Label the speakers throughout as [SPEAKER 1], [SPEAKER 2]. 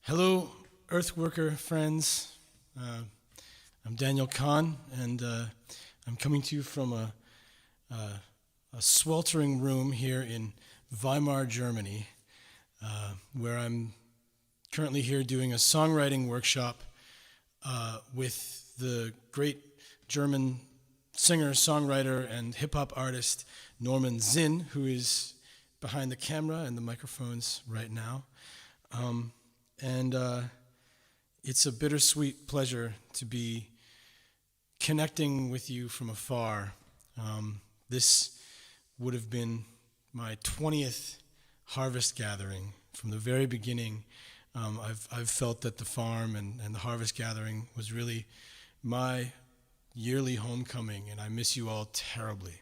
[SPEAKER 1] Hello, Earthworker friends. I'm Daniel Kahn, and I'm coming to you from a sweltering room here in Weimar, Germany, where I'm currently here doing a songwriting workshop with the great German singer, songwriter, and hip-hop artist Norman Zinn, who is behind the camera and the microphones right now. And it's a bittersweet pleasure to be connecting with you from afar. This would have been my 20th harvest gathering. From the very beginning, I've felt that the farm and the harvest gathering was really my yearly homecoming, and I miss you all terribly.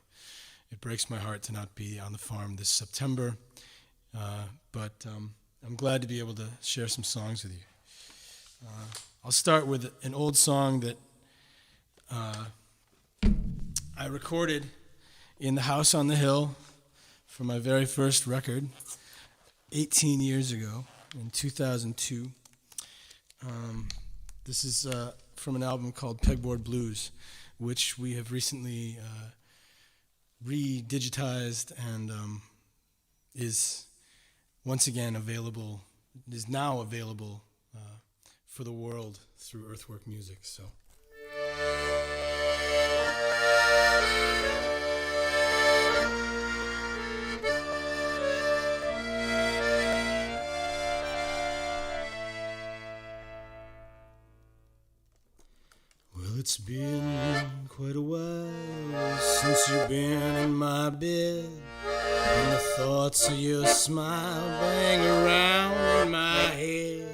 [SPEAKER 1] It breaks my heart to not be on the farm this September, but I'm glad to be able to share some songs with you. I'll start with an old song that I recorded in the house on the hill for my very first record 18 years ago in 2002. This is from an album called Pegboard Blues, which we have recently re-digitized and is once again available, is now available for the world through Earthwork Music. So. Well, it's been quite a while since you've been in my bed, and the thoughts of your smile bang around in my head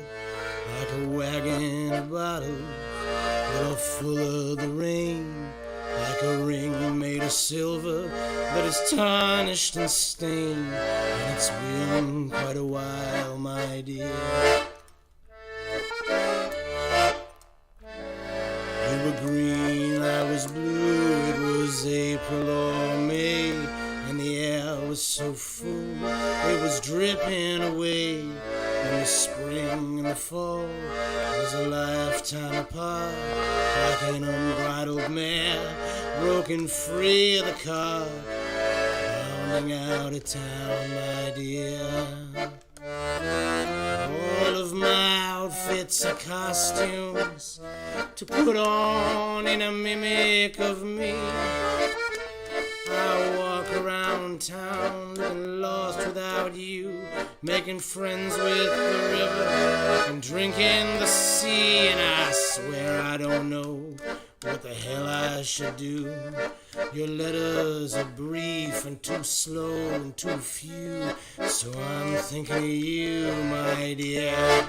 [SPEAKER 1] like a wagon of bottles that are full of the rain, like a ring made of silver that is tarnished and stained. And it's been quite a while, my dear. You were green, I was blue, it was April or May, and the air was so full, it was dripping away. And the spring and the fall was a lifetime apart, like an unbridled mare broken free of the car, bounding out of town, my dear. All of my outfits are costumes to put on in a mimic of me. I walk around town looking lost without you, making friends with the river and drinking the sea. And I swear I don't know what the hell I should do. Your letters are brief and too slow and too few, so I'm thinking of you, my dear.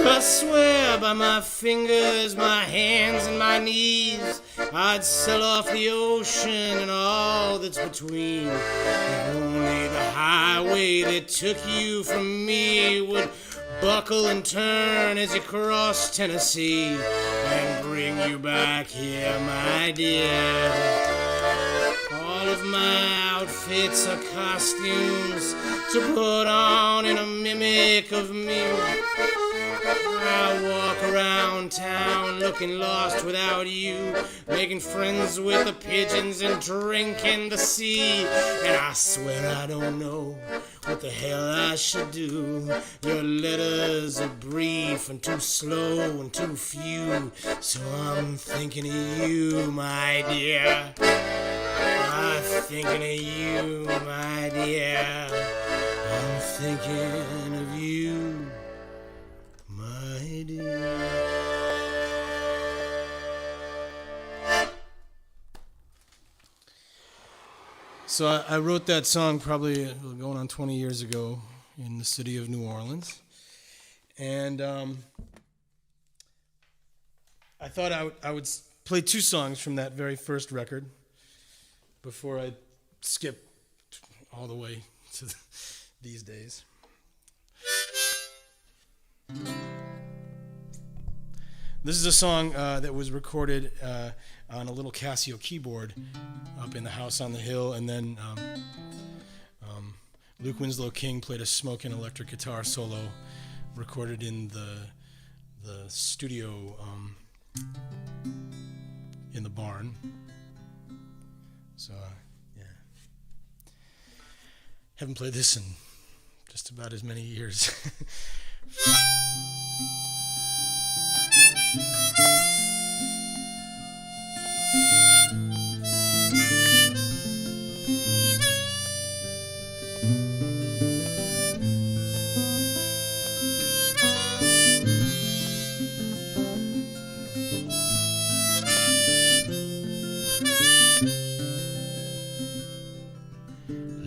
[SPEAKER 1] I swear by my fingers, my hands, and my knees, I'd sell off the ocean and all that's between. If only the highway that took you from me would buckle and turn as you cross Tennessee and bring you back here, my dear. All of my outfits are costumes to put on in a mimic of me. I walk around town looking lost without you, making friends with the pigeons and drinking the sea. And I swear I don't know what the hell I should do. Your letters are brief and too slow and too few, so I'm thinking of you, my dear. I'm thinking of you, my dear. I'm thinking of you, my dear. So I wrote that song probably going on 20 years ago in the city of New Orleans. And I thought I would play two songs from that very first record before I skip all the way to these days. This is a song that was recorded on a little Casio keyboard up in the house on the hill, and then Luke Winslow King played a smoking electric guitar solo recorded in the studio in the barn. So, yeah. Haven't played this in just about as many years.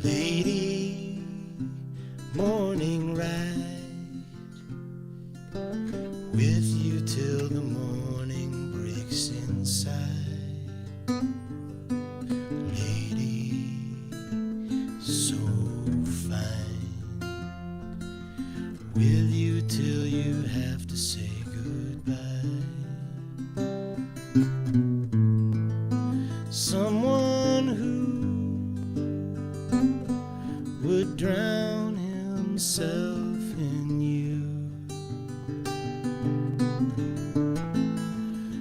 [SPEAKER 1] Lady, morning ride with you till the morning breaks inside. Lady, so fine, with you till you have to say goodbye. Someone who would drown himself in you.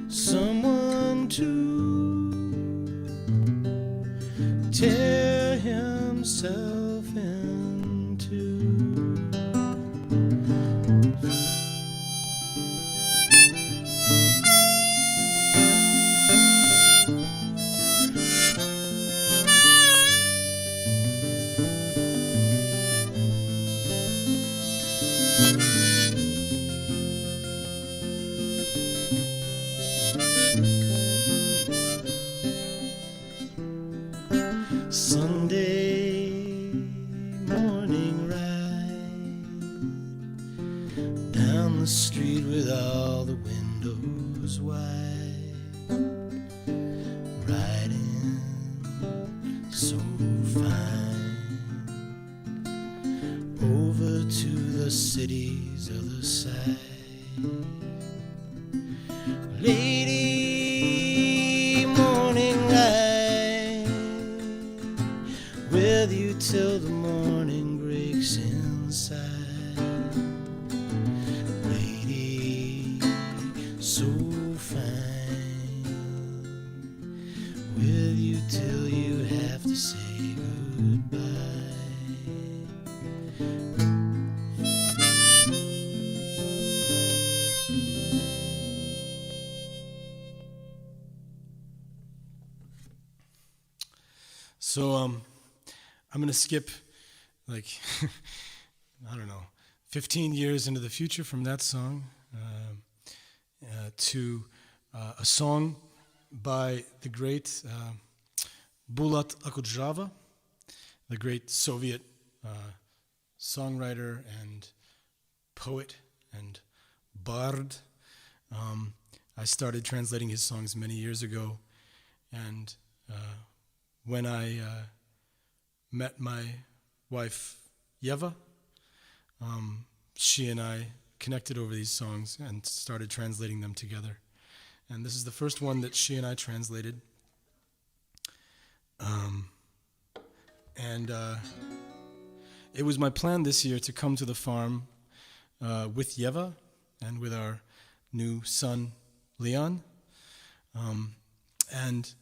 [SPEAKER 1] Someone to tear himself into. Sunday morning ride down the street with all the windows wide, riding so fine over to the city's other side. Lady, morning ride with you till the morning breaks inside. Lady, so fine, with you till you have to say goodbye. So I'm going to skip like, I don't know, 15 years into the future from that song to a song by the great Bulat Akudjava, the great Soviet songwriter and poet and bard. I started translating his songs many years ago, and when I met my wife, Yeva, she and I connected over these songs and started translating them together. And this is the first one that she and I translated. It was my plan this year to come to the farm with Yeva and with our new son, Leon, and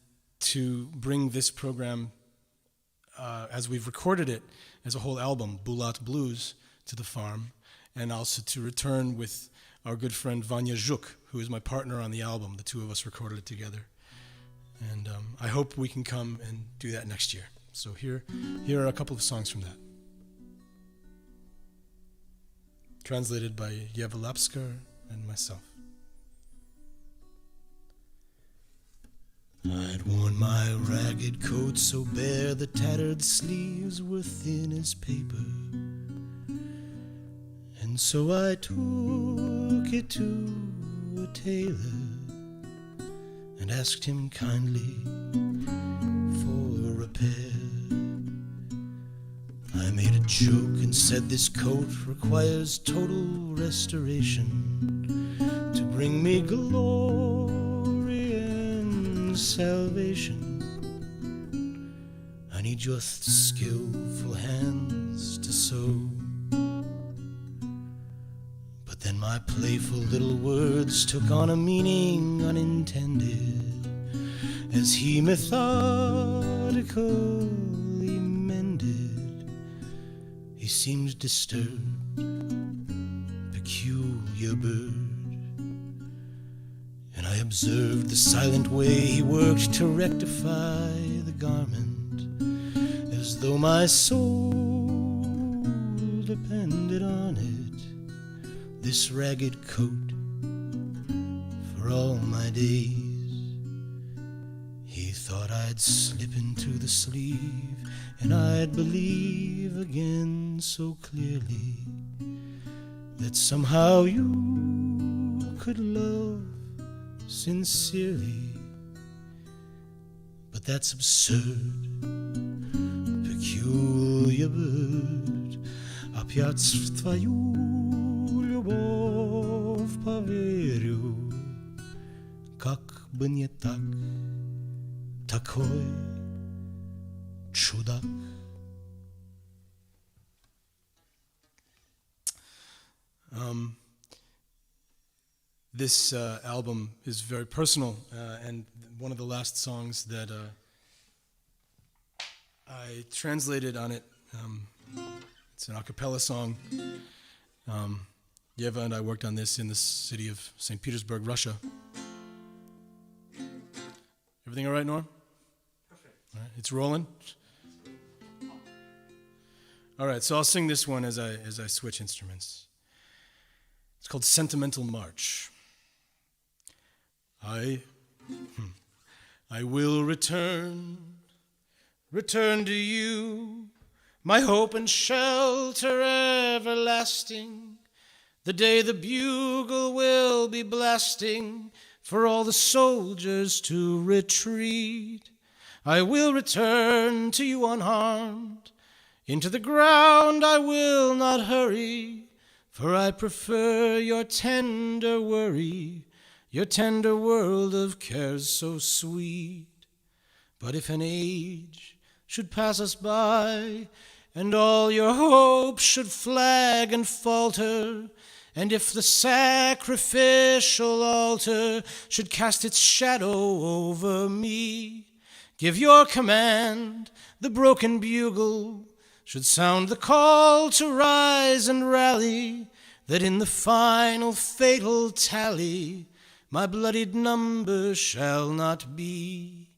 [SPEAKER 1] to bring this program, as we've recorded it as a whole album, Bulat Blues, to the farm, and also to return with our good friend Vanya Zhuk, who is my partner on the album. The two of us recorded it together. And I hope we can come and do that next year. So here are a couple of songs from that. Translated by Yeva Lapskar and myself. I'd worn my ragged coat so bare the tattered sleeves were thin as paper, and so I took it to a tailor and asked him kindly for repair. I made a joke and said this coat requires total restoration to bring me glory and salvation. I need your skillful hands to sew. But then my playful little words took on a meaning unintended as he methodically mended. He seemed disturbed, peculiar bird, and I observed the silent way he worked to rectify the garment, as though my soul depended on it, this ragged coat for all my days. He thought I'd slip into the sleeve and I'd believe again so clearly that somehow you could love sincerely. But that's absurd. Peculiar bird, опять в твою любовь поверю, как бы не так, такой чудак. This album is very personal, and one of the last songs that I translated on it. It's an a cappella song. Yeva and I worked on this in the city of St. Petersburg, Russia. Everything all right, Norm? Perfect. All right, it's rolling? All right, so I'll sing this one as I switch instruments. It's called Sentimental March. I will return to you, my hope and shelter everlasting, the day the bugle will be blasting for all the soldiers to retreat. I will return to you unharmed, into the ground I will not hurry, for I prefer your tender worry, your tender world of cares so sweet. But if an age should pass us by, and all your hopes should flag and falter, and if the sacrificial altar should cast its shadow over me, give your command, the broken bugle should sound the call to rise and rally, that in the final fatal tally my bloodied number shall not be.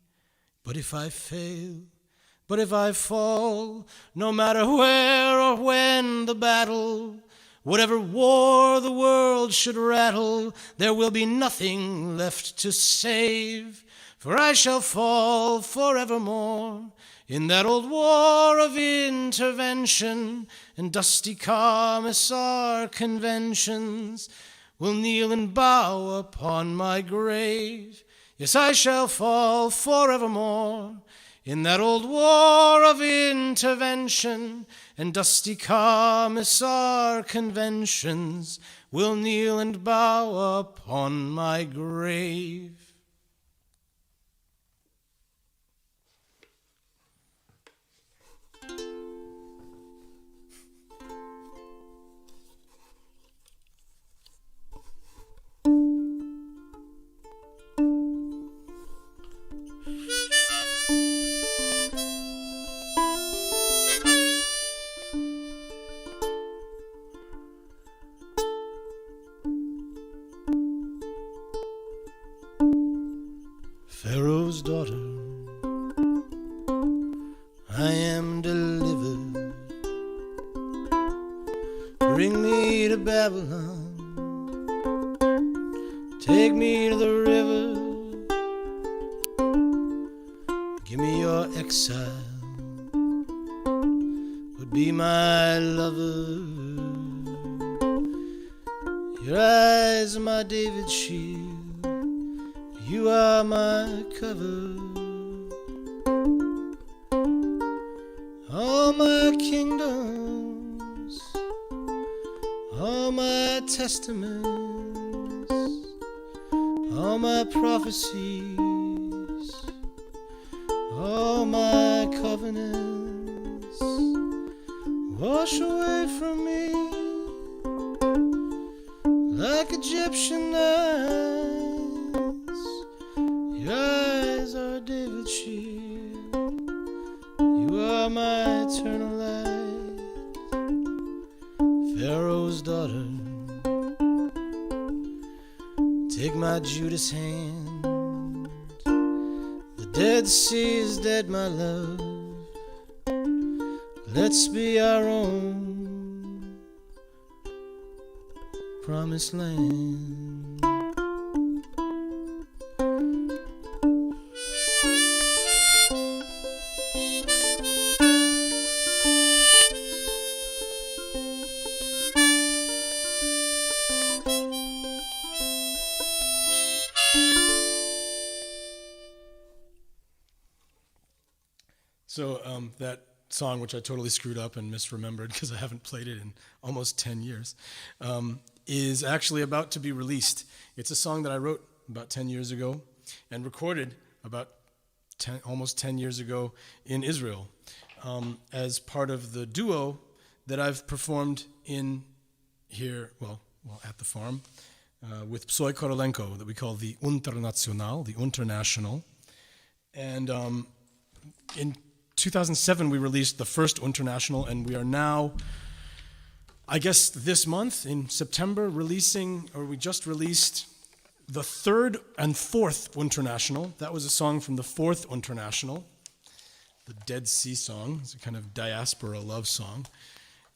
[SPEAKER 1] But if I fail, but if I fall, no matter where or when the battle, whatever war the world should rattle, there will be nothing left to save, for I shall fall forevermore in that old war of intervention, and dusty commissar conventions will kneel and bow upon my grave. Yes, I shall fall forevermore in that old war of intervention, and dusty commissar conventions will kneel and bow upon my grave. Pharaoh's daughter, I am delivered. Bring me to Babylon, take me to the river, give me your exile, but be my lover. Your eyes are my David shield, you You are my cover, all my kingdoms, all my testaments, all my prophecies, all my covenants. Wash away from me like Egyptian nights. Your eyes are David's shield. You are my eternal light. Pharaoh's daughter, take my Judas hand. The Dead Sea is dead, my love. Let's be our own promised land. So that song, which I totally screwed up and misremembered because I haven't played it in almost 10 years, is actually about to be released. It's a song that I wrote about 10 years ago and recorded about almost 10 years ago in Israel as part of the duo that I've performed in here, well at the farm, with Psoy Korolenko, that we call the International, the International. And in 2007, we released the first International, and we are now, I guess this month, in September, we just released the third and fourth International. That was a song from the fourth International, the Dead Sea song. It's a kind of diaspora love song.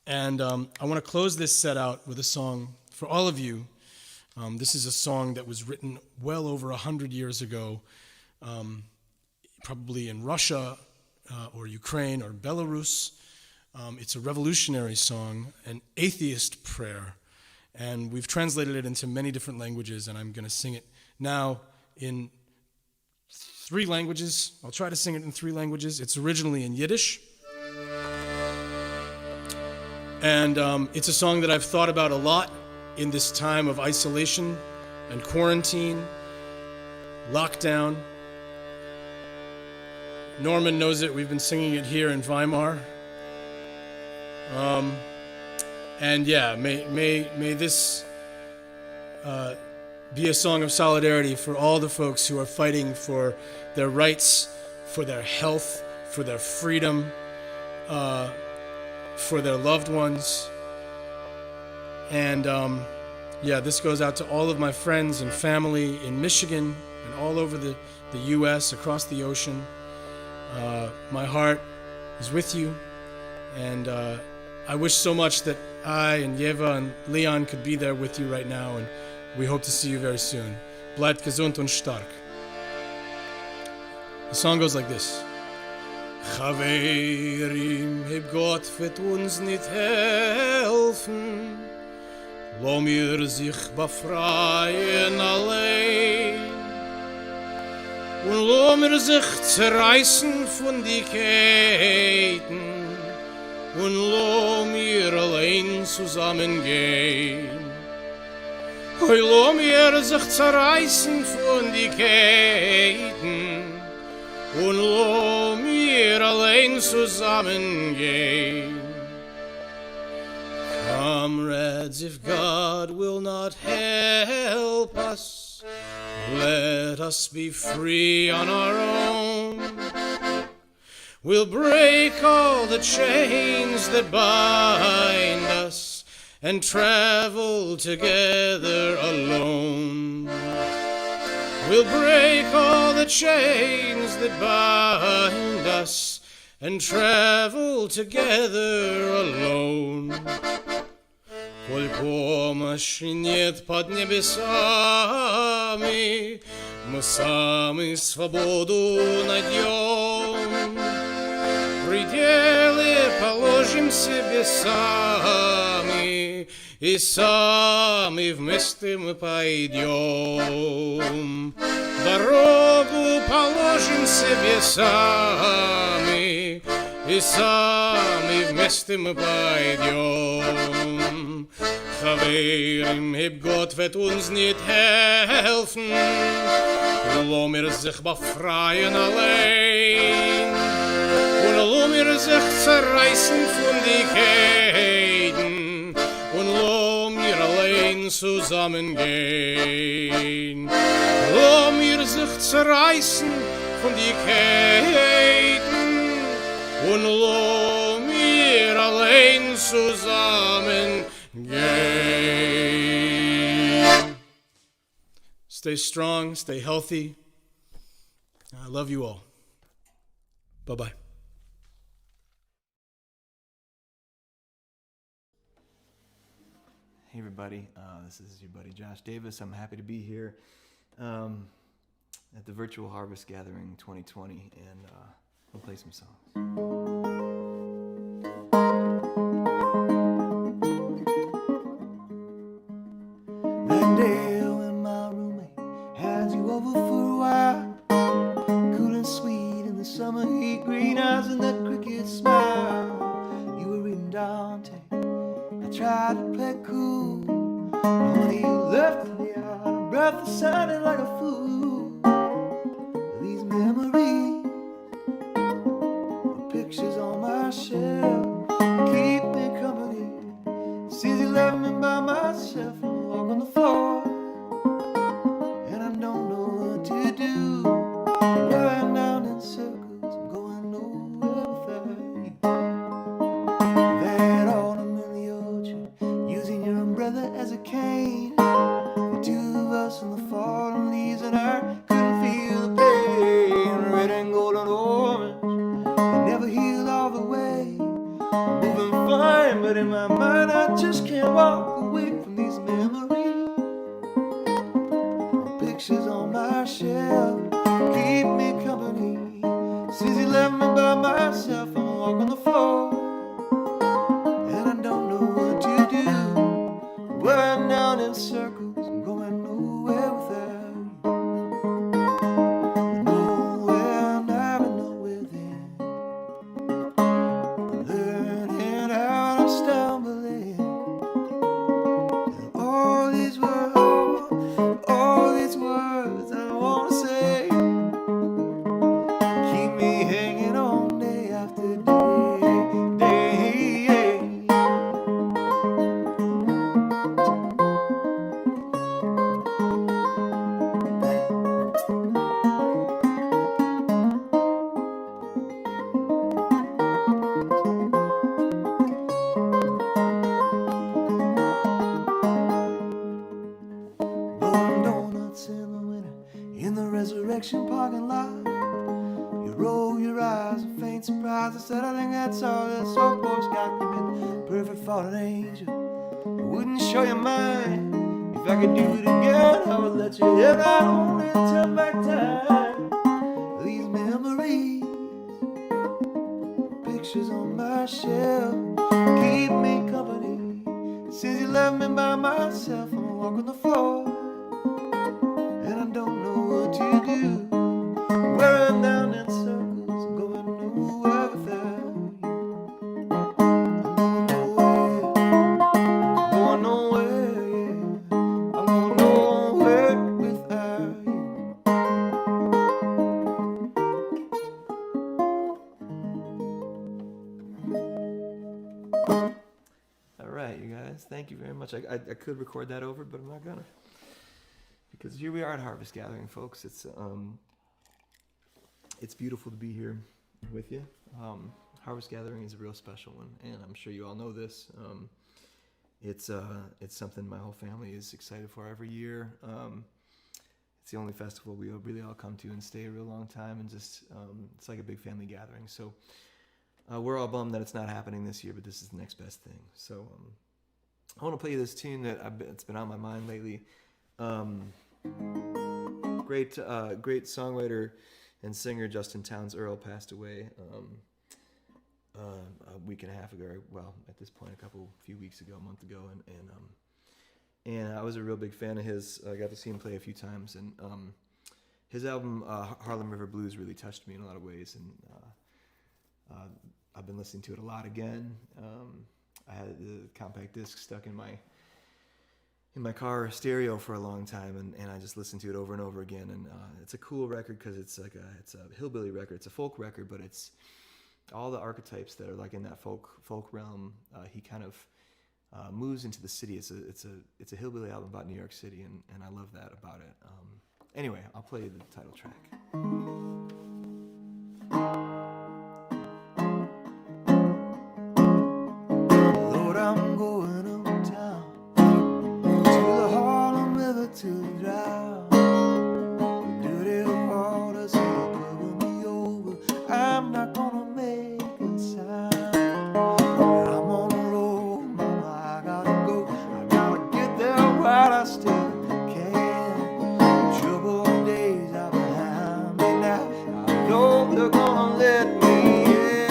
[SPEAKER 1] And I want to close this set out with a song for all of you. This is a song that was written well over 100 years ago, probably in Russia, or Ukraine or Belarus. It's a revolutionary song, an atheist prayer, and we've translated it into many different languages, and I'm going to sing it now in 3 languages. I'll try to sing it in 3 languages. It's originally in Yiddish, and it's a song that I've thought about a lot in this time of isolation and quarantine, lockdown. Norman knows it. We've been singing it here in Weimar. And yeah, may this be a song of solidarity for all the folks who are fighting for their rights, for their health, for their freedom, for their loved ones. And yeah, this goes out to all of my friends and family in Michigan and all over the U.S., across the ocean. My heart is with you, and I wish so much that I and Yeva and Leon could be there with you right now, and we hope to see you very soon. Bleibt gesund und stark. The song goes like this. Chaverim, heb Gott wird uns nicht helfen, lo mir sich befreien allein. Und lo mir sich zerreißen von die Ketten, und lo mir allein zusammengehen. Oi, lo mir sich zerreißen von die Ketten, und lo mir allein zusammengehen. Comrades, if God will not help us, let us be free on our own. We'll break all the chains that bind us and travel together alone. We'll break all the chains that bind us and travel together alone. Коль помощи нет под небесами, мы сами свободу найдем. Пределы положим себе сами, и сами вместе мы пойдем. Дорога Ich sami vmestim beidjom. Chaverim, heb Gott wird uns nicht helfen. Lo mir sich befreien allein. Und lo mir sich zerreißen von die Käden. Und lo mir allein zusammengehen. Lo mir sich zerreißen von die Käden. Und lo mir allein zusammengehen. Stay strong, stay healthy. I love you all. Bye-bye.
[SPEAKER 2] Hey everybody, this is your buddy Josh Davis. I'm happy to be here at the Virtual Harvest Gathering 2020, and I'll play some songs. That day when my roommate had you over for a while, cool and sweet in the summer heat, green eyes and that cricket smile. You were reading Dante, I tried to play cool, when you left me out, a breath that sounded like a fool. These memories are pictures on my shelf, keep me company. Since you left me by myself, I walk on the floor, and I don't know what to do. Running down in circles, I'm going nowhere without you. That autumn in the orchard, using your umbrella as a cane. The two of us in the fallen leaves, and I couldn't feel the pain. Red and gold and orange, they never healed all the way. I'm moving fine, but in my mind I just can't walk away from these memories. Pictures on my shelf keep me company. Since you left me by myself, I'm walking the floor, and I don't know what to do. Running down in circles, I'm going nowhere without you. Nowhere, never nowhere then. Learning how to stumbling. And all these words I wanna say keep me hanging on day after day. Blowing donuts in the winter in the resurrection parking lot. You roll your eyes in faint surprise. I said, I think that's all this old boy's got. You've been perfect fallen angel. I wouldn't show you mine. If I could do it again, I would let you in. I only turn back time. These memories, pictures on my shelf, keep me company. Since you left me by myself, I'm walking the floor, and I don't know what to do. Wearing down in circles, I'm going nowhere without you. I'm going nowhere, yeah. I'm going nowhere without you. All right, you guys, thank you very much. I could record that over, but I'm not gonna, because here we are at Harvest Gathering, folks. It's beautiful to be here with you. Harvest Gathering is a real special one, and I'm sure you all know this. It's something my whole family is excited for every year. It's the only festival we really all come to and stay a real long time, and just it's like a big family gathering. So we're all bummed that it's not happening this year, but this is the next best thing. So I want to play you this tune that it's been on my mind lately. Great songwriter and singer Justin Townes Earl passed away a week and a half ago. Well, at this point, a few weeks ago, a month ago, and I was a real big fan of his. I got to see him play a few times, and his album Harlem River Blues really touched me in a lot of ways, and I've been listening to it a lot again. I had the compact disc stuck in my car stereo for a long time, and I just listened to it over and over again. And it's a cool record because it's a hillbilly record. It's a folk record, but it's all the archetypes that are like in that folk realm. He kind of moves into the city. It's a hillbilly album about New York City, and I love that about it. Anyway, I'll play you the title track. Lord, I'm going uptown to the Harlem River to drown. The dirty waters will cover me over. I'm not gonna make a sound. I'm on the road, mama, I gotta go. I gotta get there while I still can. The troubled days are behind me now. I know they're gonna let me in.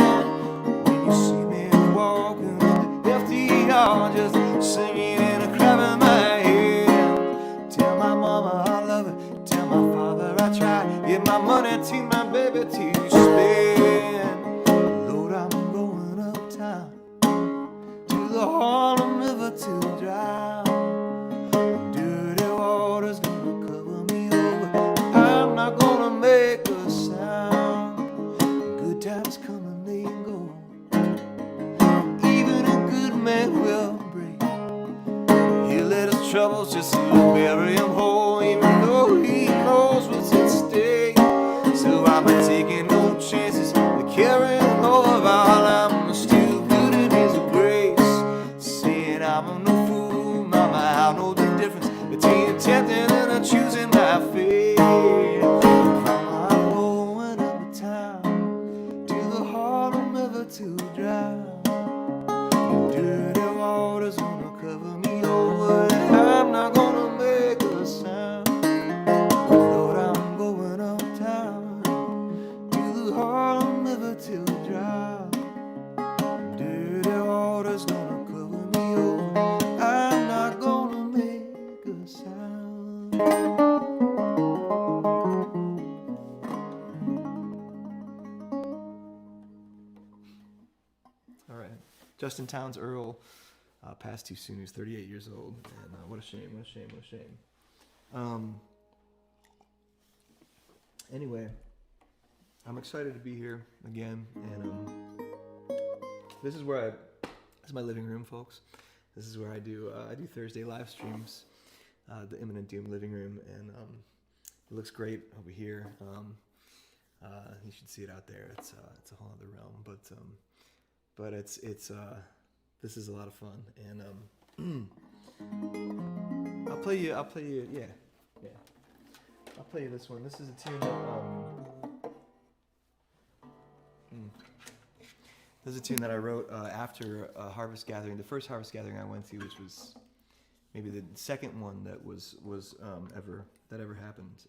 [SPEAKER 2] When you see me walking with the FDR, just singing and clapping my hands. Tell my mama I love her, tell my father I try. Give my money to my baby to spend. Lord, I'm going uptown to the Harlem River to drown. Dirty water's gonna cover me over. I'm not gonna make a sound. Good times come and they go. Even a good man will break. He'll let his troubles just bury him whole, even though he knows what's at stake. So I'm not taking no chances, but carrying over while I'm still good in his grace. Saying I'm no fool, mama, I know the difference between tempting and choosing my fate. Mama, I'm going uptown to the Harlem River to drown. The dirty water's gonna cover me over, and I'm not gonna make a sound. Lord, I'm going uptown to the Harlem River to drown. Dirty water's gonna cover me over. I'm not gonna make a sound. All right, Justin Townes Earl passed too soon. He was 38 years old, and what a shame! What a shame! What a shame! Anyway, I'm excited to be here again, and this is my living room, folks. This is where I do Thursday live streams, the Imminent Doom living room, and it looks great over here. You should see it out there. It's a whole other realm, but it's this is a lot of fun, and I'll play you I'll play you this one. This is a tune that this is a tune that I wrote after a harvest gathering, the first harvest gathering I went to, which was maybe the second one that was ever happened.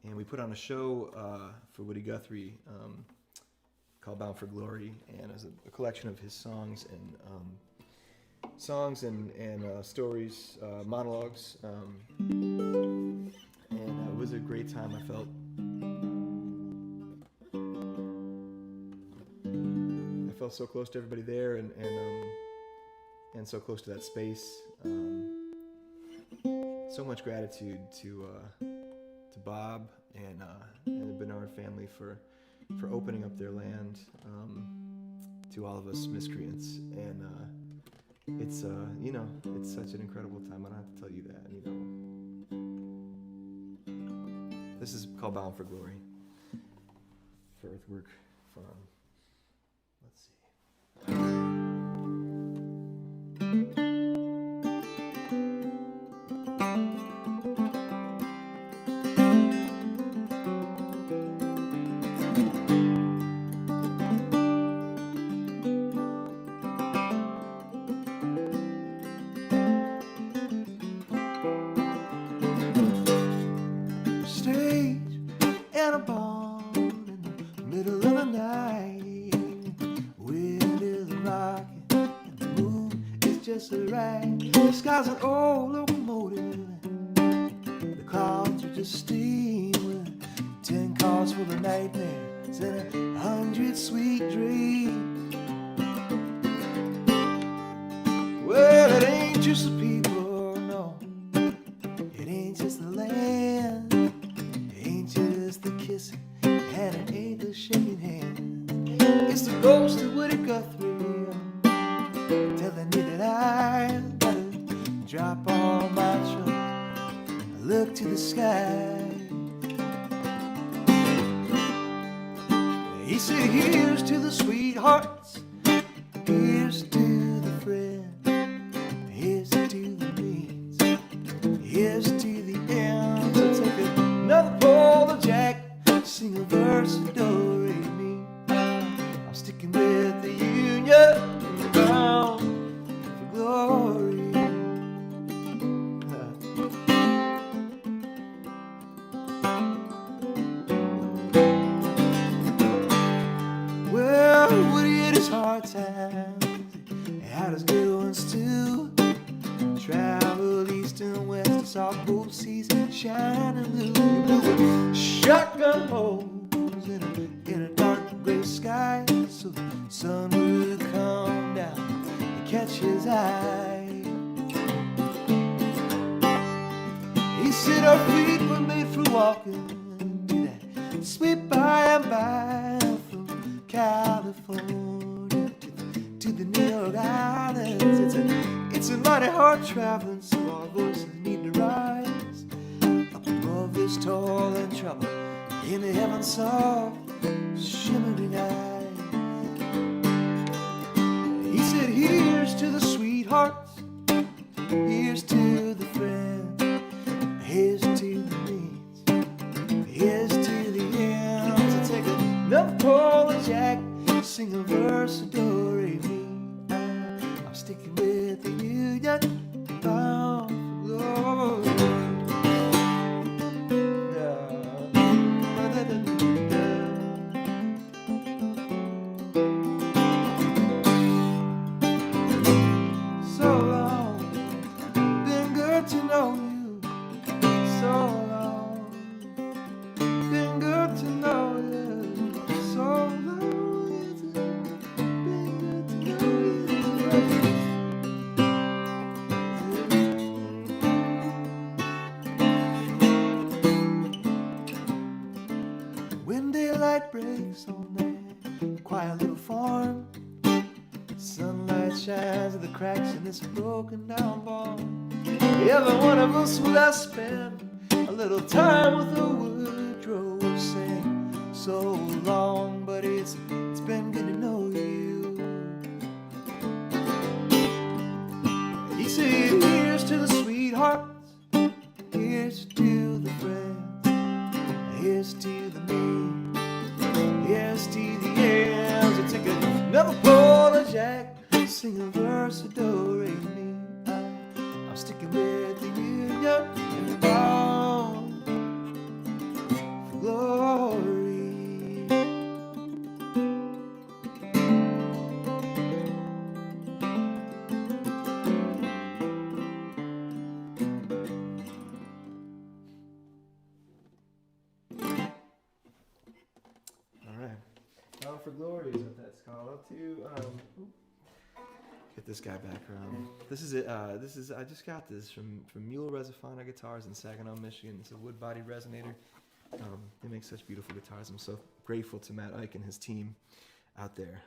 [SPEAKER 2] And we put on a show for Woody Guthrie called Bound for Glory, and as a collection of his songs and stories, monologues, and it was a great time. I felt so close to everybody there, and so close to that space. So much gratitude to Bob and the Bernard family for opening up their land to all of us miscreants, and it's it's such an incredible time. I don't have to tell you that, This is called Bound for Glory for Earthwork from, let's see. And a barn in the middle of the night. Wind is rocking and the moon is just right. The sky's an old locomotive, the clouds are just steaming full of nightmares and 100 sweet dreams. Well, it ain't just the people, no. It ain't just the land. It ain't just the kissing and it ain't the shaking hands. It's the ghost of Woody Guthrie telling me that I gotta drop all my troubles, look to the sky. He said, here's to the sweethearts, here's to the friends, here's to the means, here's to the end. So take another pull of Jack, sing a verse of do re mi. I'm sticking with the Union, bound for glory. Well, Woody had his hard times, he had his good ones too. Traveled east and west, saw both seas shining blue. Blew shotgun holes in a dark gray sky, so the sun would come down and catch his eye. He said our feet were made for walking to that sweet by and by, from California to the New York Islands. It's a mighty hard traveling, so our voices need to rise up above this toil and trouble in the heaven's soft shimmering eyes. He said, here's to the sweethearts, here's to the friends, here's to the means, here's to the end. So take another pull of Jack, sing a verse of do re mi. I'm sticking with the Union, bound for glory. So long, been good to know you. So long, been good to know you. So long, it's been good to know you. When daylight breaks on that quiet little farm, sunlight shines through the cracks in this broken down barn. Every one of us will have spent a little time with the Woodrow saying so long, but it's been good to know you. He said, here's to the sweethearts, here's to the friends, here's to the me, here's to the ends. So take another pull of Jack, sing a verse of do re mi. I'm sticking with the Union and bound for glory. All right, bound for glory is what that's called. Up to get this guy back around. This is it. I just got this from Mule Resifana Guitars in Saginaw, Michigan. It's a wood body resonator. They make such beautiful guitars. I'm so grateful to Matt Ike and his team out there.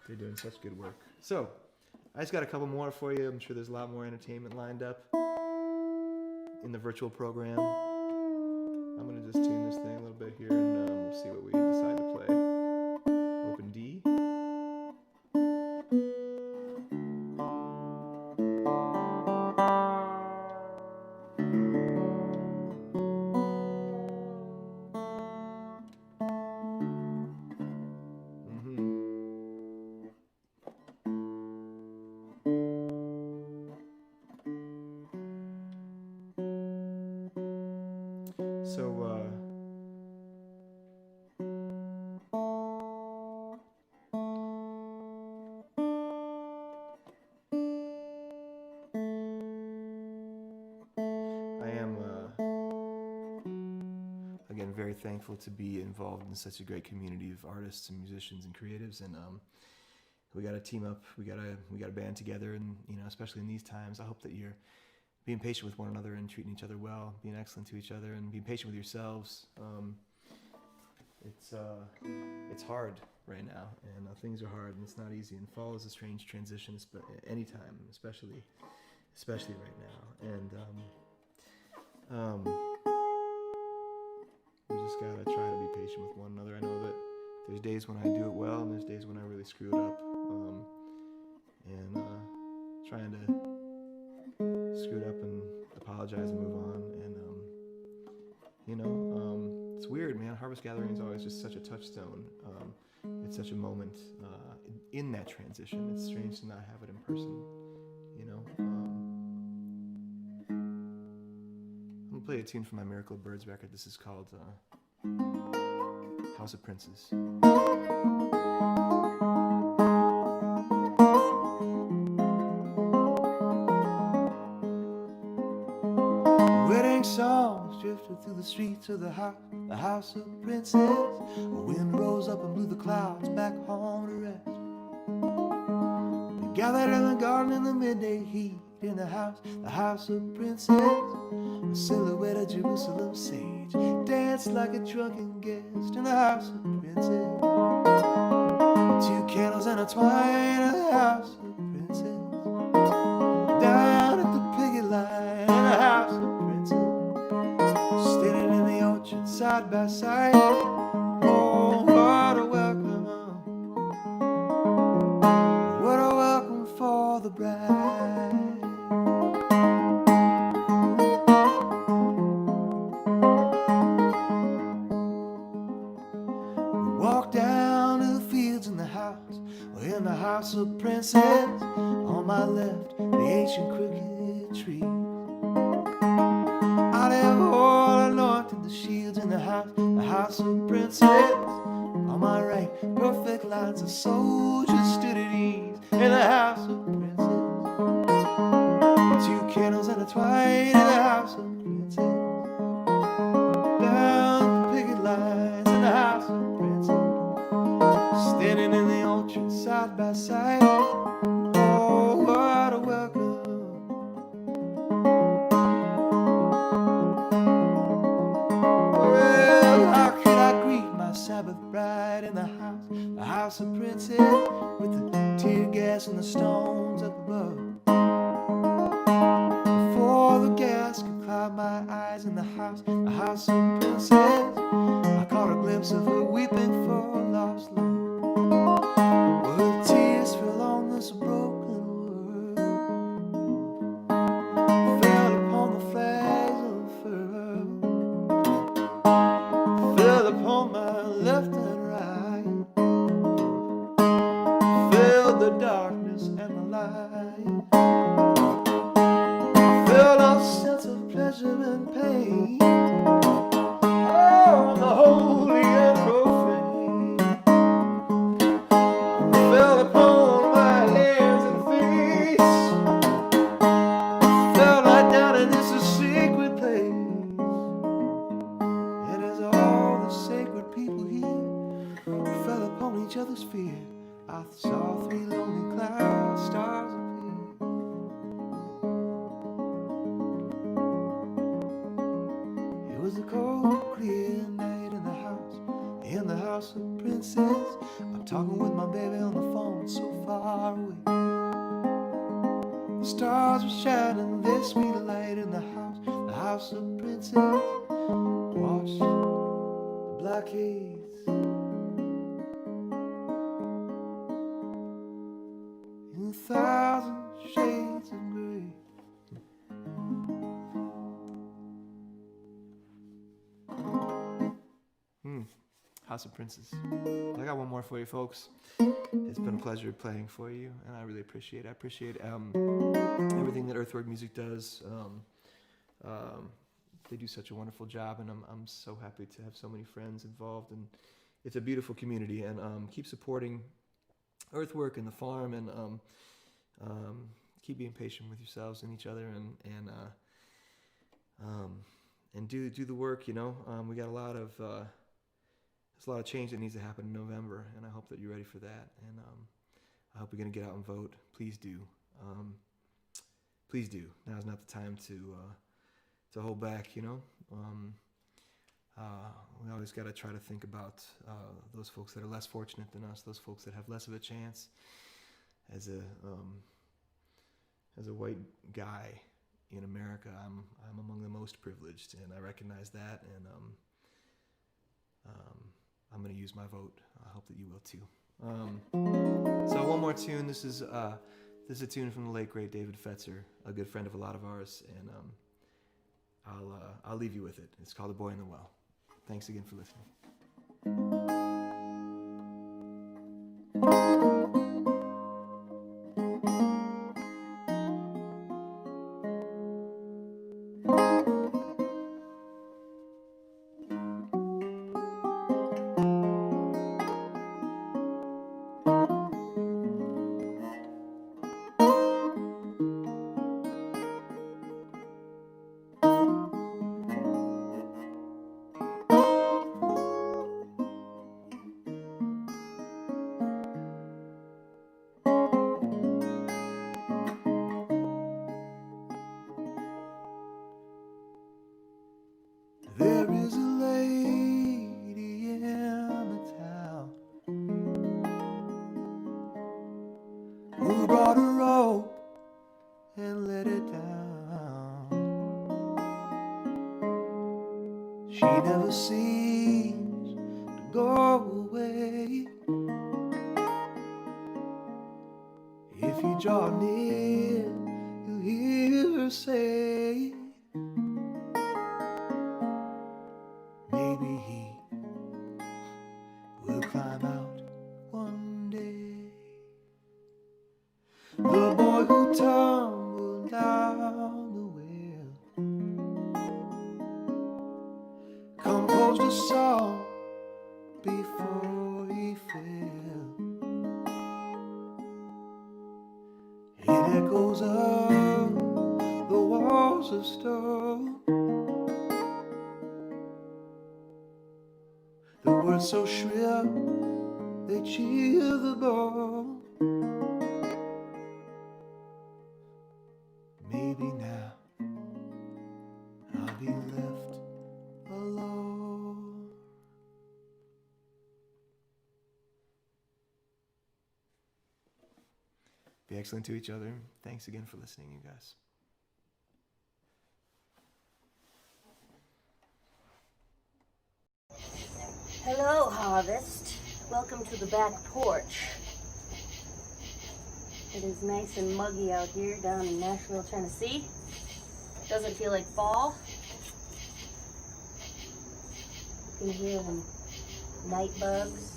[SPEAKER 2] They're doing such good work. So I just got a couple more for you. I'm sure there's a lot more entertainment lined up in the virtual program. I'm gonna just tune this thing a little bit here, and we'll see what we decide to play. Open D. again, very thankful to be involved in such a great community of artists and musicians and creatives. And we got to team up. We got to band together. And especially in these times, I hope that you're being patient with one another and treating each other well, being excellent to each other, and being patient with yourselves. It's hard right now, and things are hard, and it's not easy. And fall is a strange transition, anytime, especially right now. And we just gotta try to be patient with one another. I know that there's days when I do it well, and there's days when I really screw it up. Trying to screw it up and apologize and move on. And it's weird, man. Harvest Gathering is always just such a touchstone. It's such a moment in that transition. It's strange to not have it in person. I'm gonna play a tune from my Miracle Birds record. This is called House of Princes. Wedding songs drifted through the streets of the house of Princes. The wind rose up and blew the clouds back home to rest. We gathered in the garden in the midday heat in the house of Princes. A silhouette of Jerusalem sage danced like a drunken guest in the house of Princes. 2 candles and a twine in the house of Princes. Down at the picket line in the house of Princes. Standing in the orchard side by side. Oh, what a welcome. What a welcome for the bride. In the house of Princes, on my left, the ancient crooked trees. Olive oil anointed the shields in the house of Princes. On my right, perfect lines of soldiers stood at ease in the house of Princes. 2 candles and a twine in the house of Princes. Down the picket lines in the house of Princes. Standing in the orchard side by side. Oh, what a welcome. Well, how could I greet my Sabbath bride in the house of Princes, with the tear gas and the stones up above? Before the gas could cloud my eyes in the house of Princes, I caught a glimpse of her weeping for lost love. Well, tears fell on this broken world, fell upon the flags of furrow, fell upon my left and right, filled the darkness and the light, filled all sense of pleasure and pain. Oh, the holy and profane fell upon my hands and face, fell right down in this sacred place. And as all the sacred people here fell upon each other's feet, I saw 3 lonely cloud stars appear. It was a cold, clear night in the house of Princes. I'm talking with my baby on the phone so far away. The stars were shining their sweet light in the house of Princes. Watch the blockades in 1,000 shades of gray. House of Princes. I got one more for you, folks. It's been a pleasure playing for you, and I really appreciate it. I appreciate everything that Earthwork Music does. They do such a wonderful job, and I'm so happy to have so many friends involved. And it's a beautiful community. And keep supporting Earthwork and the farm, and keep being patient with yourselves and each other, do the work. We got there's a lot of change that needs to happen in November, and I hope that you're ready for that. And I hope you're gonna get out and vote. Please do. Please do. Now's not the time to hold back. We always got to try to think about those folks that are less fortunate than us, those folks that have less of a chance. As a white guy in America, I'm among the most privileged, and I recognize that. And I'm going to use my vote. I hope that you will too. So one more tune. This is a tune from the late great David Fetzer, a good friend of a lot of ours, and I'll leave you with it. It's called "The Boy in the Well." Thanks again for listening. There is a lady in the town who brought a rope and let it down. She never seems to go away. If you draw near, you hear her say, maybe he will climb out one day. The boy who tumbled down the well composed a song before he fell. It echoes up the walls of stone. The words so shrill, they chill the bone. Maybe now I'll be left alone. Be excellent to each other. Thanks again for listening, you guys.
[SPEAKER 3] Hello, Harvest. Welcome to the back porch. It is nice and muggy out here down in Nashville, Tennessee. Doesn't feel like fall. You can hear the night bugs.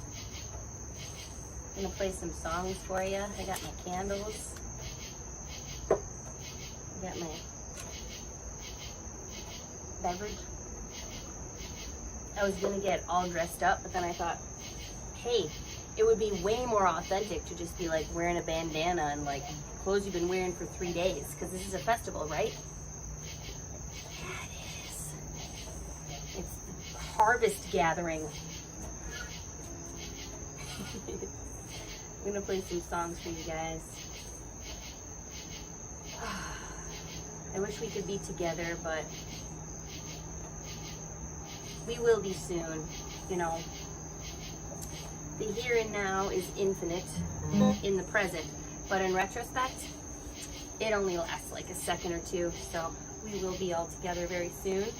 [SPEAKER 3] I'm gonna play some songs for you. I got my candles. I got my beverage. I was gonna get all dressed up, but then I thought, hey, it would be way more authentic to just be like wearing a bandana and like clothes you've been wearing for 3 days, because this is a festival, right? Yeah, it is. It's the harvest gathering. I'm gonna play some songs for you guys. I wish we could be together, but we will be soon. The here and now is infinite in the present, but in retrospect, it only lasts like a second or two, so we will be all together very soon.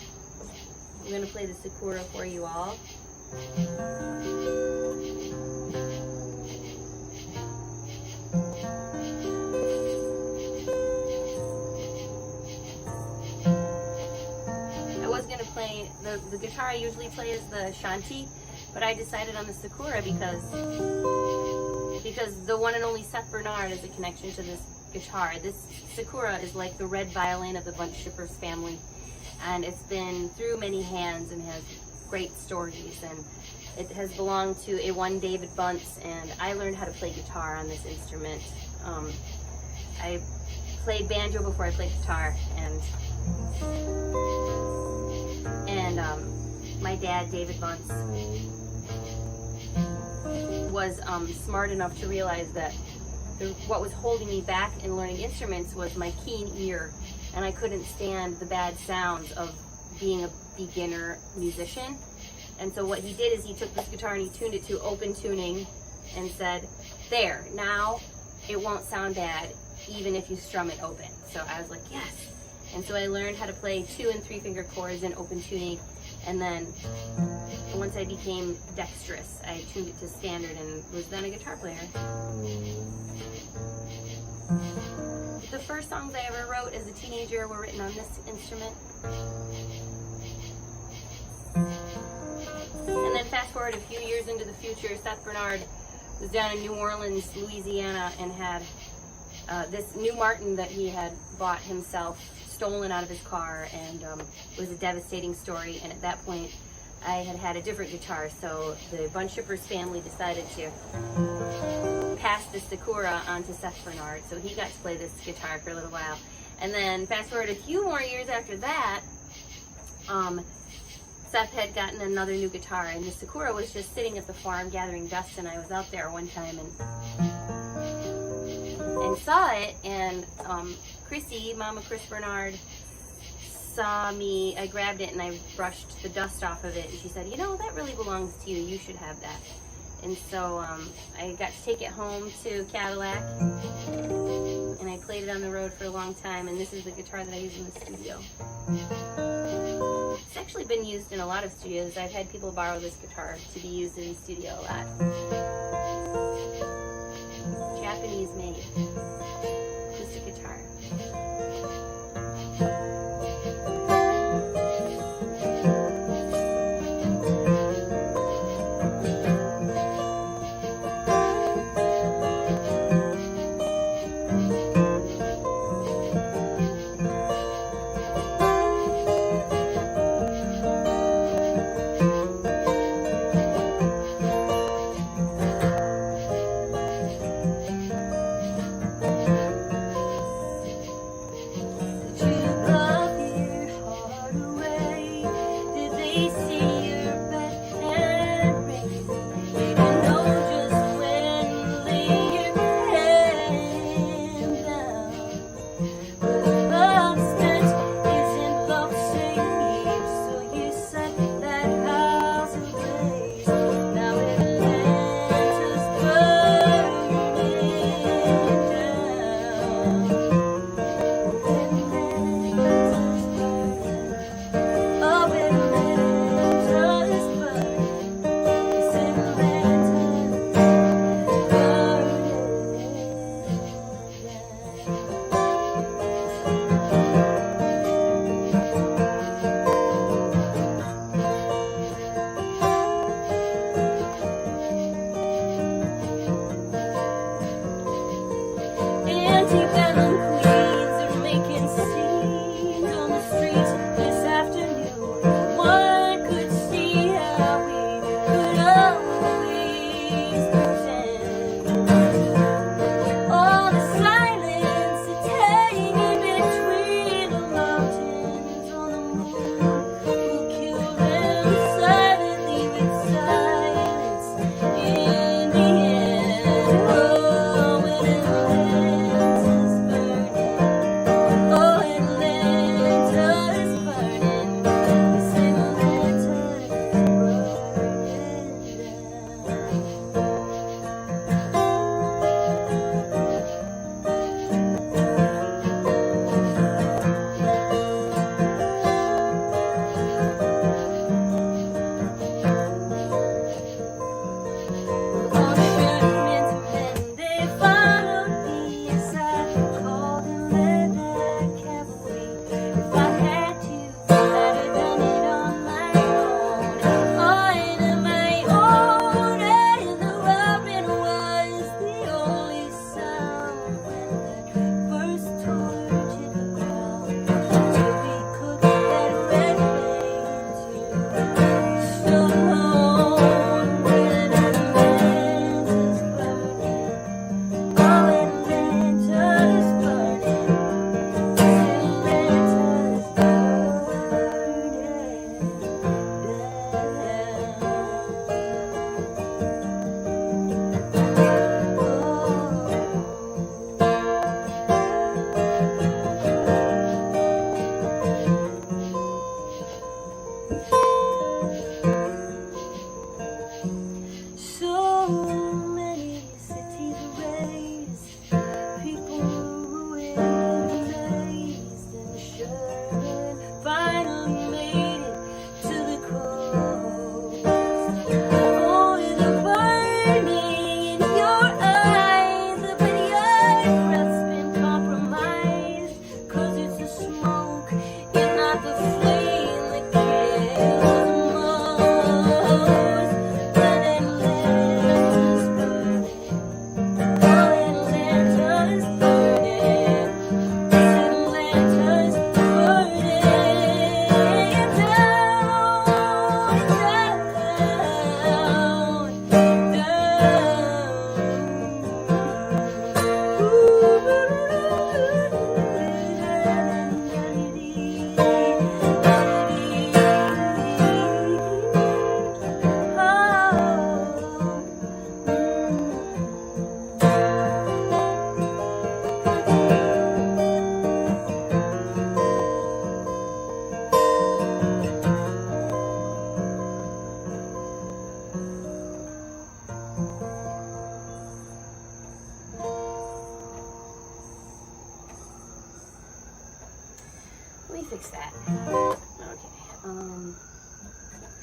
[SPEAKER 3] I'm gonna play the Sakura for you all. The guitar I usually play is the Shanti, but I decided on the Sakura because the one and only Seth Bernard is a connection to this guitar. This Sakura is like the red violin of the Bunch Shippers family, and it's been through many hands and has great stories, and it has belonged to a one David Bunce, and I learned how to play guitar on this instrument. I played banjo before I played guitar, and And my dad, David Bunce, was smart enough to realize that what was holding me back in learning instruments was my keen ear, and I couldn't stand the bad sounds of being a beginner musician. And so what he did is he took this guitar and he tuned it to open tuning and said, there, now it won't sound bad even if you strum it open. So I was like, yes. And so I learned how to play 2 and 3 finger chords in open tuning, and then once I became dexterous, I tuned it to standard and was then a guitar player. The first songs I ever wrote as a teenager were written on this instrument. And then fast forward a few years into the future, Seth Bernard was down in New Orleans, Louisiana, and had this new Martin that he had bought himself stolen out of his car, and it was a devastating story. And at that point, I had a different guitar, so the Bunch Shippers family decided to pass the Sakura on to Seth Bernard, so he got to play this guitar for a little while. And then fast forward a few more years after that, Seth had gotten another new guitar, and the Sakura was just sitting at the farm gathering dust, and I was out there one time and saw it, and Chrissy, Mama Chris Bernard, saw me. I grabbed it and I brushed the dust off of it, and she said, you know, that really belongs to you, you should have that. And so I got to take it home to Cadillac, and I played it on the road for a long time, and this is the guitar that I use in the studio. It's actually been used in a lot of studios. I've had people borrow this guitar to be used in the studio a lot. Japanese made acoustic guitar.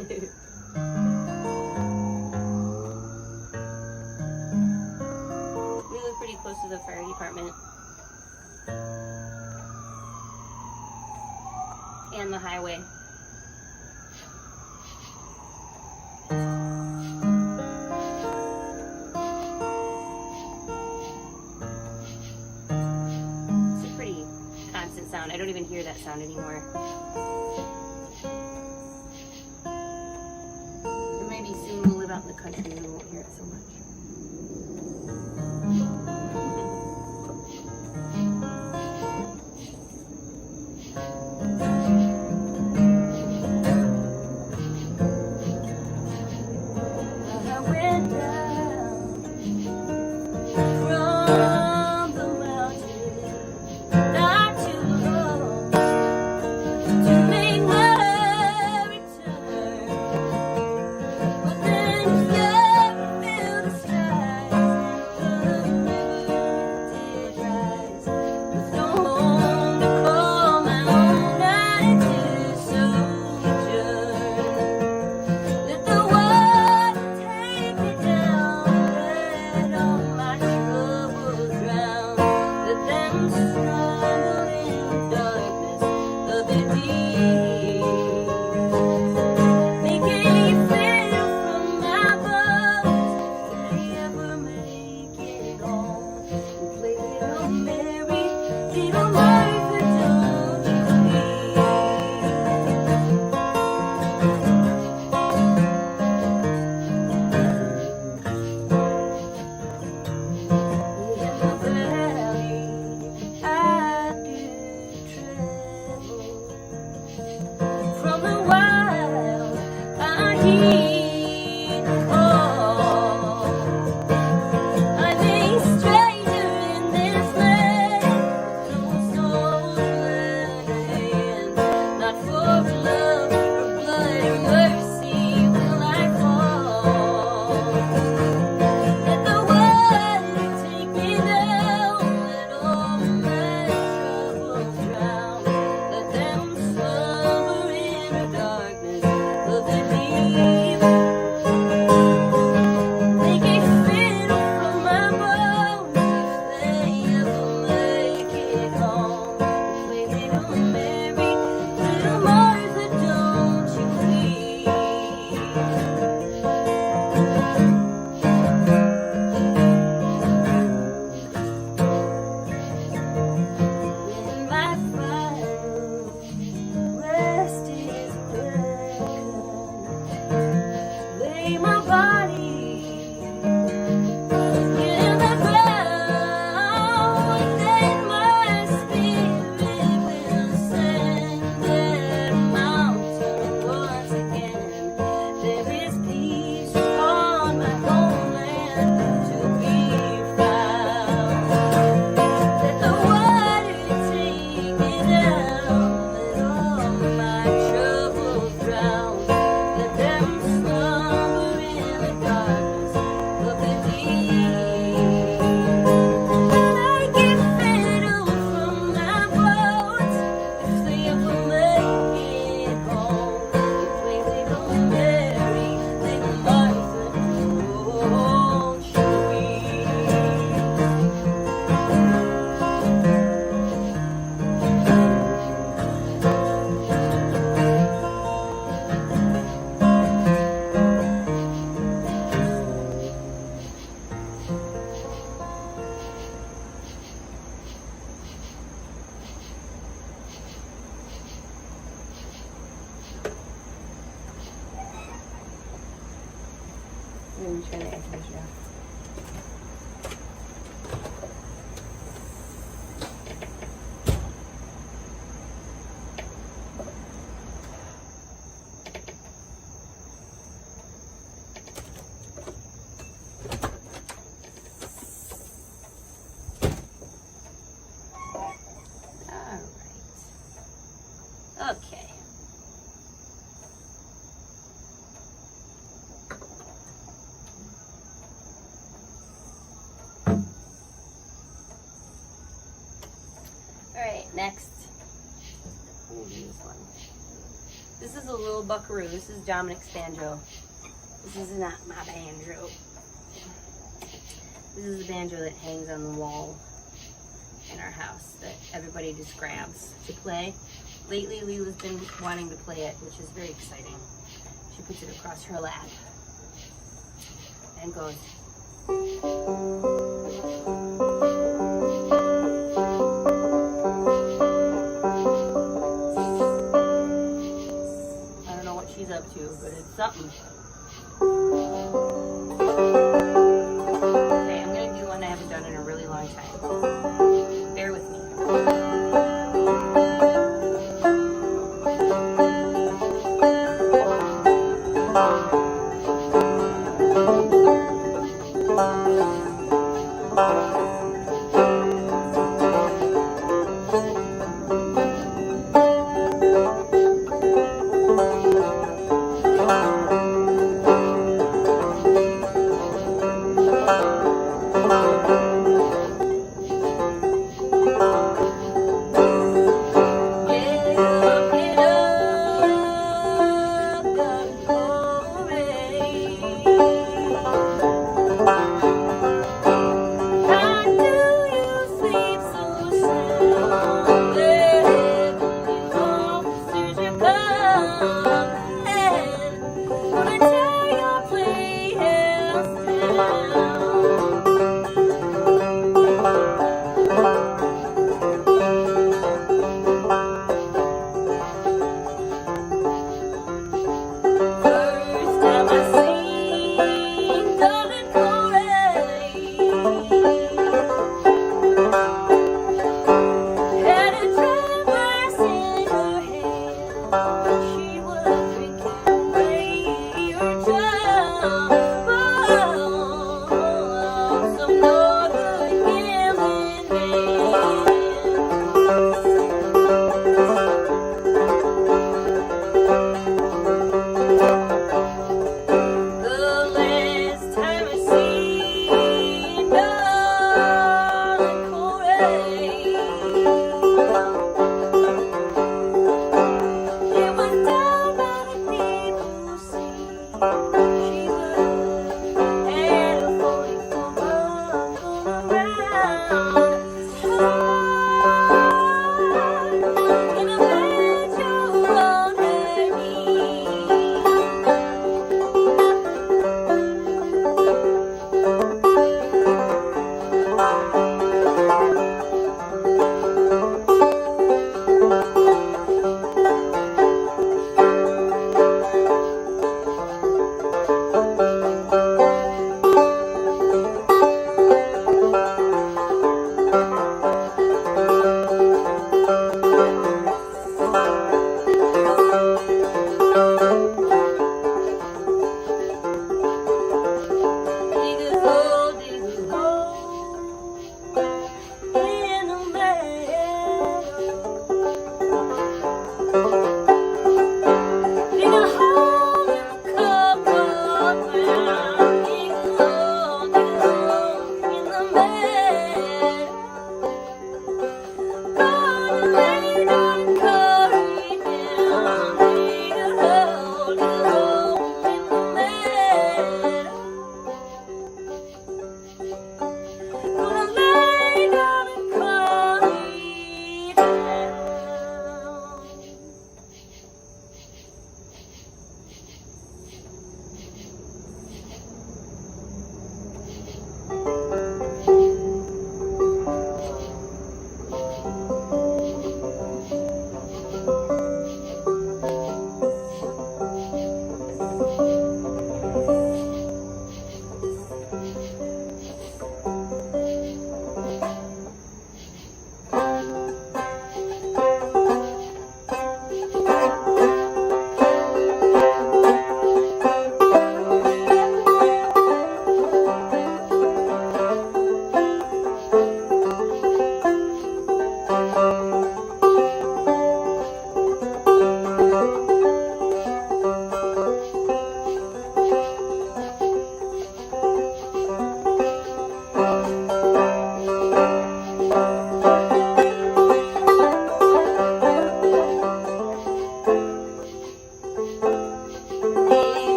[SPEAKER 3] Okay. We live pretty close to the fire department and the highway. It's a pretty constant sound. I don't even hear that sound anymore. Or maybe soon we'll live out in the country and we won't hear it so much. Let me try the air conditioner. Okay. All right, next. We'll do this one. This is a little buckaroo. This is Dominic's banjo. This is not my banjo. This is a banjo that hangs on the wall in our house that everybody just grabs to play. Lately, Leela's been wanting to play it, which is very exciting. She puts it across her lap and goes. I don't know what she's up to, but it's something. Okay, I'm gonna do one I haven't done in a really long time. Bear with me.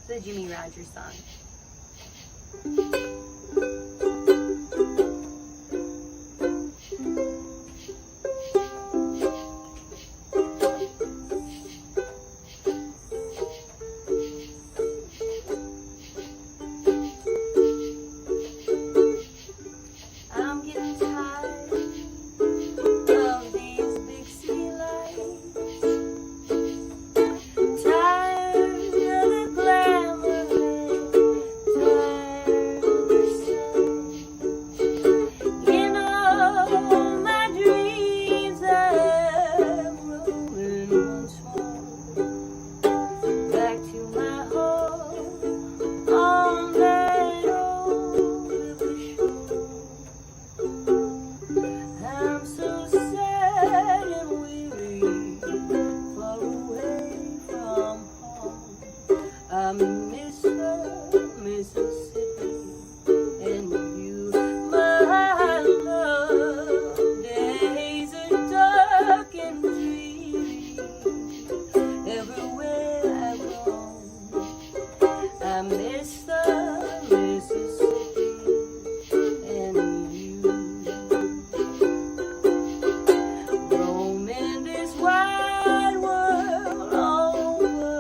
[SPEAKER 3] the Jimmy Rogers song. I'm getting tired of these big city lights. Tired of the glamour, tired of the sun. You know my dreams are rolling once more back to my home on that old river shore. I'm so sad and weary, far away from home. I miss the Mississippi and you, my love. Days are dark and dreary everywhere I roam. I miss the Mississippi and you. Roaming this wide world over,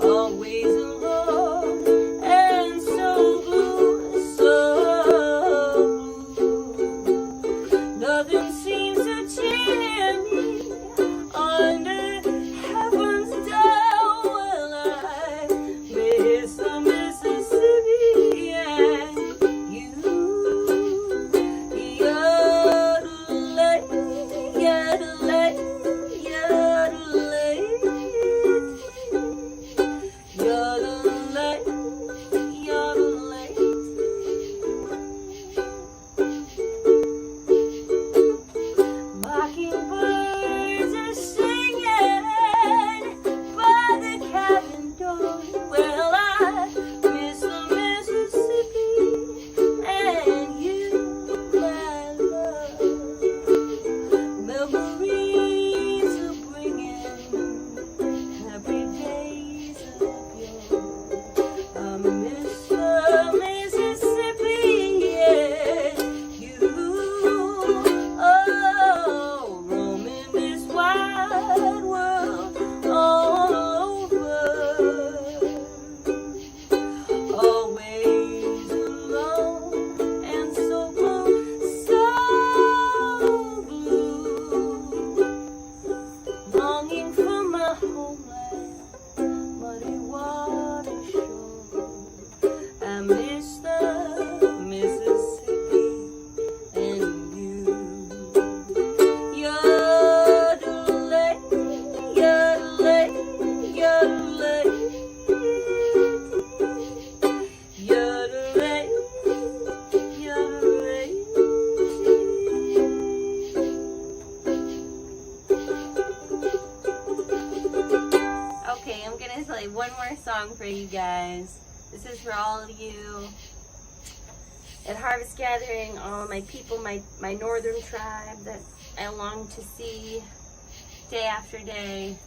[SPEAKER 3] always alone and so blue, so blue. Nothing seems to cheer me under heaven's dome. Well, I miss the Mississippi and you. Yodelay, yodelay, yodelay, yodelay, yodelay. Mockingbirds are singing by the cabin door. Well, I miss the Mississippi and you, my love. Memories are bringing happy days of yore. I miss the Mississippi and you. Oh, roaming this wide world all over, always alone and so blue, so blue. Longing for my homeland, muddy water shore. I miss the Mississippi and you. Yodelay, yodelay, yodelay, yodelay, yodelay. Okay, I'm gonna play one more song for you guys. This is for all of you at Harvest Gathering, all my people, my northern tribe that I long to see day after day.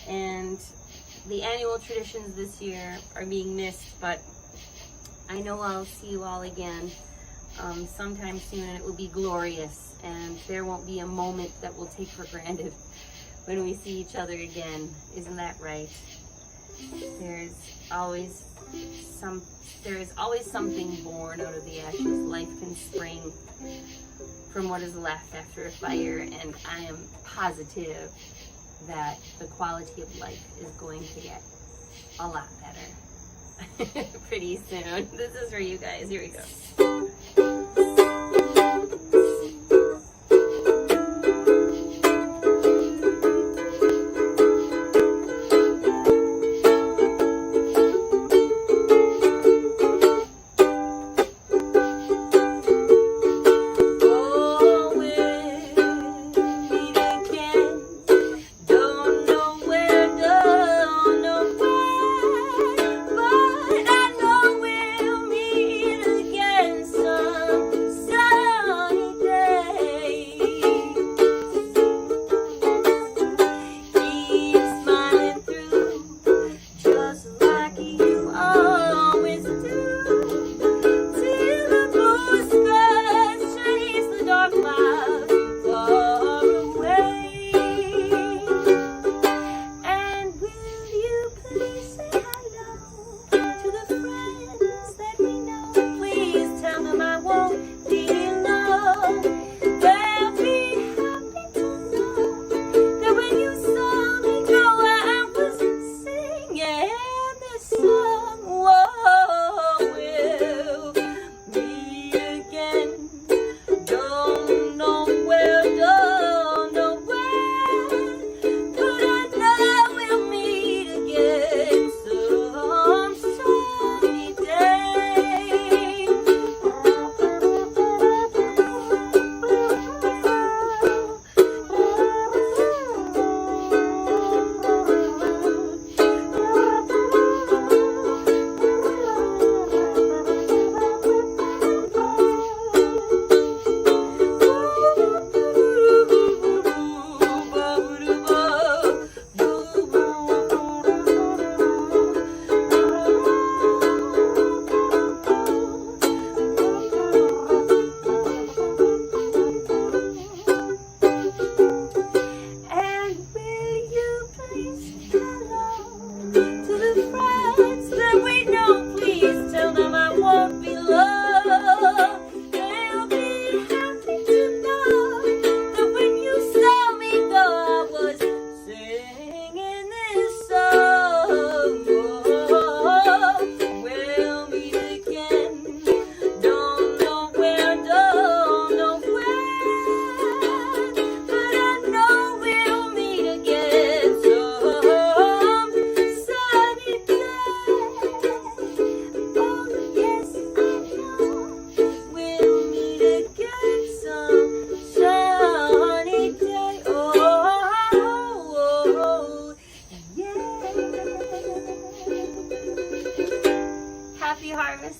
[SPEAKER 3] And the annual traditions this year are being missed, but I know I'll see you all again sometime soon, and it will be glorious. And there won't be a moment that we'll take for granted when we see each other again. Isn't that right? There is always something born out of the ashes. Life can spring from what is left after a fire, and I am positive that the quality of life is going to get a lot better pretty soon. This is for you guys. Here we go. So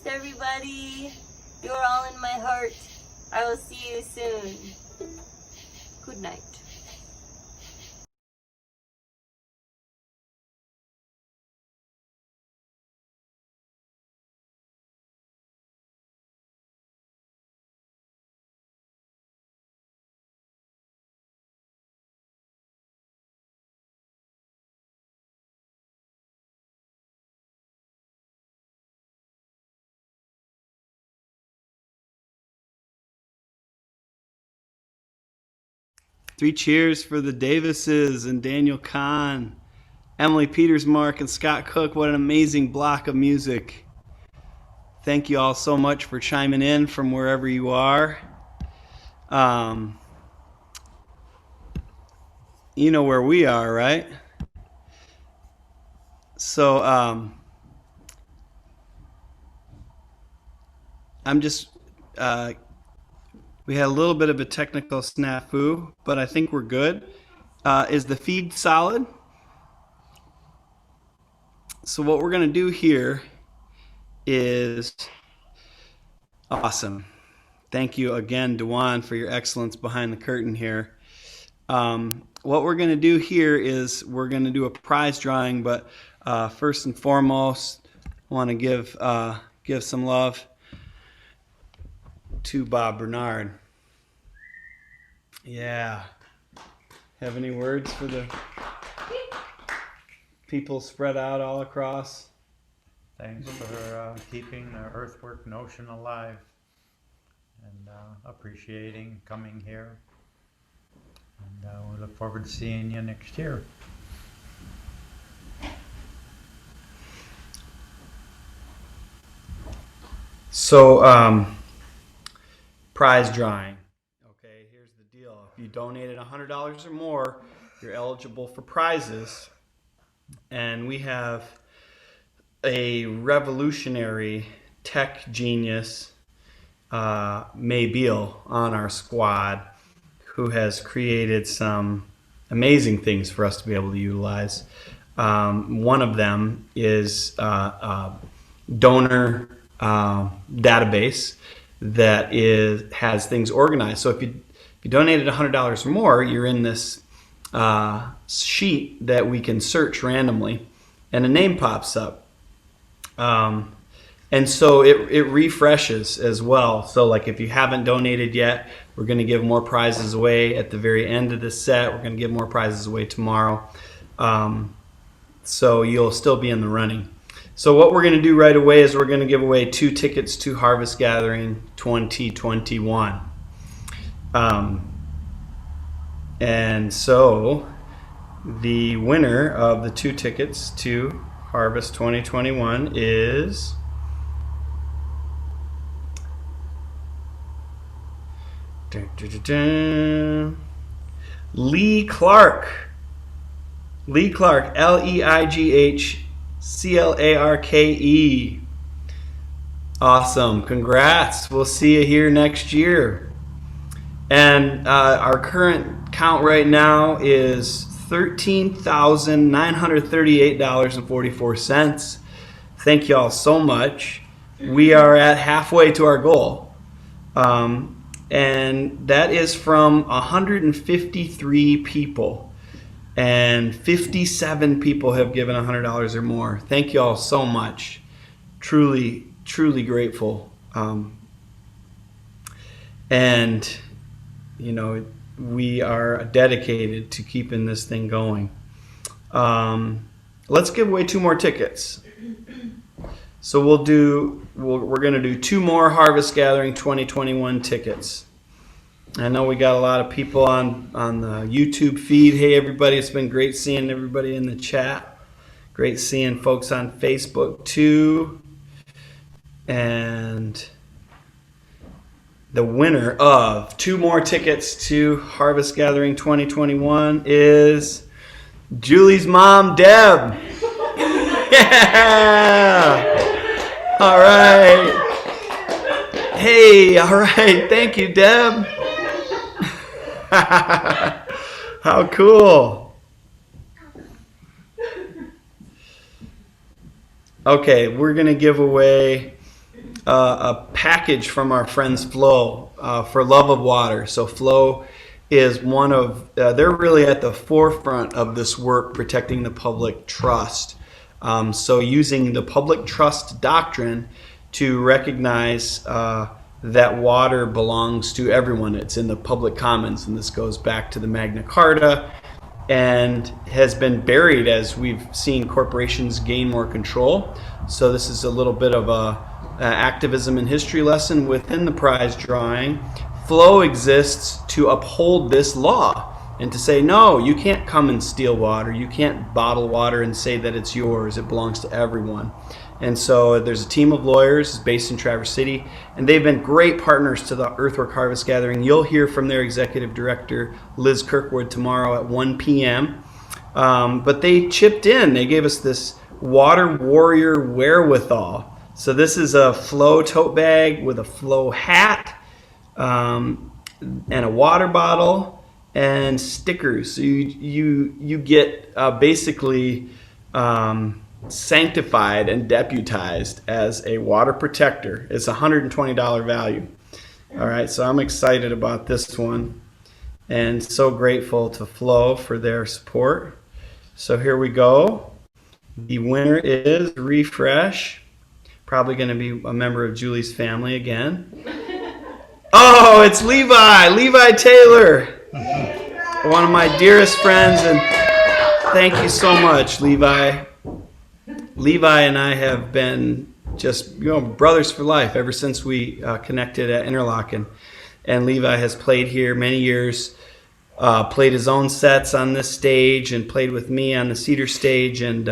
[SPEAKER 3] everybody. You're all in my heart. I will see you soon. Good night.
[SPEAKER 4] Three cheers for the Davises and Daniel Kahn, Emily Petersmark, and Scott Cook. What an amazing block of music. Thank you all so much for chiming in from wherever you are. You know where we are, right? So I'm just, we had a little bit of a technical snafu, but I think we're good. Is the feed solid? So what we're going to do here is awesome. Thank you again, Dewan, for your excellence behind the curtain here. What we're going to do here is we're going to do a prize drawing, but first and foremost, I want to give some love to Bob Bernard. Yeah. Have any words for the people spread out all across?
[SPEAKER 5] Thanks for keeping the Earthwork notion alive and appreciating coming here. And we look forward to seeing you next year.
[SPEAKER 4] So, prize drawing. Okay, here's the deal. If you donated $100 or more, you're eligible for prizes. And we have a revolutionary tech genius, Maybeel, on our squad, who has created some amazing things for us to be able to utilize. One of them is a donor database that has things organized. So if you donated $100 or more, you're in this sheet that we can search randomly, and a name pops up. And so it refreshes as well. So like if you haven't donated yet, we're going to give more prizes away at the very end of the set. We're going to give more prizes away tomorrow. So you'll still be in the running. So what we're going to do right away is we're going to give away 2 tickets to Harvest Gathering 2021. And so the winner of the 2 tickets to Harvest 2021 is Lee Clark. Lee Clark, Leighclarke. Awesome. Congrats. We'll see you here next year. And our current count right now is $13,938.44. Thank you all so much. We are at halfway to our goal. And that is from 153 people. And 57 people have given $100 or more. Thank you all so much. Truly, truly grateful. And, you know, we are dedicated to keeping this thing going. Let's give away 2 more tickets. So we're going to do 2 more Harvest Gathering 2021 tickets. I know we got a lot of people on the YouTube feed. Hey everybody, it's been great seeing everybody in the chat. Great seeing folks on Facebook too. And the winner of 2 more tickets to Harvest Gathering 2021 is Julie's mom, Deb. Yeah! All right. Hey, all right. Thank you, Deb. How cool. Okay, we're going to give away a package from our friends Flow for Love of Water. So Flow is one of, they're really at the forefront of this work protecting the public trust. So using the public trust doctrine to recognize that water belongs to everyone. It's in the public commons, and this goes back to the Magna Carta and has been buried as we've seen corporations gain more control. So this is a little bit of a activism and history lesson within the prize drawing. Flow exists to uphold this law and to say, no, you can't come and steal water. You can't bottle water and say that it's yours. It belongs to everyone. And so there's a team of lawyers based in Traverse City, and they've been great partners to the Earthwork Harvest Gathering. You'll hear from their executive director, Liz Kirkwood, tomorrow at 1 p.m. But they chipped in. They gave us this Water Warrior wherewithal. So this is a Flow tote bag with a Flow hat and a water bottle and stickers. So you get basically sanctified and deputized as a water protector. It's a $120 value. All right, so I'm excited about this one and so grateful to Flow for their support. So here we go. The winner is Refresh. Probably going to be a member of Julie's family again. Oh, it's Levi Taylor, one of my dearest friends, and thank you so much, Levi. Levi and I have been just brothers for life ever since we connected at Interlochen. And Levi has played here many years, played his own sets on this stage and played with me on the Cedar stage. And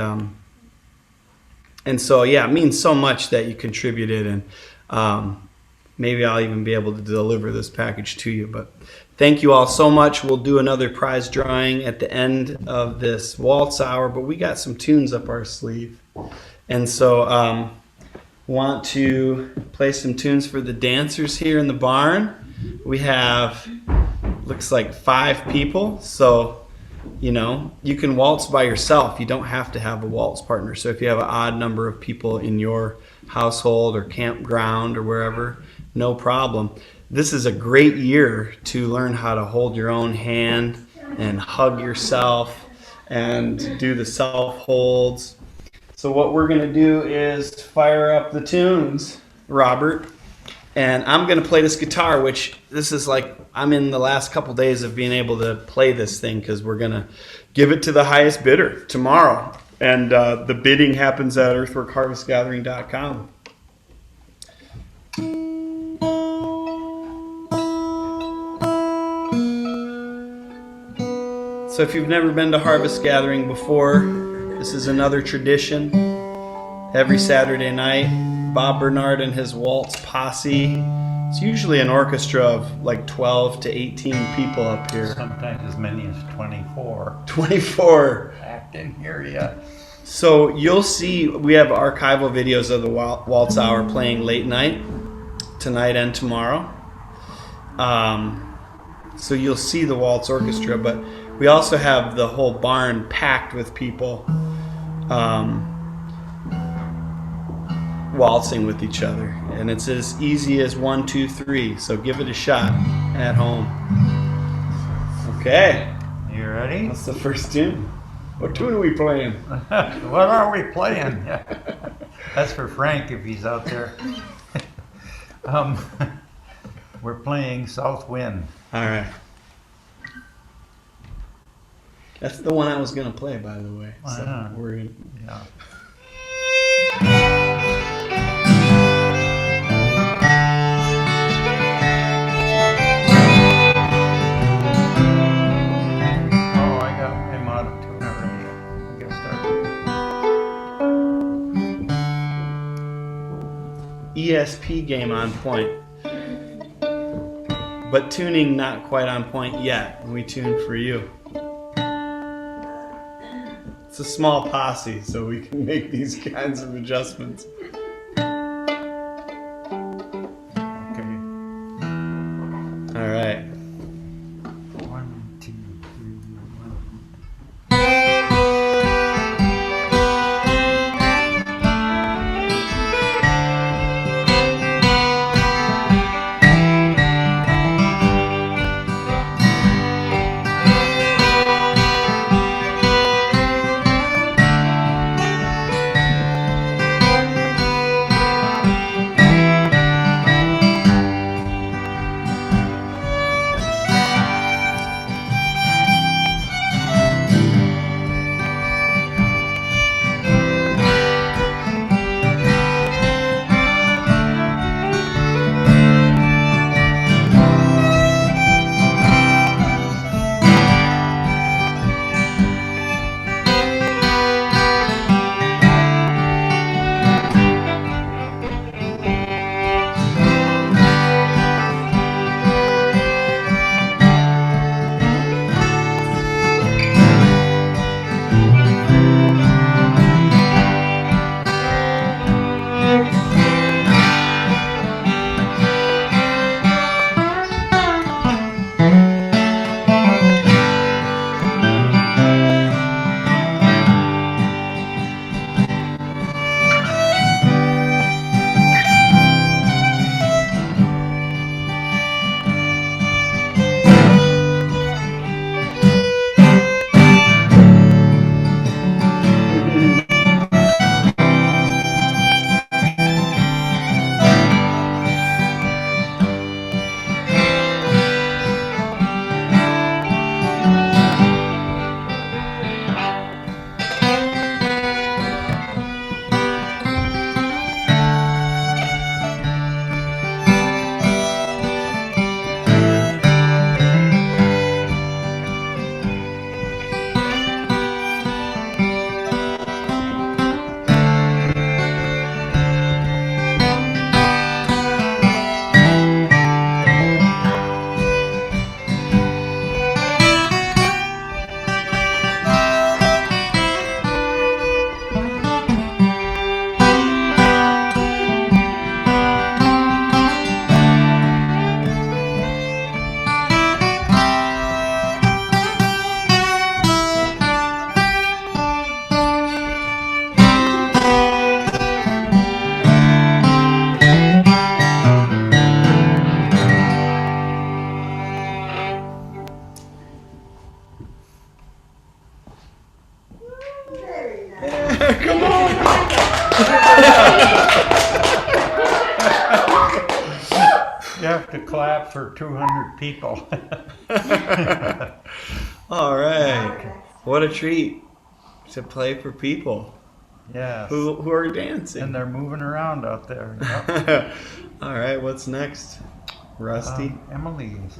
[SPEAKER 4] so, yeah, it means so much that you contributed. And maybe I'll even be able to deliver this package to you. But thank you all so much. We'll do another prize drawing at the end of this waltz hour. But we got some tunes up our sleeve. And so want to play some tunes for the dancers here in the barn. We have, looks like 5 people. So, you can waltz by yourself. You don't have to have a waltz partner. So if you have an odd number of people in your household or campground or wherever, no problem. This is a great year to learn how to hold your own hand and hug yourself and do the self holds. So what we're going to do is fire up the tunes, Robert, and I'm going to play this guitar, which this is like I'm in the last couple days of being able to play this thing because we're going to give it to the highest bidder tomorrow. And the bidding happens at earthworkharvestgathering.com. So if you've never been to Harvest Gathering before, this is another tradition. Every Saturday night, Bob Bernard and his waltz posse. It's usually an orchestra of like 12 to 18 people up here.
[SPEAKER 5] Sometimes as many as 24.
[SPEAKER 4] 24.
[SPEAKER 5] Packed in here, yeah.
[SPEAKER 4] So you'll see we have archival videos of the waltz hour playing late night, tonight and tomorrow. So you'll see the waltz orchestra, but we also have the whole barn packed with people waltzing with each other. And it's as easy as 1, 2, 3. So give it a shot at home. Okay.
[SPEAKER 5] You ready?
[SPEAKER 4] That's the first tune. What tune are we playing?
[SPEAKER 5] What are we playing? That's for Frank if he's out there. We're playing South Wind.
[SPEAKER 4] All right. That's the one I was going to play, by the way. So
[SPEAKER 5] Yeah. Oh, I got him out of tune already. I guess start.
[SPEAKER 4] ESP game on point. But tuning not quite on point yet. We tuned for you. It's a small posse, so we can make these kinds of adjustments.
[SPEAKER 5] Okay.
[SPEAKER 4] All right.
[SPEAKER 5] 1, 2, 3, 1.
[SPEAKER 4] Come on.
[SPEAKER 5] You have to clap for 200 people.
[SPEAKER 4] All right. What a treat to play for people
[SPEAKER 5] Yes.
[SPEAKER 4] who are dancing.
[SPEAKER 5] And they're moving around out there. Yep.
[SPEAKER 4] All right. What's next? Rusty.
[SPEAKER 5] Emily's.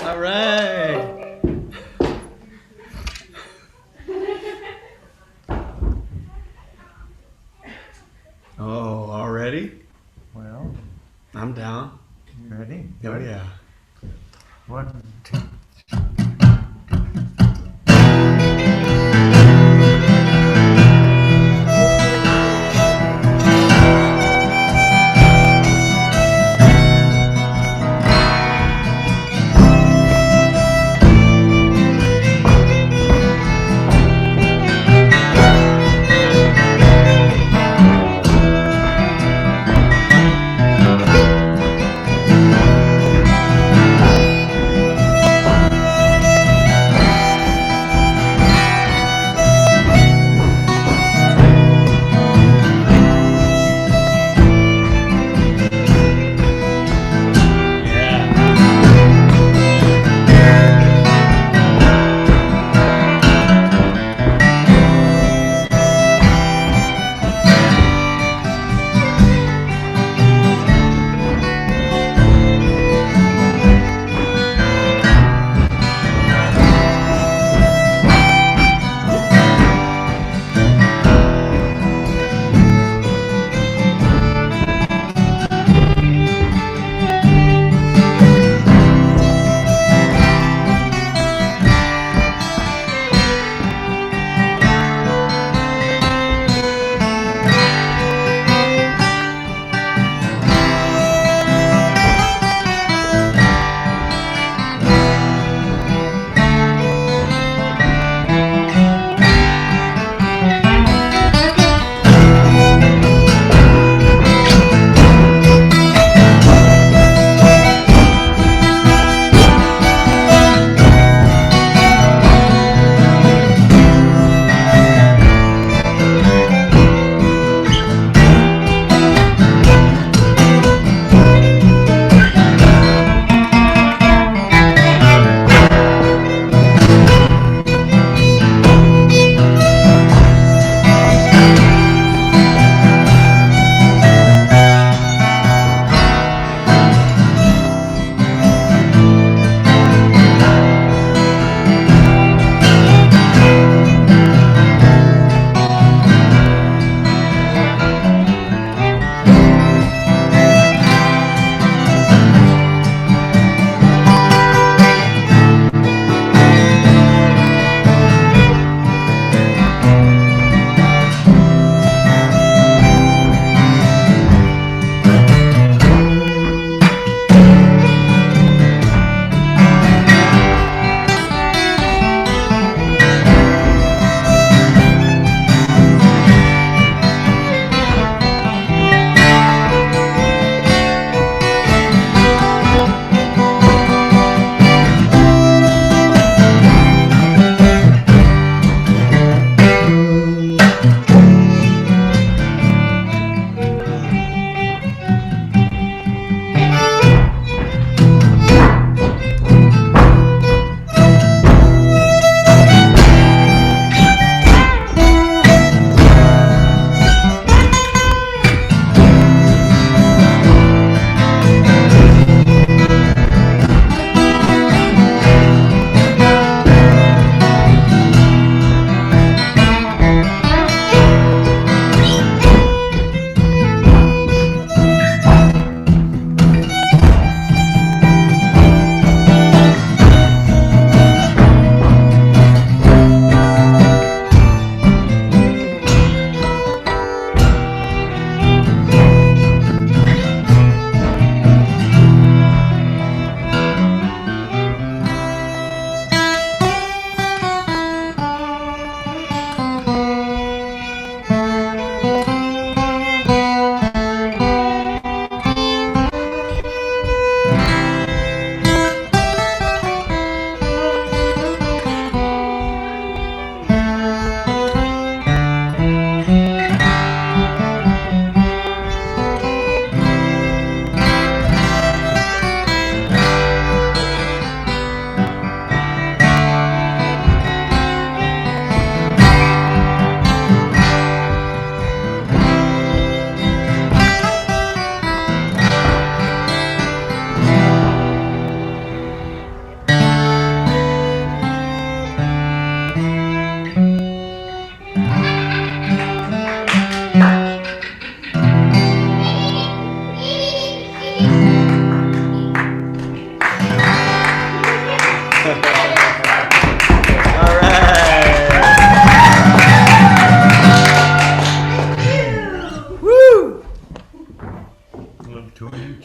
[SPEAKER 4] All right. Oh, already?
[SPEAKER 5] Well,
[SPEAKER 4] I'm down.
[SPEAKER 5] you ready?
[SPEAKER 4] Oh, yeah.
[SPEAKER 5] 1, 2.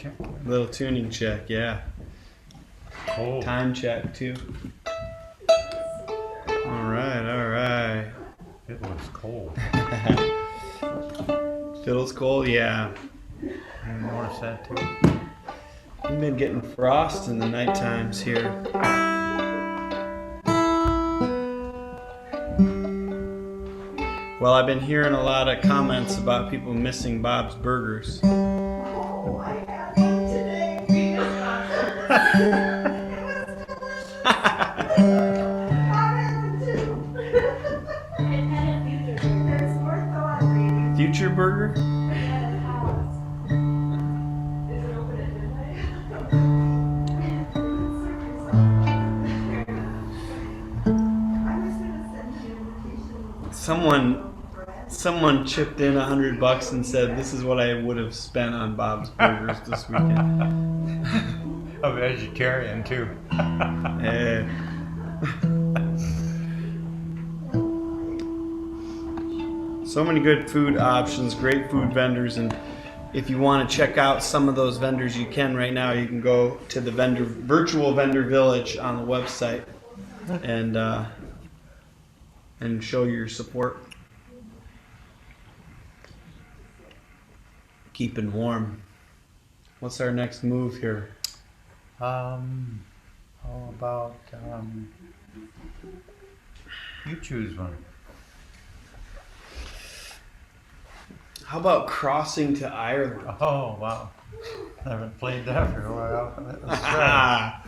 [SPEAKER 5] check.
[SPEAKER 4] Little tuning check, yeah.
[SPEAKER 5] Cold.
[SPEAKER 4] Time check too. All right.
[SPEAKER 5] It looks cold.
[SPEAKER 4] Fiddle's cold, yeah.
[SPEAKER 5] You notice that too?
[SPEAKER 4] We've been getting frost in the night times here. Well, I've been hearing a lot of comments about people missing Bob's Burgers.
[SPEAKER 6] Oh, I had one today. We just got It's worth the one.
[SPEAKER 4] Future Burger?
[SPEAKER 6] Is it open at midnight? I was gonna send you an invitation.
[SPEAKER 4] Someone chipped in $100 and said, "This is what I would have spent on Bob's Burgers this weekend."
[SPEAKER 5] A vegetarian too.
[SPEAKER 4] Eh. So many good food options, great food vendors, and if you want to check out some of those vendors, you can right now. You can go to the virtual vendor village on the website and show your support. Keeping warm. What's our next move here?
[SPEAKER 5] How about you choose one?
[SPEAKER 4] How about crossing to Ireland?
[SPEAKER 5] Oh wow, I haven't played that for a while. Let's try.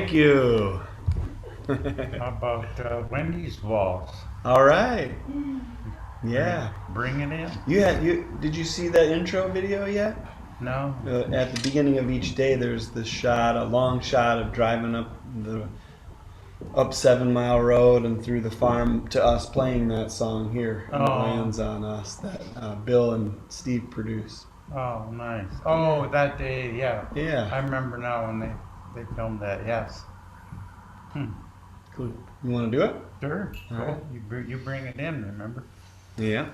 [SPEAKER 4] Thank you.
[SPEAKER 5] How about Wendy's waltz?
[SPEAKER 4] All right. Yeah.
[SPEAKER 5] Bring it in.
[SPEAKER 4] Did you see that intro video yet?
[SPEAKER 5] No?
[SPEAKER 4] At the beginning of each day, there's this shot, a long shot of driving up 7 Mile Road and through the farm to us playing that song here. And It
[SPEAKER 5] Oh.
[SPEAKER 4] lands on us that Bill and Steve produced.
[SPEAKER 5] Oh, nice. Oh, that day, yeah.
[SPEAKER 4] Yeah.
[SPEAKER 5] I remember now when they filmed that, yes.
[SPEAKER 4] Cool. You want to do it?
[SPEAKER 5] Sure.
[SPEAKER 4] All
[SPEAKER 5] Go.
[SPEAKER 4] right.
[SPEAKER 5] You bring it in, remember?
[SPEAKER 4] Yeah.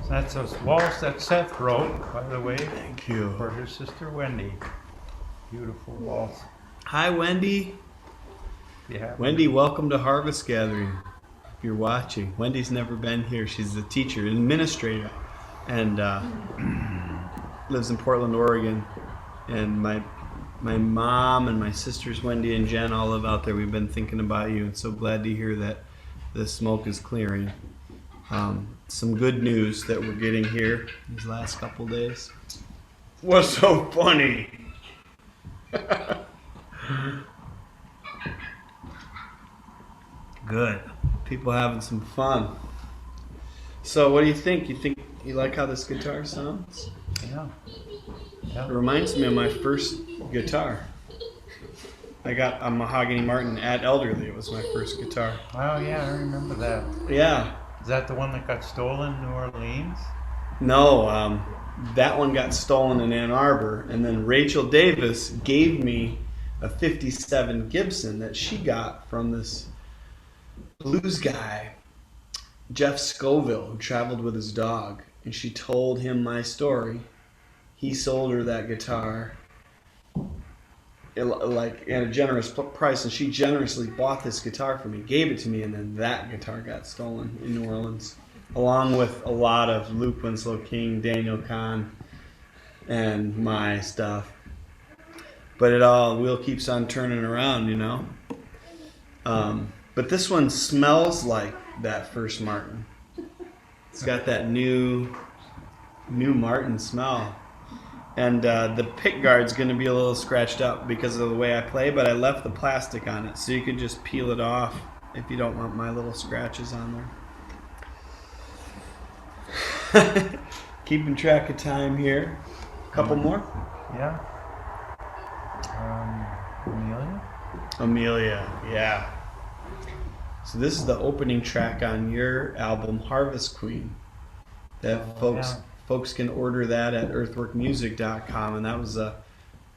[SPEAKER 5] That's a waltz that Seth wrote, by the way,
[SPEAKER 4] Thank you.
[SPEAKER 5] for his sister Wendy. Beautiful waltz.
[SPEAKER 4] Hi, Wendy.
[SPEAKER 5] Yeah.
[SPEAKER 4] Wendy, welcome to Harvest Gathering. If you're watching, Wendy's never been here. She's a teacher, administrator, and lives in Portland, Oregon. And my mom and my sisters, Wendy and Jen, all live out there. We've been thinking about you, and so glad to hear that the smoke is clearing. Some good news that we're getting here these last couple days. What's so funny? Good. People having some fun. So, what do you think? You like how this guitar sounds?
[SPEAKER 5] Yeah.
[SPEAKER 4] It reminds me of my first guitar. I got a Mahogany Martin at Elderly. It was my first guitar.
[SPEAKER 5] Oh yeah, I remember that.
[SPEAKER 4] Yeah.
[SPEAKER 5] Is that the one that got stolen in New Orleans?
[SPEAKER 4] No, that one got stolen in Ann Arbor, and then Rachel Davis gave me a '57 Gibson that she got from this blues guy, Jeff Scoville, who traveled with his dog, and she told him my story. He sold her that guitar like at a generous price, and she generously bought this guitar for me, gave it to me, and then that guitar got stolen in New Orleans, along with a lot of Luke Winslow King, Daniel Kahn, and my stuff. But wheel keeps on turning around, you know. But this one smells like that first Martin. It's got that new Martin smell. And the pick guard's going to be a little scratched up because of the way I play, but I left the plastic on it, so you can just peel it off if you don't want my little scratches on there. Keeping track of time here. Couple more?
[SPEAKER 5] Yeah. Amelia?
[SPEAKER 4] Amelia, yeah. So this is the opening track on your album, Harvest Queen. That folks can order that at earthworkmusic.com, and that was a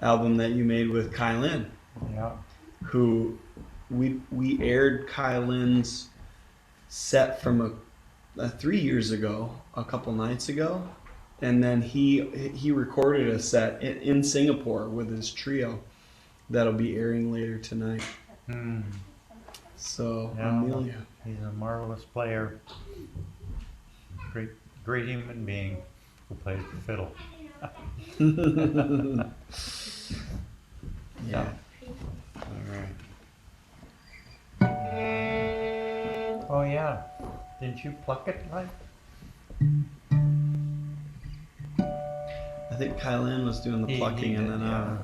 [SPEAKER 4] album that you made with Kai Lin.
[SPEAKER 5] Yeah.
[SPEAKER 4] Who we aired Kai Lin's set from 3 years ago, a couple nights ago, and then he recorded a set in Singapore with his trio that'll be airing later tonight. So
[SPEAKER 5] Yeah,
[SPEAKER 4] Amelia,
[SPEAKER 5] he's a marvelous player. Great human being who plays the fiddle.
[SPEAKER 4] yeah. All right.
[SPEAKER 5] Oh yeah. Didn't you pluck it like?
[SPEAKER 4] I think Kai Lin was doing the
[SPEAKER 5] He
[SPEAKER 4] plucking, and
[SPEAKER 5] did,
[SPEAKER 4] then
[SPEAKER 5] yeah.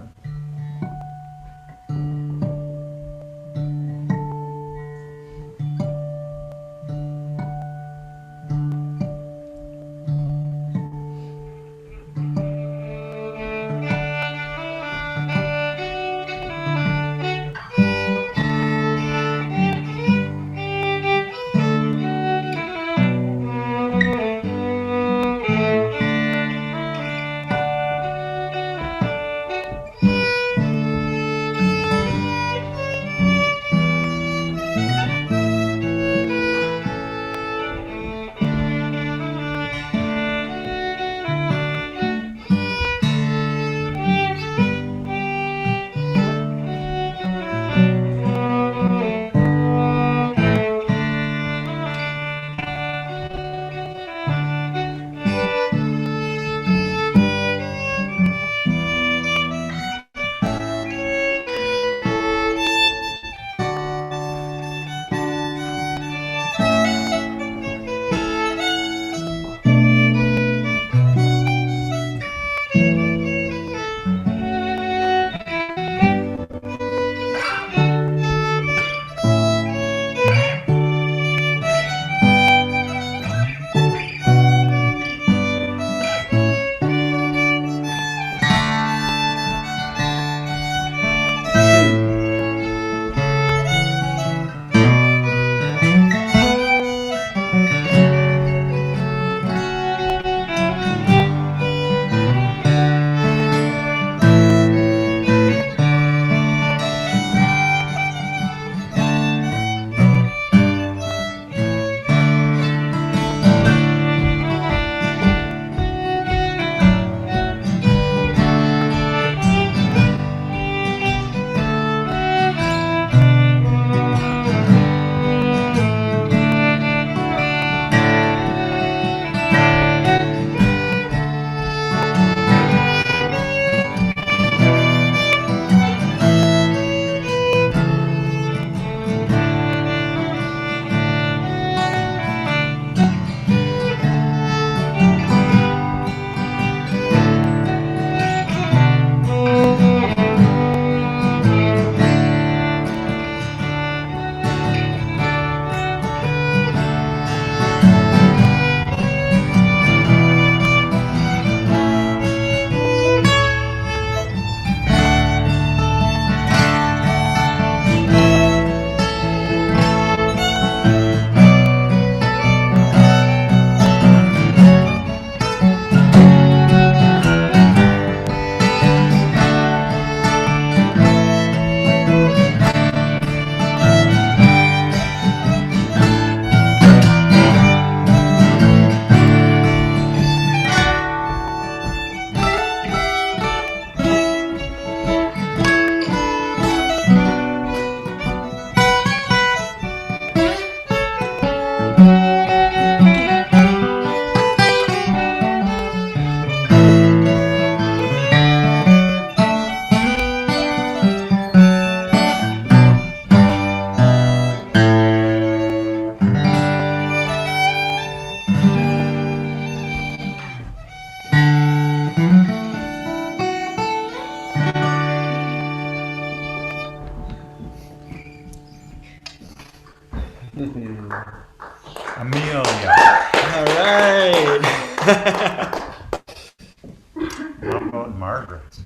[SPEAKER 5] How about Margaret's?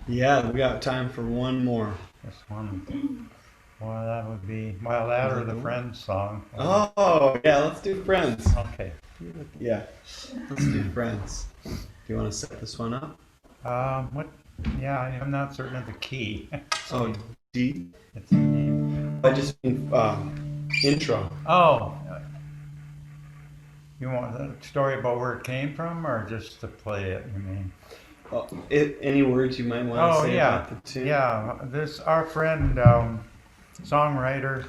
[SPEAKER 4] Yeah, we got time for one more.
[SPEAKER 5] This one. Well, that would be, well, that or the Friends song.
[SPEAKER 4] Oh, yeah, let's do Friends.
[SPEAKER 5] Okay.
[SPEAKER 4] Yeah, let's do Friends. Do you want to set this one up?
[SPEAKER 5] What? Yeah, I'm not certain of the key.
[SPEAKER 4] Oh, D?
[SPEAKER 5] It's a name.
[SPEAKER 4] I just mean intro.
[SPEAKER 5] Oh. You want the story about where it came from, or just to play it, you mean?
[SPEAKER 4] Any words you might want to say
[SPEAKER 5] yeah.
[SPEAKER 4] about the tune?
[SPEAKER 5] Yeah, our friend, songwriter,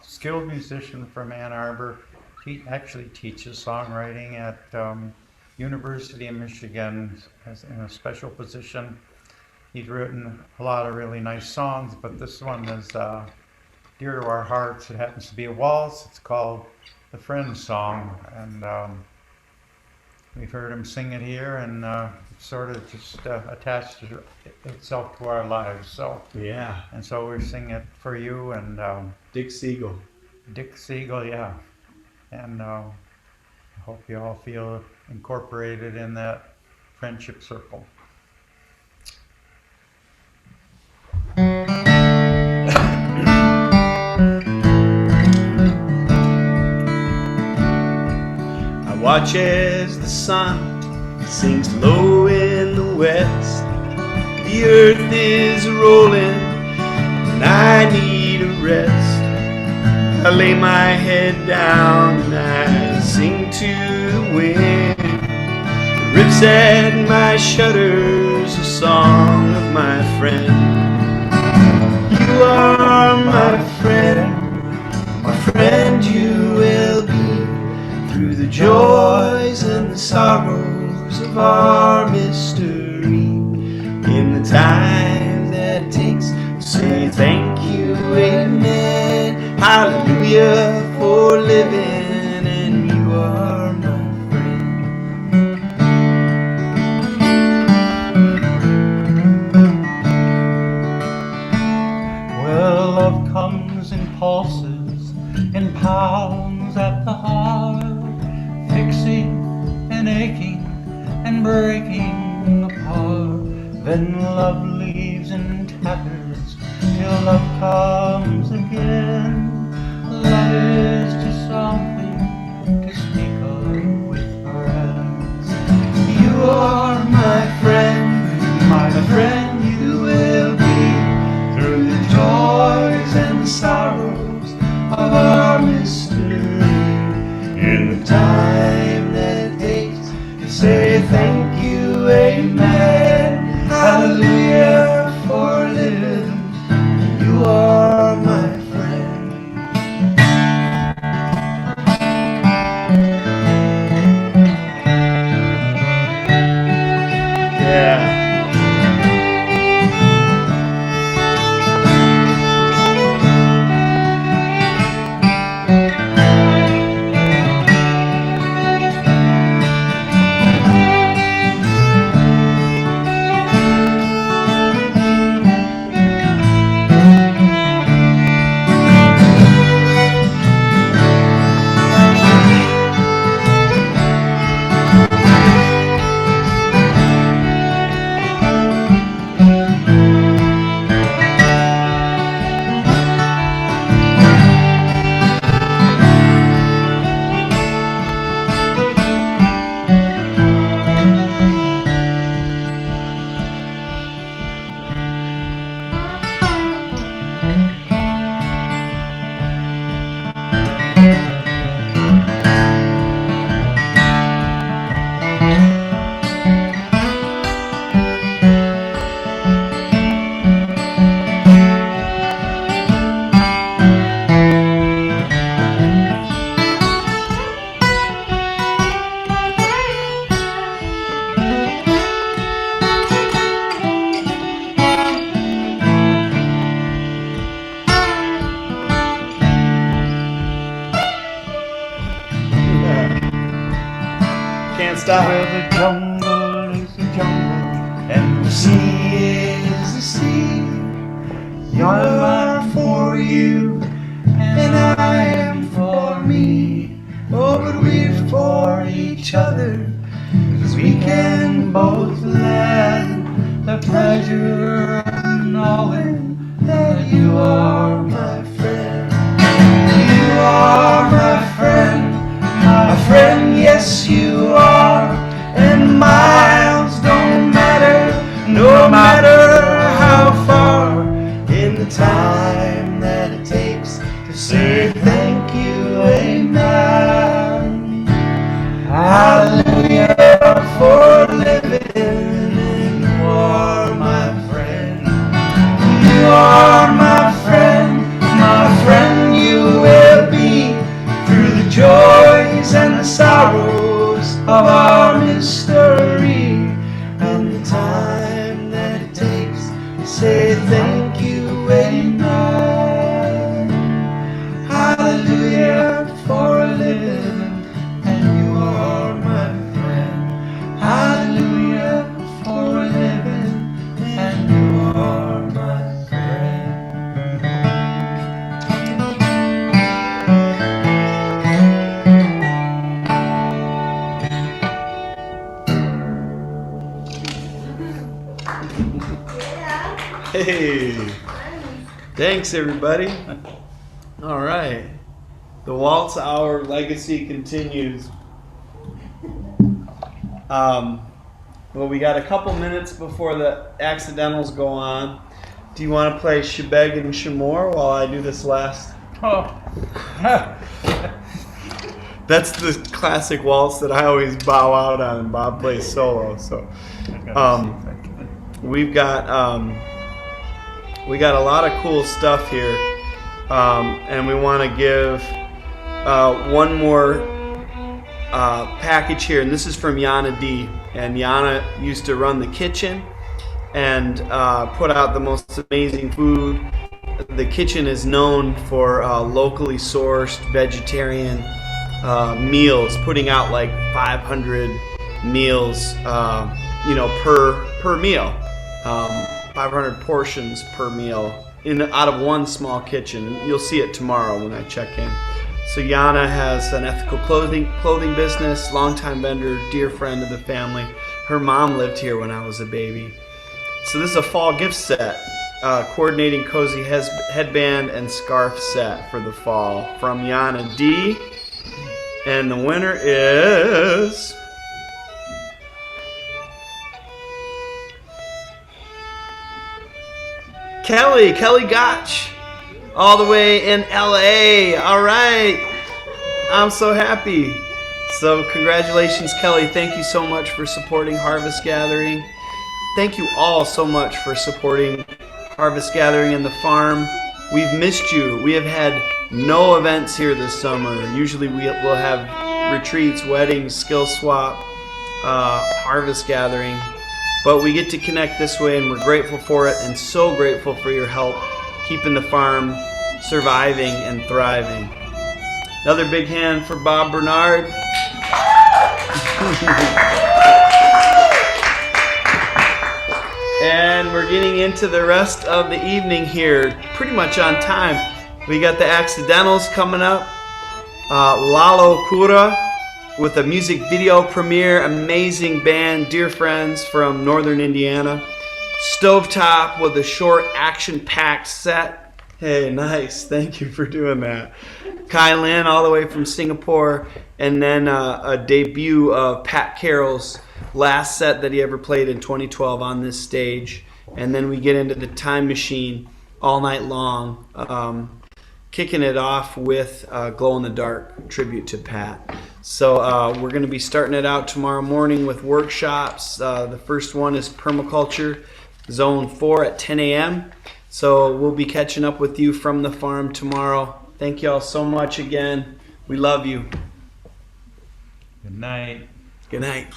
[SPEAKER 5] skilled musician from Ann Arbor. He actually teaches songwriting at University of Michigan in a special position. He's written a lot of really nice songs, but this one is dear to our hearts. It happens to be a waltz. It's called The Friends Song, and we've heard him sing it here, and it's sort of just attached itself to our lives. So
[SPEAKER 4] Yeah.
[SPEAKER 5] and so we sing it for you and
[SPEAKER 4] Dick Siegel.
[SPEAKER 5] Dick Siegel, yeah. And I hope you all feel incorporated in that friendship circle.
[SPEAKER 4] I watch as the sun sinks low in the west. The earth is rolling and I need a rest. I lay my head down and I sing to the wind. It rips at my shutters, a song of my friend. You are my friend you will be through the joys and the sorrows of our mystery. In the time that it takes to say thank you, amen, hallelujah for living, and you are my friend.
[SPEAKER 5] Well, love comes in pulses, in pounds at the heart, fixing and aching and breaking apart. Then love leaves in tatters till love comes again. Love is just something to speak of with friends.
[SPEAKER 4] You are my friend you will be through the joys and the sorrows of our mystery. In the time that it takes to say thank you, amen, hallelujah for living, you are my friend. Yeah. Can't stop.
[SPEAKER 5] Well, the jungle is the jungle, and
[SPEAKER 4] The sea is the sea. You're for you, and I am for me. Oh, but we're for each other, 'cause we can both endure, knowing that you are my friend. You are my friend, yes you are. And miles don't matter, no matter how far. In the time that it takes to say thank you, amen. Hallelujah for living, and you are my friend. You are my friend you will be through the joys and the sorrows of our mystery. And the time that it takes to say thank you, amen. Hallelujah for living, and you are my friend. Hallelujah for living, and you are my friend. Hey, thanks everybody. All right, the Waltz Hour legacy continues. Well, we got a couple minutes before the accidentals go on. Do you want to play Shebeg and Shamor while I do this last?
[SPEAKER 5] Oh.
[SPEAKER 4] That's the classic waltz that I always bow out on, and Bob plays solo. So, we got a lot of cool stuff here, and we want to give one more package here, and this is from Yana D. And Yana used to run the kitchen and put out the most amazing food. The kitchen is known for locally sourced vegetarian meals, putting out like 500 meals, per meal, 500 portions per meal out of one small kitchen. You'll see it tomorrow when I check in. So Yana has an ethical clothing business, longtime vendor, dear friend of the family. Her mom lived here when I was a baby. So this is a fall gift set, coordinating cozy headband and scarf set for the fall from Yana D. And the winner is Kelly Gotch, all the way in LA. All right, I'm so happy. So congratulations, Kelly. Thank you so much for supporting Harvest Gathering. Thank you all so much for supporting Harvest Gathering and the farm. We've missed you. We have had no events here this summer. Usually we'll have retreats, weddings, skill swap, Harvest Gathering. But we get to connect this way, and we're grateful for it, and so grateful for your help keeping the farm surviving and thriving. Another big hand for Bob Bernard. And we're getting into the rest of the evening here, pretty much on time. We got the Accidentals coming up. Lalo Cura with a music video premiere, amazing band, dear friends from Northern Indiana. Stovetop with a short action-packed set. Hey, nice. Thank you for doing that. Kai Lin all the way from Singapore. And then a debut of Pat Carroll's last set that he ever played in 2012 on this stage. And then we get into the Time Machine all night long, kicking it off with Glow in the Dark tribute to Pat. So we're going to be starting it out tomorrow morning with workshops. The first one is Permaculture Zone 4 at 10 a.m. So we'll be catching up with you from the farm tomorrow. Thank you all so much again. We love you.
[SPEAKER 5] Good night.
[SPEAKER 4] Good night.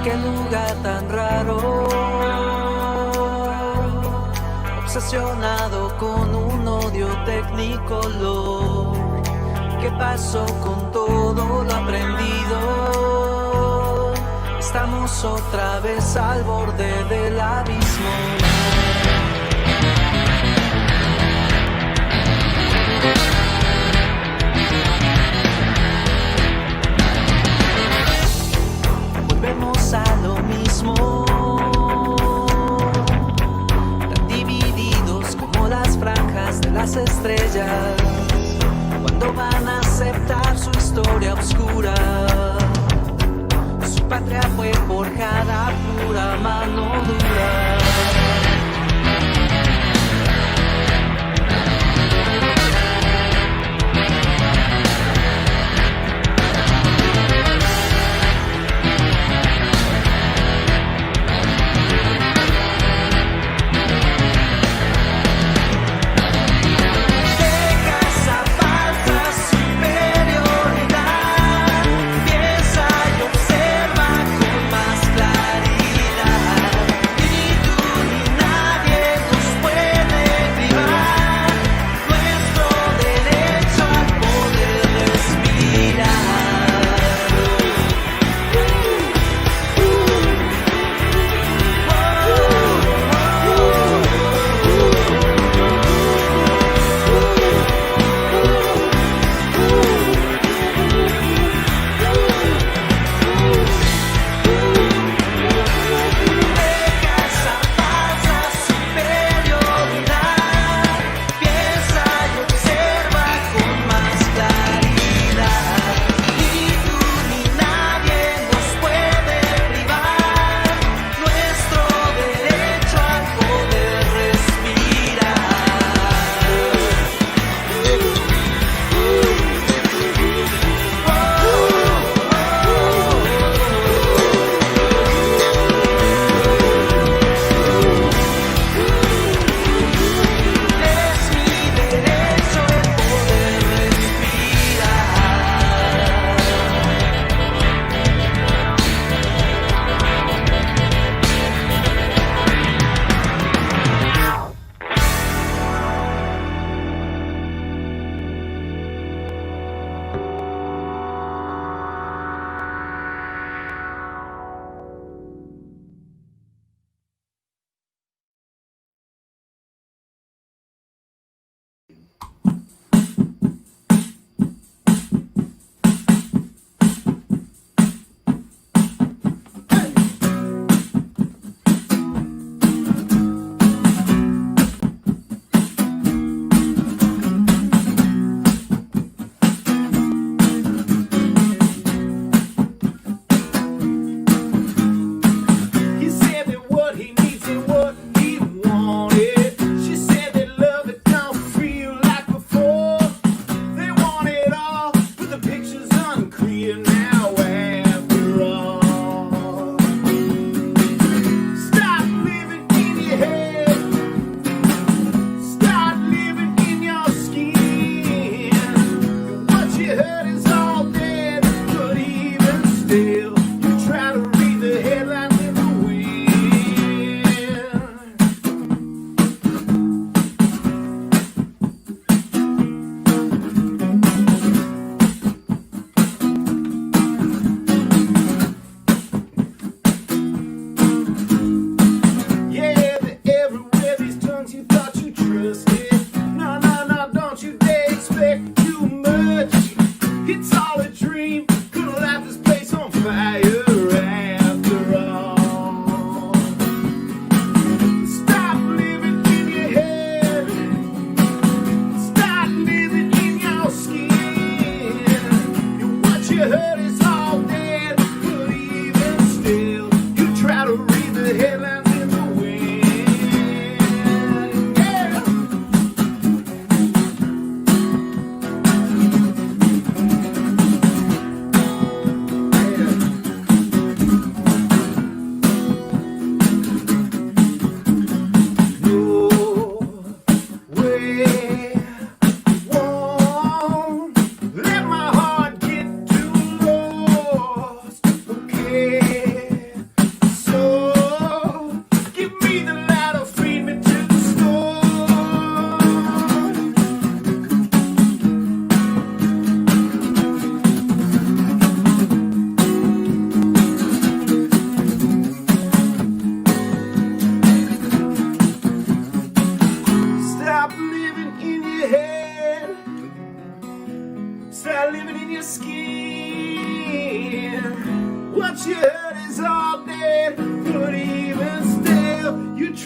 [SPEAKER 7] qué lugar tan raro, obsesionado con un odio tecnicolor. ¿Qué pasó con todo lo aprendido? Estamos otra vez al borde del abismo. Volvemos a lo mismo, tan divididos como las franjas de las estrellas. ¿Cuándo van a aceptar su historia oscura? Su patria fue forjada a pura mano dura. Con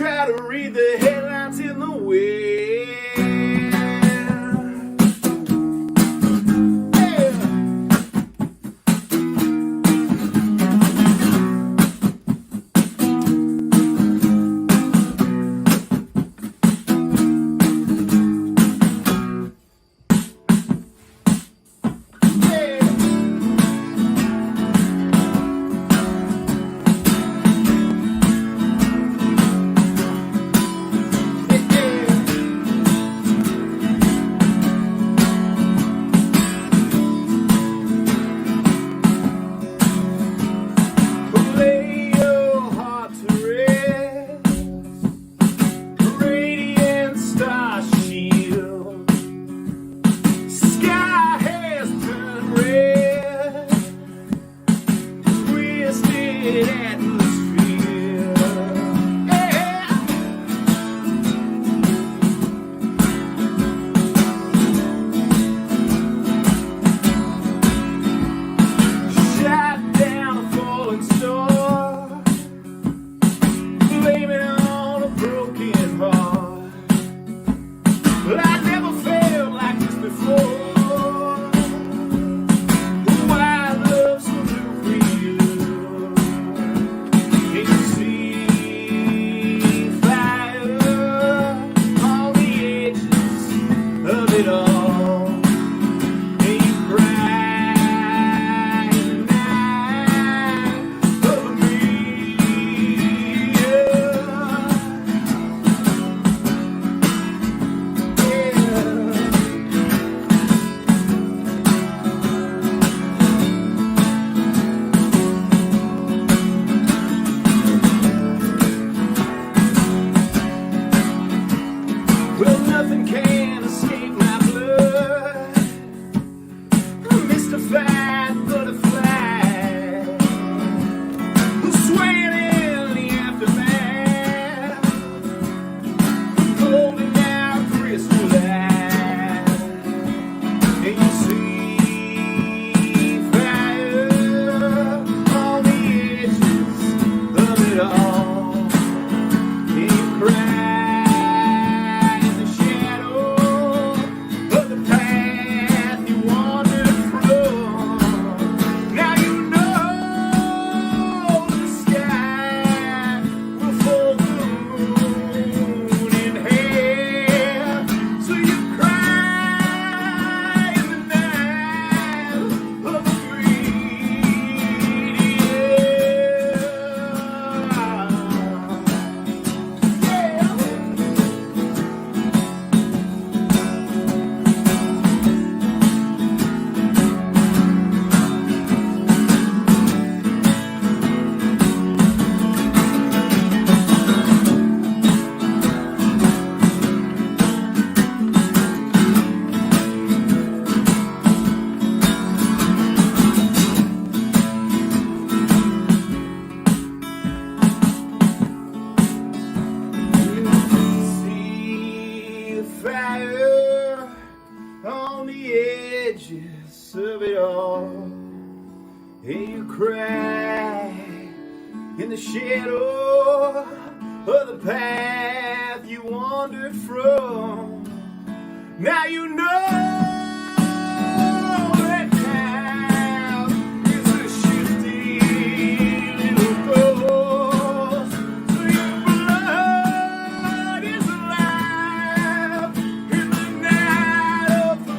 [SPEAKER 2] try to read the headlines in the wind.
[SPEAKER 8] in the shadow of the path you wandered from. Now you know that time is a shifty little ghost. So your blood is alive in the night of the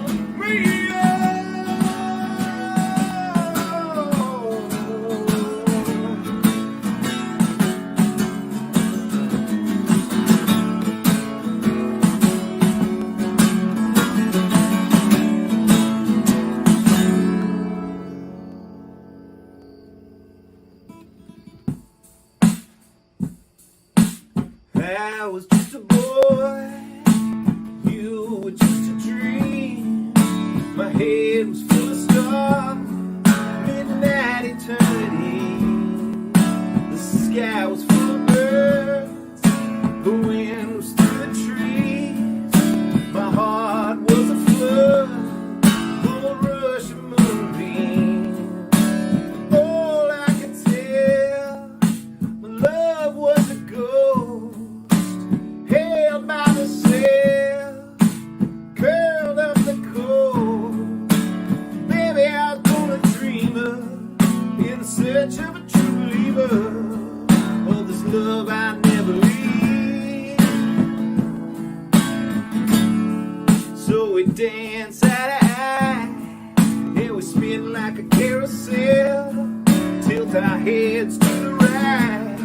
[SPEAKER 8] I was just a boy, you were just a dream. My head was full of stars, midnight eternity. The sky was full of birds, the wind was through the trees. My heart was a flood, full rush of moonbeams. All I could tell, my love was a ghost. love I never leave. So we dance eye to eye, and we spin like a carousel, tilt our heads to the right,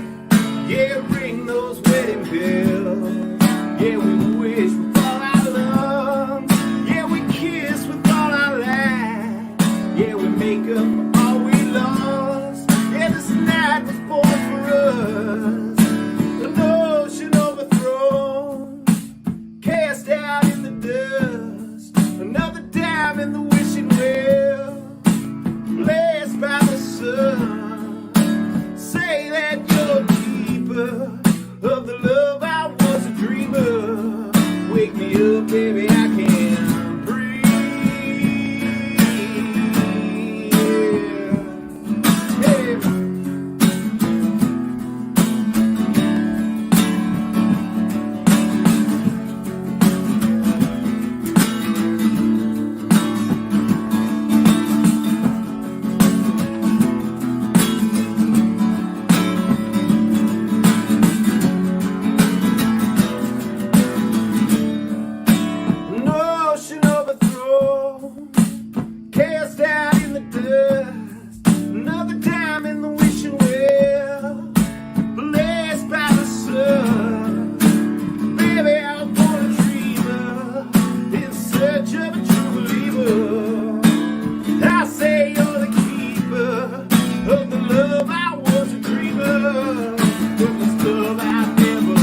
[SPEAKER 8] yeah, ring those wedding bells, yeah, we wish with all our love, yeah, we kiss with all our life, yeah, we make up for all we lost, yeah, this night was born for us, an ocean overthrown, cast out in the dust, another dime in the wishing well, blessed by the sun, say that you're a keeper of the love I was a dreamer, wake me up, baby, I can't breathe, yeah. An ocean overthrown, cast out in the dust, another dime in the wishing well, blessed by the sun, baby, I was born a dreamer, in search of a true believer, I say you're the keeper of the love I was a dreamer, of this love I never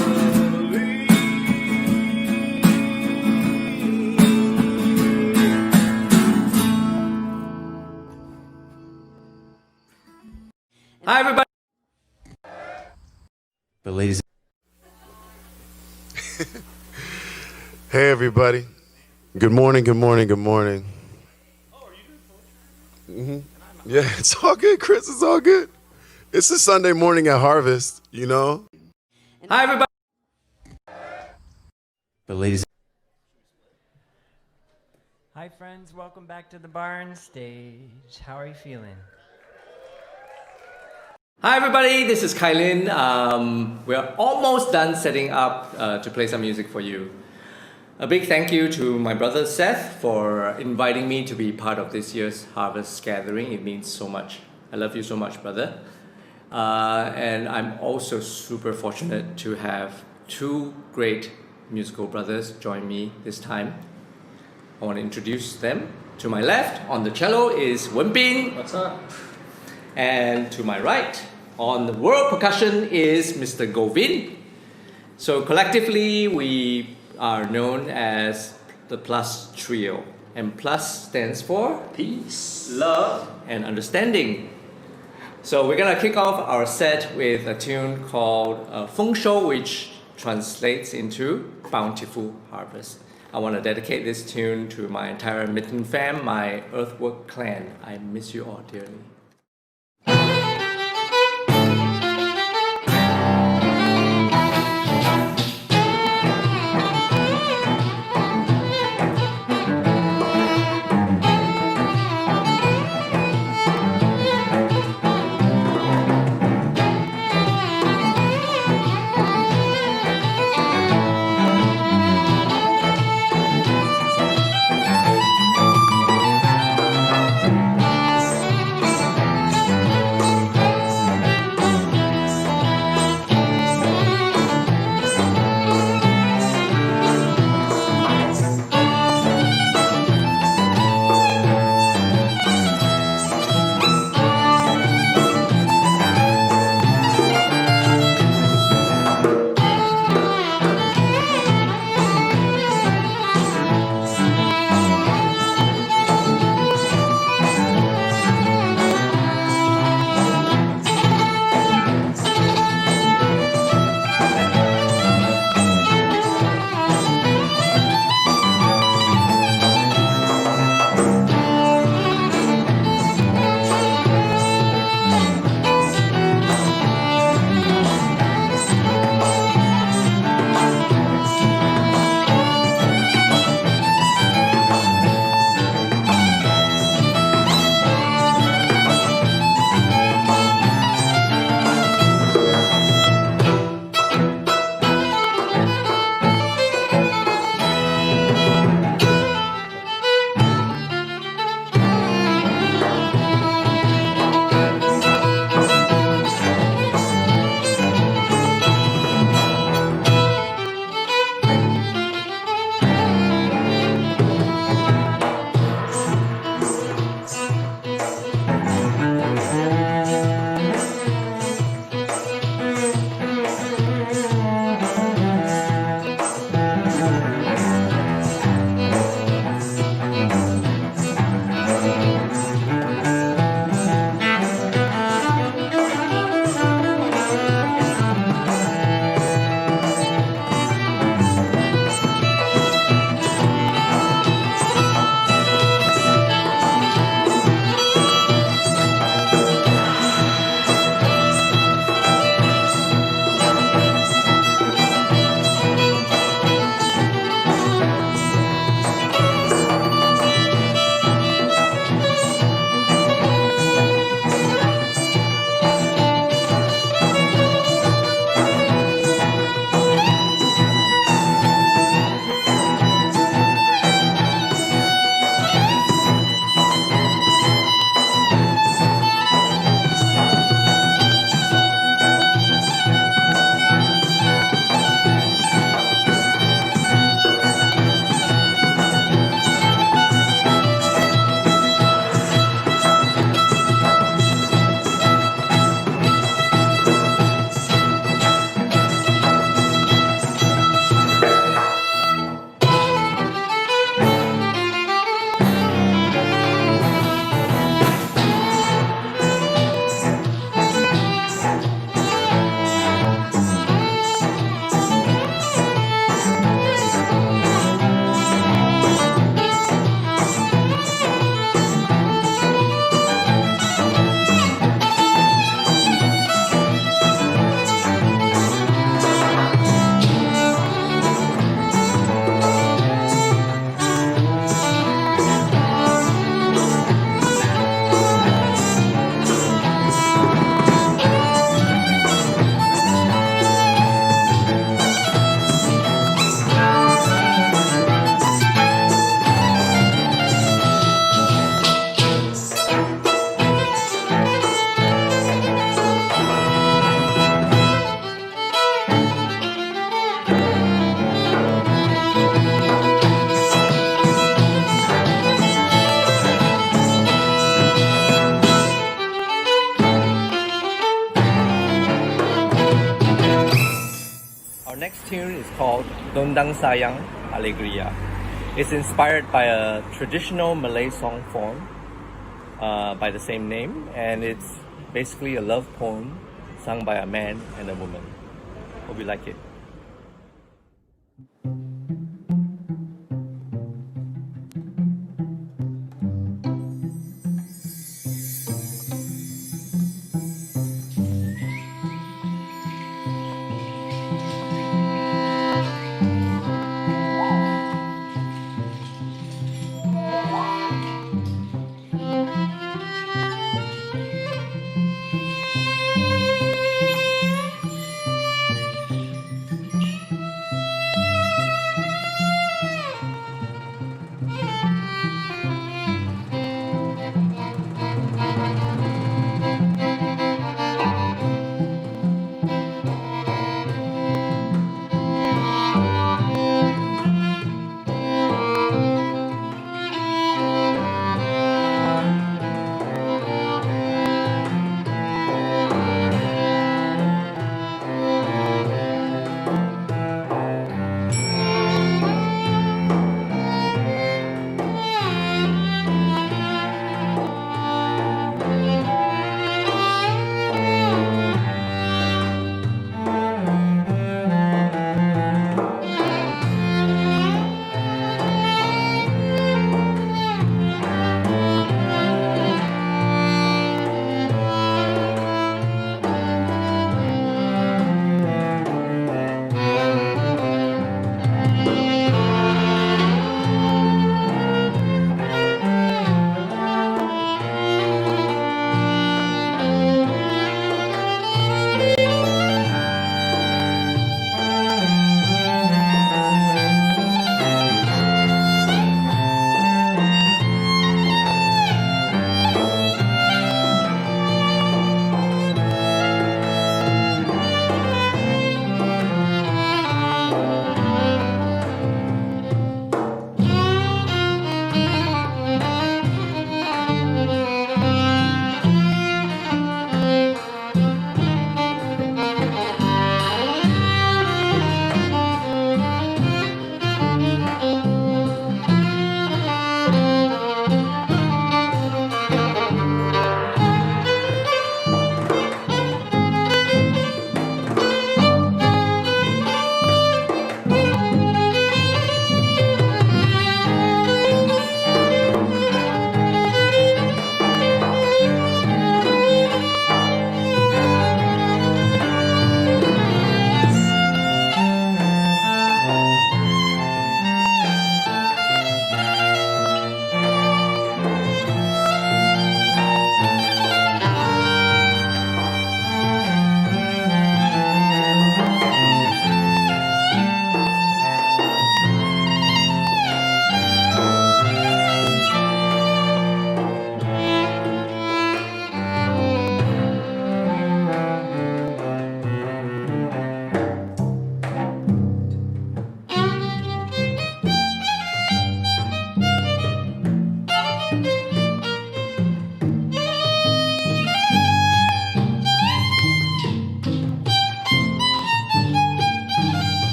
[SPEAKER 8] believed.
[SPEAKER 9] Hi, everybody.
[SPEAKER 10] But ladies,
[SPEAKER 11] Hey everybody. Good morning, good morning, good morning. Yeah, it's all good, Chris. It's all good. It's a Sunday morning at Harvest, you know?
[SPEAKER 9] Hi, everybody.
[SPEAKER 10] but ladies,
[SPEAKER 12] Hi friends, welcome back to the barn stage. How are you feeling?
[SPEAKER 9] Hi, everybody. This is Kailin. We're almost done setting up to play some music for you. A big thank you to my brother Seth for inviting me to be part of this year's Harvest Gathering. It means so much. I love you so much, brother. And I'm also super fortunate to have two great musical brothers join me this time. I want to introduce them. To my left, on the cello, is Wenbin. What's up? And to my right, on the world percussion, is Mr. Govin. So collectively, we are known as the Plus Trio. And Plus stands for peace, love, and understanding. So we're gonna kick off our set with a tune called Feng Shou, which translates into Bountiful Harvest. I want to dedicate this tune to my entire Mitten fam, my Earthwork clan. I miss you all dearly. Our next tune is called Dondang Sayang Alegria. It's inspired by a traditional Malay song form by the same name, and it's basically a love poem sung by a man and a woman. Hope you like it.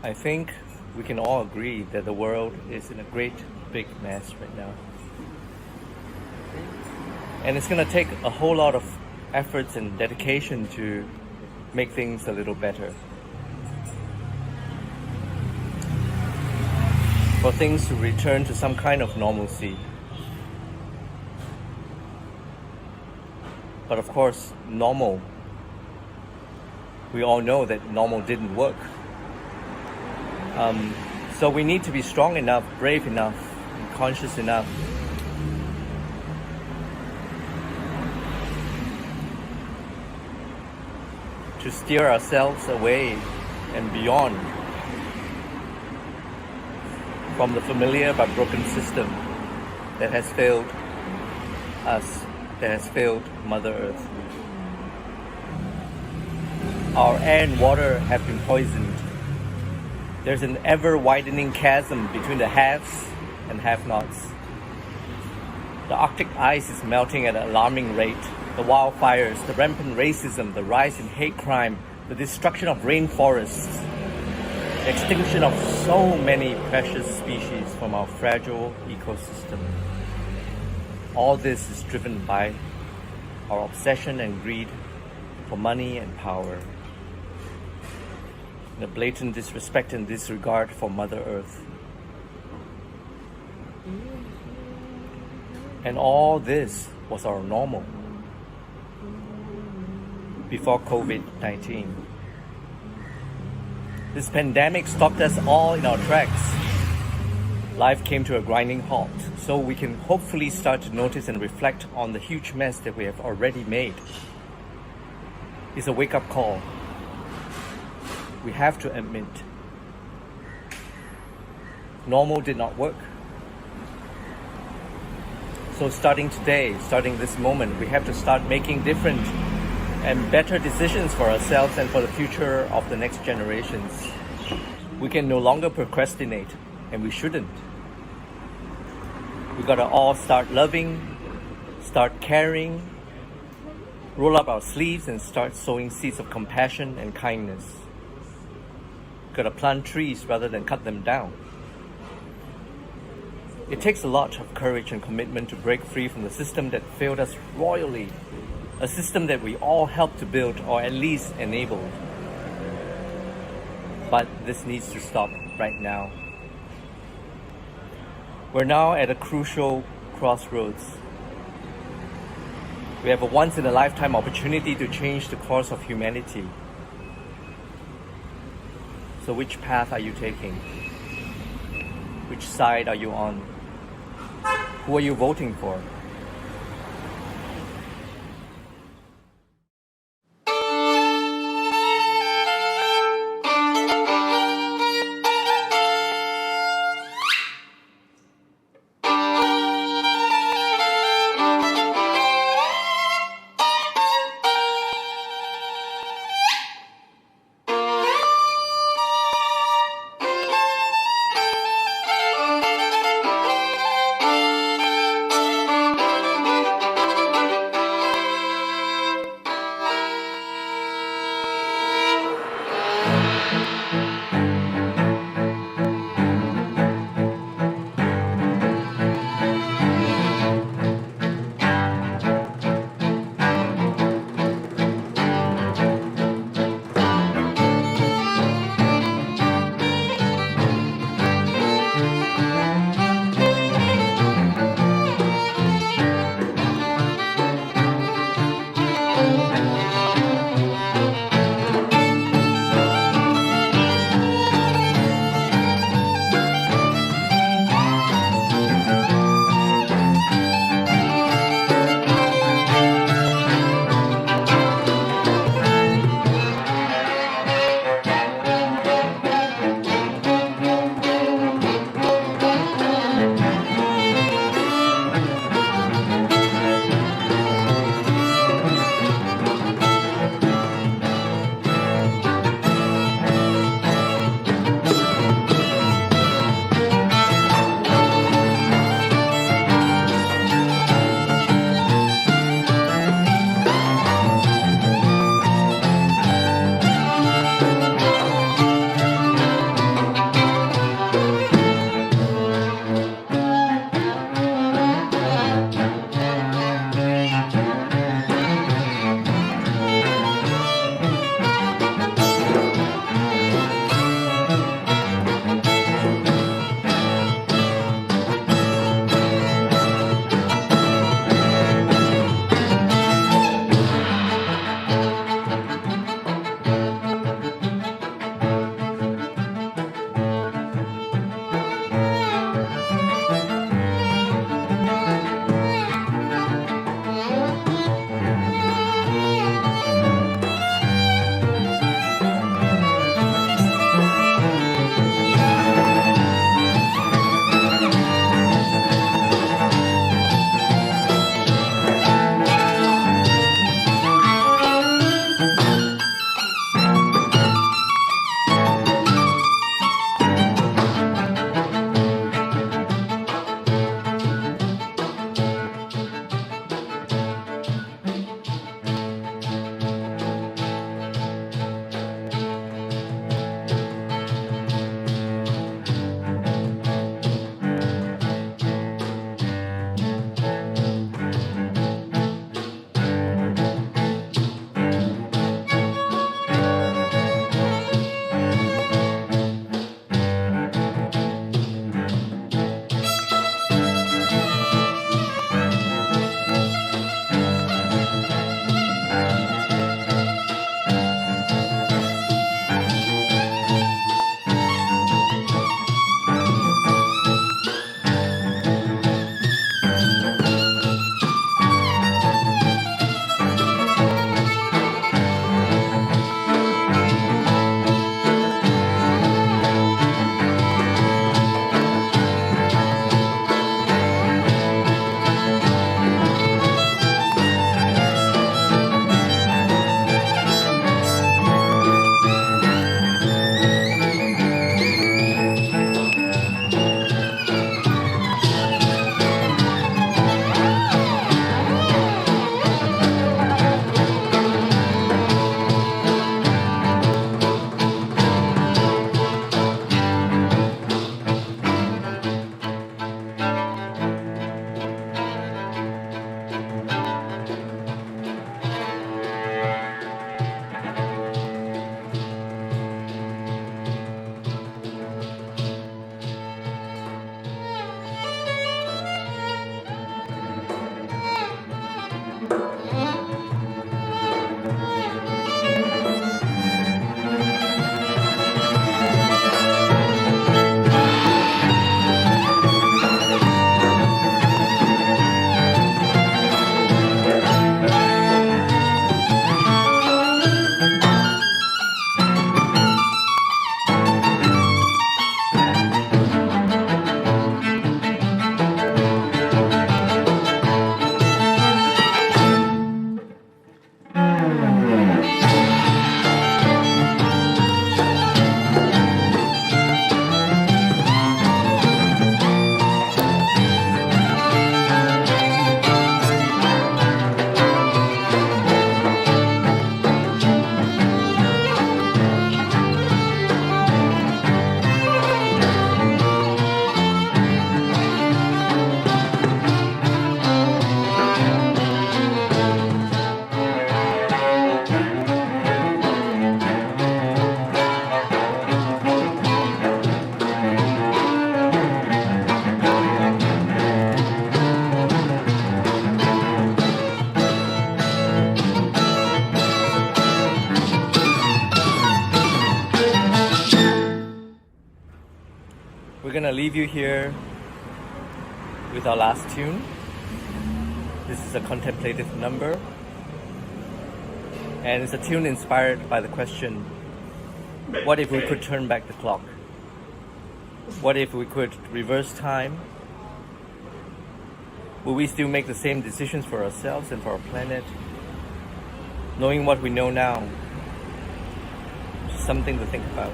[SPEAKER 9] I think we can all agree that the world is in a great big mess right now. And it's going to take a whole lot of efforts and dedication to make things a little better. For things to return to some kind of normalcy. But of course, normal, we all know that normal didn't work. So we need to be strong enough, brave enough, and conscious enough to steer ourselves away and beyond from the familiar but broken system that has failed us, that has failed Mother Earth. Our air and water have been poisoned. There's an ever-widening chasm between the haves and have-nots. The Arctic ice is melting at an alarming rate. The wildfires, the rampant racism, the rise in hate crime, the destruction of rainforests, the extinction of so many precious species from our fragile ecosystem. All this is driven by our obsession and greed for money and power. The blatant disrespect and disregard for Mother Earth. And all this was our normal before COVID-19. This pandemic stopped us all in our tracks. Life came to a grinding halt, so we can hopefully start to notice and reflect on the huge mess that we have already made. It's a wake-up call. We have to admit, normal did not work. So starting today, starting this moment, we have to start making different and better decisions for ourselves and for the future of the next generations. We can no longer procrastinate, and we shouldn't. We gotta all start loving, start caring, roll up our sleeves and start sowing seeds of compassion and kindness. Gotta plant trees rather than cut them down. It takes a lot of courage and commitment to break free from the system that failed us royally, a system that we all helped to build or at least enabled. But this needs to stop right now. We're now at a crucial crossroads. We have a once-in-a-lifetime opportunity to change the course of humanity. So which path are you taking? Which side are you on? Who are you voting for?
[SPEAKER 10] leave you here with our last tune. This is a contemplative number, and it's a tune inspired by the question, what if we could turn back the clock? What if we could reverse time? Will we still make the same decisions for ourselves and for our planet? Knowing what we know now, just something to think about.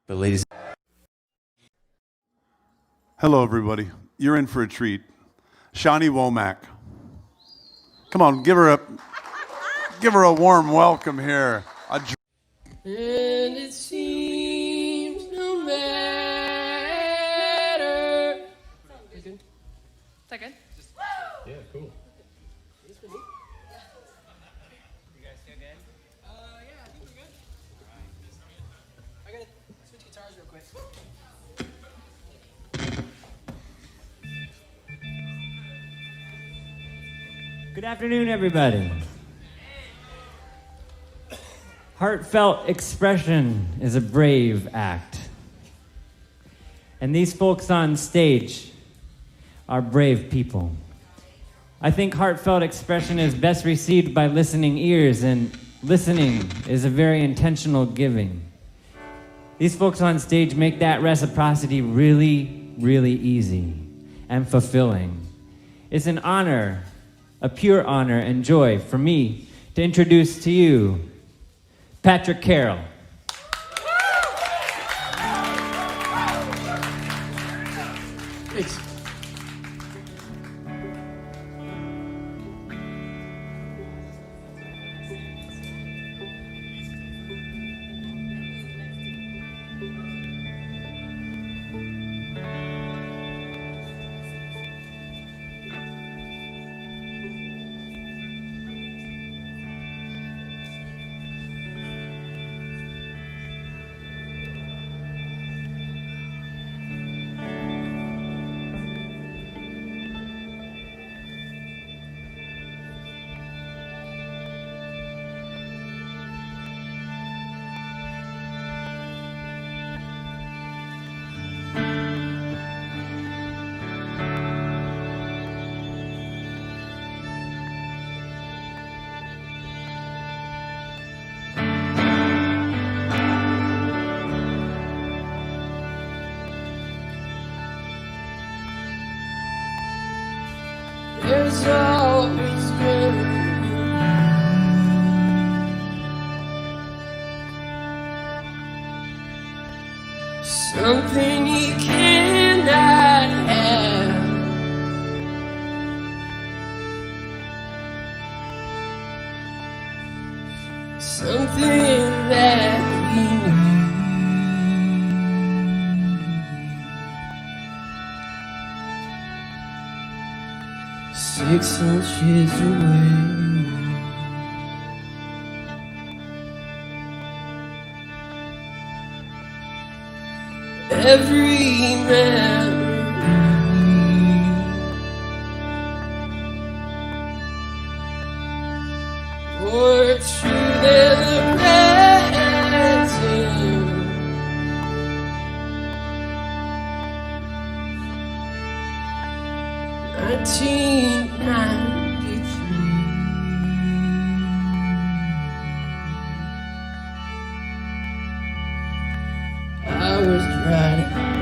[SPEAKER 13] But ladies.
[SPEAKER 14] Hello, everybody. You're in for a treat. Shawnee Womack. Come on, give her a warm welcome here.
[SPEAKER 8] And it seems no matter. Is that good?
[SPEAKER 9] Yeah, cool.
[SPEAKER 8] You guys feel good? Yeah, I think we're good. I gotta switch guitars real quick.
[SPEAKER 12] Good afternoon, everybody. Heartfelt expression is a brave act. And these folks on stage are brave people. I think heartfelt expression is best received by listening ears, and listening is a very intentional giving. These folks on stage make that reciprocity really, really easy and fulfilling. It's an honor, a pure honor and joy for me to introduce to you Patrick Carroll.
[SPEAKER 8] Thanks. There's always good. Something you cannot have. Something that you know. 6 inches away. Every memory more true than the present. 1993. I was riding home.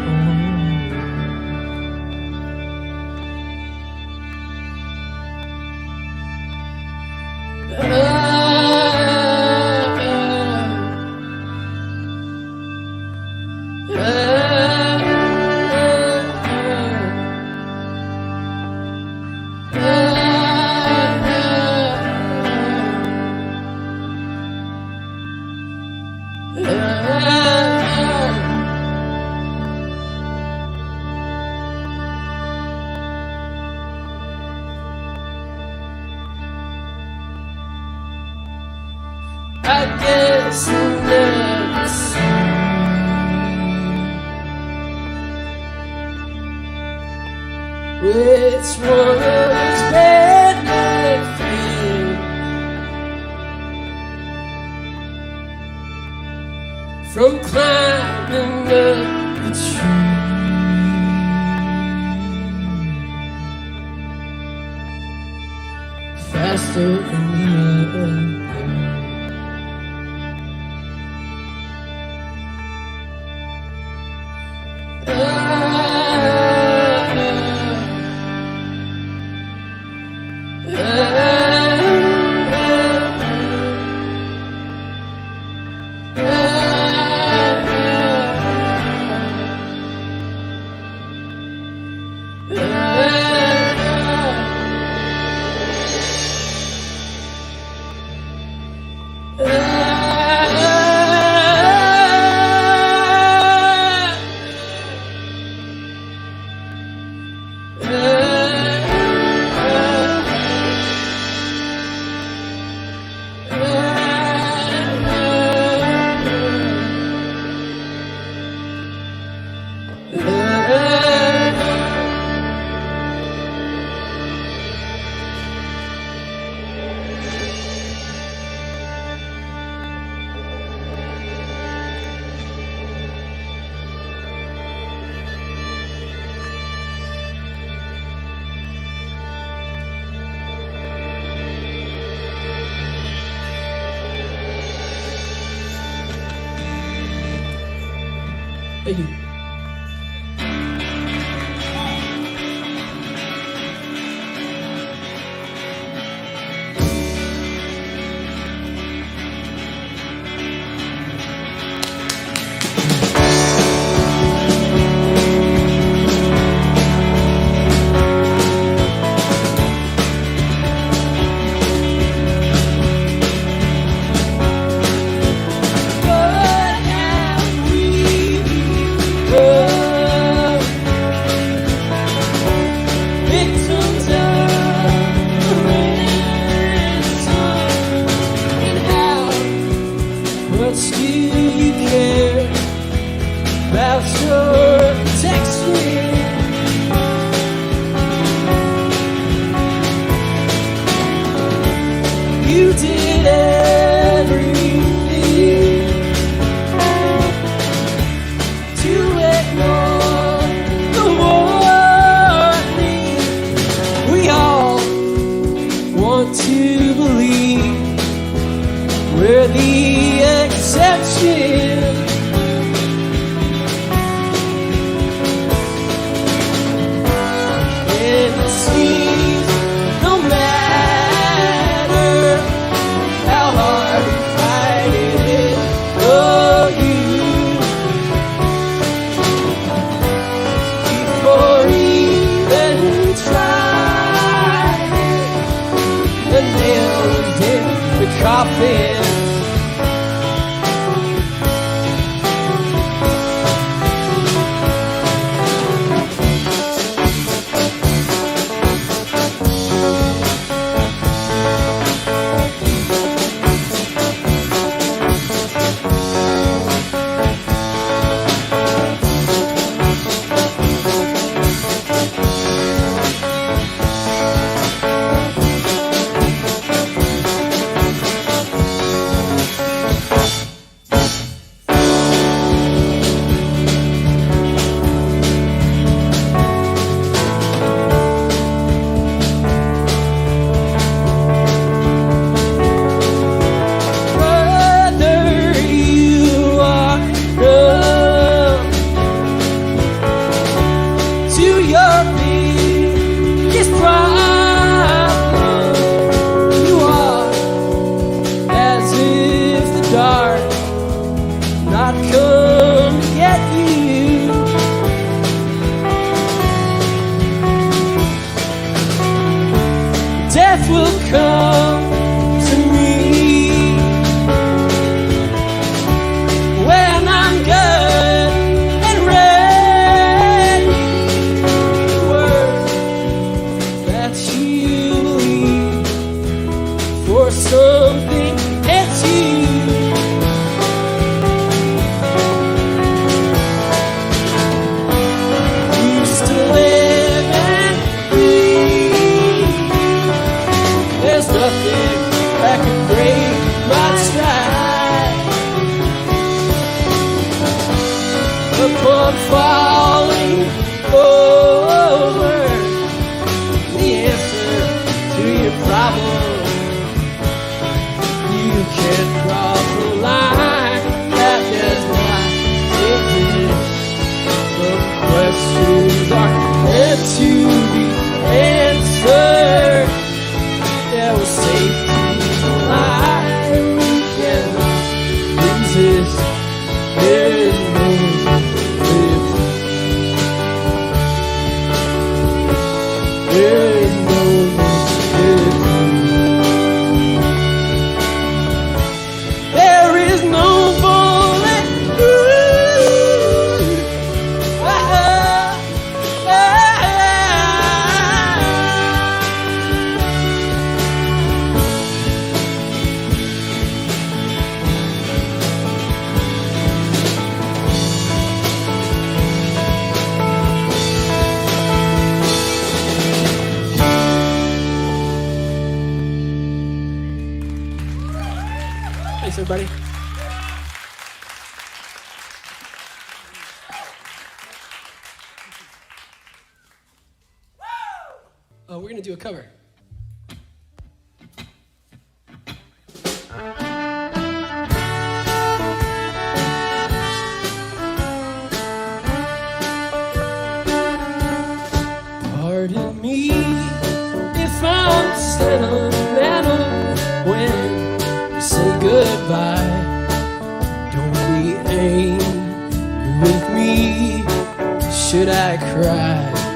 [SPEAKER 8] I guess I'll never see which one was benefit from climbing up the tree. Faster than the other.
[SPEAKER 13] Thank you.
[SPEAKER 7] But still you care about your protection. You did everything to ignore the warning. We all want to believe we're the exception. And it seems no matter how hard you fight it for you, before even you try, the nail is in the coffin. Death will come to me when I'm good and ready. Word that you believe for something that's you. Used to live and breathe. There's nothing that can break my stride. Upon falling over, the answer to your problem, you can't cross the line that does not exist. Some questions are meant to be answered. There was safety alive, we cannot resist. There is no lift. There is no lift. There is no bullet proof.
[SPEAKER 13] Thanks, everybody. We're going to do a cover. remain with me? Should I cry?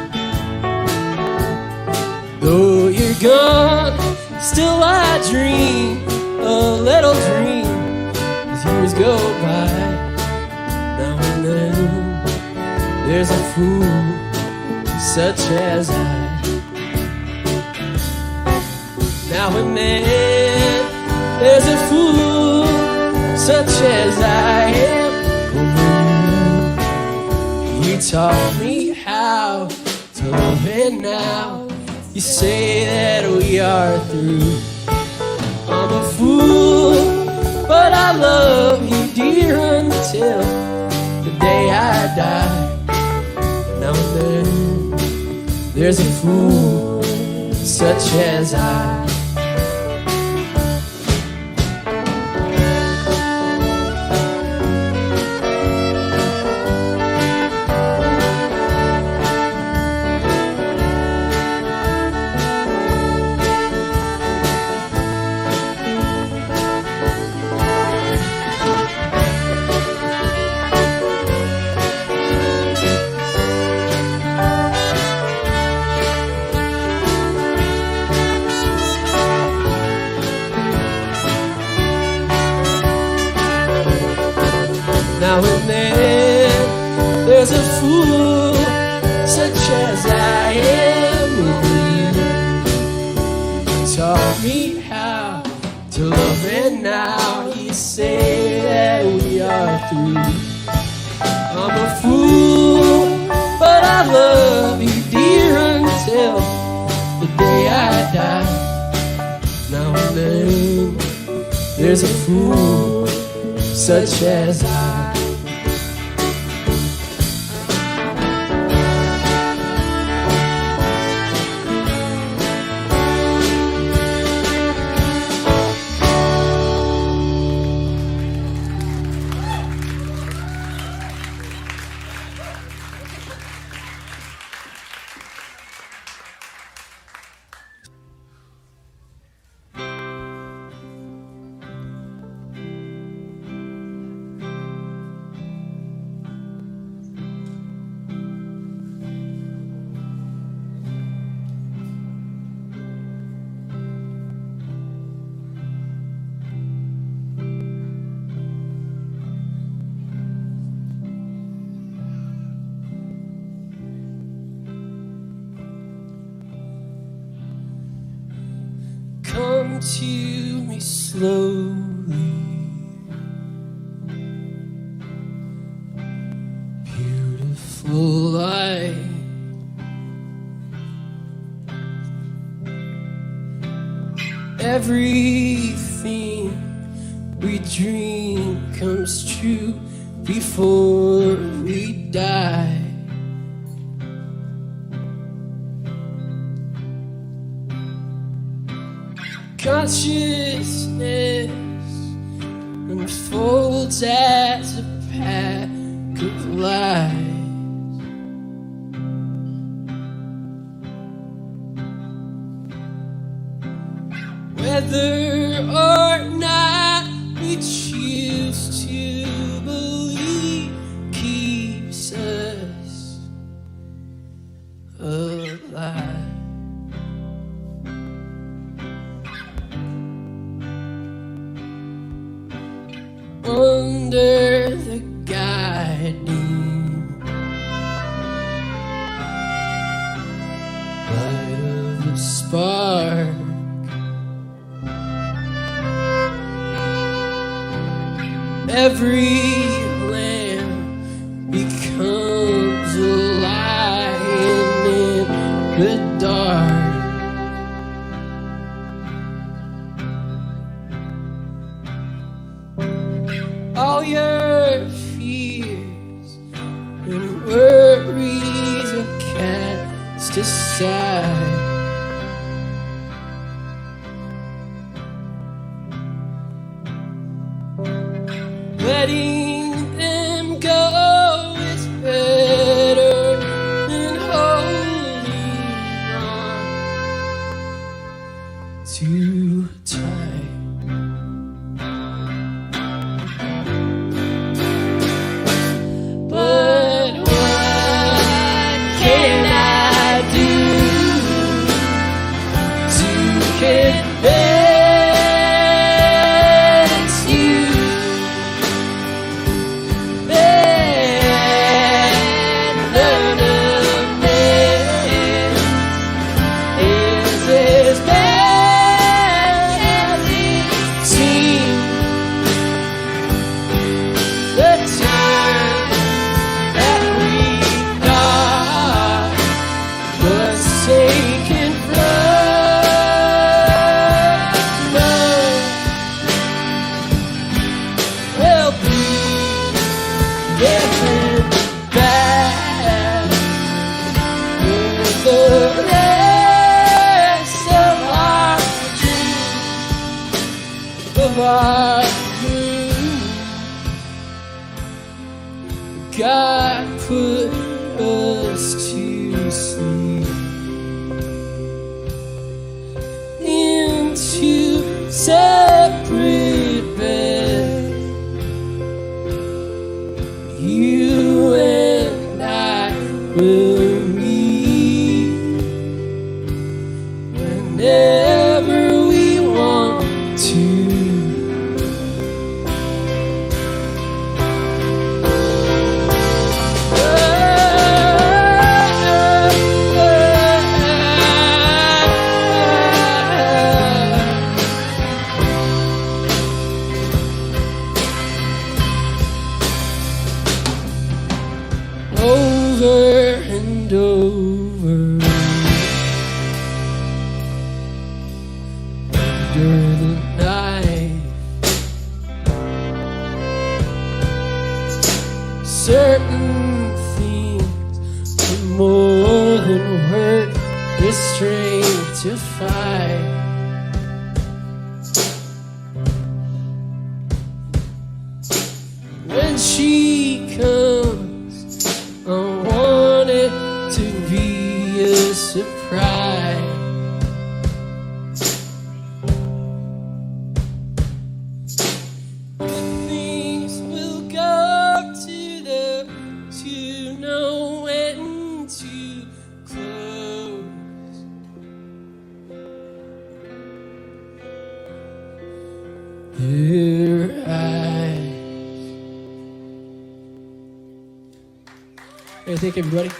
[SPEAKER 13] Though you're gone, still I dream a little dream as years go by. Now and then there's a fool such as I. Now and then there's a fool such as I am. Oh, you taught me how to love, and now you say that we are through. I'm a fool, but I love you, dear, until the day I die. Now and then there's a fool such as I. Now and then there's a fool such as I am with you. You taught me how to love, and now you say that we are through. I'm a fool, but I love you, dear, until the day I die. Now and then there's a fool such as I. Come to me slowly, beautiful light. Everything we dream comes true before we die. Consciousness unfolds as a pack of lies. Whether or not we choose to believe keeps us alive. Under the guiding light of the spark, every lamp becomes a light in the dark. All your fears and worries are cast aside. Letting them go is better than holding on too tight. God put us to sleep into separate beds. You and I will meet whenever we want to. Over and over under the night, certain things are more than worth the strength to fight. When she comes, I want it to be a surprise. Things will go to know when to close. Their eyes. Hey, thank you, everybody.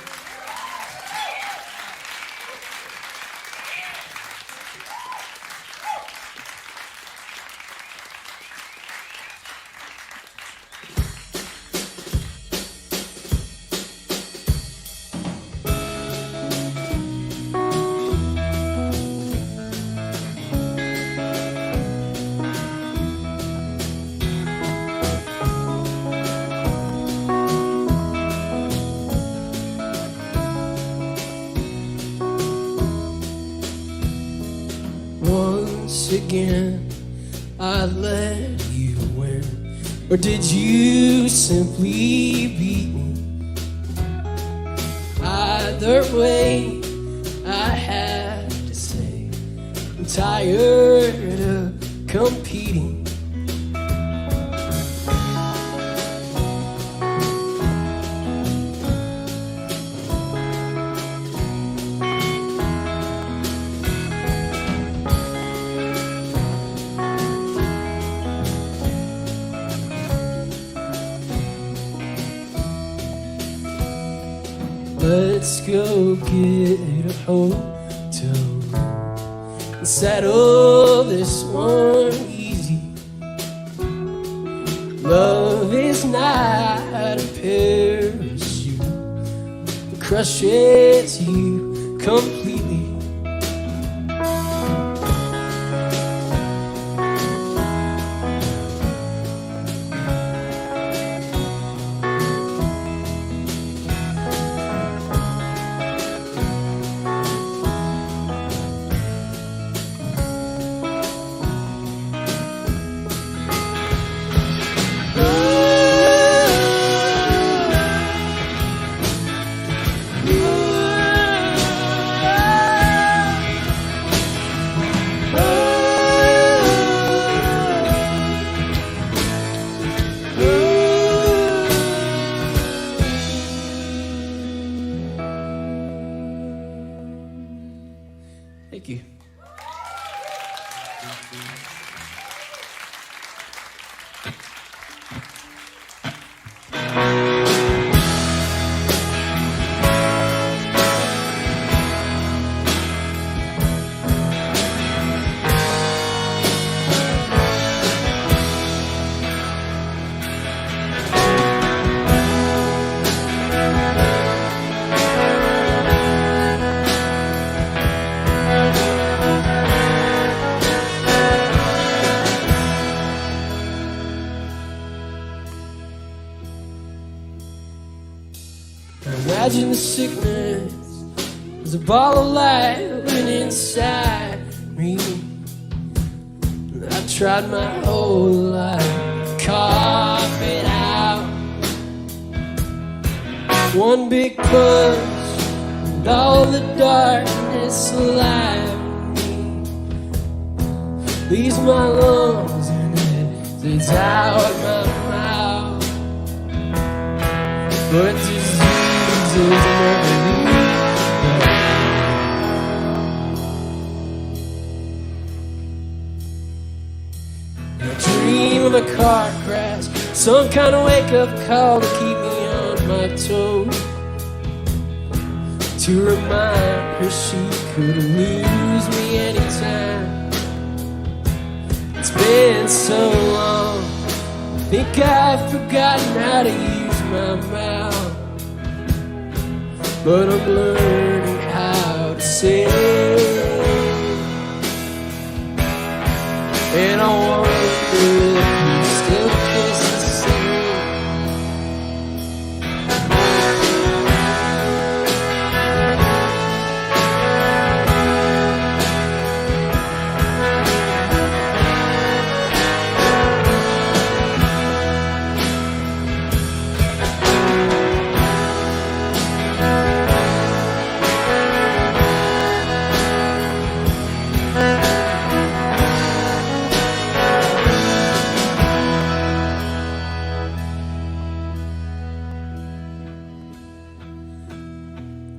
[SPEAKER 13] Once again, I let you win, or did you simply beat me? Either way, I had to say, I'm tired of competing. Let's go get a hotel room and settle this one easy. Love is not a parachute that crushes you completely. Thank you. Imagine the sickness. There's a ball of light living inside me. I tried my whole life to carve it out. one big push, and all the darkness alive leaves my lungs and it's out my mouth. But disease is never I dream of a car crash, some kind of wake-up call to keep me on my toes, to remind her she could lose me anytime. It's been so long, I think I've forgotten how to use my mouth, but I'm learning how to say, and I wonder if you still kiss the same.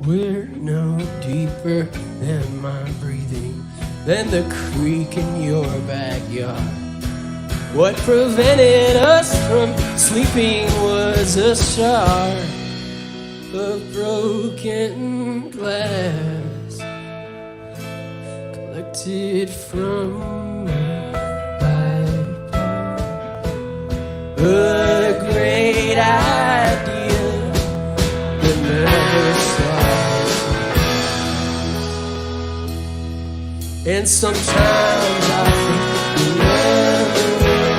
[SPEAKER 13] We're no deeper than my breathing, than the creek in your backyard. What prevented us from sleeping was a shard of broken glass collected from a pipe. A great idea that never starts. And sometimes I think we never will.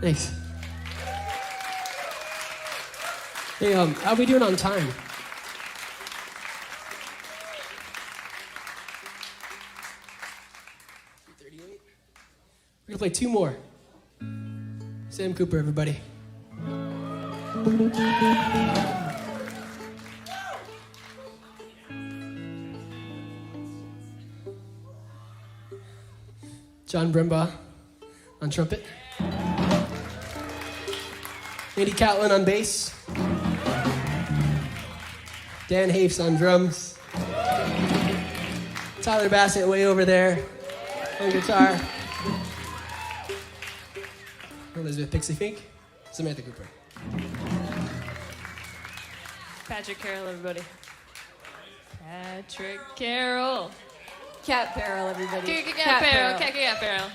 [SPEAKER 13] Thanks. Hey, how we doing on time? We're gonna play two more. Sam Cooper, everybody. John Brembaugh on trumpet. Andy Catlin on bass. Dan Hafes on drums. Tyler Bassett way over there on guitar. Elizabeth Pixie Fink. Samantha Cooper.
[SPEAKER 15] Patrick Carroll, everybody. Patrick Carroll.
[SPEAKER 16] Cat Barrel, everybody.
[SPEAKER 15] Cat Barrel. Cat Barrel.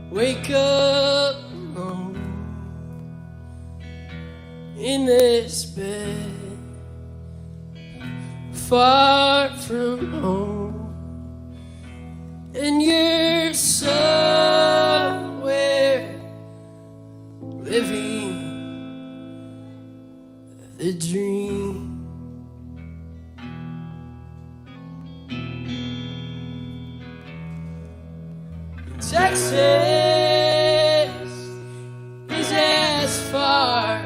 [SPEAKER 13] Wake up alone in this bed, far from home, and you're somewhere living the dream. Texas is as far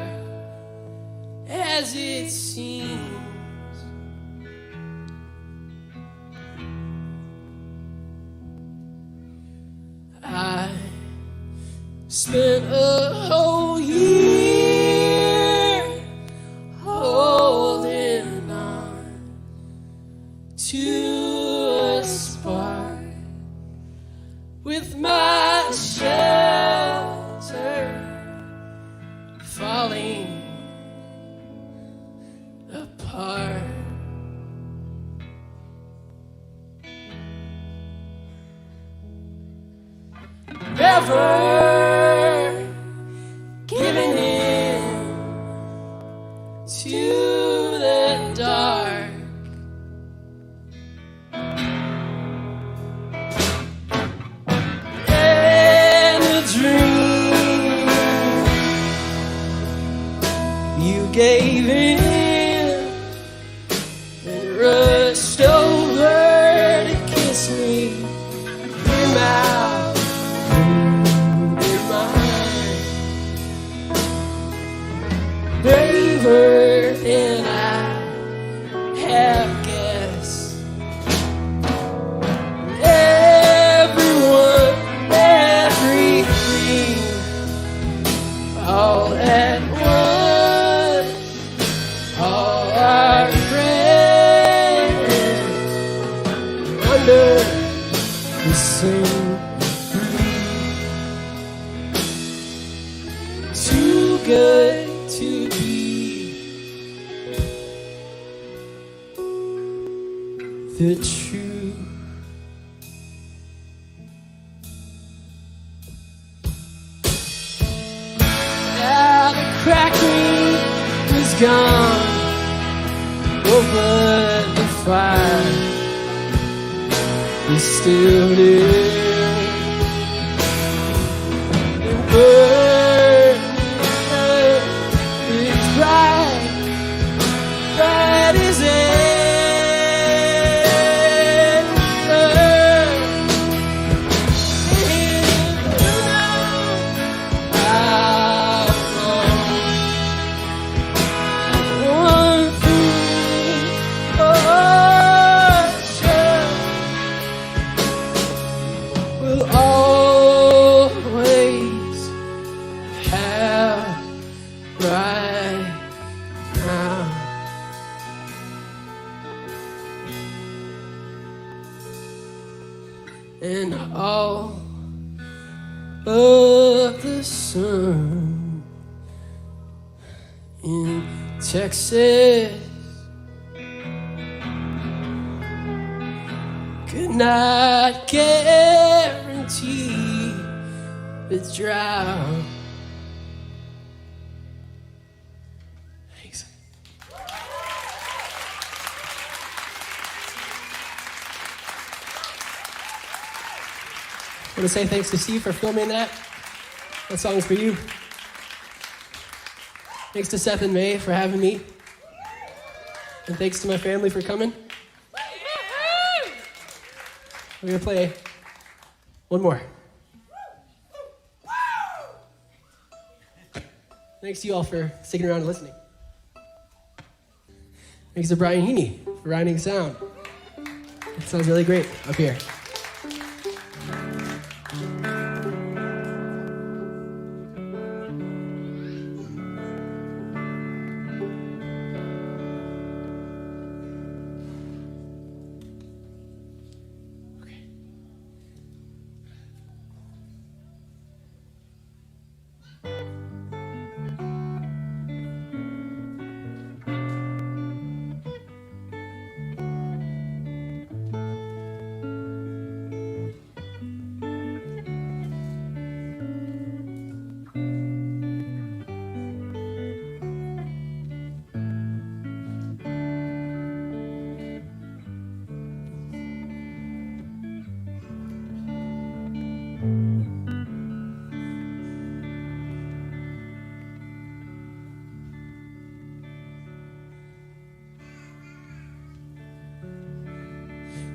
[SPEAKER 13] as it seems. spent a whole year holding on to a spark with my shelter falling apart. Never giving in to the dark. And a dream you gave in and rushed over to kiss me. Your mouth in mine, braver than I have guessed. Everyone, everything, all at once, all our friends under the same. Too good to be the truth. Now the cracking is gone, oh, but the fire is still there. The burn is bright, bright as ever. Will always have right now. And all of the sun in Texas could not guarantee the drought. Thanks. I want to say thanks to Steve for filming that. That song's for you. Thanks to Seth and May for having me. And thanks to my family for coming. We're going to play one more. Thanks to you all for sticking around and listening. Thanks to Brian Heaney for writing sound. It sounds really great up here.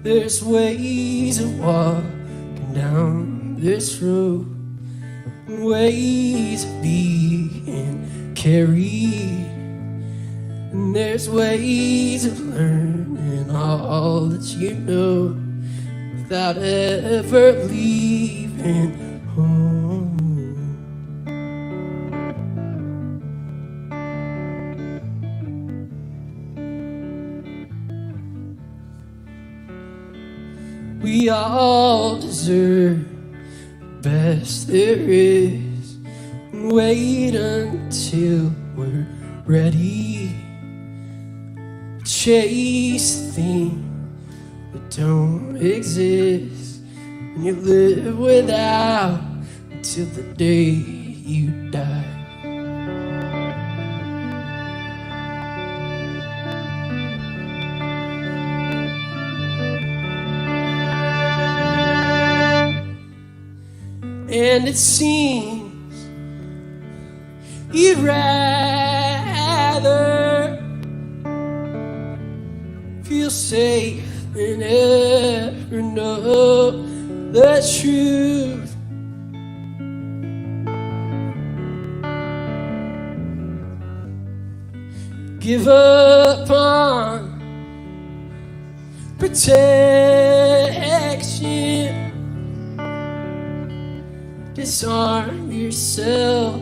[SPEAKER 13] There's ways of walking down this road, and ways of being carried, and there's ways of learning all that you know without ever leaving home. We all deserve the best there is, and wait until we're ready. Chase things that don't exist, and you live without until the day you die. And it seems you'd rather feel safe than ever know the truth. Give up on protection. Disarm yourself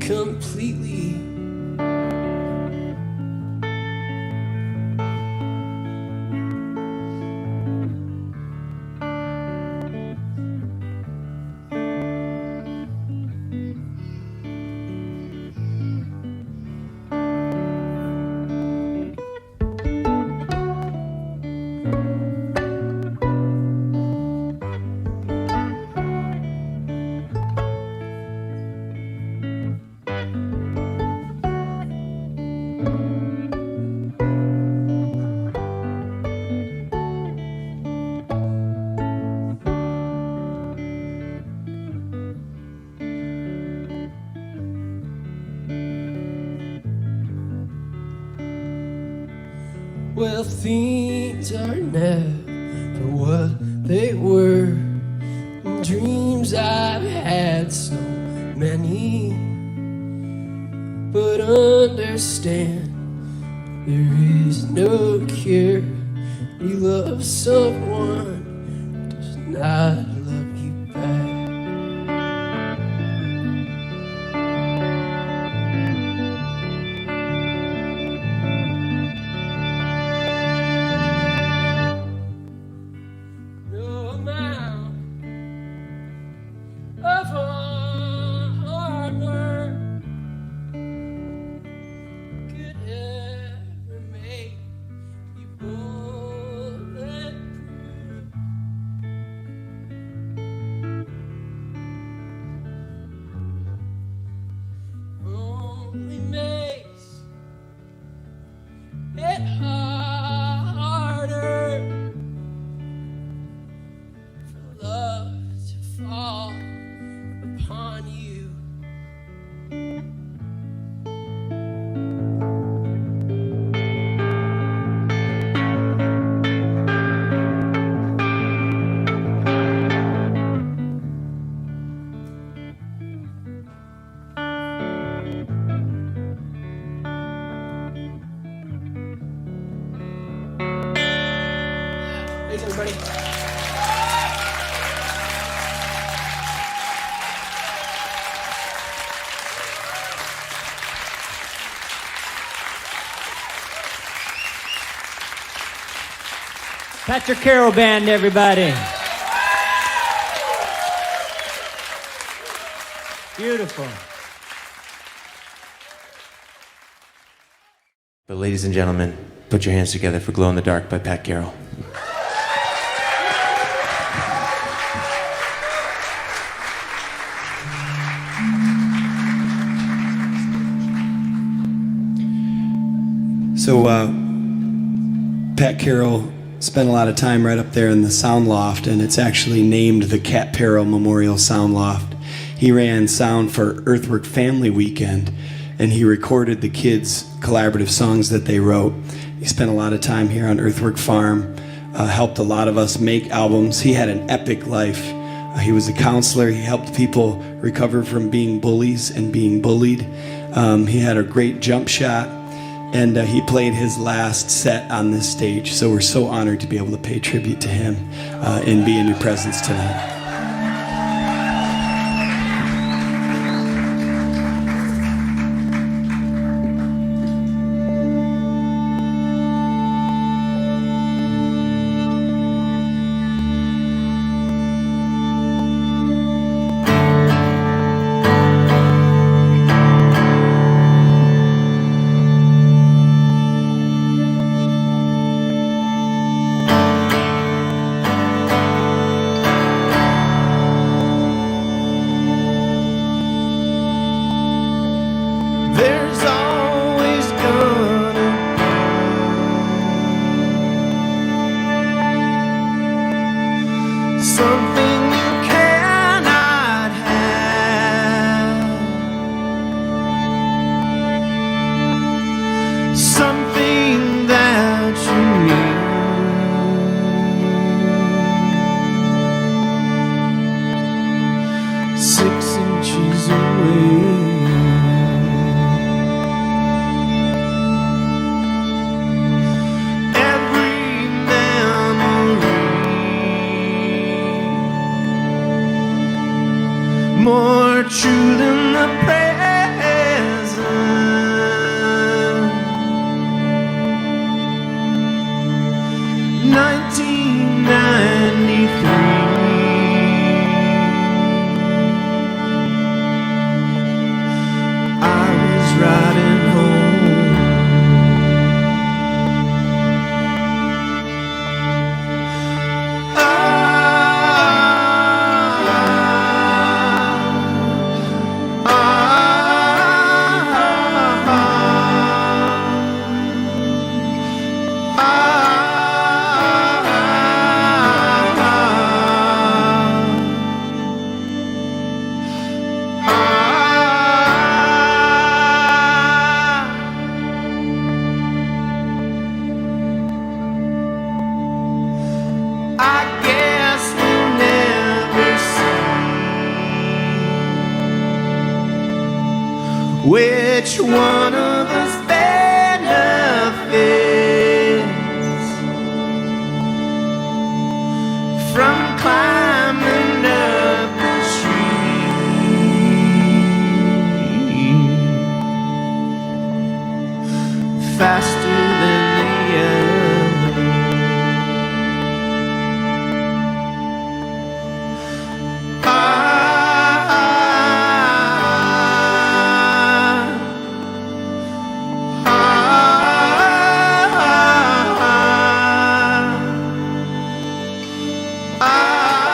[SPEAKER 13] completely. Well, things are never what they were. And dreams I've had so many, but understand there is no cure. You love someone who does not love you back. Of armor could ever make you bulletproof. Only makes it harder for love to fall upon you. Thanks, everybody.
[SPEAKER 12] Patrick Carroll Band, everybody. Beautiful.
[SPEAKER 17] But ladies and gentlemen, put your hands together for Glow in the Dark by Pat Carroll.
[SPEAKER 18] So, Pat Carroll spent a lot of time right up there in the sound loft, and it's actually named the Cat Carroll Memorial Sound Loft. He ran sound for Earthwork Family Weekend, and he recorded the kids' collaborative songs that they wrote. He spent a lot of time here on Earthwork Farm, helped a lot of us make albums. He had an epic life. He was a counselor. He helped people recover from being bullies and being bullied. He had a great jump shot. And he played his last set on this stage. So we're so honored to be able to pay tribute to him and be in your presence tonight.
[SPEAKER 8] something you cannot have, something that you need. 6 inches away. Every memory more true than the present. 1993. I was riding home. I guess we'll never see which one of us benefits from climbing up the tree faster than the other. Ah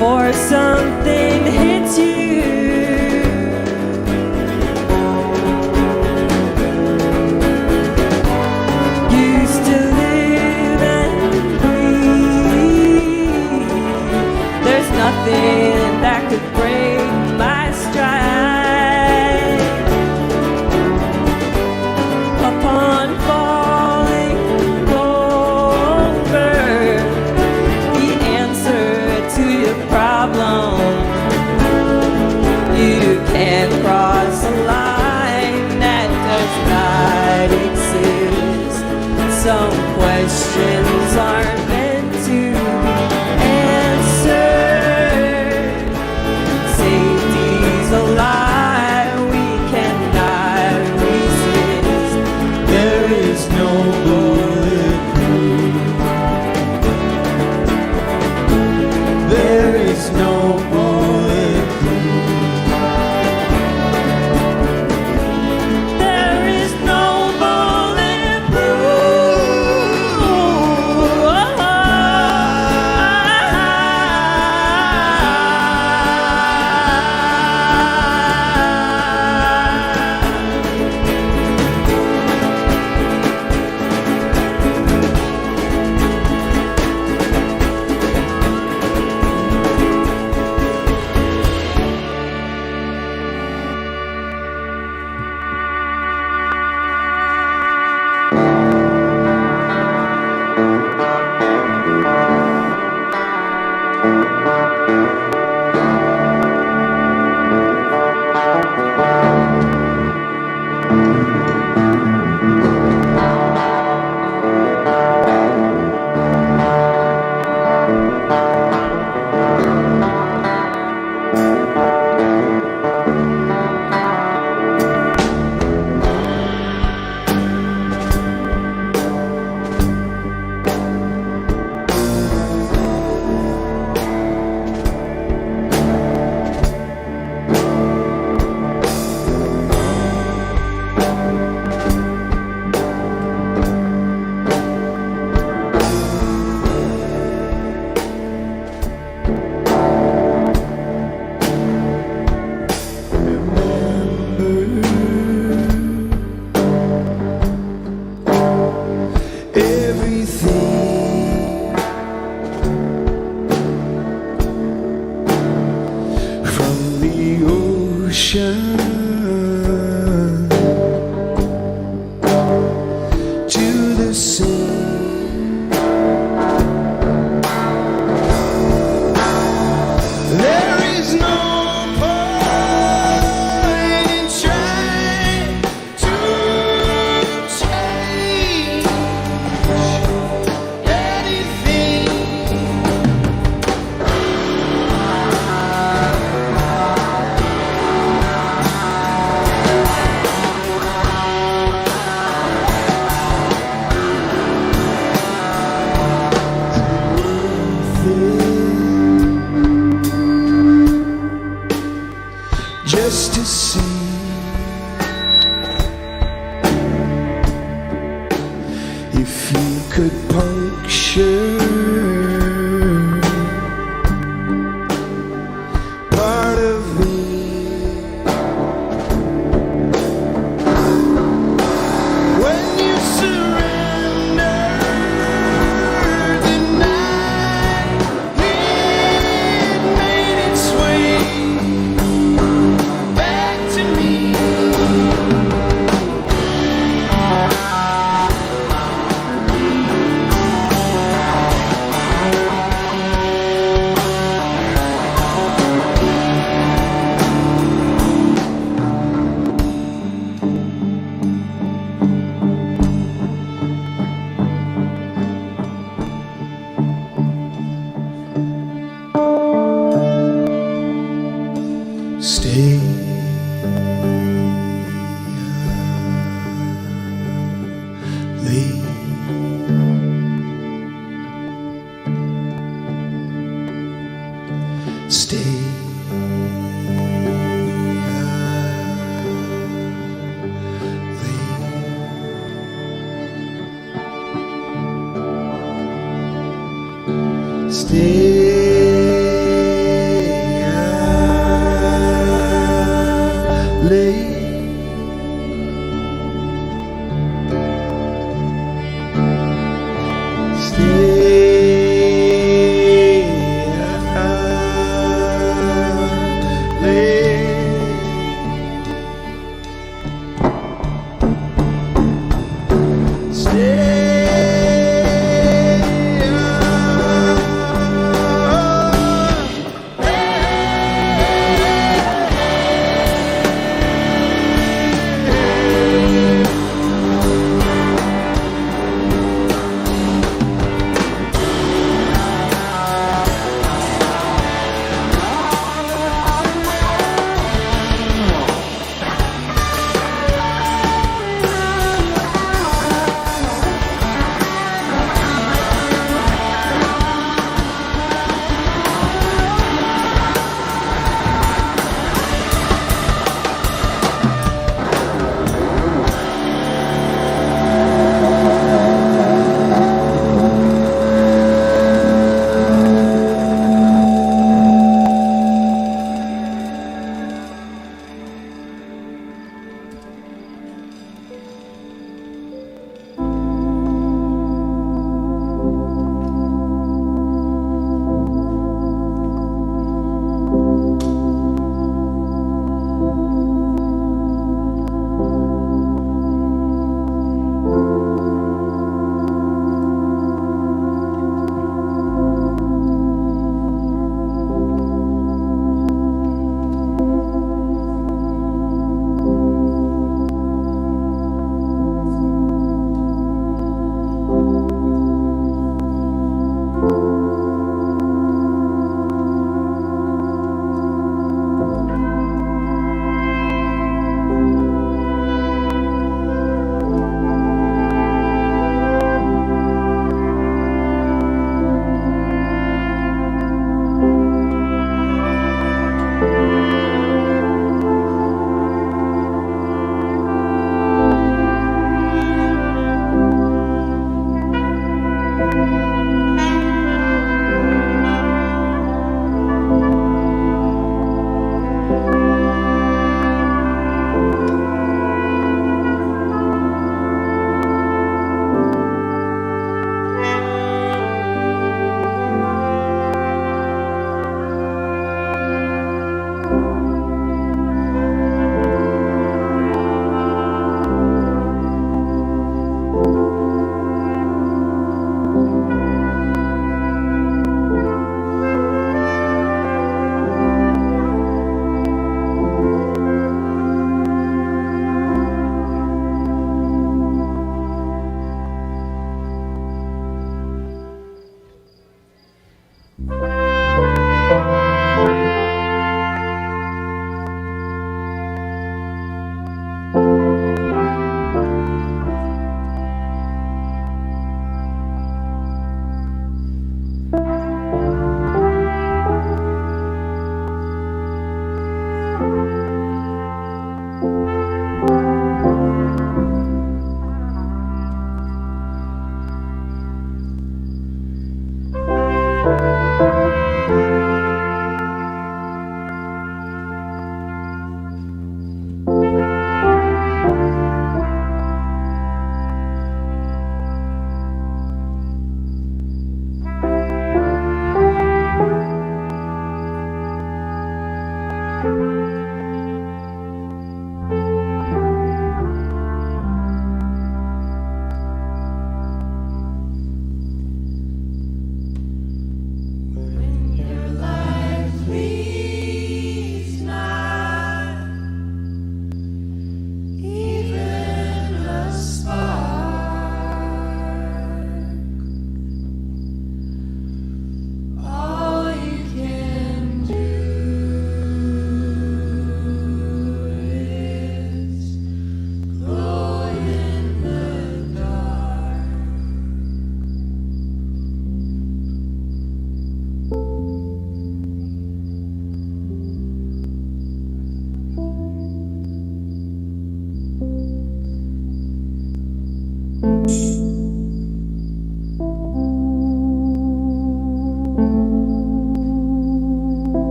[SPEAKER 7] before something hits you. Used to live and breathe. There's nothing that could break my stride. Upon falling over, the answer to your problem, you can't cross a line that does not exist. Some questions aren't meant to be answered. Safety's a lie we cannot resist. There is no bulletproof. There is no bulletproof. There is no everything from the ocean to the sea. There is no point in trying to change anything. Just to see if you could puncture part of me. When you surrender the night, it made its way back to me. Stay. Late. Stay. Stay.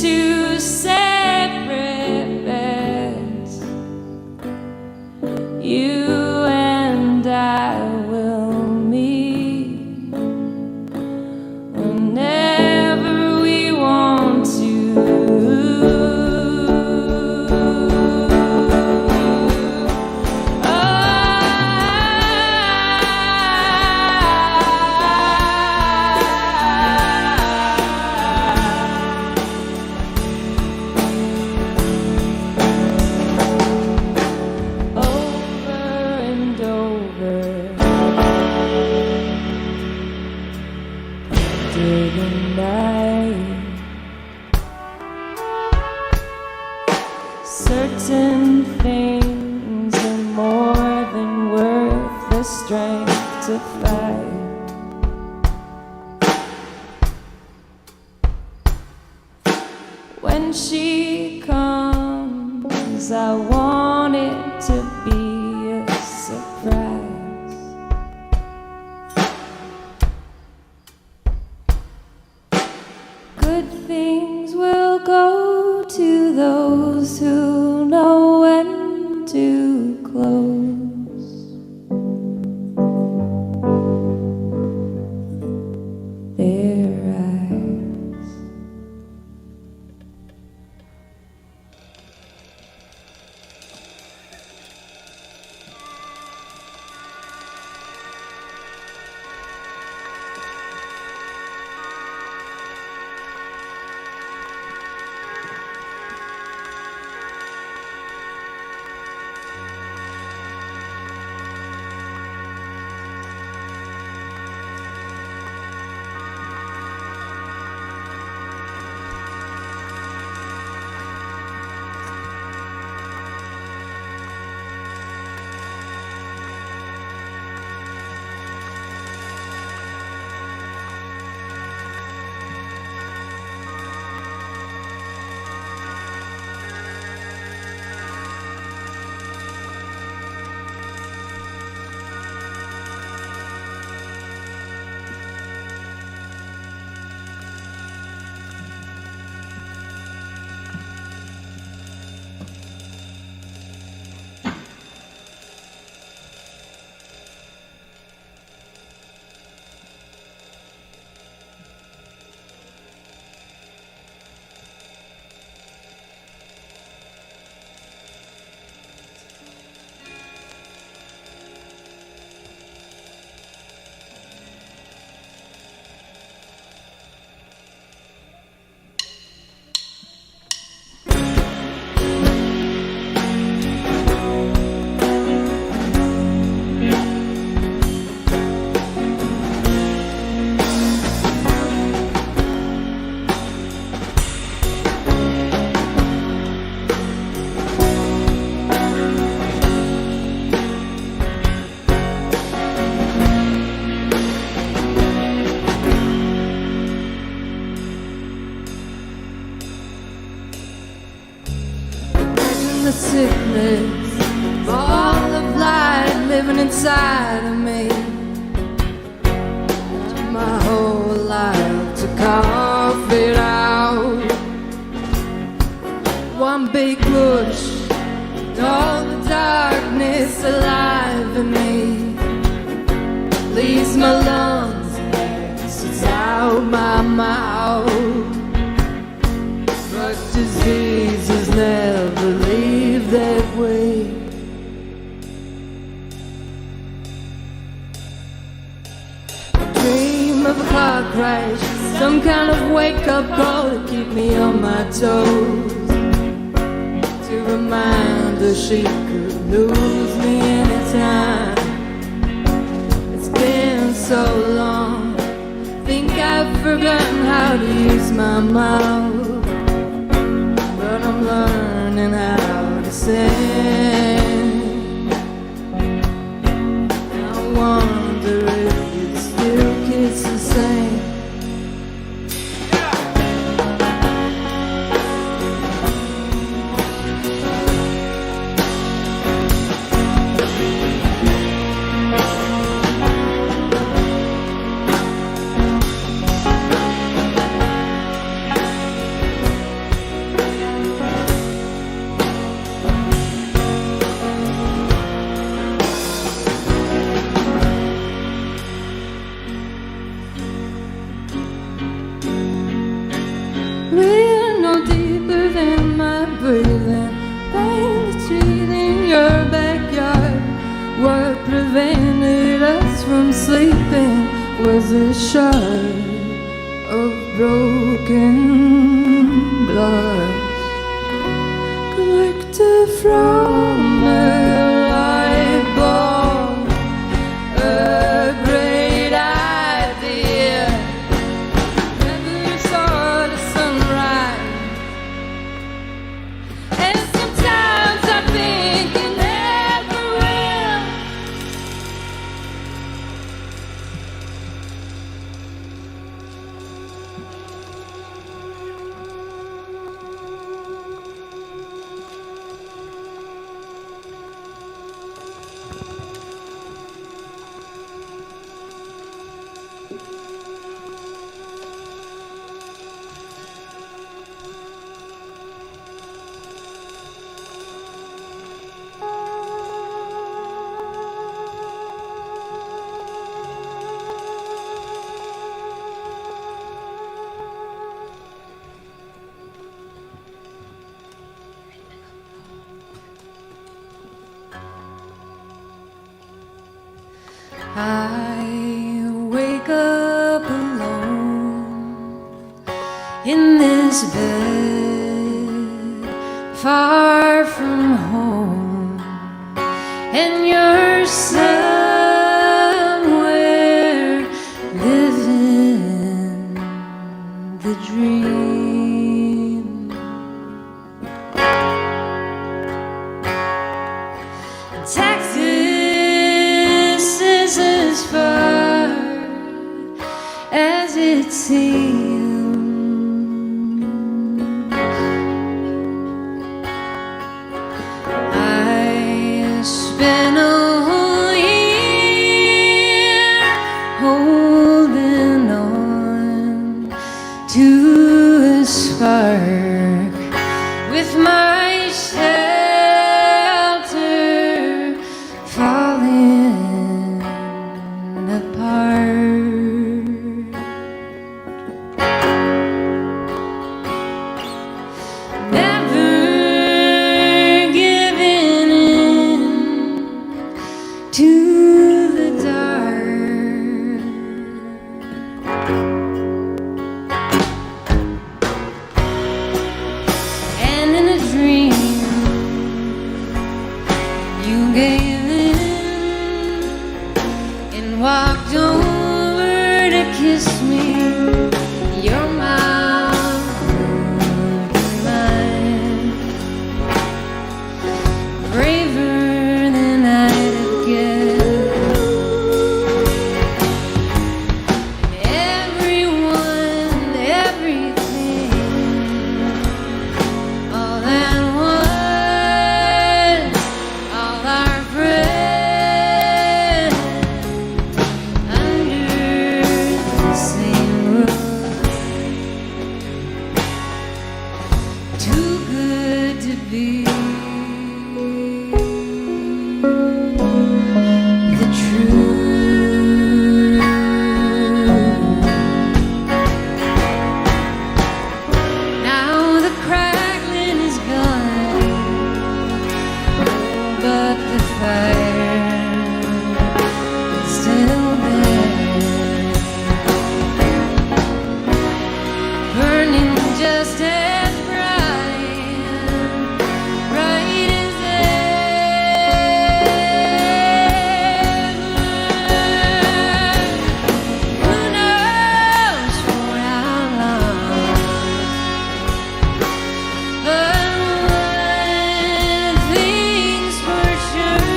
[SPEAKER 15] two separate beds. You and I will meet whenever we want to. Certain things are more than worth the strength to fight. When she comes, I want it to be a surprise. Good things will go to those who know when to close their eyes. The sickness of all of life living inside of me. My whole life to carve it out. One big push, all the darkness alive in me. Leaves my lungs, sits out my mouth. But diseases never leave that way. I dream of a car crash, some kind of wake-up call to keep me on my toes, to remind her she could lose me anytime. It's been so long, think I've forgotten how to use my mouth. But I'm learning how to sing. I wonder if it still gets the same. was a shard of broken glass collected from a light bulb, a great idea. Never saw the sunrise, and sometimes I think it never will. I wake up alone in this bed, far from home, and you're somewhere living the dream. Texas is as far as it seems. I spent a whole year holding on to a spark with my shelter falling apart. Never giving in to the dark. And in a dream you gave in and walked over to kiss me. Your mouth was mine, braver than I'd have guessed. Everyone, everything, all that was, all our friends under the same roof. Too good to be the truth. Now the crackling is gone, but the fire is still there, burning just as bright, bright as ever. Who knows for how long? But one thing's for sure,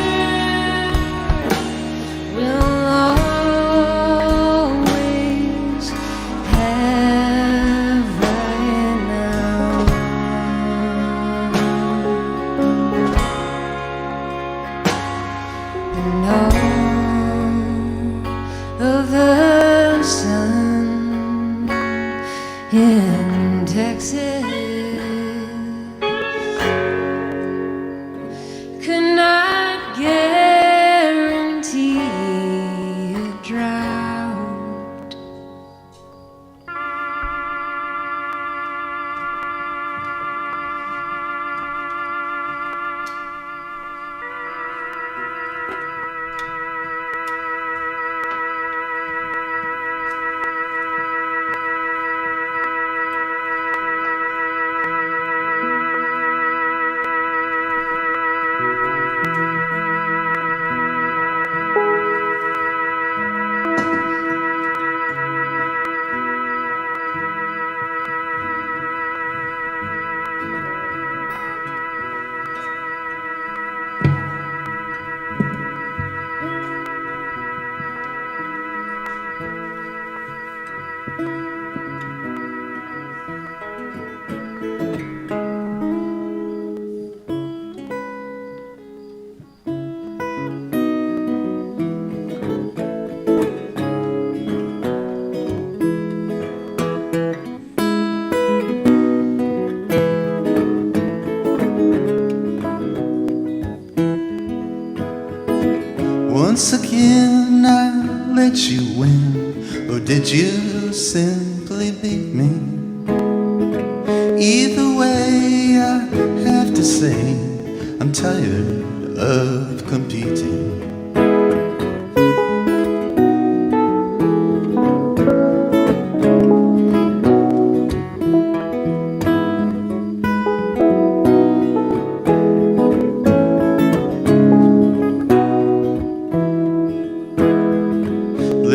[SPEAKER 15] we'll always have right now. And all of the sun in Texas could not guarantee a drought.
[SPEAKER 19] Once again I let you win, or did you simply beat me? Either way I have to say I'm tired of competing.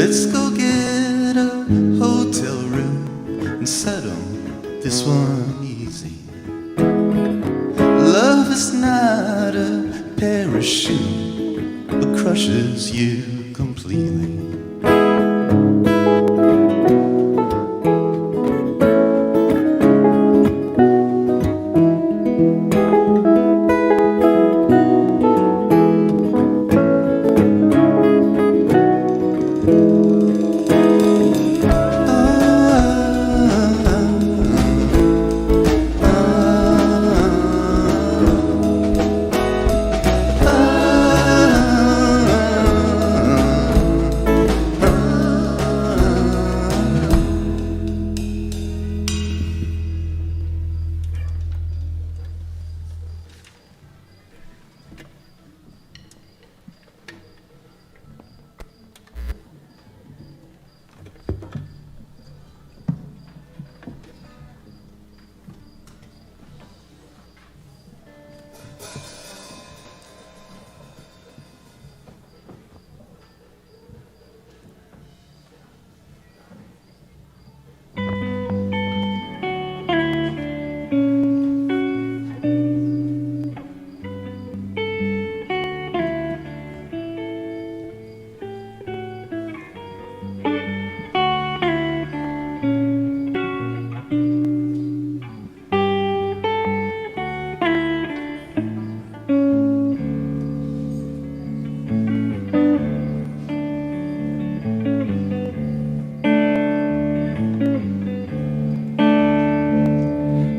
[SPEAKER 19] Let's go get a hotel room and settle this one easy. Love is not a parachute, but crushes you completely.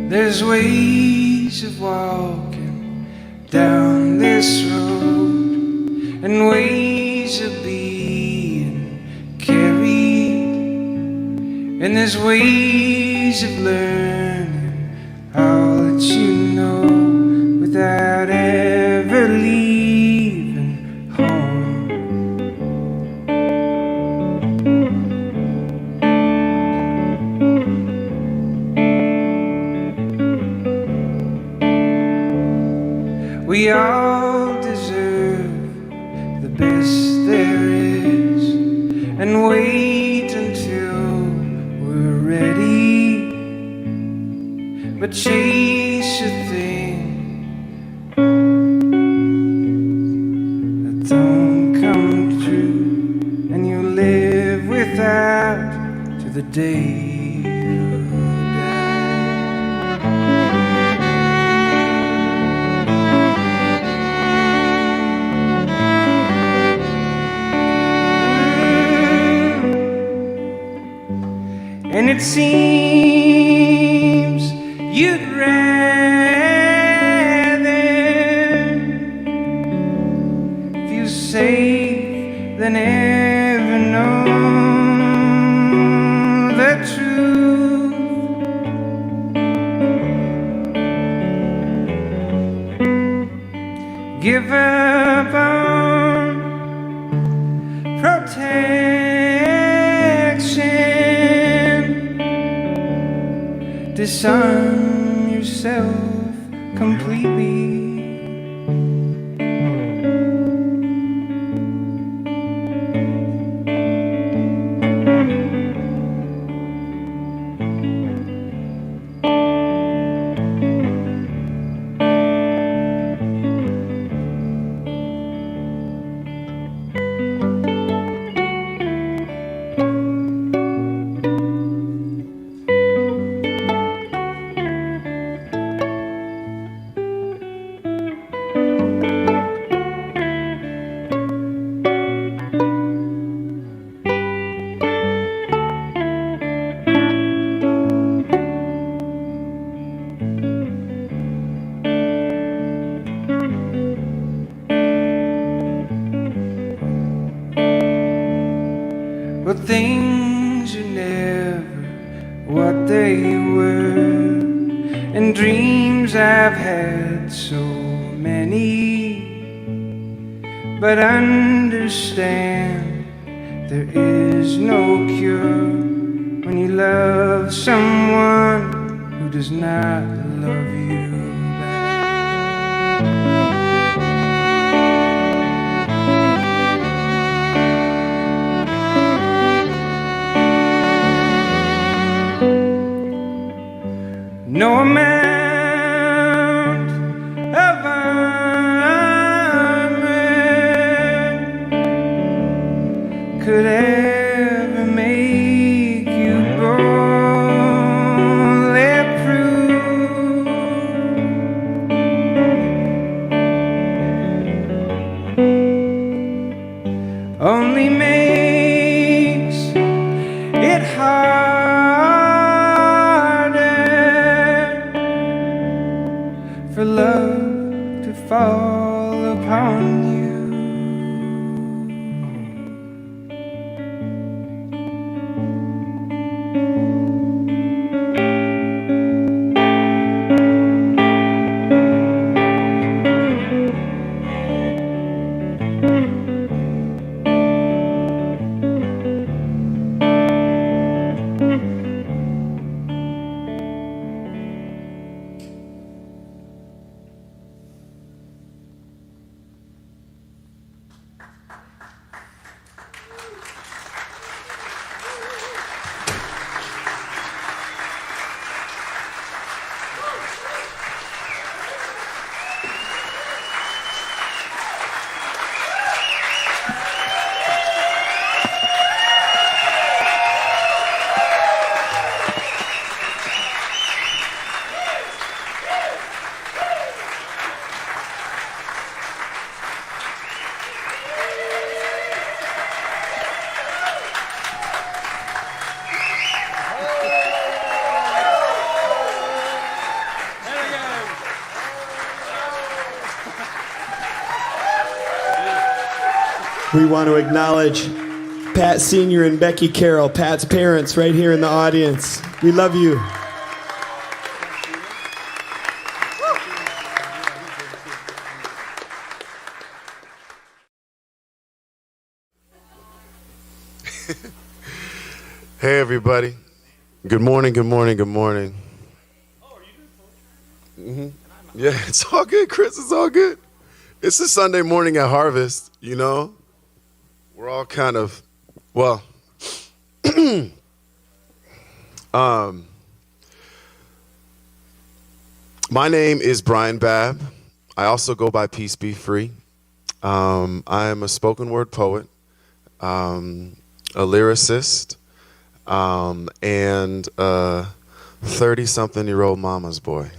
[SPEAKER 13] There's ways of walking down this road and ways of being carried, and there's ways of learning all that you know without ever leaving home. We all deserve the best there is, and wait until we're ready. But chase a thing that don't come true, and you live without to the day. And it seems you'd rather feel safe than ever know the truth. Give up on protection, disarm yourself completely.
[SPEAKER 20] and dreams I've had so many. But understand there is no cure when you love someone who does not love you back. No amount of armament could ever make you bulletproof. Only makes it harder for love to fall upon you.
[SPEAKER 18] We want to acknowledge Pat Sr. and Becky Carroll, Pat's parents, right here in the audience. We love you.
[SPEAKER 11] Hey, everybody. Good morning, good morning, good morning. Yeah, it's all good, Chris. It's all good. It's a Sunday morning at Harvest, you know. We're all kind of, well, my name is Brian Babb. I also go by Peace Be Free. I am a spoken word poet, a lyricist, and a 30-something-year-old mama's boy.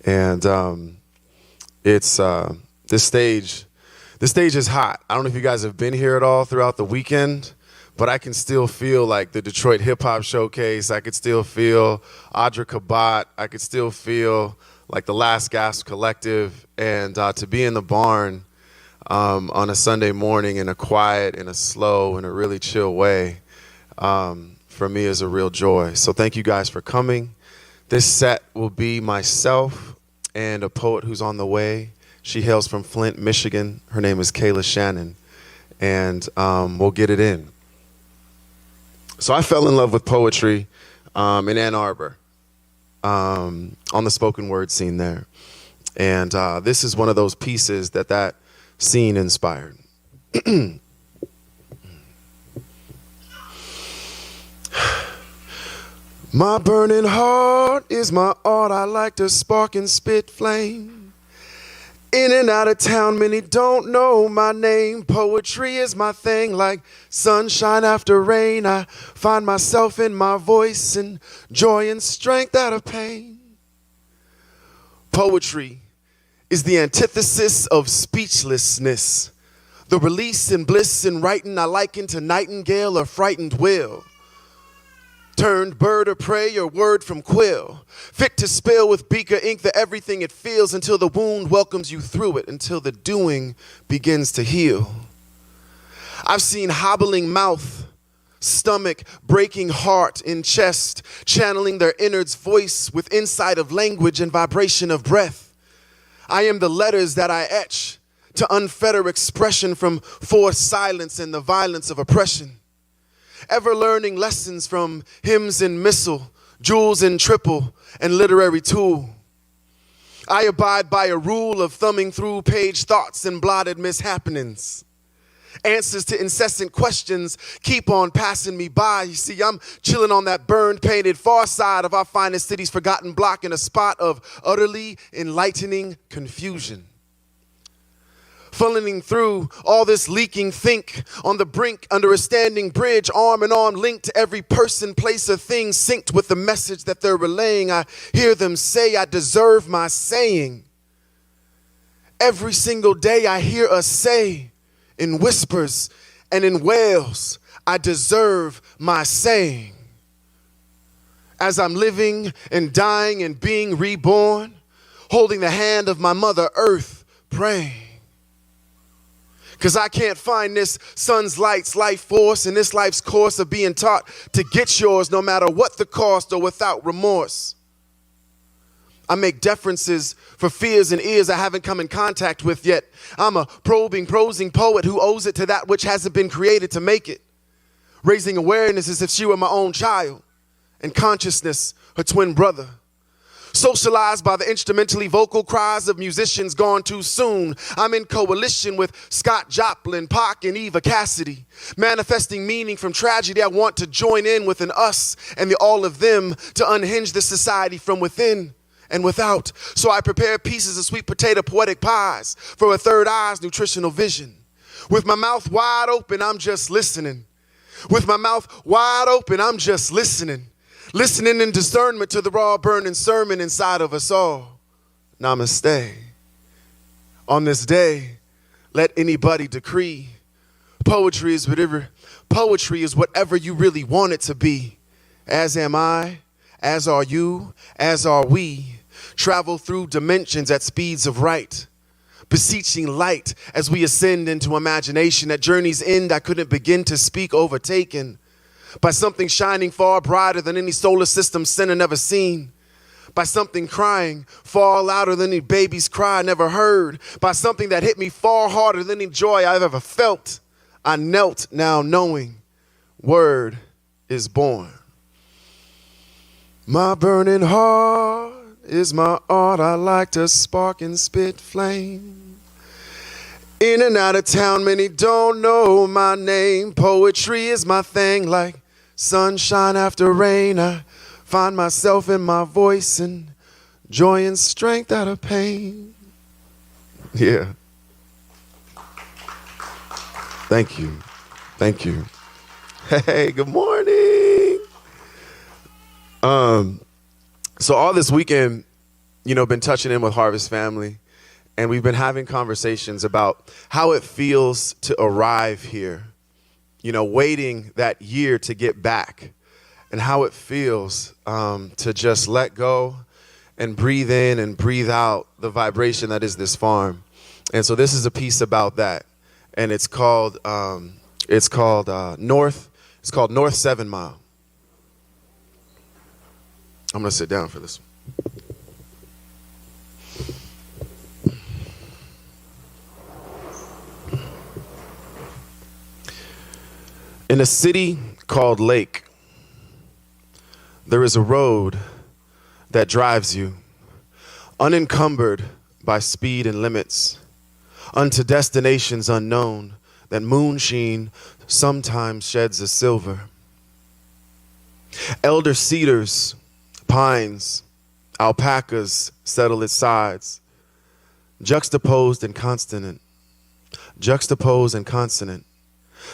[SPEAKER 11] And it's this stage is hot. I don't know if you guys have been here at all throughout the weekend, but I can still feel like the Detroit Hip Hop Showcase. I could still feel Audra Kabat. I could still feel like the Last Gasp Collective. And to be in the barn on a Sunday morning in a quiet, in a slow, in a really chill way, for me is a real joy. So thank you guys for coming. This set will be myself and a poet who's on the way. She hails from Flint, Michigan. Her name is Kayla Shannon, and we'll get it in. So I fell in love with poetry in Ann Arbor, on the spoken word scene there. And this is one of those pieces that scene inspired. My burning heart is my art. I like to spark and spit flame. In and out of town, many don't know my name. Poetry is my thing, like sunshine after rain. I find myself in my voice and joy and strength out of pain. Poetry is the antithesis of speechlessness. The release and bliss in writing I liken to nightingale or frightened will. Turned bird of prey or word from quill, fit to spill with beaker ink the everything it feels until the wound welcomes you through it, until the doing begins to heal. I've seen hobbling mouth stomach, breaking heart in chest, channeling their innards voice with insight of language and vibration of breath. I am the letters that I etch to unfetter expression from forced silence and the violence of oppression. Ever learning lessons from hymns in missal, jewels in triple, and literary tool. I abide by a rule of thumbing through page thoughts and blotted mishappenings. Answers to incessant questions keep on passing me by. You see, I'm chilling on that burned, painted far side of our finest city's forgotten block in a spot of utterly enlightening confusion. Funneling through all this leaking think on the brink under a standing bridge, arm in arm linked to every person, place, or thing synced with the message that they're relaying. I hear them say, I deserve my saying. Every single day I hear us say in whispers and in wails, I deserve my saying. As I'm living and dying and being reborn, holding the hand of my mother earth, praying. Because I can't find this sun's lights, life force, in this life's course of being taught to get yours no matter what the cost or without remorse. I make deferences for fears and ears I haven't come in contact with yet. I'm a probing, prosing poet who owes it to that which hasn't been created to make it. Raising awareness as if she were my own child, and consciousness her twin brother. Socialized by the instrumentally vocal cries of musicians gone too soon. I'm in coalition with Scott Joplin, Pac, and Eva Cassidy. Manifesting meaning from tragedy, I want to join in with an us and the all of them to unhinge this society from within and without. So I prepare pieces of sweet potato poetic pies for a third eye's nutritional vision. With my mouth wide open, I'm just listening. With my mouth wide open, I'm just listening. Listening in discernment to the raw burning sermon inside of us all. Namaste. On this day, let anybody decree. Poetry is whatever you really want it to be. As am I, as are you, as are we. Travel through dimensions at speeds of right. Beseeching light as we ascend into imagination. At journey's end, I couldn't begin to speak, overtaken by something shining far brighter than any solar system sinner never seen. By something crying far louder than any baby's cry I never heard. By something that hit me far harder than any joy I've ever felt. I knelt now knowing word is born. My burning heart is my art. I like to spark and spit flame. In and out of town, many don't know my name. Poetry is my thing, like sunshine after rain. I find myself in my voice and joy and strength out of pain. Yeah. Thank you. Thank you. Hey, good morning. So all this weekend, been touching in with Harvest Family, and we've been having conversations about how it feels to arrive here. Waiting that year to get back, and how it feels to just let go and breathe in and breathe out the vibration that is this farm. And so this is a piece about that, and it's called North 7 Mile. I'm gonna sit down for this one. In a city called Lake, there is a road that drives you, unencumbered by speed and limits, unto destinations unknown that moonsheen sometimes sheds a silver. Elder cedars, pines, alpacas settle its sides, juxtaposed and consonant.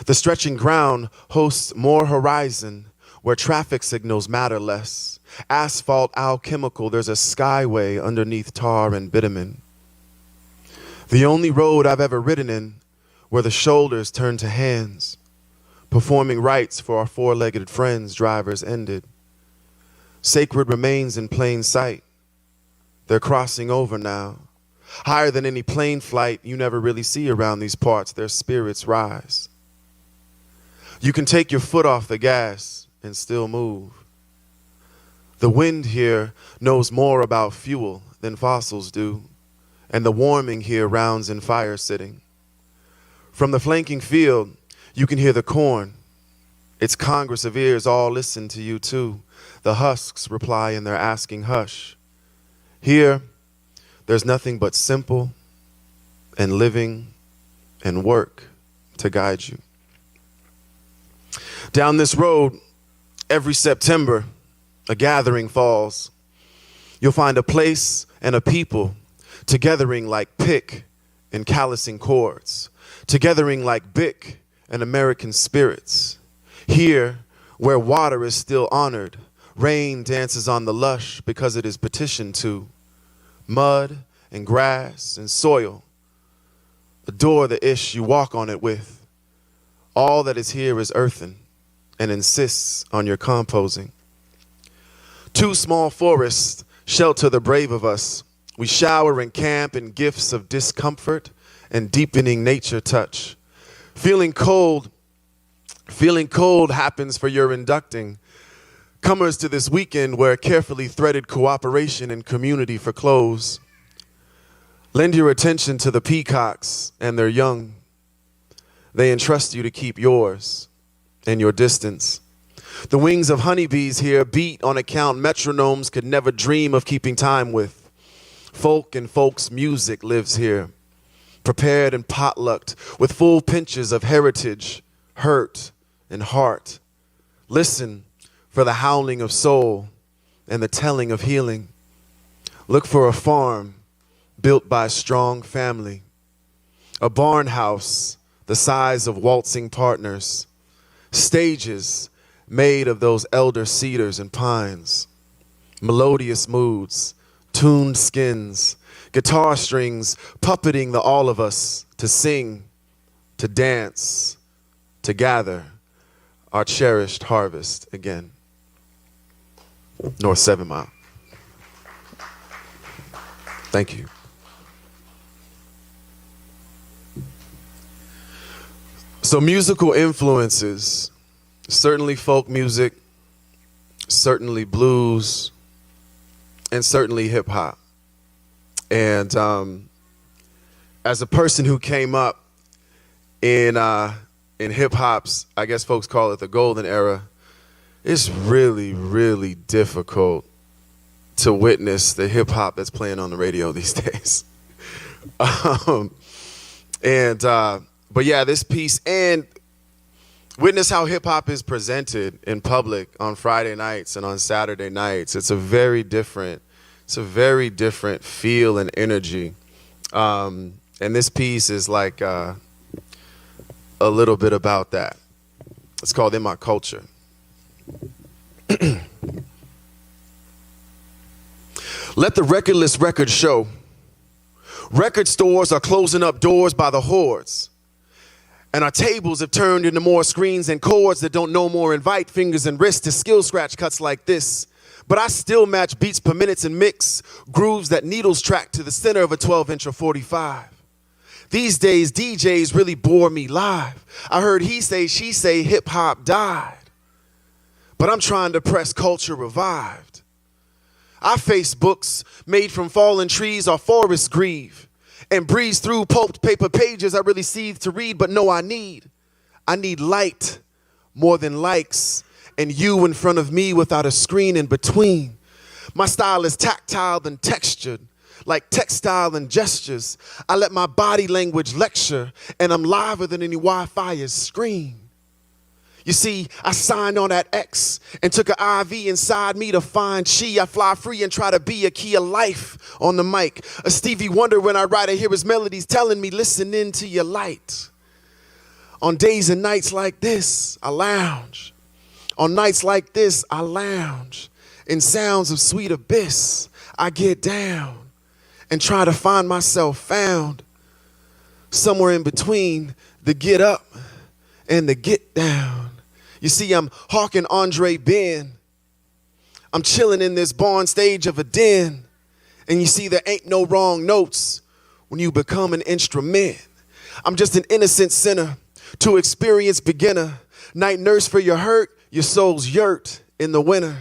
[SPEAKER 11] The stretching ground hosts more horizon where traffic signals matter less. Asphalt alchemical, there's a skyway underneath tar and bitumen. The only road I've ever ridden in where the shoulders turn to hands, performing rites for our four-legged friends drivers ended. Sacred remains in plain sight. They're crossing over now. Higher than any plane flight you never really see around these parts, their spirits rise. You can take your foot off the gas and still move. The wind here knows more about fuel than fossils do, and the warming here rounds in fire sitting. From the flanking field, you can hear the corn. Its congress of ears all listen to you too. The husks reply in their asking hush. Here, there's nothing but simple and living and work to guide you. Down this road, every September, a gathering falls. You'll find a place and a people togethering like pick and callousing chords, togethering like Bic and American spirits. Here, where water is still honored, rain dances on the lush because it is petitioned to. Mud and grass and soil adore the ish you walk on it with. All that is here is earthen and insists on your composing. 2 small forests shelter the brave of us. We shower and camp in gifts of discomfort and deepening nature touch. Feeling cold happens for your inducting. Comers to this weekend wear carefully threaded cooperation and community for clothes. Lend your attention to the peacocks and their young. They entrust you to keep yours and your distance. The wings of honeybees here beat on account metronomes could never dream of keeping time with. Folk and folk's music lives here, prepared and potlucked with full pinches of heritage, hurt, and heart. Listen for the howling of soul and the telling of healing. Look for a farm built by a strong family, a barn house the size of waltzing partners, stages made of those elder cedars and pines, melodious moods, tuned skins, guitar strings puppeting the all of us to sing, to dance, to gather our cherished harvest again. North 7 Mile. Thank you. So musical influences, certainly folk music, certainly blues, and certainly hip hop. And as a person who came up in hip hop's, I guess folks call it the golden era, it's really, really difficult to witness the hip hop that's playing on the radio these days. But yeah, this piece, and witness how hip hop is presented in public on Friday nights and on Saturday nights. It's a very different feel and energy. And this piece is like a little bit about that. It's called In My Culture. Let the recordless record show. Record stores are closing up doors by the hordes. And our tables have turned into more screens and chords that don't no more invite fingers and wrists to skill scratch cuts like this. But I still match beats per minute and mix grooves that needles track to the center of a 12-inch or 45. These days, DJs really bore me live. I heard he say, she say, hip hop died. But I'm trying to press culture revived. I face books made from fallen trees or forests grieve, and breeze through pulped paper pages I really seethe to read, but no, I need light more than likes, and you in front of me without a screen in between. My style is tactile and textured, like textile and gestures. I let my body language lecture, and I'm liver than any Wi-Fi's screen. You see, I signed on that X and took an IV inside me to find chi. I fly free and try to be a key of life on the mic. A Stevie Wonder when I write, I hear his melodies telling me, listen into your light. On days and nights like this, I lounge. On nights like this, I lounge. In sounds of sweet abyss, I get down and try to find myself found somewhere in between the get up and the get down. You see, I'm hawking Andre Ben. I'm chilling in this barn stage of a den. And you see, there ain't no wrong notes when you become an instrument. I'm just an innocent sinner, too experienced beginner, Night nurse for your hurt, your soul's yurt in the winter.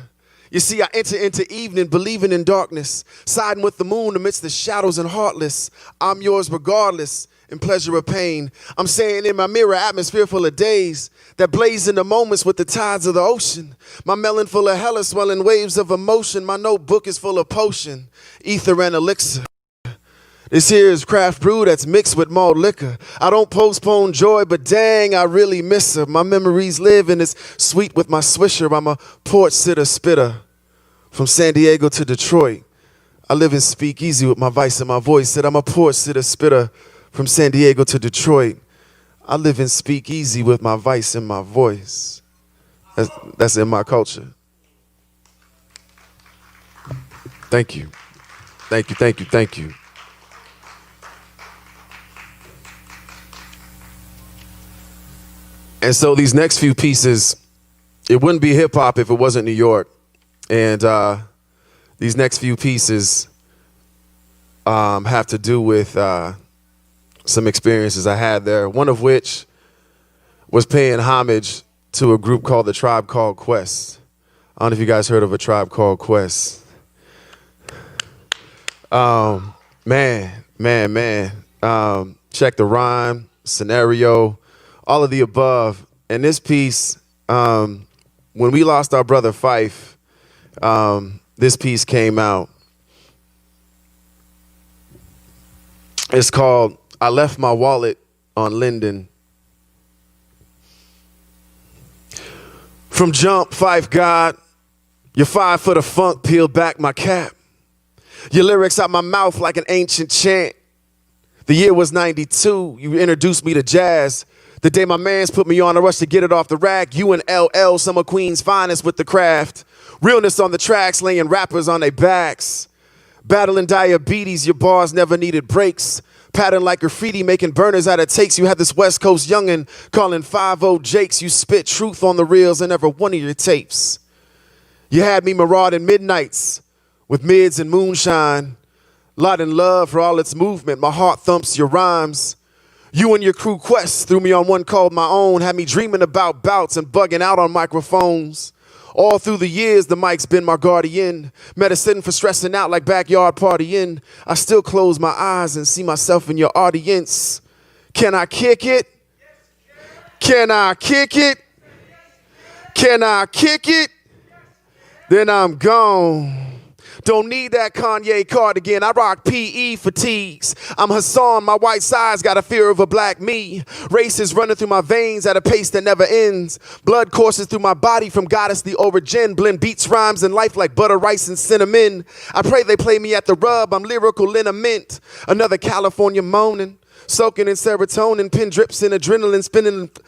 [SPEAKER 11] You see, I enter into evening, believing in darkness, siding with the moon amidst the shadows and heartless. I'm yours regardless, in pleasure or pain. I'm saying in my mirror, atmosphere full of days that blaze in the moments with the tides of the ocean. My melon full of hella swelling waves of emotion. My notebook is full of potion, ether and elixir. This here is craft brew that's mixed with malt liquor. I don't postpone joy, but dang, I really miss her. My memories live and it's sweet with my swisher. I'm a porch sitter spitter from San Diego to Detroit. I live and speak easy with my vice and my voice. Said I'm a porch sitter spitter from San Diego to Detroit. I live and speak easy with my vice and my voice. That's in my culture. Thank you. Thank you, thank you, thank you. And so these next few pieces, it wouldn't be hip hop if it wasn't New York. And these next few pieces have to do with some experiences I had there. One of which was paying homage to a group called the Tribe Called Quest. I don't know if you guys heard of a Tribe Called Quest. Man. Check the rhyme, scenario, all of the above. And this piece, when we lost our brother Fife, this piece came out. It's called I Left My Wallet on Linden. From jump, Fife God, your 5 foot of funk peeled back my cap. Your lyrics out my mouth like an ancient chant. The year was 92. You introduced me to jazz. The day my mans put me on a rush to get it off the rack. You and LL, some of Queen's finest with the craft. Realness on the tracks, laying rappers on their backs. Battling diabetes, your bars never needed breaks. Pattern like graffiti, making burners out of takes. You had this West Coast youngin' calling 5-0 Jakes. You spit truth on the reels in every one of your tapes. You had me marauding midnights with mids and moonshine. Lot in love for all its movement. My heart thumps your rhymes. You and your crew Quest threw me on one called my own. Had me dreaming about bouts and bugging out on microphones. All through the years, the mic's been my guardian. Medicine for stressing out like backyard partying. I still close my eyes and see myself in your audience. Can I kick it? Can I kick it? Can I kick it? Then I'm gone. Don't need that Kanye cardigan. I rock PE fatigues. I'm Hassan. My white side's got a fear of a black me. Race is running through my veins at a pace that never ends. Blood courses through my body from goddess the origin. Blend beats, rhymes, and life like butter, rice, and cinnamon. I pray they play me at the rub. I'm lyrical liniment. Another California moaning. Soaking in serotonin, pin drips in adrenaline,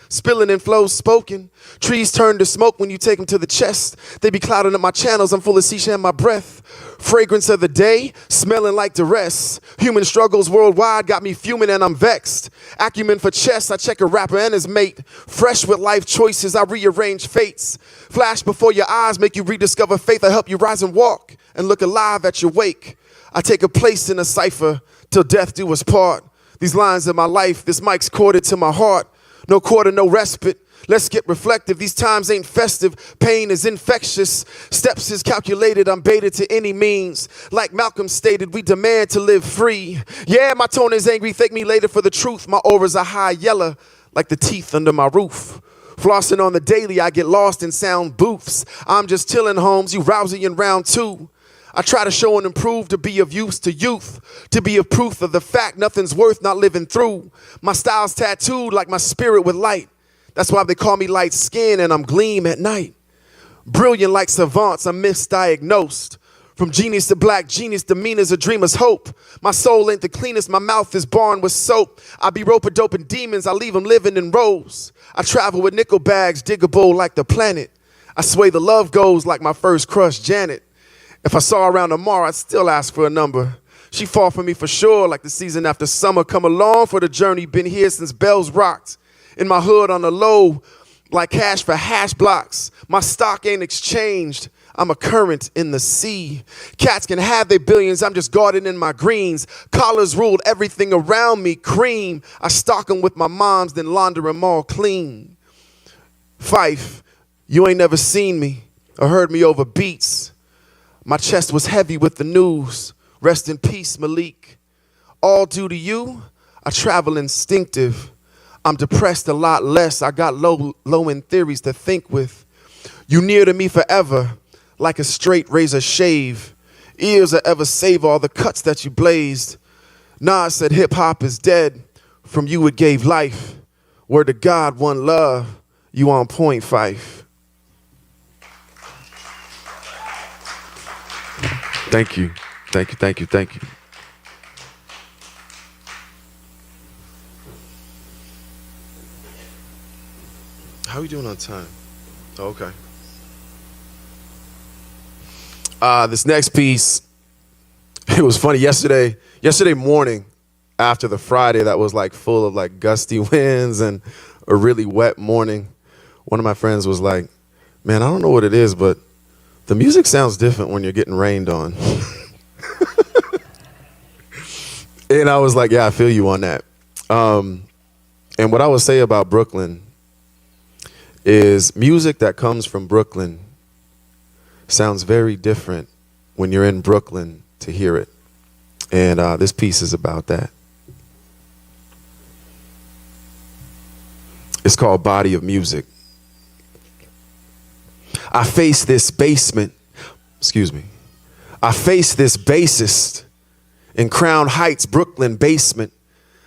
[SPEAKER 11] spilling in flows spoken. Trees turn to smoke when you take them to the chest. They be clouding up my channels, I'm full of shisha in my breath. Fragrance of the day, smelling like duress. Human struggles worldwide got me fuming and I'm vexed. Acumen for chess, I check a rapper and his mate. Fresh with life choices, I rearrange fates. Flash before your eyes, make you rediscover faith. I help you rise and walk and look alive at your wake. I take a place in a cipher till death do us part. These lines in my life, this mic's corded to my heart. No quarter, no respite. Let's get reflective. These times ain't festive. Pain is infectious. Steps is calculated. I'm baited to any means. Like Malcolm stated, we demand to live free. Yeah, my tone is angry. Thank me later for the truth. My aura's a high yellow, like the teeth under my roof. Flossing on the daily, I get lost in sound booths. I'm just chilling, Holmes. You rousing in round 2. I try to show and improve to be of use to youth, to be a proof of the fact nothing's worth not living through. My style's tattooed like my spirit with light. That's why they call me light skin and I'm gleam at night. Brilliant like savants, I'm misdiagnosed. From genius to black genius, demeanor's a dreamer's hope. My soul ain't the cleanest, my mouth is barn with soap. I be rope-a-doping demons, I leave them living in rows. I travel with nickel bags, diggable like the planet. I sway the love goes like my first crush, Janet. If I saw her around tomorrow, I'd still ask for a number. She fall for me for sure, like the season after summer. Come along for the journey, been here since bells rocked. In my hood on the low, like cash for hash blocks. My stock ain't exchanged. I'm a current in the sea. Cats can have their billions, I'm just guarding in my greens. Collars ruled everything around me, cream. I stock them with my moms, then launder them all clean. Fife, you ain't never seen me or heard me over beats. My chest was heavy with the news. Rest in peace, Malik. All due to you, I travel instinctive. I'm depressed a lot less. I got low-end theories to think with. You near to me forever, like a straight razor shave. Ears that ever save all the cuts that you blazed. Nas said hip-hop is dead. From you it gave life. Word to God, one love. You on point, Fife. Thank you. Thank you, thank you, thank you. How are we doing on time? Oh, okay. This next piece, it was funny. Yesterday morning, after the Friday that was like full of like gusty winds and a really wet morning, one of my friends was like, man, I don't know what it is, but the music sounds different when you're getting rained on. And I was like, yeah, I feel you on that. And what I would say about Brooklyn is music that comes from Brooklyn sounds very different when you're in Brooklyn to hear it. And this piece is about that. It's called Body of Music. I face this bassist in Crown Heights, Brooklyn basement,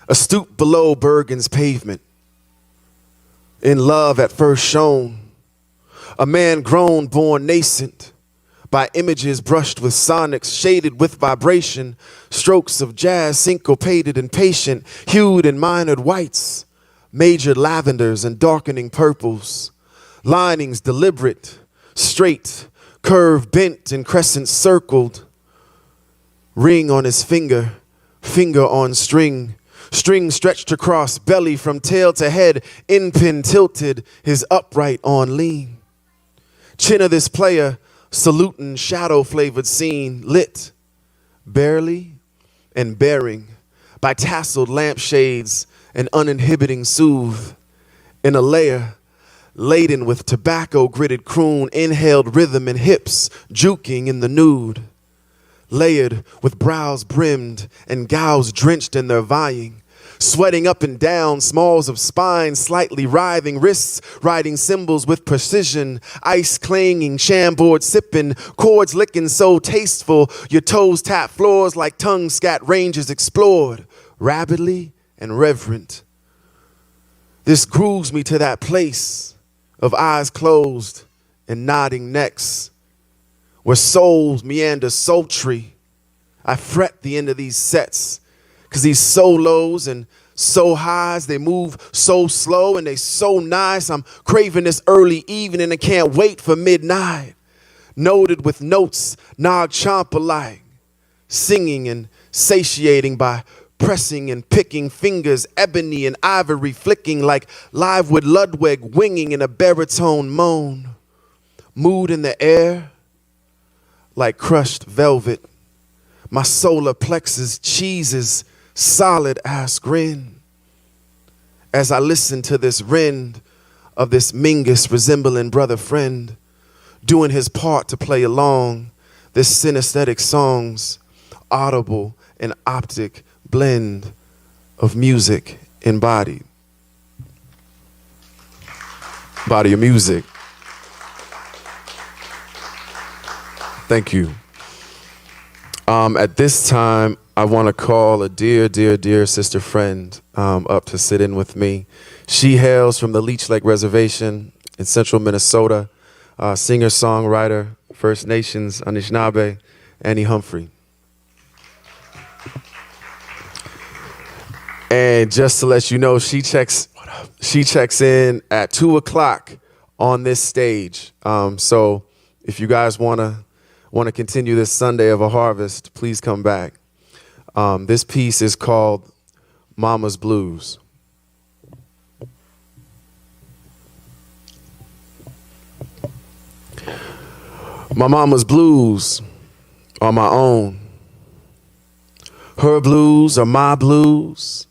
[SPEAKER 11] a stoop below Bergen's pavement. In love at first shown, a man grown, born nascent, by images brushed with sonics, shaded with vibration, strokes of jazz syncopated and patient, hued and minored whites, majored lavenders and darkening purples, linings deliberate, straight, curve bent and crescent circled, ring on his finger, finger on string, string stretched across belly from tail to head, in pin tilted, his upright on lean. Chin of this player, saluting shadow flavored scene, lit, barely and bearing by tasseled lampshades and uninhibiting soothe, in a layer laden with tobacco gritted croon, inhaled rhythm and hips juking in the nude, layered with brows brimmed and gowns drenched in their vying, sweating up and down, smalls of spine, slightly writhing wrists, riding cymbals with precision, ice clanging, shamboard sipping, chords licking so tasteful, your toes tap floors like tongue scat ranges explored, rapidly and reverent. This grooves me to that place of eyes closed and nodding necks, where souls meander sultry. I fret the end of these sets, because these solos and so highs, they move so slow and they so nice. I'm craving this early evening and can't wait for midnight. Noted with notes, nog chomp alike, singing and satiating by pressing and picking fingers, ebony and ivory flicking like live with Ludwig winging in a baritone moan. Mood in the air like crushed velvet. My solar plexus cheeses solid ass grin as I listen to this rend of this Mingus resembling brother friend doing his part to play along this synesthetic song's audible and optic blend of music embodied. Body of music. Thank you. At this time, I want to call a dear, dear, dear sister friend up to sit in with me. She hails from the Leech Lake Reservation in central Minnesota. Singer, songwriter, First Nations, Anishinaabe, Annie Humphrey. And just to let you know, she checks in at 2 o'clock on this stage. So if you guys want to continue this Sunday of a harvest, please come back. This piece is called Mama's Blues. My mama's blues are my own. Her blues are my blues,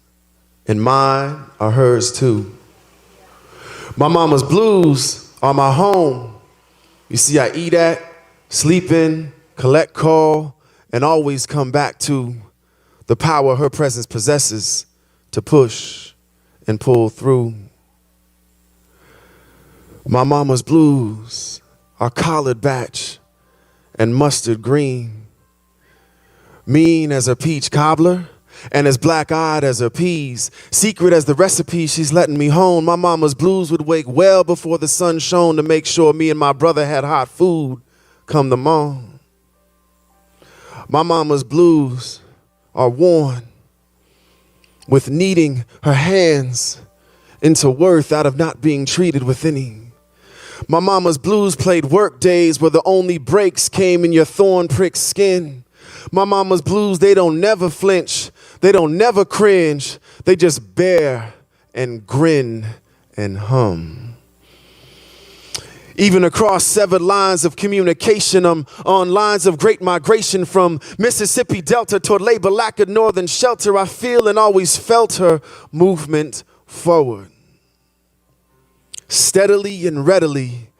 [SPEAKER 11] and mine are hers too. My mama's blues are my home. You see, I eat at, sleep in, collect, call, and always come back to the power her presence possesses to push and pull through. My mama's blues are collared batch and mustard green, mean as a peach cobbler and as black-eyed as her peas, secret as the recipe she's letting me hone. My mama's blues would wake well before the sun shone to make sure me and my brother had hot food come the morn. My mama's blues are worn with kneading her hands into worth out of not being treated with any. My mama's blues played work days where the only breaks came in your thorn-pricked skin. My mama's blues, they don't never flinch. They don't never cringe. They just bear and grin and hum. Even across severed lines of communication, I'm on lines of great migration from Mississippi Delta toward labor lack of northern shelter. I feel and always felt her movement forward. Steadily and readily,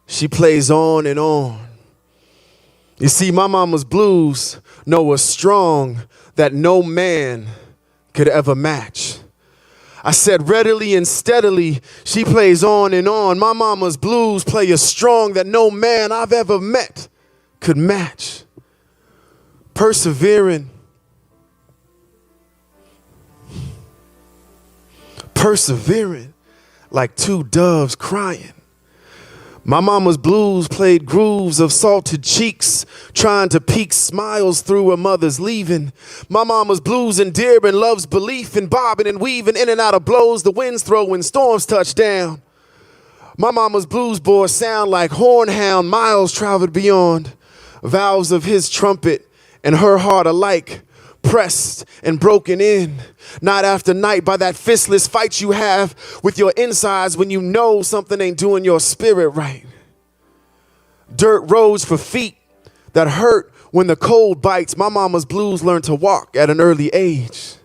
[SPEAKER 11] she plays on and on. You see, my mama's blues know a strong that no man could ever match. I said readily and steadily, she plays on and on. My mama's blues play a strong that no man I've ever met could match. Persevering like two doves crying. My mama's blues played grooves of salted cheeks, trying to peek smiles through her mother's leaving. My mama's blues endearing love's belief in bobbing and weaving in and out of blows the winds throw when storms touch down. My mama's blues bore sound like hornhound miles traveled beyond. Valves of his trumpet and her heart alike pressed and broken in, night after night, by that fistless fight you have with your insides when you know something ain't doing your spirit right. Dirt roads for feet that hurt when the cold bites. My mama's blues learned to walk at an early age.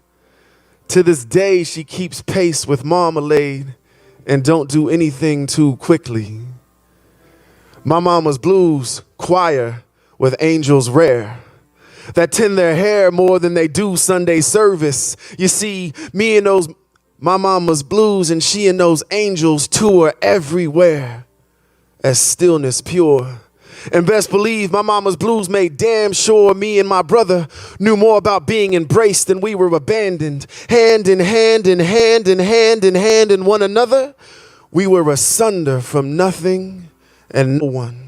[SPEAKER 11] To this day, she keeps pace with marmalade and don't do anything too quickly. My mama's blues choir with angels rare that tend their hair more than they do Sunday service. You see, me and those, my mama's blues and she and those angels tour everywhere as stillness pure. And best believe my mama's blues made damn sure me and my brother knew more about being embraced than we were abandoned. Hand in hand in hand in hand in hand in one another, we were asunder from nothing and no one.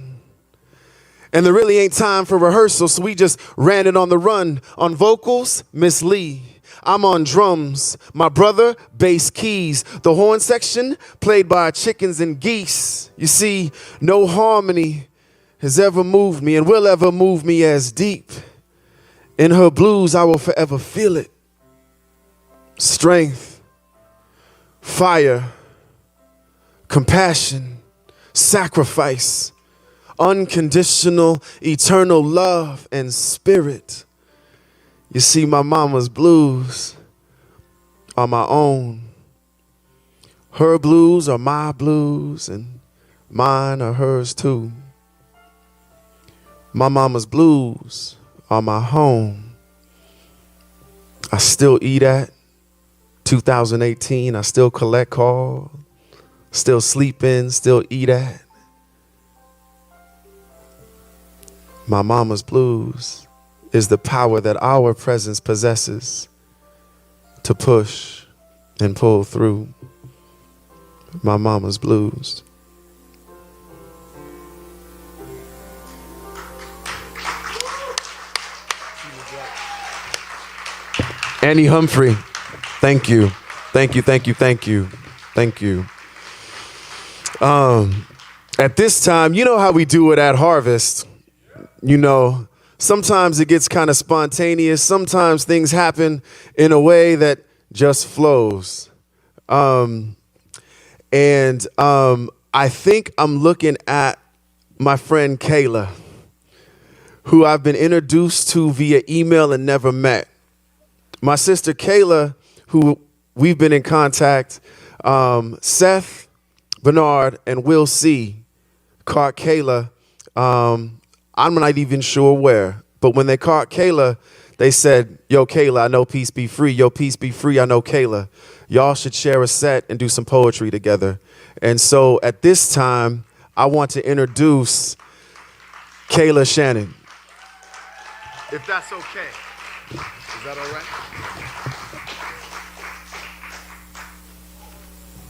[SPEAKER 11] And there really ain't time for rehearsal, so we just ran it on the run. On vocals, Miss Lee. I'm on drums. My brother, bass keys. The horn section played by chickens and geese. You see, no harmony has ever moved me and will ever move me as deep. In her blues, I will forever feel it. Strength, fire, compassion, sacrifice, unconditional, eternal love and spirit. You see, my mama's blues are my own. Her blues are my blues and mine are hers too. My mama's blues are my home. I still eat at 2018. I still collect call, still sleep in, still eat at. My mama's blues is the power that our presence possesses to push and pull through. My mama's blues. Annie Humphrey, thank you. Thank you, thank you, thank you, thank you. At this time, you know how we do it at Harvest. You know, sometimes it gets kind of spontaneous. Sometimes things happen in a way that just flows. I think I'm looking at my friend Kayla, who I've been introduced to via email and never met. My sister Kayla, who we've been in contact, Seth, Bernard and Will C. caught Kayla. I'm not even sure where, but when they caught Kayla, they said, yo, Kayla, I know peace be free. Yo, peace be free. I know Kayla. Y'all should share a set and do some poetry together. And so at this time, I want to introduce Kayla Shannon. If that's okay. Is that all right?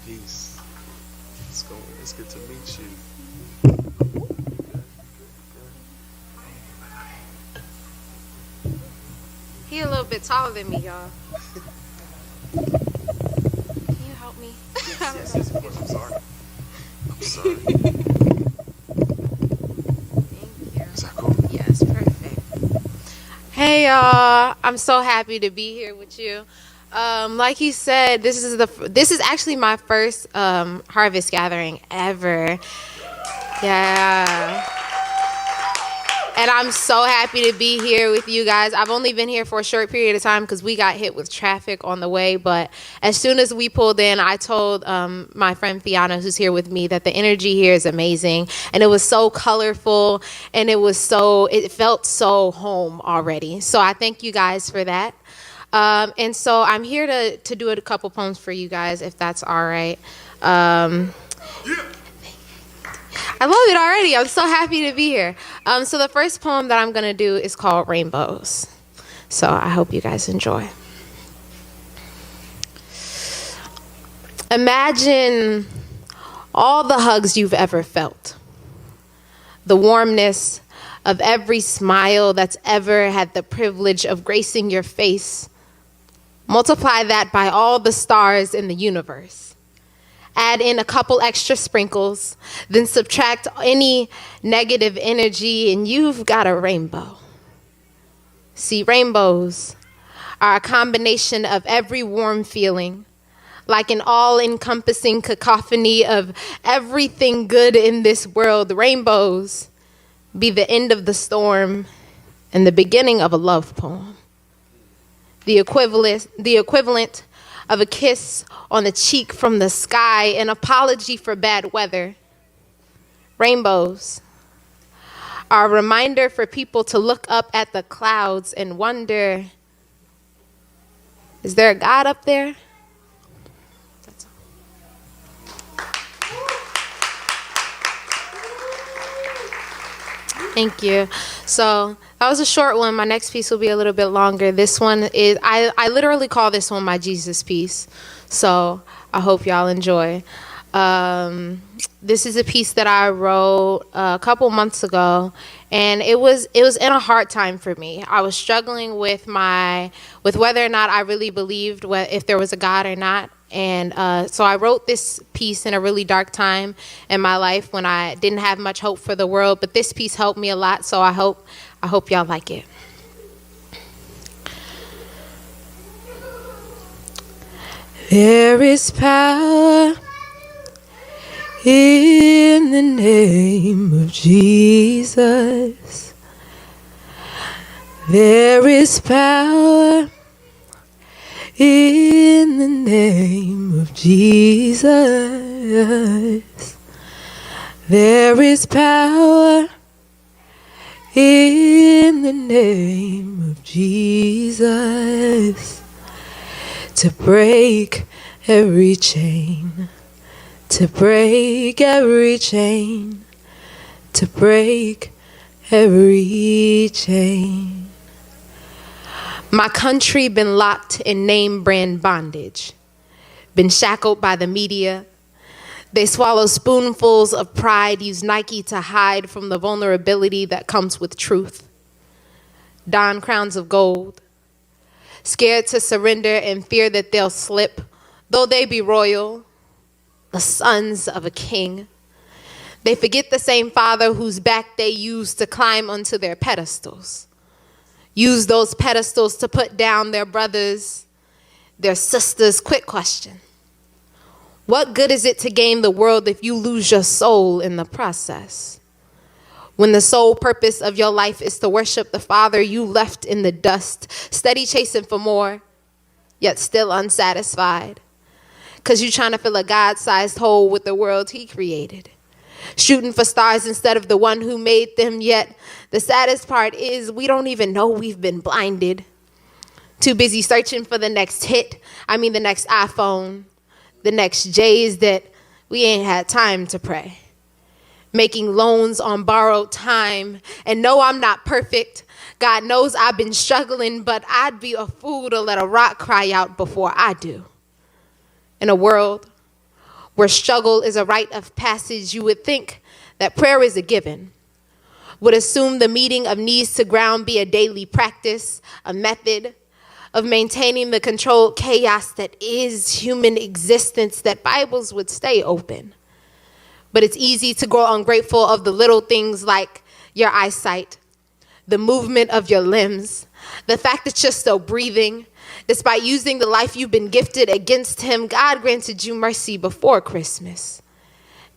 [SPEAKER 11] Peace. Let's go. It's good to meet you.
[SPEAKER 21] He a little bit taller than me, y'all. Can you help me?
[SPEAKER 11] Yes, of course. I'm sorry. I'm sorry.
[SPEAKER 21] Thank you. Is that cool? Yes, perfect. Hey, y'all. I'm so happy to be here with you. Like he said, this is actually my first harvest gathering ever. Yeah. And I'm so happy to be here with you guys. I've only been here for a short period of time because we got hit with traffic on the way. But as soon as we pulled in, I told my friend Fiona, who's here with me, that the energy here is amazing. And it was so colorful, and it felt so home already. So I thank you guys for that. And so I'm here to do a couple poems for you guys, if that's all right. I love it already. I'm so happy to be here. So the first poem that I'm going to do is called Rainbows. So I hope you guys enjoy. Imagine all the hugs you've ever felt. The warmness of every smile that's ever had the privilege of gracing your face. Multiply that by all the stars in the universe. Add in a couple extra sprinkles, then subtract any negative energy, and you've got a rainbow. See, rainbows are a combination of every warm feeling, like an all-encompassing cacophony of everything good in this world. Rainbows be the end of the storm and the beginning of a love poem. The equivalent of a kiss on the cheek from the sky, an apology for bad weather. Rainbows are a reminder for people to look up at the clouds and wonder, is there a God up there? That's all. Thank you. So that was a short one. My next piece will be a little bit longer. This one is, I literally call this one my Jesus piece. So I hope y'all enjoy. This is a piece that I wrote a couple months ago, and it was in a hard time for me. I was struggling with whether or not I really believed if there was a God or not. And so I wrote this piece in a really dark time in my life when I didn't have much hope for the world. But this piece helped me a lot, so I hope y'all like it. There is power in the name of Jesus. There is power in the name of Jesus. There is power in the name of Jesus to break every chain, to break every chain, to break every chain. My country been locked in name brand bondage, been shackled by the media. They swallow spoonfuls of pride, use Nike to hide from the vulnerability that comes with truth. Don crowns of gold, scared to surrender and fear that they'll slip, though they be royal, the sons of a king. They forget the same father whose back they used to climb onto their pedestals. Use those pedestals to put down their brothers, their sisters. Quick question. What good is it to gain the world if you lose your soul in the process? When the sole purpose of your life is to worship the Father you left in the dust, steady chasing for more, yet still unsatisfied. 'cause you trying to fill a God-sized hole with the world he created. Shooting for stars instead of the one who made them, yet the saddest part is we don't even know we've been blinded. Too busy searching for the next hit, the next iPhone, the next J's that we ain't had time to pray. Making loans on borrowed time, and no, I'm not perfect. God knows I've been struggling, but I'd be a fool to let a rock cry out before I do. In a world where struggle is a rite of passage, you would think that prayer is a given. Would assume the meeting of knees to ground be a daily practice, a method of maintaining the controlled chaos that is human existence, that Bibles would stay open. But it's easy to grow ungrateful of the little things like your eyesight, the movement of your limbs, the fact that you're still breathing. Despite using the life you've been gifted against him, God granted you mercy before Christmas.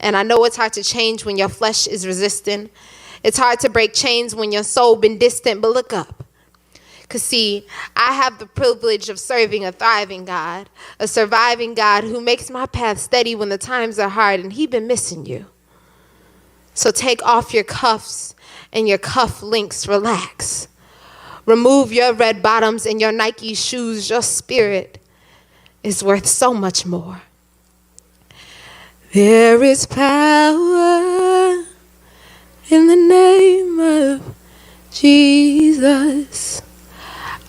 [SPEAKER 21] And I know it's hard to change when your flesh is resistant. It's hard to break chains when your soul been distant, but look up. 'Cause see, I have the privilege of serving a thriving God, a surviving God who makes my path steady when the times are hard, and he been missing you. So take off your cuffs and your cuff links, relax. Remove your red bottoms and your Nike shoes. Your spirit is worth so much more. There is power in the name of Jesus.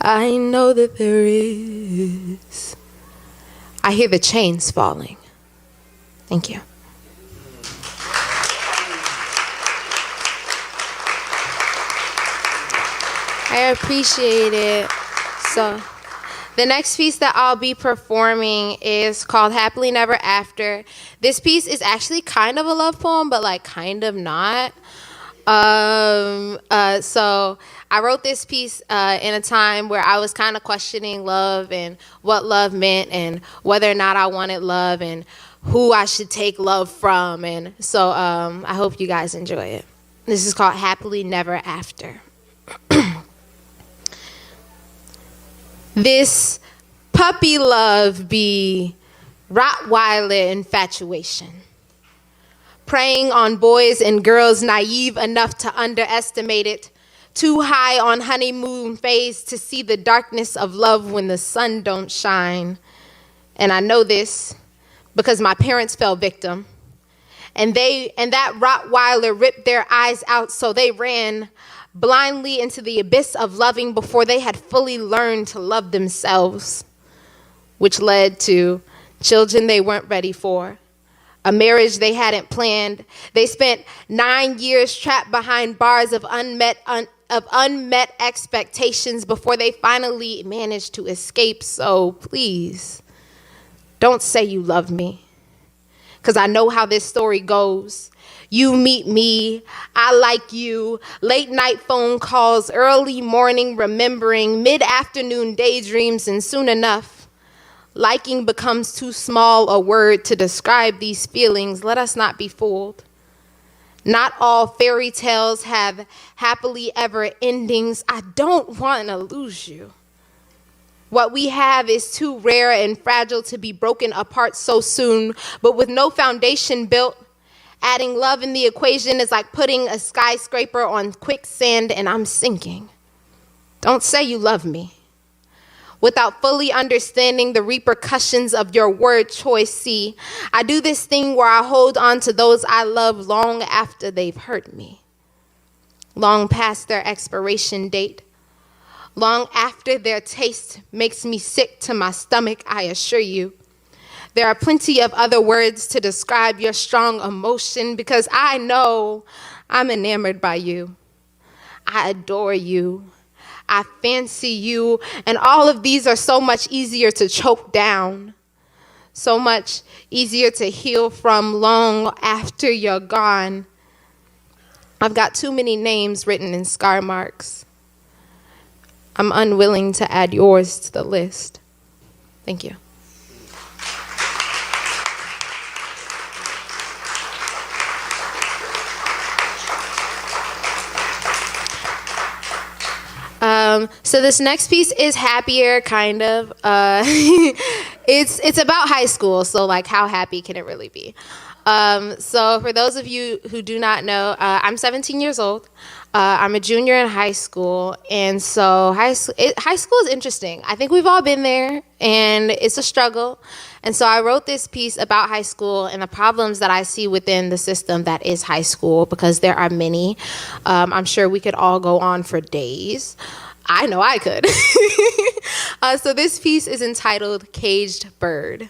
[SPEAKER 21] I know that there is. I hear the chains falling. Thank you. I appreciate it. So the next piece that I'll be performing is called Happily Never After. This piece is actually kind of a love poem, but like kind of not. So I wrote this piece in a time where I was kind of questioning love and what love meant and whether or not I wanted love and who I should take love from. And so I hope you guys enjoy it. This is called Happily Never After. This puppy love be Rottweiler infatuation. Preying on boys and girls naive enough to underestimate it. Too high on honeymoon phase to see the darkness of love when the sun don't shine. And I know this because my parents fell victim. And that Rottweiler ripped their eyes out, so they ran blindly into the abyss of loving before they had fully learned to love themselves, which led to children they weren't ready for, a marriage they hadn't planned. They spent 9 years trapped behind bars of unmet expectations before they finally managed to escape. So please, don't say you love me, because I know how this story goes. You meet me, I like you, late night phone calls, early morning remembering, mid-afternoon daydreams, and soon enough, liking becomes too small a word to describe these feelings. Let us not be fooled. Not all fairy tales have happily ever endings. I don't want to lose you. What we have is too rare and fragile to be broken apart so soon, but with no foundation built, adding love in the equation is like putting a skyscraper on quicksand and I'm sinking. Don't say you love me without fully understanding the repercussions of your word choice. See, I do this thing where I hold on to those I love long after they've hurt me, long past their expiration date, long after their taste makes me sick to my stomach, I assure you. There are plenty of other words to describe your strong emotion because I know I'm enamored by you. I adore you. I fancy you. And all of these are so much easier to choke down, so much easier to heal from long after you're gone. I've got too many names written in scar marks. I'm unwilling to add yours to the list. Thank you. So this next piece is happier, kind of. It's about high school, so like how happy can it really be? So for those of you who do not know, I'm 17 years old. I'm a junior in high school, and so high school is interesting. I think we've all been there, and it's a struggle. And so I wrote this piece about high school and the problems that I see within the system that is high school, because there are many. I'm sure we could all go on for days. I know I could. So this piece is entitled Caged Bird.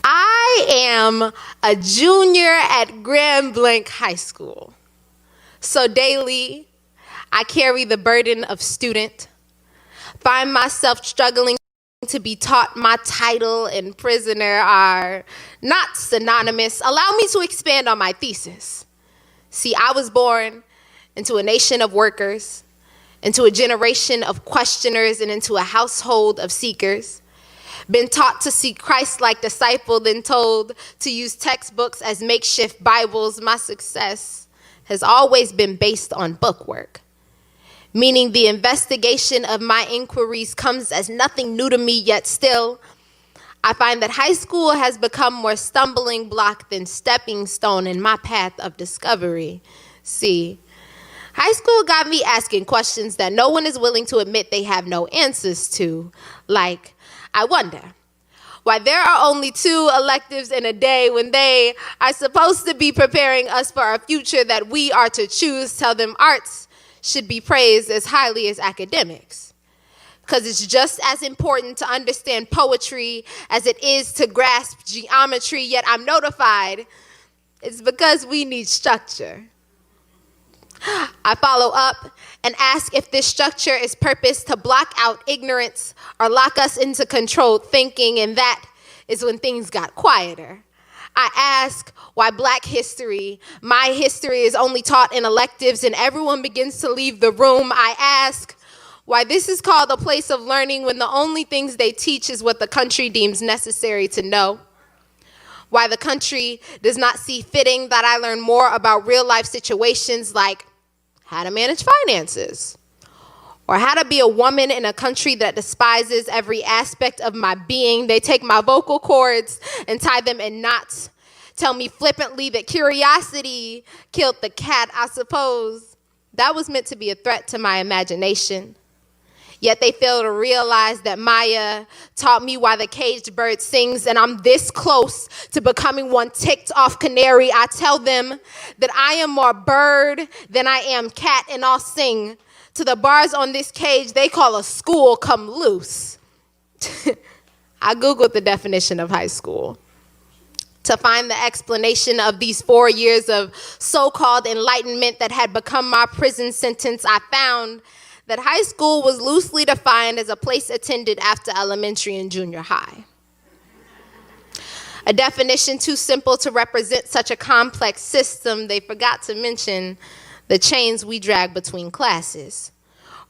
[SPEAKER 21] I am a junior at Grand Blanc High School. So daily, I carry the burden of student, find myself struggling to be taught my title and prisoner are not synonymous. Allow me to expand on my thesis. See, I was born into a nation of workers, into a generation of questioners, and into a household of seekers. Been taught to see Christ like disciple, then told to use textbooks as makeshift Bibles. My success has always been based on bookwork, meaning the investigation of my inquiries comes as nothing new to me, yet still, I find that high school has become more stumbling block than stepping stone in my path of discovery. See, high school got me asking questions that no one is willing to admit they have no answers to. Like, I wonder why there are only 2 electives in a day when they are supposed to be preparing us for a future that we are to choose. Tell them arts should be praised as highly as academics, because it's just as important to understand poetry as it is to grasp geometry. Yet I'm notified it's because we need structure. I follow up and ask if this structure is purposed to block out ignorance or lock us into controlled thinking, and that is when things got quieter. I ask why Black history, my history, is only taught in electives and everyone begins to leave the room. I ask why this is called a place of learning when the only things they teach is what the country deems necessary to know. Why the country does not see fitting that I learn more about real life situations like how to manage finances, or how to be a woman in a country that despises every aspect of my being. They take my vocal cords and tie them in knots, tell me flippantly that curiosity killed the cat. I suppose that was meant to be a threat to my imagination. Yet they fail to realize that Maya taught me why the caged bird sings, and I'm this close to becoming one ticked off canary. I tell them that I am more bird than I am cat, and I'll sing to the bars on this cage they call a school come loose. I Googled the definition of high school to find the explanation of these 4 years of so-called enlightenment that had become my prison sentence. I found that high school was loosely defined as a place attended after elementary and junior high. A definition too simple to represent such a complex system. They forgot to mention the chains we drag between classes,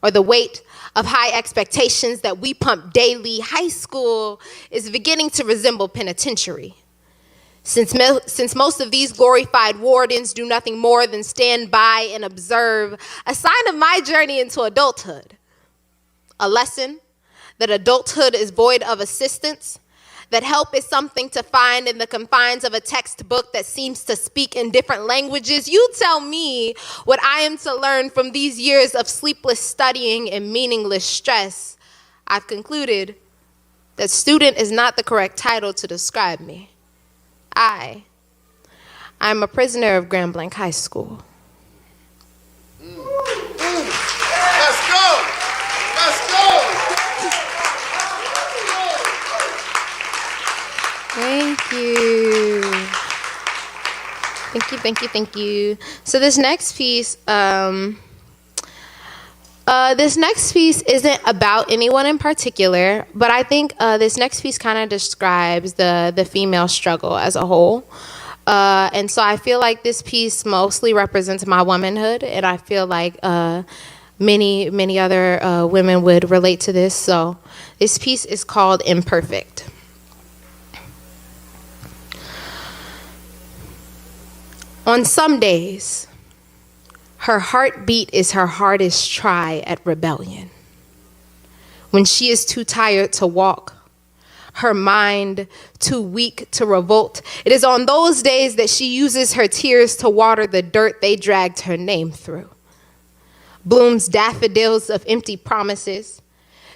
[SPEAKER 21] or the weight of high expectations that we pump daily. High school is beginning to resemble penitentiary. Since most of these glorified wardens do nothing more than stand by and observe, a sign of my journey into adulthood. A lesson that adulthood is void of assistance, that help is something to find in the confines of a textbook that seems to speak in different languages. You tell me what I am to learn from these years of sleepless studying and meaningless stress. I've concluded that student is not the correct title to describe me. I'm a prisoner of Grand Blanc High School.
[SPEAKER 11] Let's go! Let's go!
[SPEAKER 21] Thank you. Thank you. So this next piece, isn't about anyone in particular, but I think this next piece kind of describes the female struggle as a whole. And so I feel like this piece mostly represents my womanhood, and I feel like many other women would relate to this. So this piece is called Imperfect. On some days, Her heartbeat is her hardest try at rebellion. When she is too tired to walk, her mind too weak to revolt, it is on those days that she uses her tears to water the dirt they dragged her name through. Blooms daffodils of empty promises,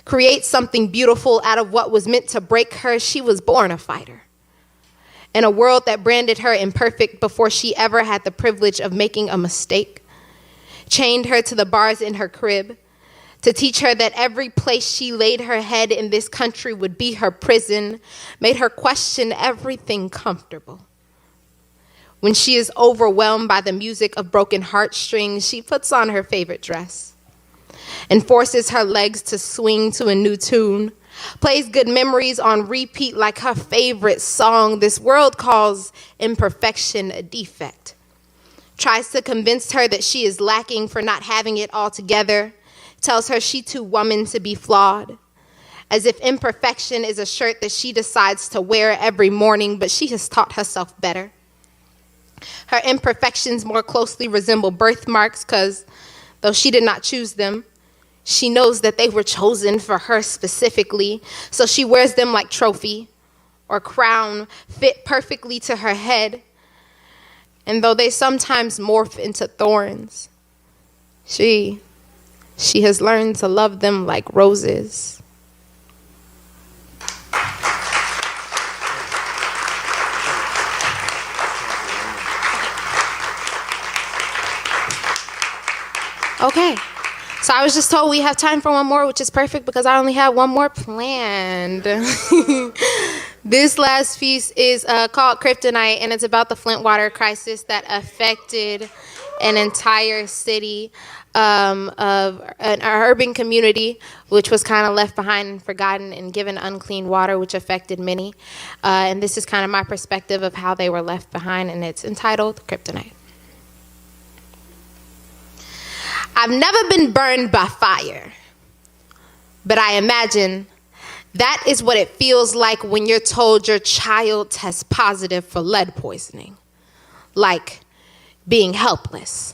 [SPEAKER 21] creates something beautiful out of what was meant to break her. She was born a fighter. In a world that branded her imperfect before she ever had the privilege of making a mistake, chained her to the bars in her crib, to teach her that every place she laid her head in this country would be her prison, made her question everything comfortable. When she is overwhelmed by the music of broken heartstrings, she puts on her favorite dress and forces her legs to swing to a new tune, plays Good Memories on repeat like her favorite song this world calls imperfection a defect, tries to convince her that she is lacking for not having it all together, tells her she too woman to be flawed, as if imperfection is a shirt that she decides to wear every morning, but she has taught herself better. Her imperfections more closely resemble birthmarks because, though she did not choose them, she knows that they were chosen for her specifically, so she wears them like trophy or crown, fit perfectly to her head. And though they sometimes morph into thorns, she has learned to love them like roses. Okay, so I was just told we have time for one more, which is perfect because I only have one more planned. This last piece is called Kryptonite, and it's about the Flint water crisis that affected an entire city of an urban community, which was kind of left behind and forgotten and given unclean water, which affected many. And this is kind of my perspective of how they were left behind, and it's entitled Kryptonite. I've never been burned by fire, but I imagine that is what it feels like when you're told your child tests positive for lead poisoning. Like being helpless.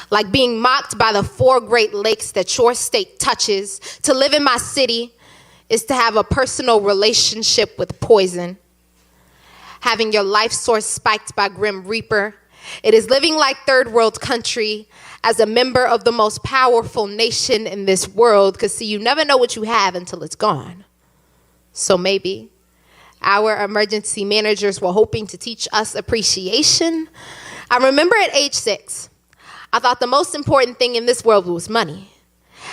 [SPEAKER 21] Like being mocked by the 4 Great Lakes that your state touches. To live in my city is to have a personal relationship with poison. Having your life source spiked by Grim Reaper. It is living like third world country as a member of the most powerful nation in this world, because see, you never know what you have until it's gone. So maybe our emergency managers were hoping to teach us appreciation. I remember at age 6, I thought the most important thing in this world was money.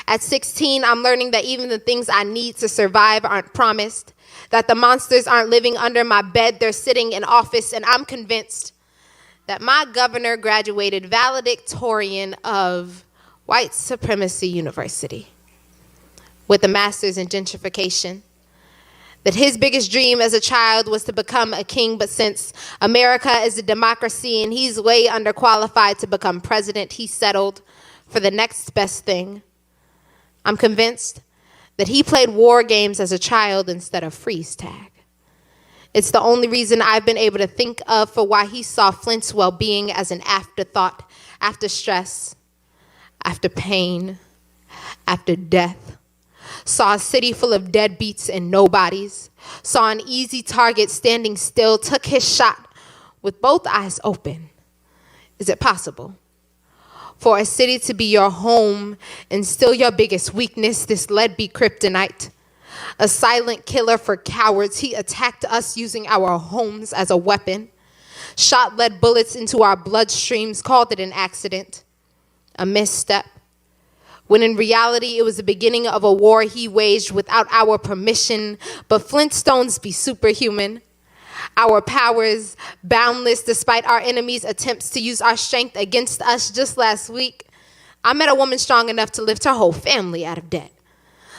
[SPEAKER 21] At 16, I'm learning that even the things I need to survive aren't promised, that the monsters aren't living under my bed, they're sitting in office, and I'm convinced that my governor graduated valedictorian of white supremacy university with a master's in gentrification, that his biggest dream as a child was to become a king, but since America is a democracy and he's way underqualified to become president, he settled for the next best thing. I'm convinced that he played war games as a child instead of freeze tag. It's the only reason I've been able to think of for why he saw Flint's well-being as an afterthought, after stress, after pain, after death. Saw a city full of deadbeats and nobodies. Saw an easy target standing still, took his shot with both eyes open. Is it possible for a city to be your home and still your biggest weakness? This lead be kryptonite. A silent killer for cowards. He attacked us using our homes as a weapon. Shot lead bullets into our bloodstreams, called it an accident, a misstep. When in reality, it was the beginning of a war he waged without our permission. But Flintstones be superhuman. Our powers boundless despite our enemies' attempts to use our strength against us. Just last week, I met a woman strong enough to lift her whole family out of debt.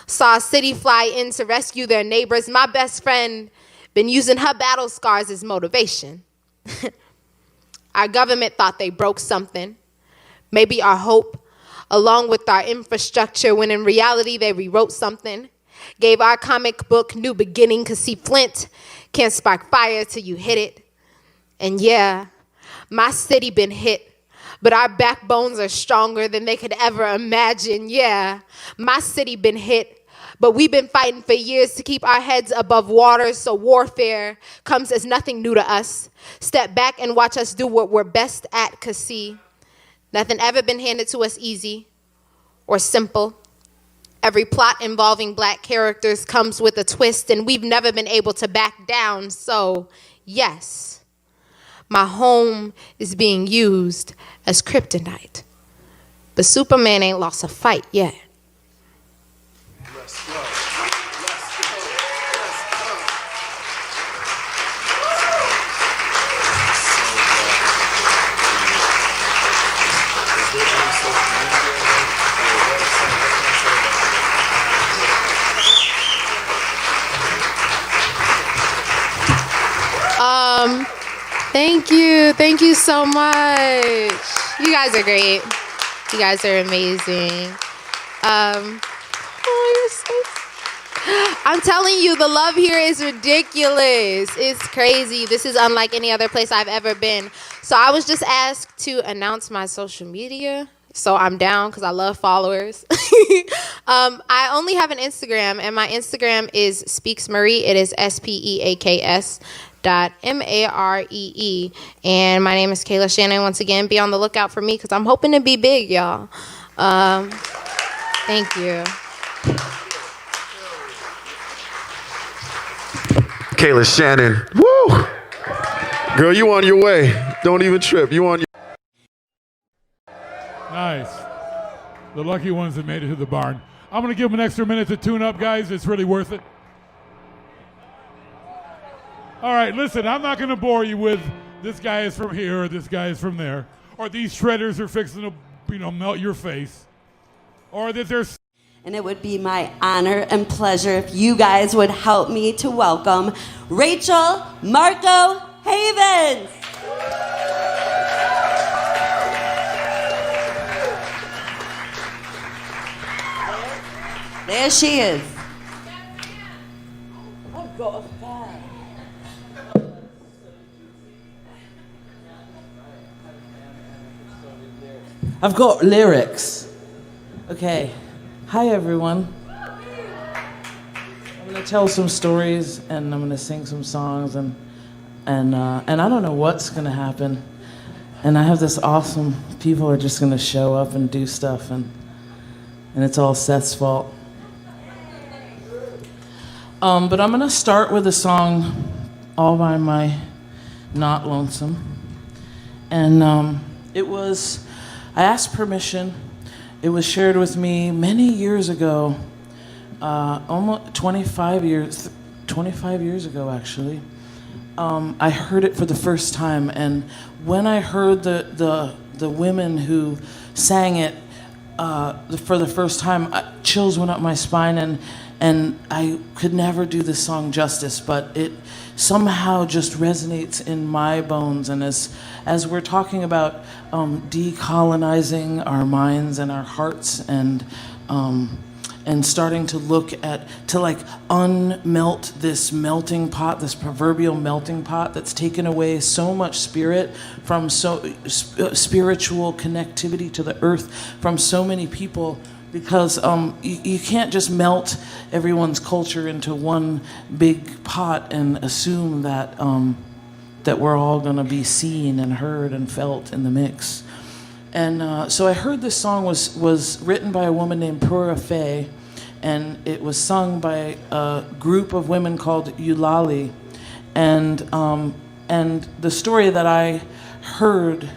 [SPEAKER 21] Saw a city fly in to rescue their neighbors. My best friend been using her battle scars as motivation. Our government thought they broke something. Maybe our hope, along with our infrastructure, when in reality they rewrote something. Gave our comic book new beginning, because see, Flint can't spark fire till you hit it. And yeah, my city been hit but our backbones are stronger than they could ever imagine. Yeah, my city been hit, but we've been fighting for years to keep our heads above water, so warfare comes as nothing new to us. Step back and watch us do what we're best at, 'cause see, nothing ever been handed to us easy or simple. Every plot involving black characters comes with a twist, and we've never been able to back down. So, yes, my home is being used as kryptonite. But Superman ain't lost a fight yet. Thank you so much. You guys are great. You guys are amazing. I'm telling you, the love here is ridiculous. It's crazy. This is unlike any other place I've ever been. So I was just asked to announce my social media. So I'm down because I love followers. I only have an Instagram, and my Instagram is Speaks Marie. It is SPEAKS.MAREE. And my name is Kayla Shannon. Once again, be on the lookout for me because I'm hoping to be big, y'all. Thank you.
[SPEAKER 11] Kayla Shannon. Woo! Girl, you on your way. Don't even trip. You on your
[SPEAKER 1] Nice. The lucky ones that made it to the barn. I'm going to give them an extra minute to tune up, guys. It's really worth it. All right, listen, I'm not going to bore you with this guy is from here or this guy is from there, or these shredders are fixing to, melt your face, or that there's...
[SPEAKER 22] And it would be my honor and pleasure if you guys would help me to welcome Rachel Marco Havens. There she is. I've got a fan.
[SPEAKER 23] I've got lyrics. Okay. Hi, everyone. I'm going to tell some stories, and I'm going to sing some songs, and I don't know what's going to happen. And I have this awesome people are just going to show up and do stuff, and it's all Seth's fault. But I'm going to start with a song all by my Not Lonesome. And I asked permission. It was shared with me many years ago, almost 25 years ago, actually. I heard it for the first time, and when I heard the women who sang it for the first time, chills went up my spine, and I could never do this song justice, but it somehow just resonates in my bones. And as we're talking about decolonizing our minds and our hearts, and starting to look to unmelt this melting pot, this proverbial melting pot that's taken away so much spirit from spiritual connectivity to the earth from so many people. Because you can't just melt everyone's culture into one big pot and assume that we're all going to be seen and heard and felt in the mix. And so I heard this song was written by a woman named Pura Fay, and it was sung by a group of women called Eulali. And the story that I heard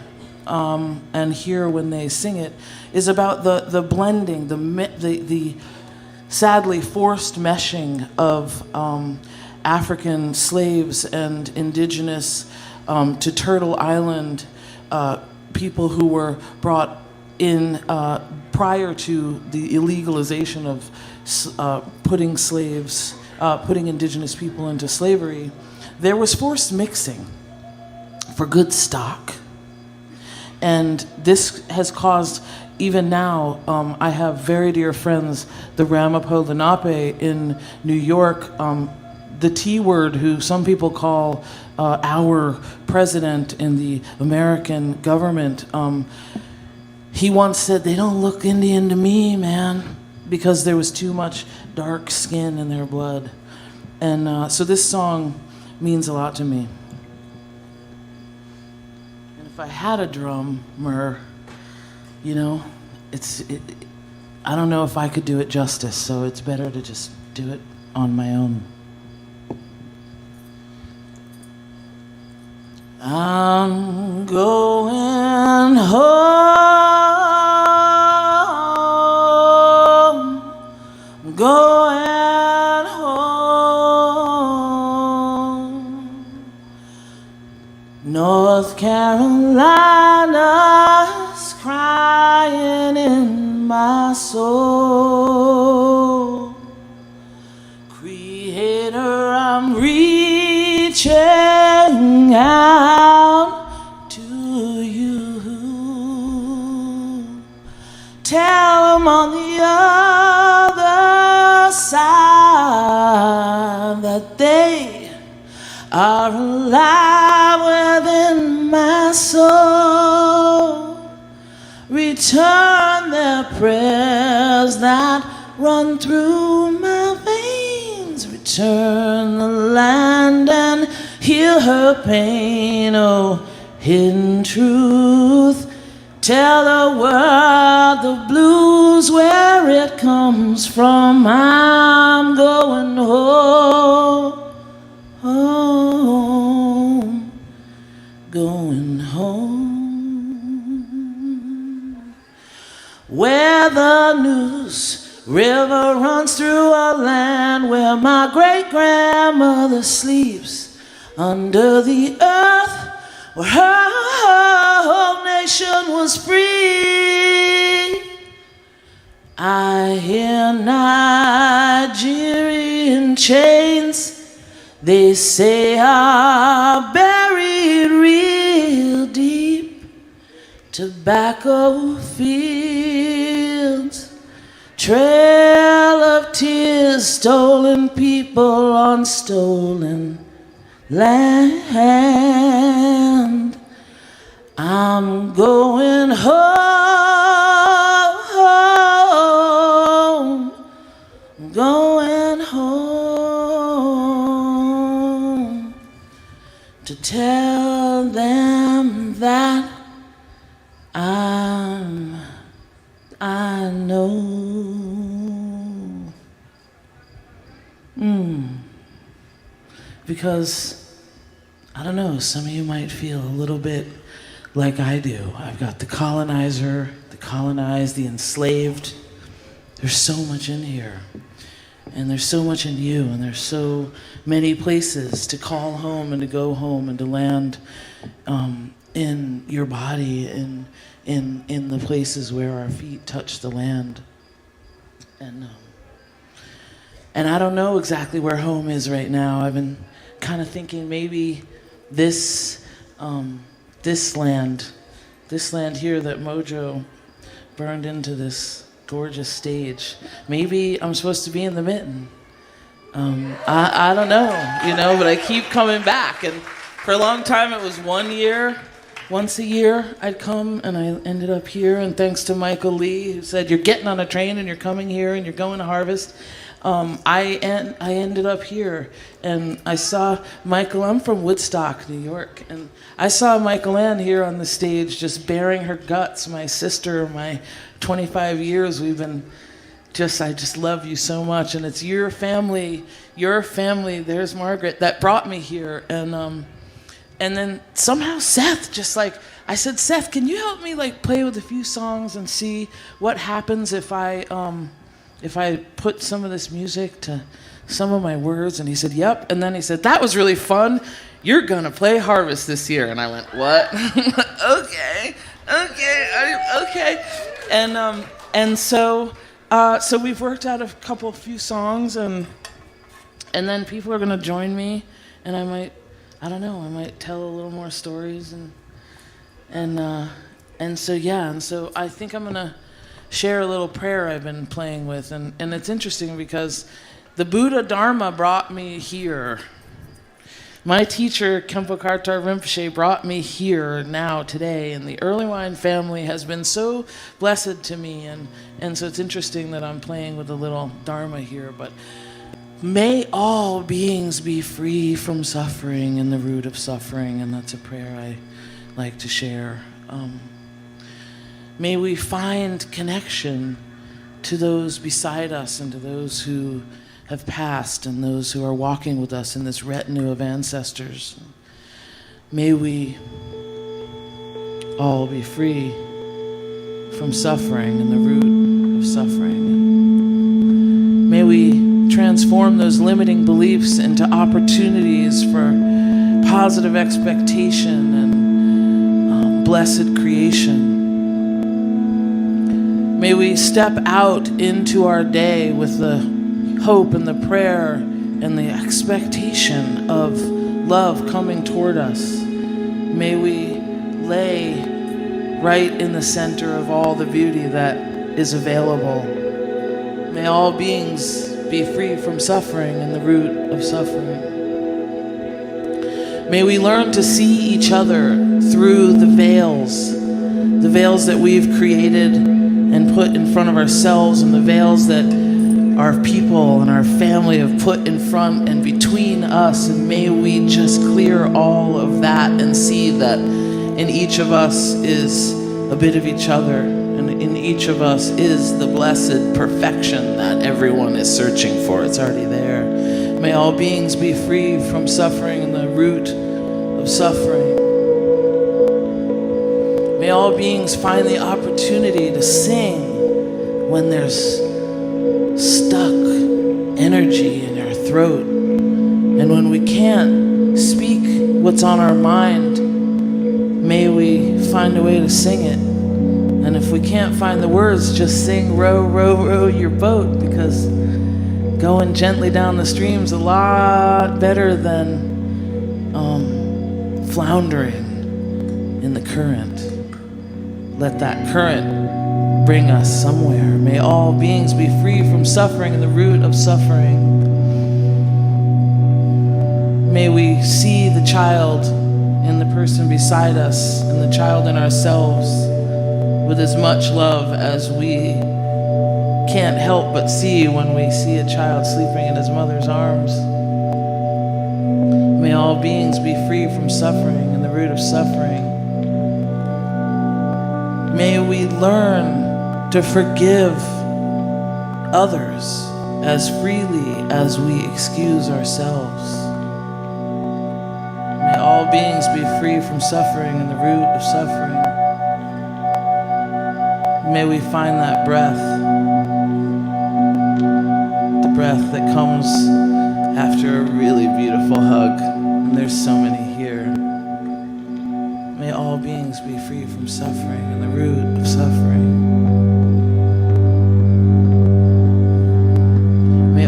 [SPEAKER 23] and hear when they sing it is about the blending, the sadly forced meshing of African slaves and indigenous to Turtle Island people who were brought in prior to the illegalization of putting indigenous people into slavery. There was forced mixing for good stock. And this has caused, even now, I have very dear friends, the Ramapo Lenape in New York. the T word, who some people call our president in the American government, he once said, "They don't look Indian to me, man," because there was too much dark skin in their blood. And so this song means a lot to me. And if I had a drummer, you know, I don't know if I could do it justice, so it's better to just do it on my own. I'm going home, going home. North Carolina's crying in my soul. Creator, I'm reaching out to you. Tell 'em on the other side that they are alive within my soul. Return their prayers that run through my veins. Return the land and heal her pain. Oh, hidden truth. Tell the world the blues where it comes from. I'm going home, home, going home. Where the News River runs through a land where my great-grandmother sleeps under the earth, where her whole nation was free. I hear Nigerian chains, they say, are buried real deep. Tobacco fields, trail of tears, stolen people on stolen land. I'm going home, going home to tell them that I know. Because, I don't know, some of you might feel a little bit like I do. I've got the colonizer, the colonized, the enslaved. There's so much in here. And there's so much in you, and there's so many places to call home and to go home and to land in your body, in the places where our feet touch the land. And I don't know exactly where home is right now. I've been kind of thinking maybe this land here that Mojo burned into this gorgeous stage. Maybe I'm supposed to be in the mitten. I don't know, you know, but I keep coming back. And for a long time it was once a year I'd come, and I ended up here. And thanks to Michael Lee, who said, "You're getting on a train and you're coming here and you're going to Harvest." I ended up here, and I saw Michael. I'm from Woodstock, New York, and I saw Michael Ann here on the stage just bearing her guts. My sister, my 25 years, we've been I just love you so much, and it's your family, there's Margaret, that brought me here. And then somehow Seth, I said, "Seth, can you help me play with a few songs and see what happens if I put some of this music to some of my words?" And he said, "Yep." And then he said, "That was really fun. You're gonna play Harvest this year." And I went, "What?" okay. And so we've worked out a few songs, and then people are gonna join me, and I might tell a little more stories, and so I think I'm gonna share a little prayer I've been playing with, and it's interesting because The Buddha Dharma brought me here. My teacher, Khenpo Kartar Rinpoche, brought me here now, today, and the Earlywine family has been so blessed to me, and so it's interesting that I'm playing with a little Dharma here, but may all beings be free from suffering and the root of suffering, and that's a prayer I like to share. May we find connection to those beside us and to those who have passed and those who are walking with us in this retinue of ancestors. May we all be free from suffering and the root of suffering. May we transform those limiting beliefs into opportunities for positive expectation and blessed creation. May we step out into our day with the hope and the prayer and the expectation of love coming toward us. May we lay right in the center of all the beauty that is available. May all beings be free from suffering and the root of suffering. May we learn to see each other through the veils that we've created and put in front of ourselves, and the veils that our people and our family have put in front and between us, and may we just clear all of that and see that in each of us is a bit of each other, and in each of us is the blessed perfection that everyone is searching for. It's already there. May all beings be free from suffering and the root of suffering. May all beings find the opportunity to sing when there's stuck energy in our throat, and when we can't speak what's on our mind, may we find a way to sing it. And if we can't find the words, just sing row, row, row your boat, because going gently down the stream's a lot better than floundering in the current. Let that current bring us somewhere. May all beings be free from suffering and the root of suffering. May we see the child in the person beside us and the child in ourselves with as much love as we can't help but see when we see a child sleeping in his mother's arms. May all beings be free from suffering and the root of suffering. May we learn to forgive others as freely as we excuse ourselves. May all beings be free from suffering and the root of suffering. May we find that breath, the breath that comes after a really beautiful hug, and there's so many here. May all beings be free from suffering and the root of suffering.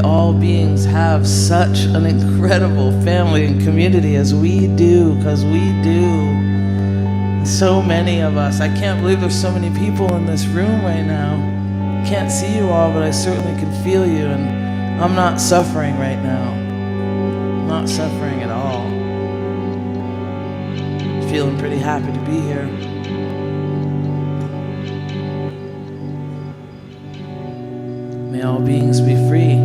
[SPEAKER 23] All beings have such an incredible family and community as we do, because we do. So many of us. I can't believe there's so many people in this room right now. Can't see you all, but I certainly can feel you, and I'm not suffering right now. I'm not suffering at all. Feeling pretty happy to be here. May all beings be free.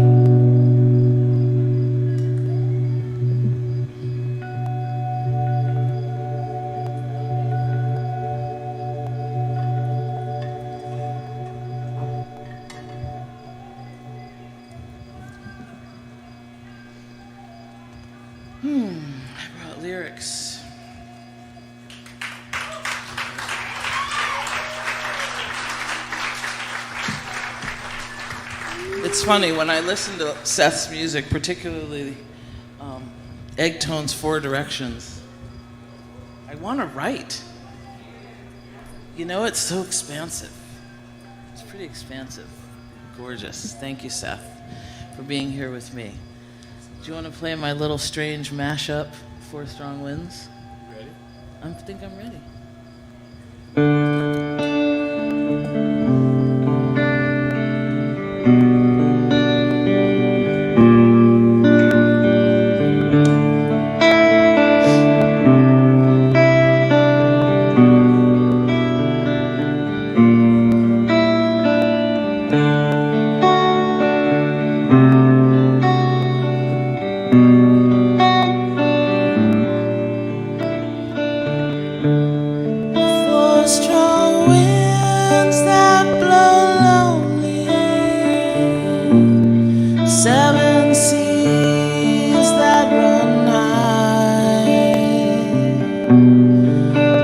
[SPEAKER 23] I brought lyrics. It's funny, when I listen to Seth's music, particularly Eggtone's Four Directions, I want to write. You know, it's so expansive. It's pretty expansive. Gorgeous. Thank you, Seth, for being here with me. Do you want to play my little strange mashup, Four Strong Winds?
[SPEAKER 1] Ready?
[SPEAKER 23] I think I'm ready. seas that run high.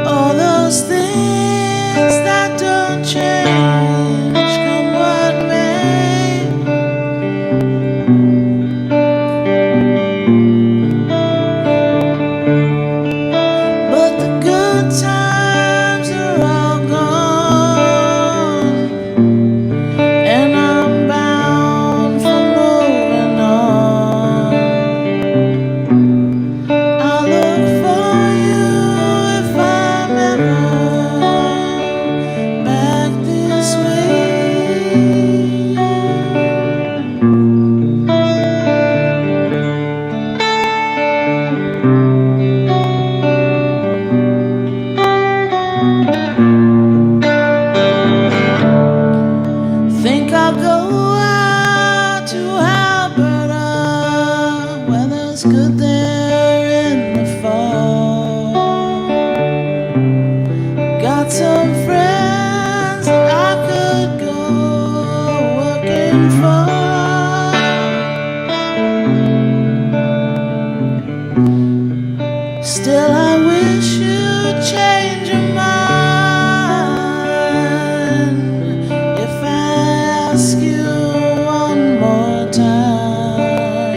[SPEAKER 23] All those things that don't change, come what may. But the good times are all gone, and I'm bound for moving on. I look for you if I'm ever back this way. Think I'll go out to Alberta, weather's good there in the fall. Got some friends that I could go working for. Still, I wish you'd change your mind if I ask you one more time.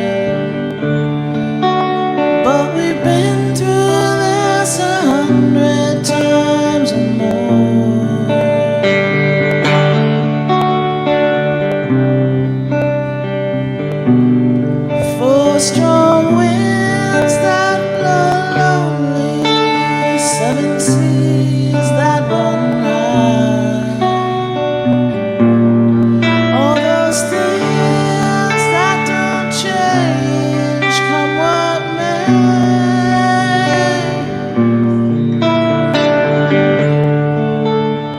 [SPEAKER 23] But we've been through this 100 times or more. Four strong winds that blow lonely, 7 seas that run high. All those things that don't change, come what may.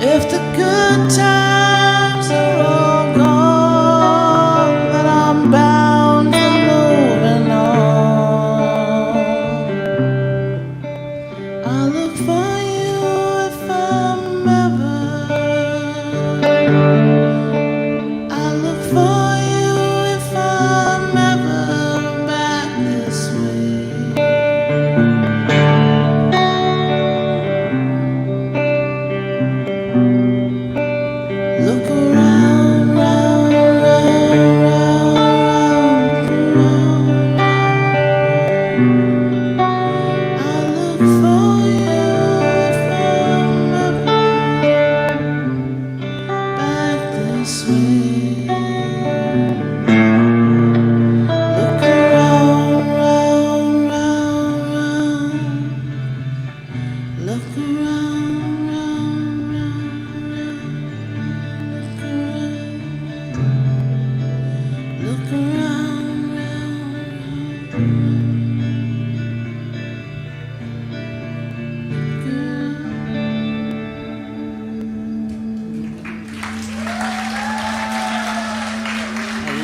[SPEAKER 23] If the good times are all gone, then I'm bound for moving on. I look for you if I'm ever. I look for you if I'm ever back this way. Look around, round, round, round, round. I look for you if I'm ever back this way. Look around, round, round, round. Look around, round, round, round. Look around,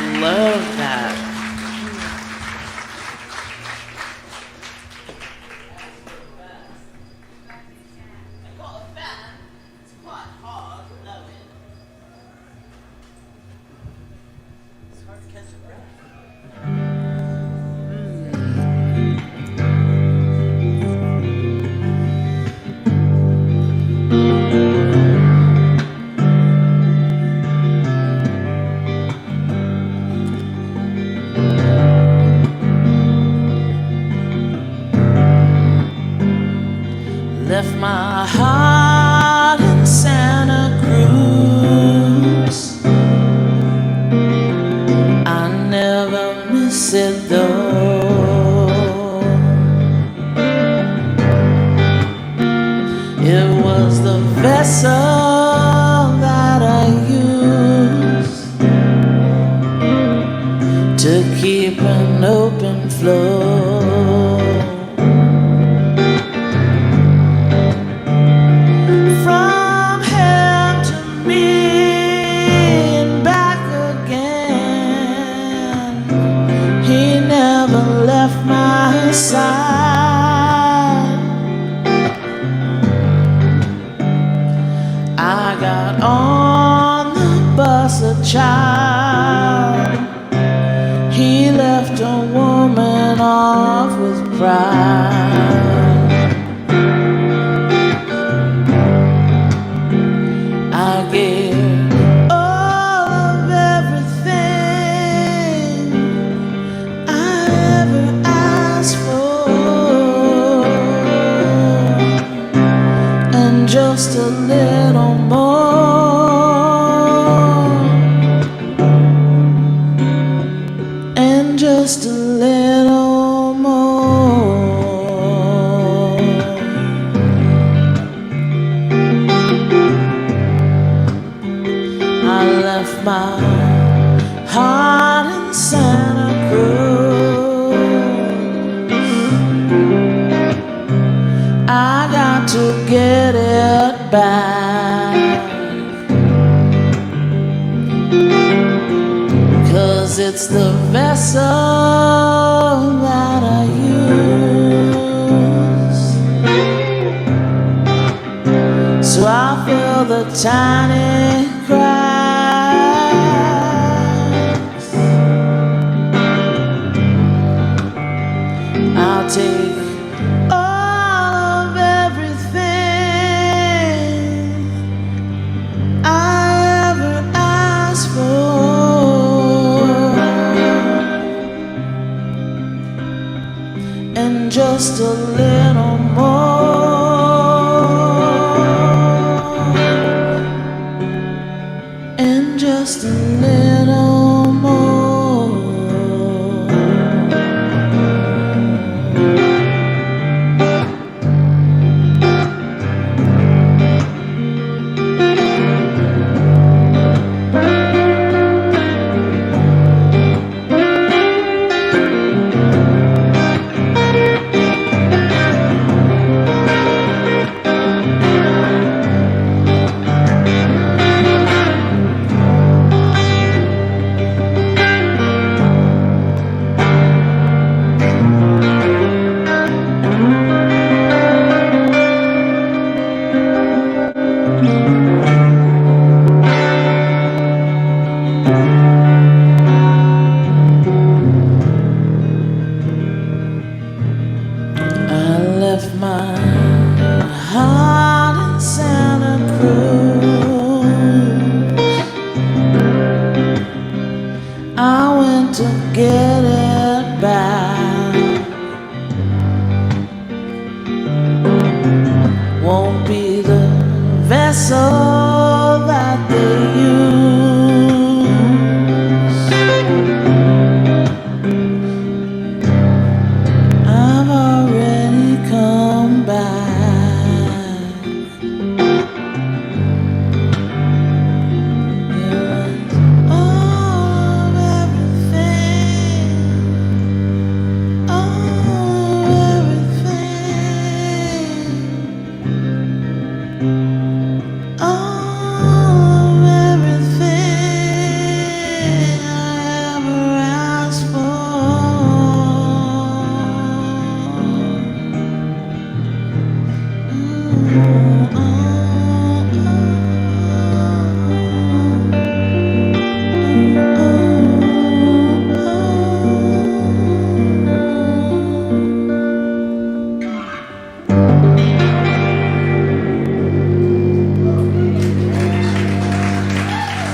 [SPEAKER 23] I love that. Left my heart in Santa Cruz. I never miss it though. It was the vessel that I used to keep an open flow. From him to me and back again, he never left my side. I got on the bus a child, he left left a woman off with pride. I gave all of everything I ever asked for, and just a little more, and just a little more. I left my heart in Santa Cruz. I got to get it back, 'cause it's the vessel that I use. So I feel the tiny cracks. I'll take all of everything I ever asked for, and just a little more, and just a little more. I left my heart in Santa Cruz. I went to get it back. Won't be the vessel that they use. I've already come back. It was all of everything, all of everything, all of everything I ever asked for.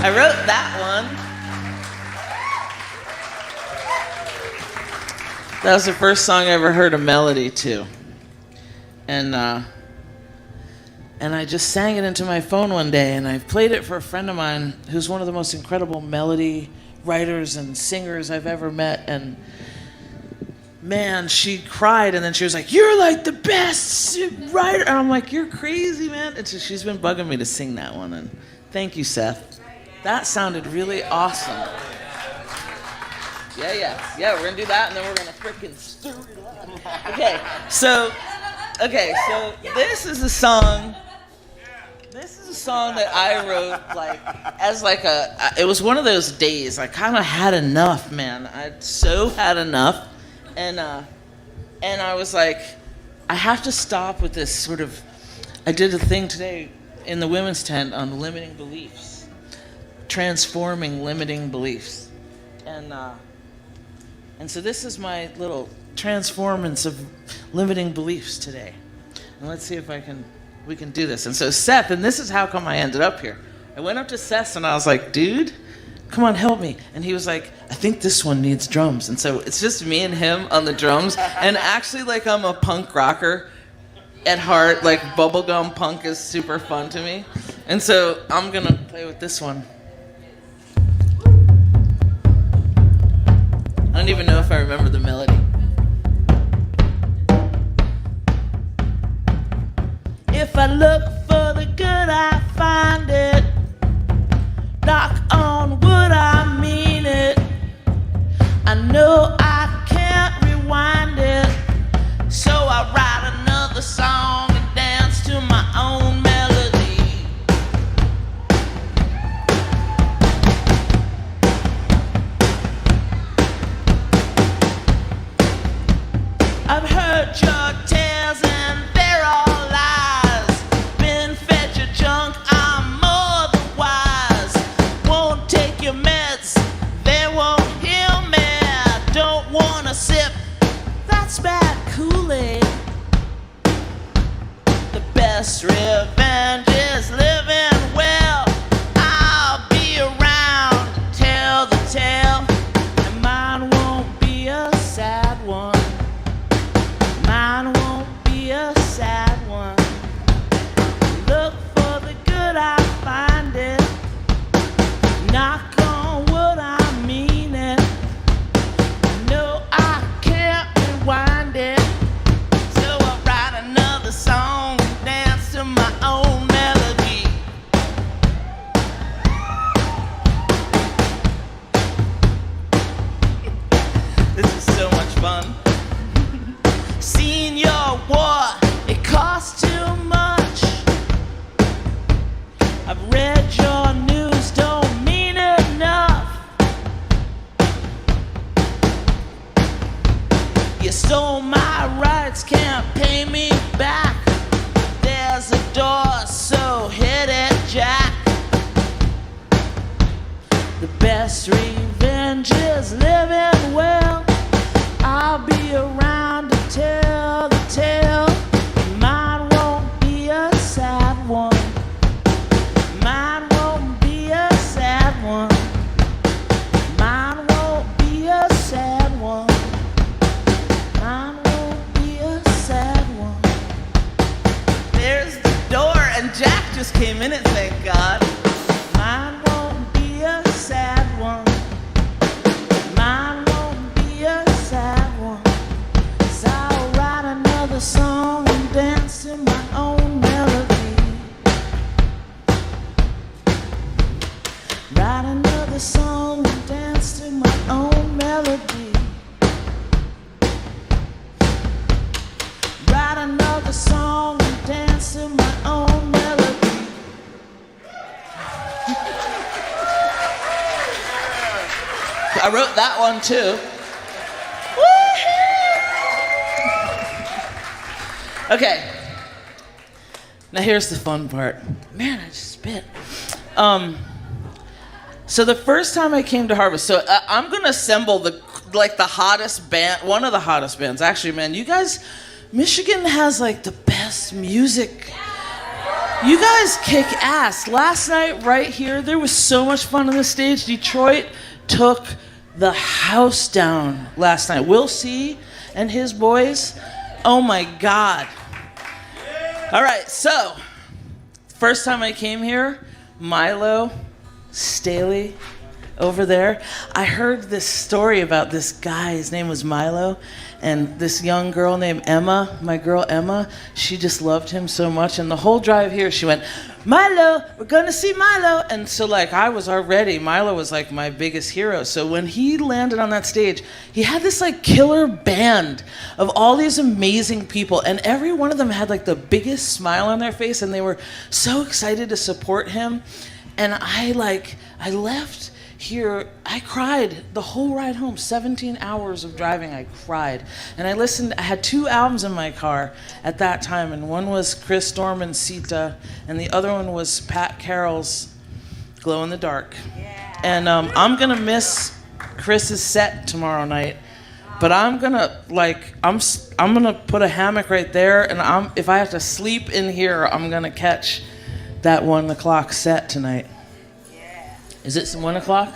[SPEAKER 23] I wrote that one. That was the first song I ever heard a melody to. And I just sang it into my phone one day, and I played it for a friend of mine who's one of the most incredible melody writers and singers I've ever met. And man, she cried, and then she was like, "You're like the best writer." And I'm like, "You're crazy, man." And so she's been bugging me to sing that one. And thank you, Seth. That sounded really awesome. Yeah, we're gonna do that, and then we're gonna freaking stir it up. Okay, so this is a song. This is a song that I wrote it was one of those days. I kind of had enough, man. I'd so had enough, and I was like, I have to stop with this sort of. I did a thing today in the women's tent on limiting beliefs, transforming limiting beliefs, and And so this is my little transformance of limiting beliefs today. And let's see if we can do this. And so Seth, and this is how come I ended up here. I went up to Seth and I was like, dude, come on, help me. And he was like, I think this one needs drums. And so it's just me and him on the drums. And actually, like, I'm a punk rocker at heart. Like, bubblegum punk is super fun to me. And so I'm gonna play with this one. I don't even know if I remember the melody. If I look for the good, I find it. Knock on wood, I mean it. I know I can't rewind it. So I write another song and dance to my own melody. I've heard your tales and they're all lies. Been fed your junk, I'm more than wise. Won't take your meds, they won't heal me. Don't wanna sip, that's bad Kool-Aid. The best revenge is living well. I'll be around to tell the tale, and mine won't be a sad one. Mine won't be a sad one. Look for the good, I find it. Knock on wood, I mean it. No, I can't rewind it. So I write another song and dance to my own melody. This is so much fun. Senior war, it costs too much. I've read your news, don't mean enough. You stole my rights, can't pay me back. There's a door, so hit it, Jack. The best revenge is living well. I'll be around to tell the tale. Mine won't be a sad one. Mine won't be a sad one. Mine won't be a sad one. Mine won't be a sad one. There's the door, and Jack just came in it, thank God. Mine won't be a sad one. Mine won't be a sad one. So I'll write another song and dance to my own melody. Write another song and dance to my own melody. Write another song and dance to my own melody. I wrote that one too. Okay. Now here's the fun part. Man, I just spit. So the first time I came to Harvest, so I'm gonna assemble the hottest band, one of the hottest bands. Actually, man, you guys, Michigan has like the best music. You guys kick ass. Last night, right here, there was so much fun on the stage. Detroit took the house down last night. Will C and his boys. Oh my God. All right, so first time I came here, Milo Staley over there, I heard this story about this guy. His name was Milo, and this young girl named Emma, my girl Emma, she just loved him so much. And the whole drive here, she went, Milo, we're gonna see Milo. And so like I was already, Milo was like my biggest hero. So when he landed on that stage, he had this like killer band of all these amazing people, and every one of them had like the biggest smile on their face, and they were so excited to support him. And I left here, I cried the whole ride home, 17 hours of driving, I cried. And I had 2 albums in my car at that time, and one was Chris Dorman's Sita, and the other one was Pat Carroll's Glow in the Dark. Yeah. And I'm gonna miss Chris's set tomorrow night. But I'm gonna I'm gonna put a hammock right there, and if I have to sleep in here, I'm gonna catch that 1 o'clock set tonight. Yeah. Is it 1 o'clock?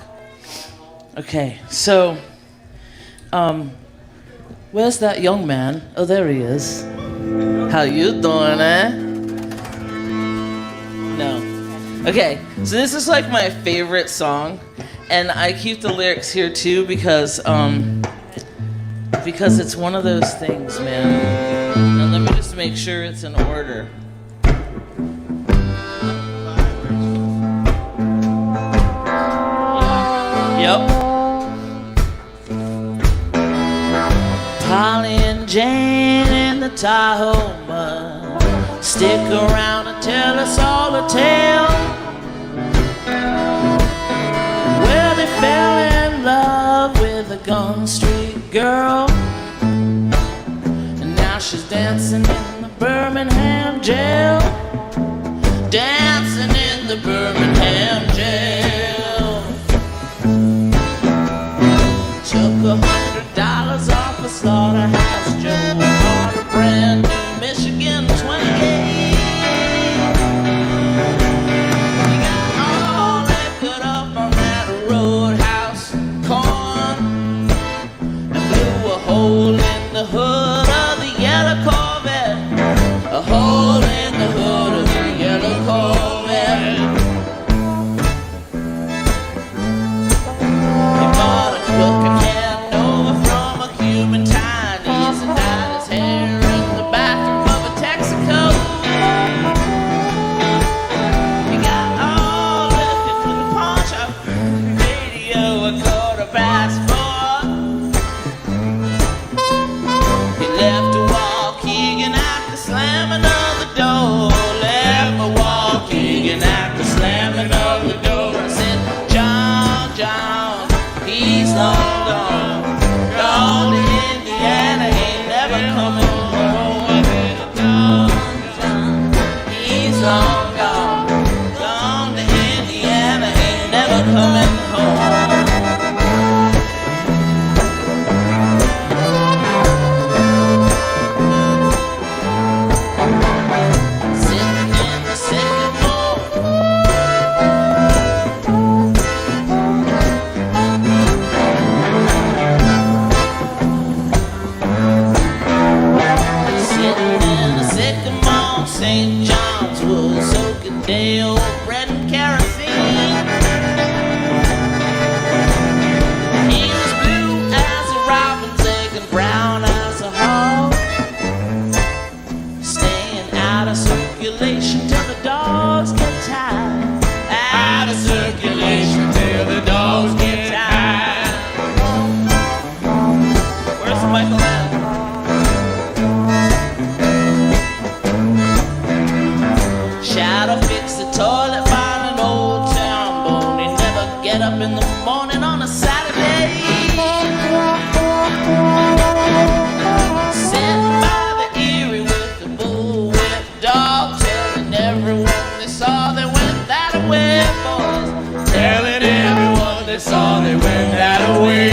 [SPEAKER 23] Okay, so where's that young man? Oh, there he is. How you doing, eh? No. Okay, so this is like my favorite song, and I keep the lyrics here too because it's one of those things, man. Now let me just make sure it's in order. Yep. Polly and Jane in the Tahoe mud stick around and tell us all a tale. Well, they fell in love with a Gun Street girl, and now she's dancing in the Birmingham jail. Dancing in the Birmingham jail. Took $100 off a slaughterhouse Joe, bought a brand new Michigan 28. You got all that put up on that roadhouse corn, and blew a hole in the hood of the yellow Corvette. A hole in the hood of the yellow Corvette. He bought a cooking hand over from a Cuban Chinese and dyed his hair in the bathroom of a Texaco. He got all lifted with the pawn shop radio a 4:15. He left a Waukegan after slamming of the door. Left a Waukegan after slamming of the door. I said, John, John, he's long gone. Gone to Indiana, ain't never coming home. I said, John, John, he's long gone. Gone to Indiana, ain't never coming home. Sitting in the sycamore, sitting in the sycamore, St. John's Wood, soaking day old bread and kerosene. He was blue as a robin's egg and brown as a hog, staying out of circulation till the dogs get tired. Out of circulation till the dogs get tired. Where's Michael at? Shadow fix the toilet, find an old town bone. He never get up in the morning on a Saturday. Sitting by the Erie with the bullwhip dog, telling everyone they saw they went that way, boys. Telling everyone they saw they went that way.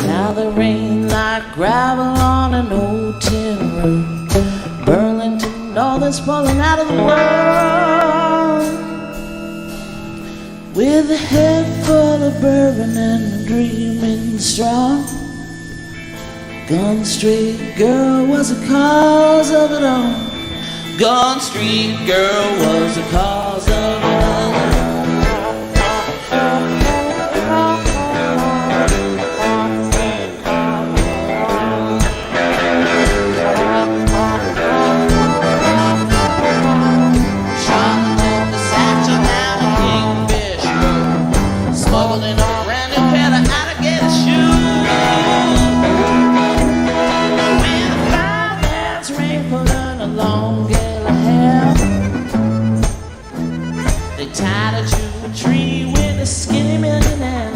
[SPEAKER 23] Now the rain like gravel on an old tin roof. Burlington, all that's falling out of the world. With a head full of bourbon and a dreaming strong. Gun Street girl was the cause of it all. Gone Street Girl was the cause of another. Smuggling a brand new pair of alligator shoes. With a fireman's rifle and a long yellow hair, they tied her to a tree with a skinny millionaire.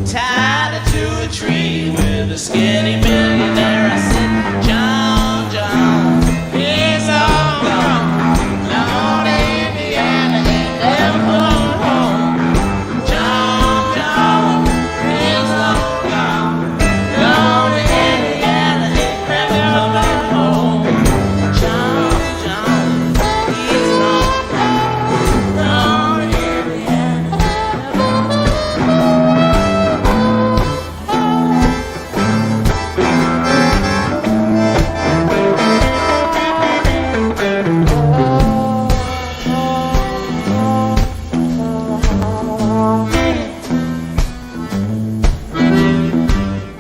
[SPEAKER 23] Tied her to a tree with a skinny millionaire. I said, John, John, he's all gone. Lord, Indiana ain't never going home.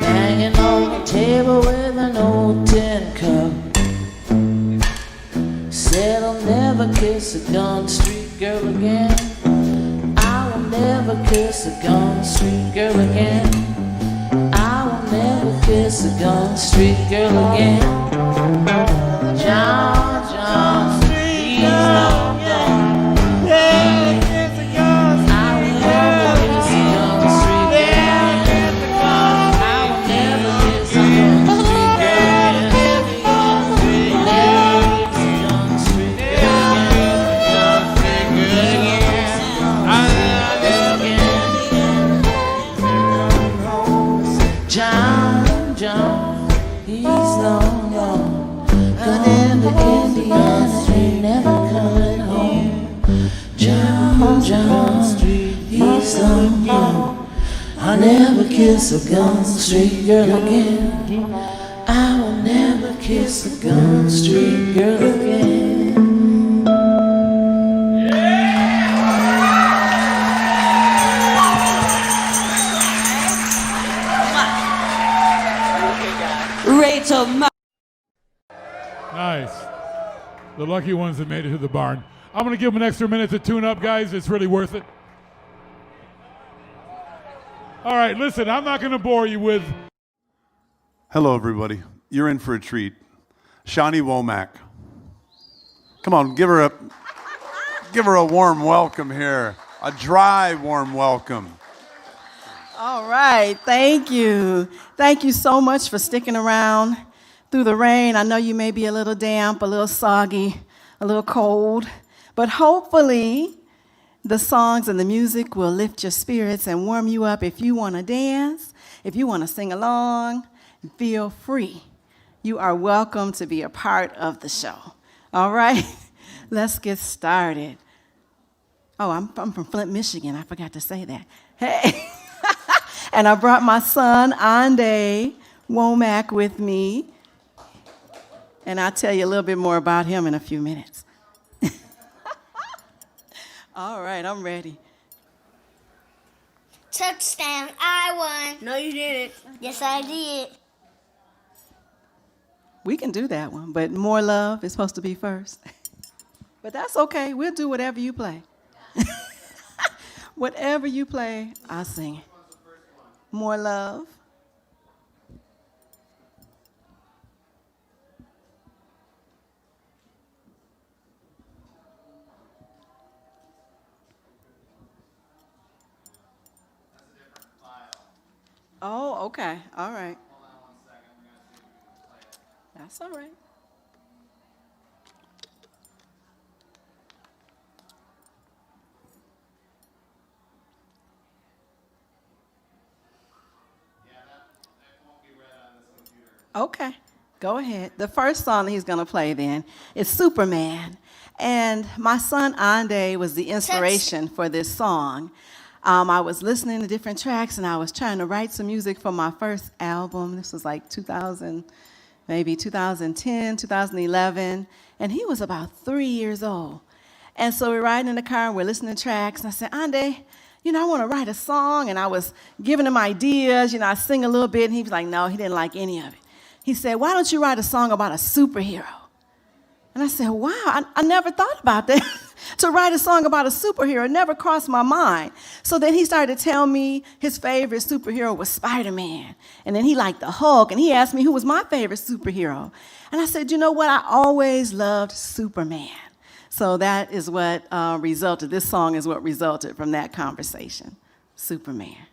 [SPEAKER 23] Hanging on the table with an old tin cup. Said I'll never kiss a Gone Street girl again. I will never kiss a Gone Street girl again. I will never kiss a Gone Street girl again. John, John, he's long gone. Yeah, kiss a Gone Street. I will never kiss a Gone Street girl again. I will never kiss a Gone Street girl again. Never kiss a Gone Street girl again. John, John, he's long gone. Gone to Indiana, ain't never coming home. John, John, he's long gone. I'll never kiss a Gone Street girl again. I will never kiss a Gone Street girl again.
[SPEAKER 22] Rachel.
[SPEAKER 1] Nice. The lucky ones that made it to the barn. I'm going to give them an extra minute to tune up, guys. It's really worth it. All right, listen, I'm not going to bore you with...
[SPEAKER 14] Hello, everybody. You're in for a treat. Shawnee Womack. Come on, give her a warm welcome here. A dry, warm welcome.
[SPEAKER 3] All right, thank you. Thank you so much for sticking around through the rain. I know you may be a little damp, a little soggy, a little cold, but hopefully the songs and the music will lift your spirits and warm you up. If you want to dance, if you want to sing along, feel free. You are welcome to be a part of the show. All right, let's get started. Oh, I'm from Flint, Michigan. I forgot to say that. Hey. And I brought my son, Ande Womack, with me. And I'll tell you a little bit more about him in a few minutes. All right, I'm ready.
[SPEAKER 5] Touchdown, I won. No, you didn't. Yes, I did.
[SPEAKER 3] We can do that one, but More Love is supposed to be first. But that's okay. We'll do whatever you play. Whatever you play, I'll sing it. More Love. Oh, okay. All right. That's all right. Okay, go ahead. The first song he's going to play then is Superman. And my son Ande was the inspiration for this song. I was listening to different tracks and I was trying to write some music for my first album. This was like 2000, maybe 2010, 2011. and he was about 3 years old. And so we're riding in the car, and we're listening to tracks, and I said, Ande, I want to write a song, and I was giving him ideas, I sing a little bit, and he was like, no, he didn't like any of it. He said, why don't you write a song about a superhero? And I said, wow, I never thought about that. To write a song about a superhero, it never crossed my mind. So then he started to tell me his favorite superhero was Spider-Man. And then he liked the Hulk, and he asked me who was my favorite superhero. And I said, you know what, I always loved Superman. So that is what resulted, this song is what resulted from that conversation, Superman.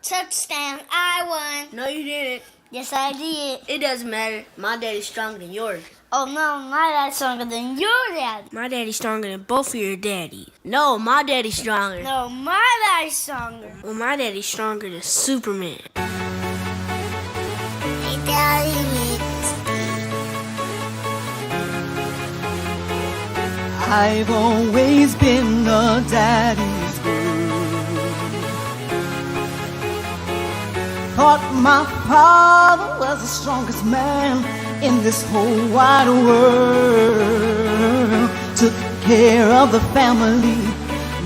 [SPEAKER 5] Touchdown, I won.
[SPEAKER 2] No, you didn't.
[SPEAKER 5] Yes, I did.
[SPEAKER 2] It doesn't matter. My daddy's stronger than yours.
[SPEAKER 5] Oh, no, my dad's stronger than your dad.
[SPEAKER 2] My daddy's stronger than both of your daddies. No, my daddy's stronger.
[SPEAKER 5] No, my daddy's stronger.
[SPEAKER 2] Well, my daddy's stronger than Superman.
[SPEAKER 5] Hey, Daddy.
[SPEAKER 3] I've always been a daddy's girl. Thought my father was the strongest man in this whole wide world. Took care of the family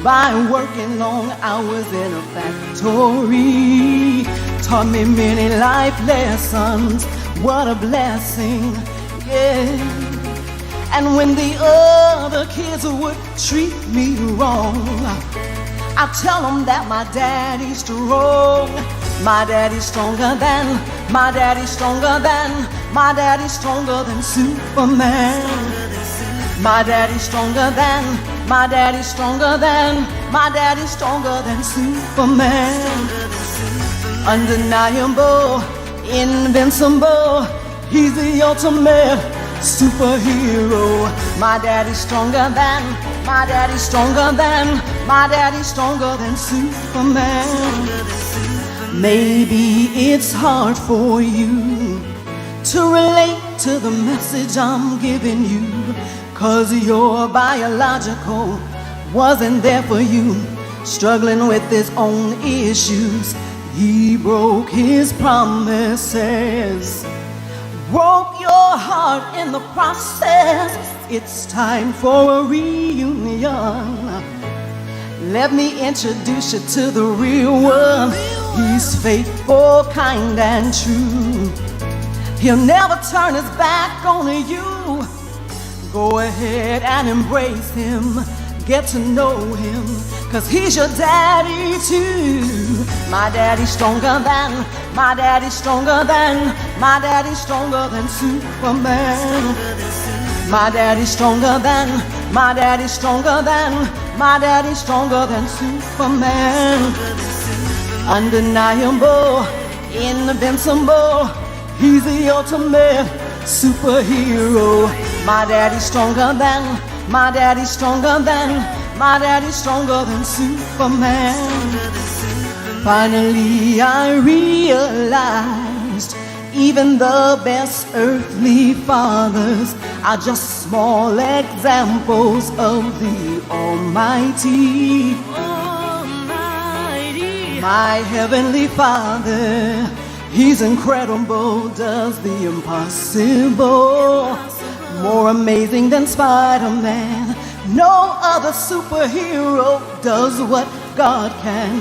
[SPEAKER 3] by working long hours in a factory. Taught me many life lessons. What a blessing, yeah. And when the other kids would treat me wrong, I tell them that my daddy's strong. My daddy's stronger than, my daddy's stronger than, my daddy's stronger than Superman. My daddy's stronger than, my daddy's stronger than, my daddy's stronger than Superman. Undeniable, invincible, he's the ultimate superhero. My daddy's stronger than, my daddy's stronger than, my daddy's stronger than Superman. Maybe it's hard for you to relate to the message I'm giving you, 'cause your biological wasn't there for you, struggling with his own issues. He broke his promises, broke your heart in the process. It's time for a reunion. Let me introduce you to the real one. He's faithful, kind, and true. He'll never turn his back on you. Go ahead and embrace him. Get to know him, 'cause he's your daddy too. My daddy's stronger than, my daddy's stronger than, my daddy's stronger than Superman. My daddy's stronger than, my daddy's stronger than, my daddy's stronger than Superman. Undeniable, invincible, he's the ultimate superhero. My daddy's stronger than, my daddy's stronger than, my daddy's stronger than Superman. Finally I realized even the best earthly fathers are just small examples of the Almighty. My heavenly Father, he's incredible, does the impossible. More amazing than Spider-Man. No other superhero does what God can.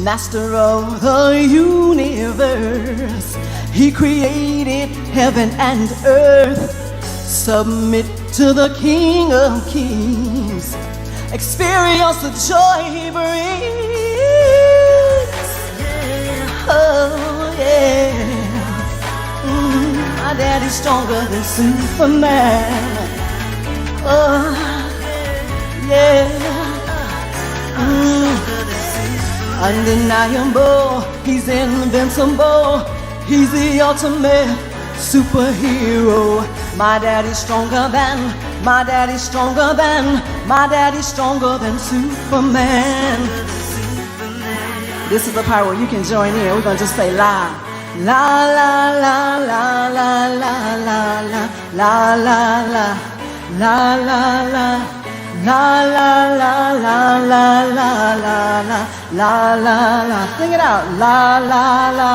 [SPEAKER 3] Master of the universe, he created heaven and earth. Submit to the King of Kings. Experience the joy he brings. Oh yeah. My daddy's stronger than Superman. Oh yeah. Undeniable, he's invincible, he's the ultimate superhero. My daddy's stronger than, my daddy's stronger than, my daddy's stronger than Superman. This is the part where you can join in. We're gonna just say la, la la la la la la la la la la la la la la. La la la la la la la la la la la. Sing it out. La la la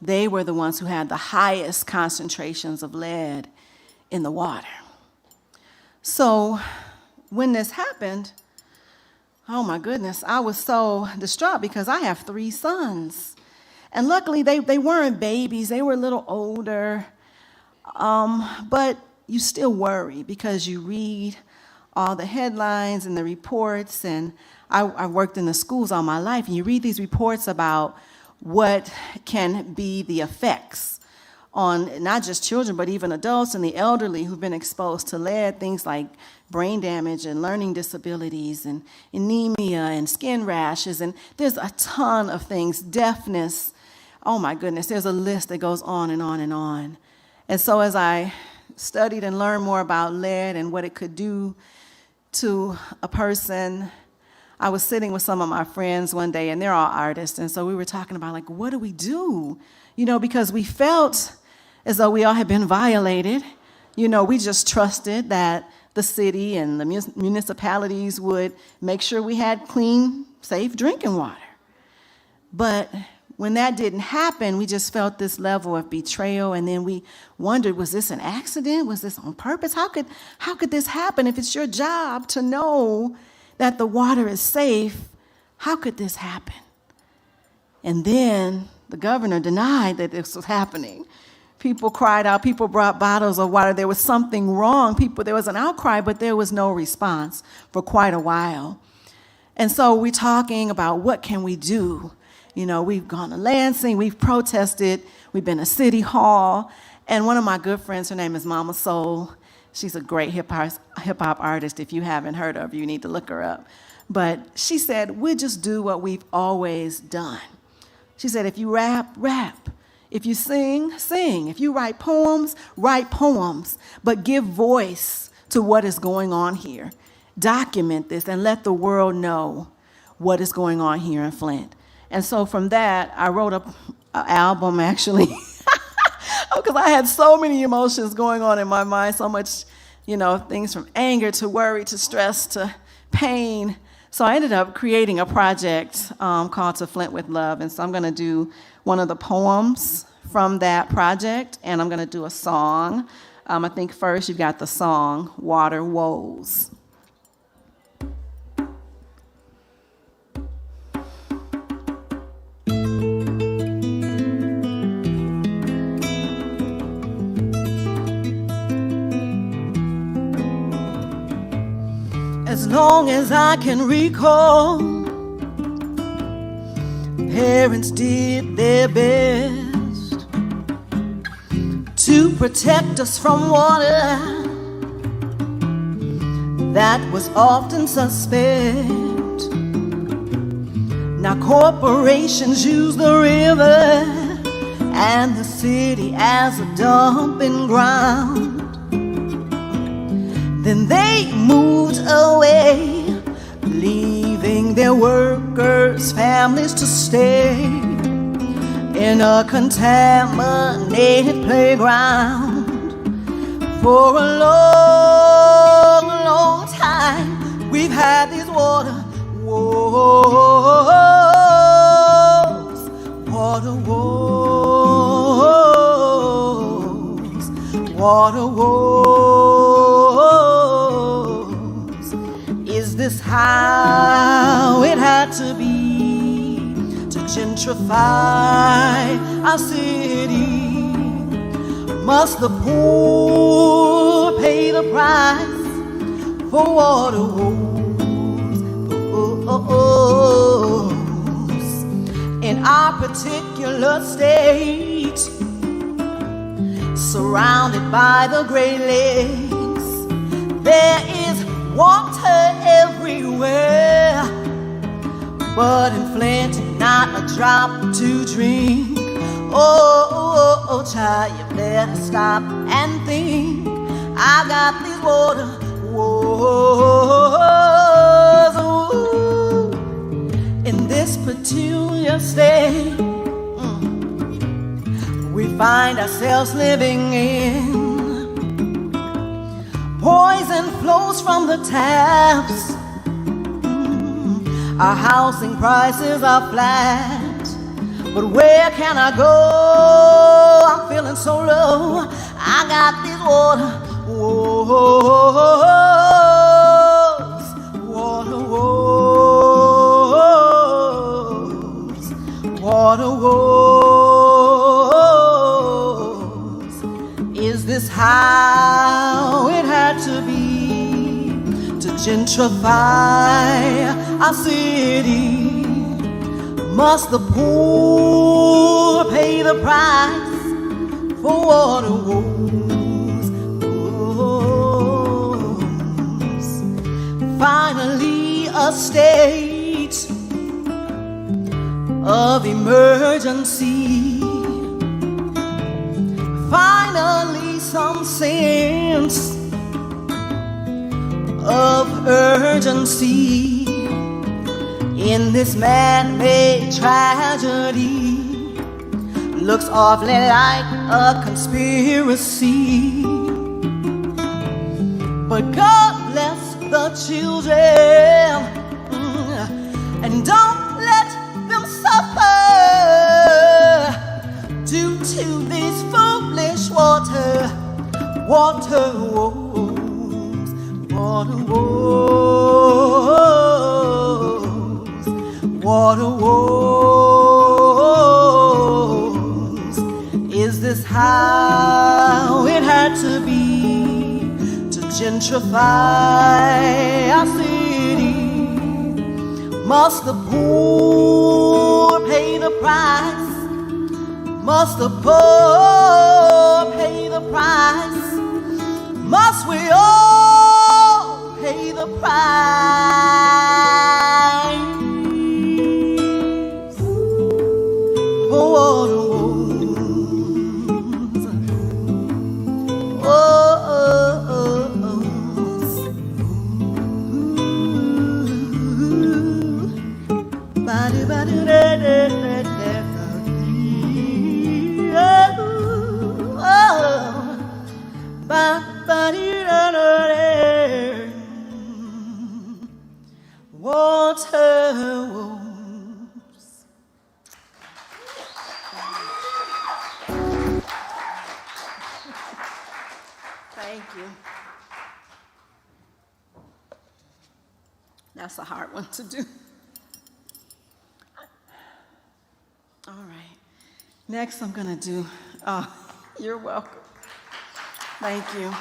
[SPEAKER 3] they were the ones who had the highest concentrations of lead in the water. So when this happened, oh my goodness, I was so distraught because I have 3 sons. And luckily, they weren't babies. They were a little older. But you still worry because you read all the headlines and the reports. And I worked in the schools all my life. And you read these reports about what can be the effects on not just children, but even adults and the elderly who've been exposed to lead, things like brain damage and learning disabilities and anemia and skin rashes. And there's a ton of things, deafness. Oh my goodness, there's a list that goes on and on and on. And so as I studied and learned more about lead and what it could do to a person, I was sitting with some of my friends one day, and they're all artists, and so we were talking about, like, what do we do? You know, because we felt as though we all had been violated. You know, we just trusted that the city and the municipalities would make sure we had clean, safe drinking water. But when that didn't happen, we just felt this level of betrayal, and then we wondered, was this an accident? Was this on purpose? How could this happen? If it's your job to know that the water is safe, how could this happen? And then the governor denied that this was happening. People cried out, people brought bottles of water. There was something wrong. There was an outcry, but there was no response for quite a while. And so we're talking about what can we do? You know, we've gone to Lansing, we've protested, we've been to City Hall, and one of my good friends, her name is Mama Soul. She's a great hip-hop artist. If you haven't heard of her, you need to look her up. But she said, we'll just do what we've always done. She said, if you rap, rap. If you sing, sing. If you write poems, write poems. But give voice to what is going on here. Document this and let the world know what is going on here in Flint. And so from that, I wrote an album, actually, because I had so many emotions going on in my mind, so much, you know, things from anger to worry to stress to pain. So I ended up creating a project called To Flint with Love. And so I'm going to do one of the poems from that project, and I'm going to do a song. I think first you've got the song, Water Woes. As long as I can recall, parents did their best to protect us from water that was often suspect. Now corporations use the river and the city as a dumping ground. Then they moved away, leaving their workers' families to stay in a contaminated playground. For a long, long time, we've had these water woes, water woes, water woes. Is this how it had to be to gentrify our city? Must the poor pay the price for water woes? In our particular state, surrounded by the Great Lakes, there is water everywhere, but in Flint, not a drop to drink. Oh, child, you better stop and think. I got these water woes. Ooh. In this peculiar state, we find ourselves living in. Poison flows from the taps. Our housing prices are flat. but where can I go? I'm feeling so low. I got this water. Water woes. Is this how it had to be to gentrify our city? Must the poor pay the price for water woes? Finally, a state of emergency. Finally, some sense of urgency in this man-made tragedy. Looks awfully like a conspiracy. But God bless the children, and don't let them suffer due to these foolish water woes. Is this how it had to be to gentrify our city? Must the poor pay the price? Must the poor pay the price? Must we all pay the price for water woes? Water woes. Thank you. That's a hard one to do. All right. Next, I'm going to do, you're welcome. Thank you. All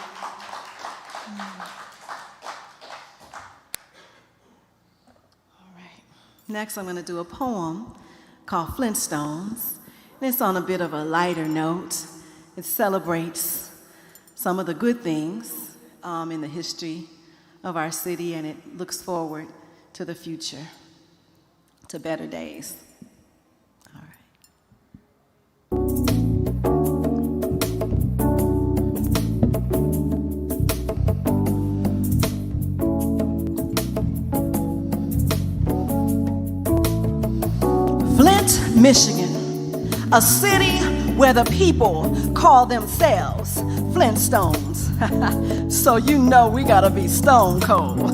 [SPEAKER 3] right. Next, I'm going to do a poem called Flintstones. And it's on a bit of a lighter note. It celebrates some of the good things in the history of our city, and it looks forward to the future, to better days. Michigan, a city where the people call themselves Flintstones. So you know we gotta be stone cold.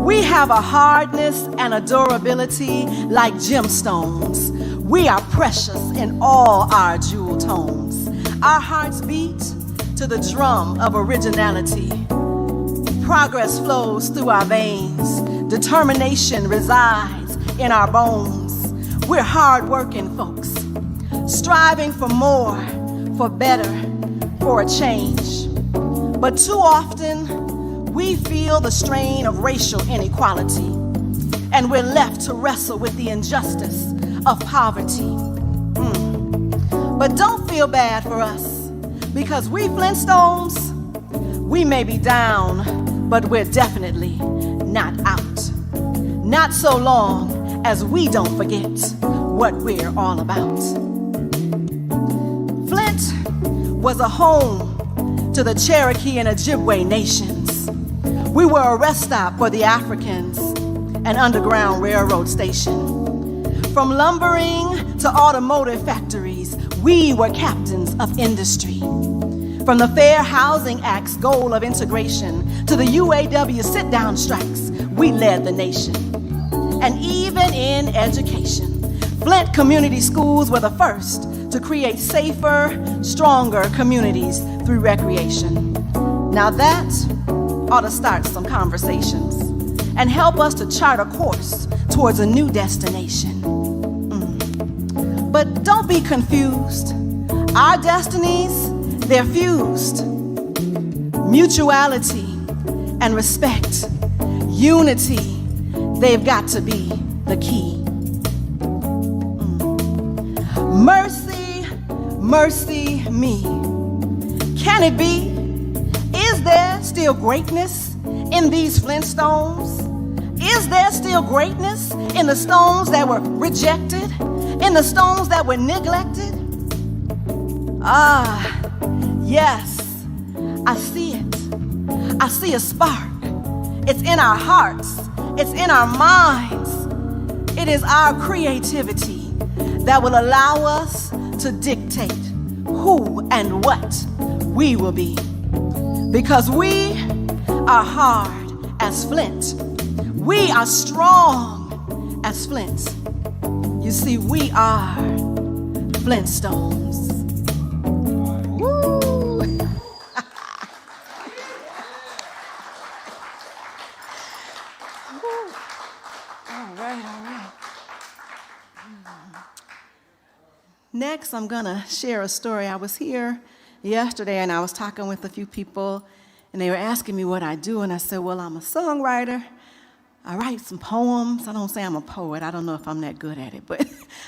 [SPEAKER 3] We have a hardness and a durability like gemstones. We are precious in all our jewel tones. Our hearts beat to the drum of originality. Progress flows through our veins. Determination resides in our bones. We're hard-working folks, striving for more, for better, for a change. But too often, we feel the strain of racial inequality, and we're left to wrestle with the injustice of poverty. But don't feel bad for us, because we Flintstones, we may be down, but we're definitely not out. Not so long as we don't forget what we're all about. Flint was a home to the Cherokee and Ojibwe nations. We were a rest stop for the Africans, an underground railroad station. From lumbering to automotive factories, we were captains of industry. From the Fair Housing Act's goal of integration to the UAW sit-down strikes, we led the nation. And even in education, Flint community schools were the first to create safer, stronger communities through recreation. Now that ought to start some conversations and help us to chart a course towards a new destination. But don't be confused. Our destinies, they're fused. Mutuality and respect, unity, they've got to be the key. Mercy, mercy me. Can it be? Is there still greatness in these Flintstones? Is there still greatness in the stones that were rejected? In the stones that were neglected? Ah, yes, I see it. I see a spark. It's in our hearts. It's in our minds. It is our creativity that will allow us to dictate who and what we will be. Because we are hard as flint. We are strong as flint. You see, we are Flintstones. Woo! All right. Next, I'm going to share a story. I was here yesterday, and I was talking with a few people, and they were asking me what I do, and I said, well, I'm a songwriter. I write some poems. I don't say I'm a poet. I don't know if I'm that good at it, but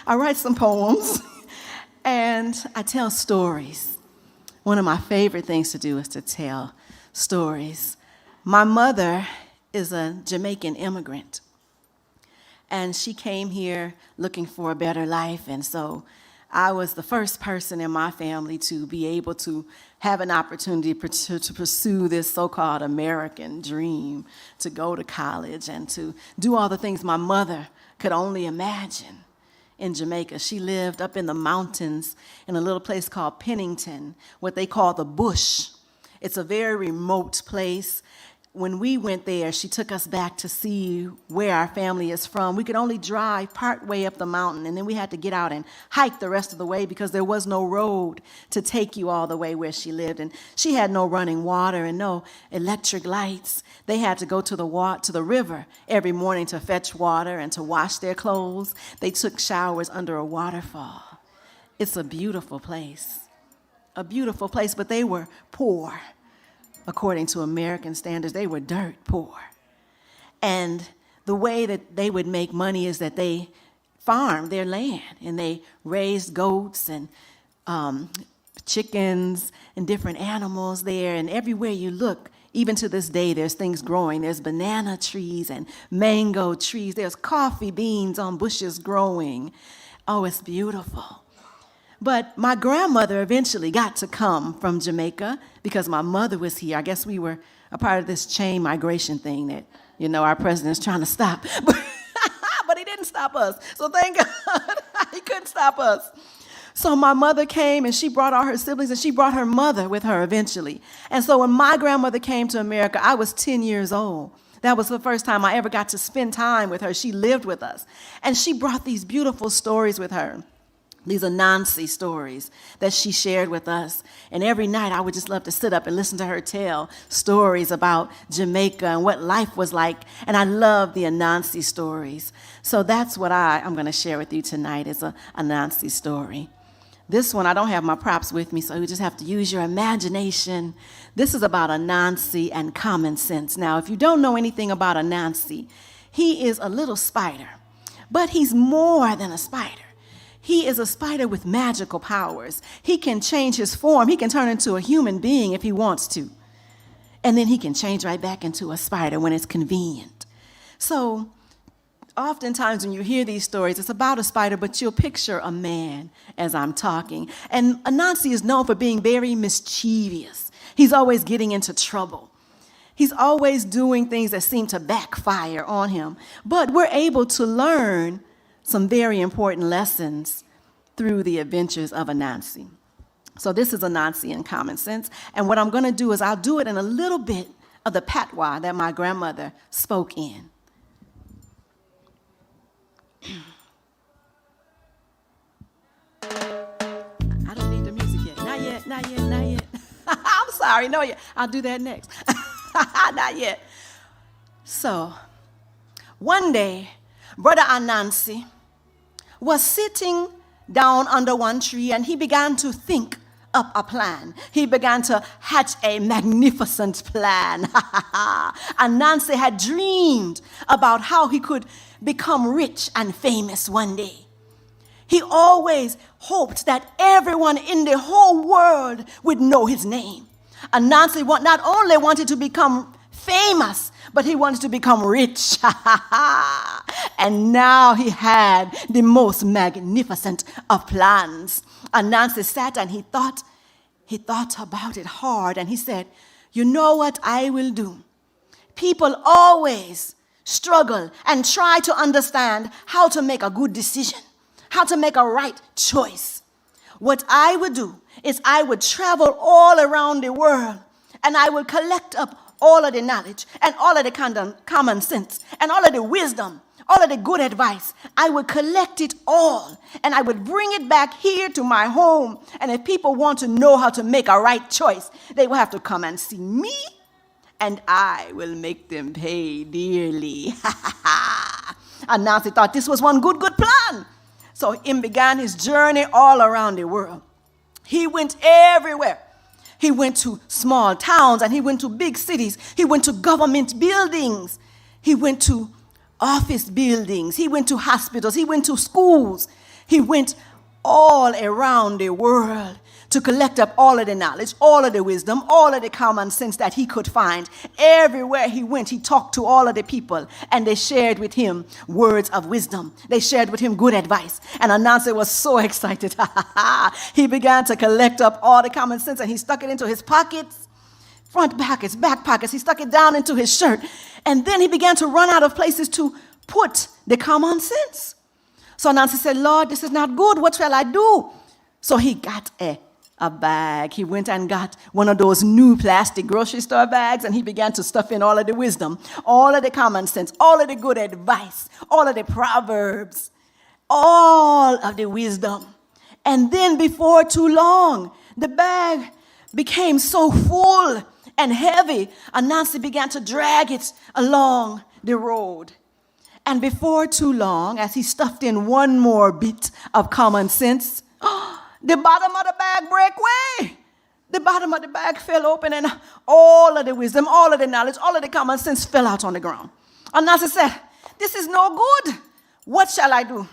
[SPEAKER 3] I write some poems, and I tell stories. One of my favorite things to do is to tell stories. My mother is a Jamaican immigrant, and she came here looking for a better life, and so I was the first person in my family to be able to have an opportunity to pursue this so-called American dream, to go to college and to do all the things my mother could only imagine in Jamaica. She lived up in the mountains in a little place called Pennington, what they call the bush. It's a very remote place. When we went there, she took us back to see where our family is from. We could only drive part way up the mountain, and then we had to get out and hike the rest of the way because there was no road to take you all the way where she lived. And she had no running water and no electric lights. They had to go to the river every morning to fetch water and to wash their clothes. They took showers under a waterfall. It's a beautiful place, but they were poor. According to American standards, they were dirt poor. And the way that they would make money is that they farmed their land, and they raised goats and chickens and different animals there. And everywhere you look, even to this day, there's things growing. There's banana trees and mango trees. There's coffee beans on bushes growing. Oh, it's beautiful. But my grandmother eventually got to come from Jamaica because my mother was here. I guess we were a part of this chain migration thing that, our president's trying to stop. But he didn't stop us. So thank God he couldn't stop us. So my mother came, and she brought all her siblings, and she brought her mother with her eventually. And so when my grandmother came to America, I was 10 years old. That was the first time I ever got to spend time with her. She lived with us. And she brought these beautiful stories with her. These Anansi stories that she shared with us. And every night I would just love to sit up and listen to her tell stories about Jamaica and what life was like. And I love the Anansi stories. So that's what I'm going to share with you tonight is a Anansi story. This one, I don't have my props with me, so you just have to use your imagination. This is about Anansi and common sense. Now, if you don't know anything about Anansi, he is a little spider, but he's more than a spider. He is a spider with magical powers. He can change his form. He can turn into a human being if he wants to. And then he can change right back into a spider when it's convenient. So oftentimes when you hear these stories, it's about a spider, but you'll picture a man as I'm talking. And Anansi is known for being very mischievous. He's always getting into trouble. He's always doing things that seem to backfire on him. But we're able to learn some very important lessons through the adventures of Anansi. So this is Anansi in common sense. And what I'm going to do is I'll do it in a little bit of the patois that my grandmother spoke in. not yet, not yet. I'm sorry, no yet. I'll do that next. Not yet. So, one day, Brother Anansi was sitting down under one tree and he began to think up a plan. He began to hatch a magnificent plan. Anansi had dreamed about how he could become rich and famous one day. He always hoped that everyone in the whole world would know his name. Anansi not only wanted to become famous, but he wanted to become rich. And now he had the most magnificent of plans. Anansi sat and he thought about it hard, and he said, you know what I will do? People always struggle and try to understand how to make a good decision, how to make a right choice. What I would do is I would travel all around the world and I would collect up all of the knowledge and all of the common sense and all of the wisdom, all of the good advice. I would collect it all and I would bring it back here to my home. And if people want to know how to make a right choice, they will have to come and see me and I will make them pay dearly. Anansi thought this was one good plan. So he began his journey all around the world. He went everywhere. He went to small towns and he went to big cities. He went to government buildings. He went to office buildings. He went to hospitals. He went to schools. He went all around the world to collect up all of the knowledge, all of the wisdom, all of the common sense that he could find. Everywhere he went, he talked to all of the people, and they shared with him words of wisdom. They shared with him good advice. And Anansi was so excited. He began to collect up all the common sense, and he stuck it into his pockets, front pockets, back pockets. He stuck it down into his shirt. And then he began to run out of places to put the common sense. So Anansi said, Lord, this is not good. What shall I do? So he got a bag. He went and got one of those new plastic grocery store bags, and he began to stuff in all of the wisdom, all of the common sense, all of the good advice, all of the proverbs, all of the wisdom. And then before too long, the bag became so full and heavy, Anansi began to drag it along the road. And before too long, as he stuffed in one more bit of common sense, the bottom of the bag broke away. The bottom of the bag fell open, and all of the wisdom, all of the knowledge, all of the common sense fell out on the ground. Anansi said, this is no good. What shall I do?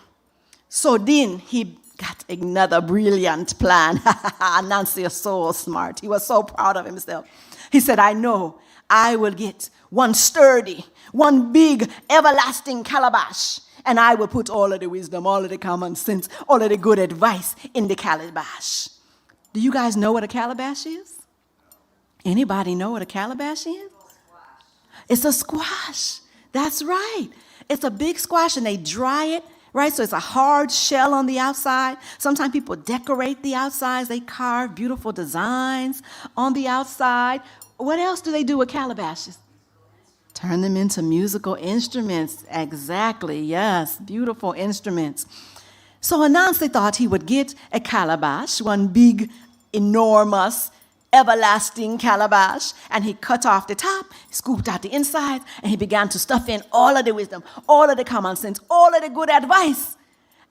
[SPEAKER 3] So then he got another brilliant plan. Anansi is so smart. He was so proud of himself. He said, I know I will get one sturdy, one big, everlasting calabash, and I will put all of the wisdom, all of the common sense, all of the good advice in the calabash. Do you guys know what a calabash is? Anybody know what a calabash is? It's a squash. That's right. It's a big squash, and they dry it, right? So it's a hard shell on the outside. Sometimes people decorate the outsides. They carve beautiful designs on the outside. What else do they do with calabashes? Turn them into musical instruments. Exactly, yes, beautiful instruments. So Anansi thought he would get a calabash, one big, enormous, everlasting calabash, and he cut off the top, scooped out the inside, and he began to stuff in all of the wisdom, all of the common sense, all of the good advice.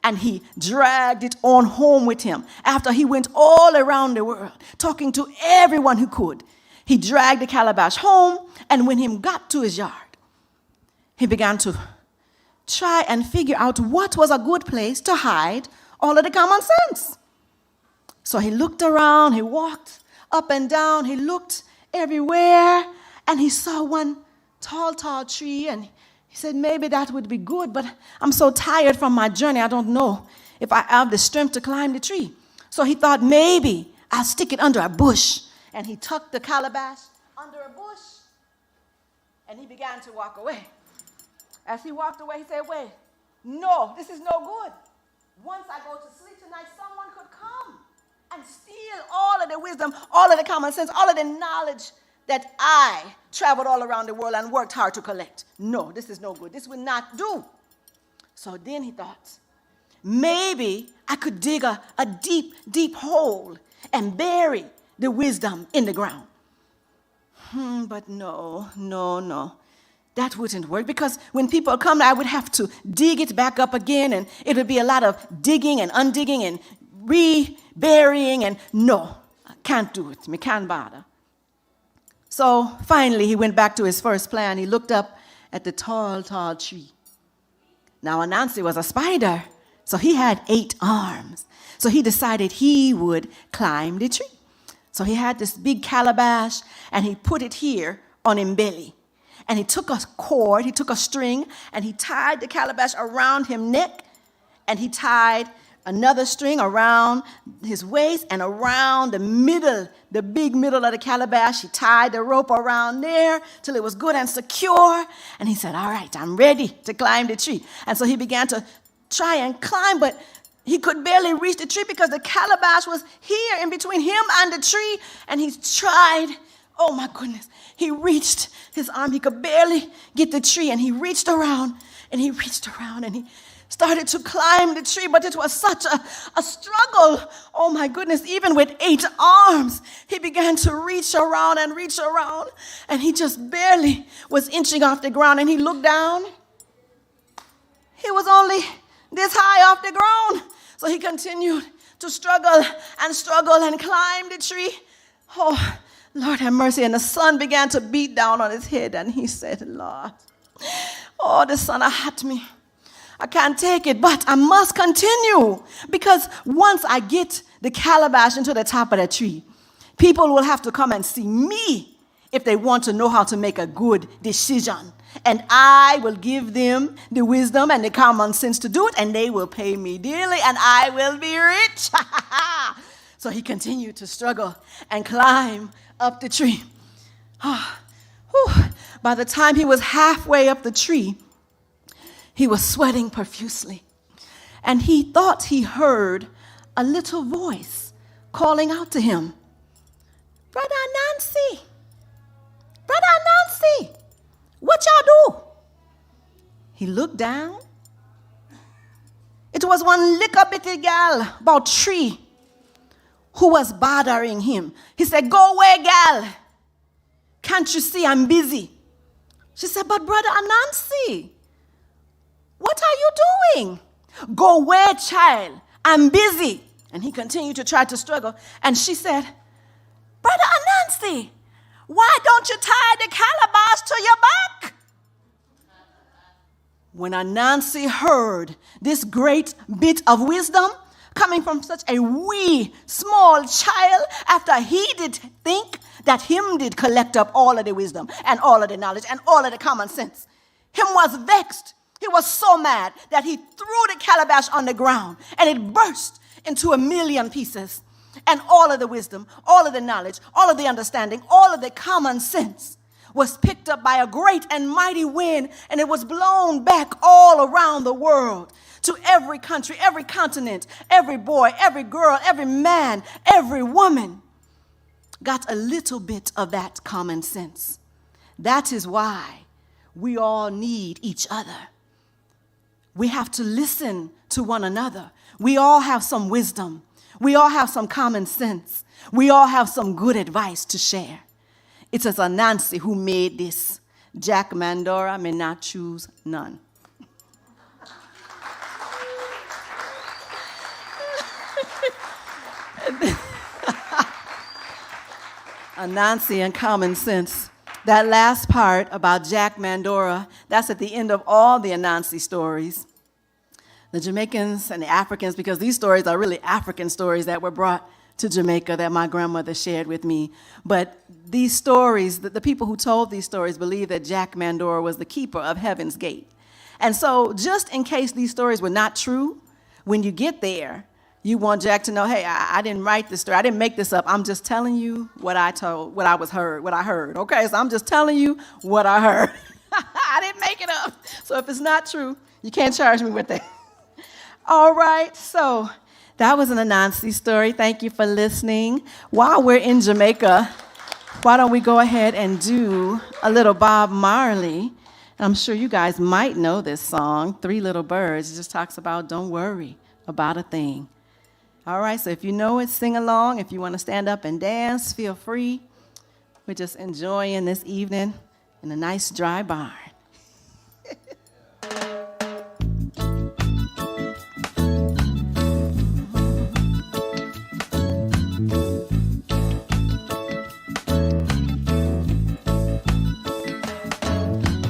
[SPEAKER 3] And he dragged it on home with him. After he went all around the world, talking to everyone who could, he dragged the calabash home, and when he got to his yard, he began to try and figure out what was a good place to hide all of the common sense. So he looked around, he walked up and down, he looked everywhere, and he saw one tall tree, and he said, maybe that would be good, but I'm so tired from my journey, I don't know if I have the strength to climb the tree. So he thought, maybe I'll stick it under a bush. And he tucked the calabash under a bush, and he began to walk away. As he walked away, he said, wait, no, this is no good. Once I go to sleep tonight, someone could come and steal all of the wisdom, all of the common sense, all of the knowledge that I traveled all around the world and worked hard to collect. No, this is no good. This will not do. So then he thought, maybe I could dig a deep, deep hole and bury the wisdom in the ground. But no. That wouldn't work, because when people come, I would have to dig it back up again, and it would be a lot of digging and undigging and reburying, and no, I can't do it. Me can't bother. So finally, he went back to his first plan. He looked up at the tall tree. Now, Anansi was a spider, so he had 8 arms. So he decided he would climb the tree. So he had this big calabash, and he put it here on his belly. And he took a cord, he took a string, and he tied the calabash around his neck, and he tied another string around his waist and around the middle, the big middle of the calabash. He tied the rope around there till it was good and secure. And he said, all right, I'm ready to climb the tree. And so he began to try and climb, but he could barely reach the tree because the calabash was here in between him and the tree. And he tried, oh my goodness, he reached his arm. He could barely get the tree, and he reached around, and he started to climb the tree, but it was such a struggle. Oh my goodness, even with 8 arms, he began to reach around, and he just barely was inching off the ground, and he looked down. He was only this high off the ground. So he continued to struggle and climb the tree. Oh, Lord have mercy. And the sun began to beat down on his head, and he said, Lord, oh, the sun hurt me. I can't take it, but I must continue, because once I get the calabash into the top of the tree, people will have to come and see me if they want to know how to make a good decision. And I will give them the wisdom and the common sense to do it, and they will pay me dearly, and I will be rich. So he continued to struggle and climb up the tree. By the time he was halfway up the tree, he was sweating profusely, and he thought he heard a little voice calling out to him, Brother Nancy, what y'all do? He looked down. It was one little bitty gal, about 3, who was bothering him. He said, go away, gal. Can't you see I'm busy? She said, but Brother Anansi, what are you doing? Go away, child. I'm busy. And he continued to try to struggle. And she said, Brother Anansi, why don't you tie the calabash to your back? When Anansi heard this great bit of wisdom coming from such a wee, small child, after he did think that him did collect up all of the wisdom and all of the knowledge and all of the common sense, him was vexed. He was so mad that he threw the calabash on the ground, and it burst into 1,000,000 pieces. And all of the wisdom, all of the knowledge, all of the understanding, all of the common sense was picked up by a great and mighty wind, and it was blown back all around the world to every country, every continent, every boy, every girl, every man, every woman got a little bit of that common sense. That is why we all need each other. We have to listen to one another. We all have some wisdom. We all have some common sense. We all have some good advice to share. It is Anansi who made this. Jack Mandora may not choose none. Anansi and common sense. That last part about Jack Mandora, that's at the end of all the Anansi stories. The Jamaicans and the Africans, because these stories are really African stories that were brought to Jamaica that my grandmother shared with me. But these stories, the people who told these stories believe that Jack Mandora was the keeper of Heaven's Gate. And so just in case these stories were not true, when you get there, you want Jack to know, hey, I didn't write this story. I didn't make this up. I'm just telling you what I heard. Okay, so I'm just telling you what I heard. I didn't make it up. So if it's not true, you can't charge me with that. All right, so that was an Anansi story. Thank you for listening. While we're in Jamaica, why don't we go ahead and do a little Bob Marley? And I'm sure you guys might know this song, 3 Little Birds. It just talks about don't worry about a thing. All right, so if you know it, sing along. If you want to stand up and dance, feel free. We're just enjoying this evening in a nice dry barn.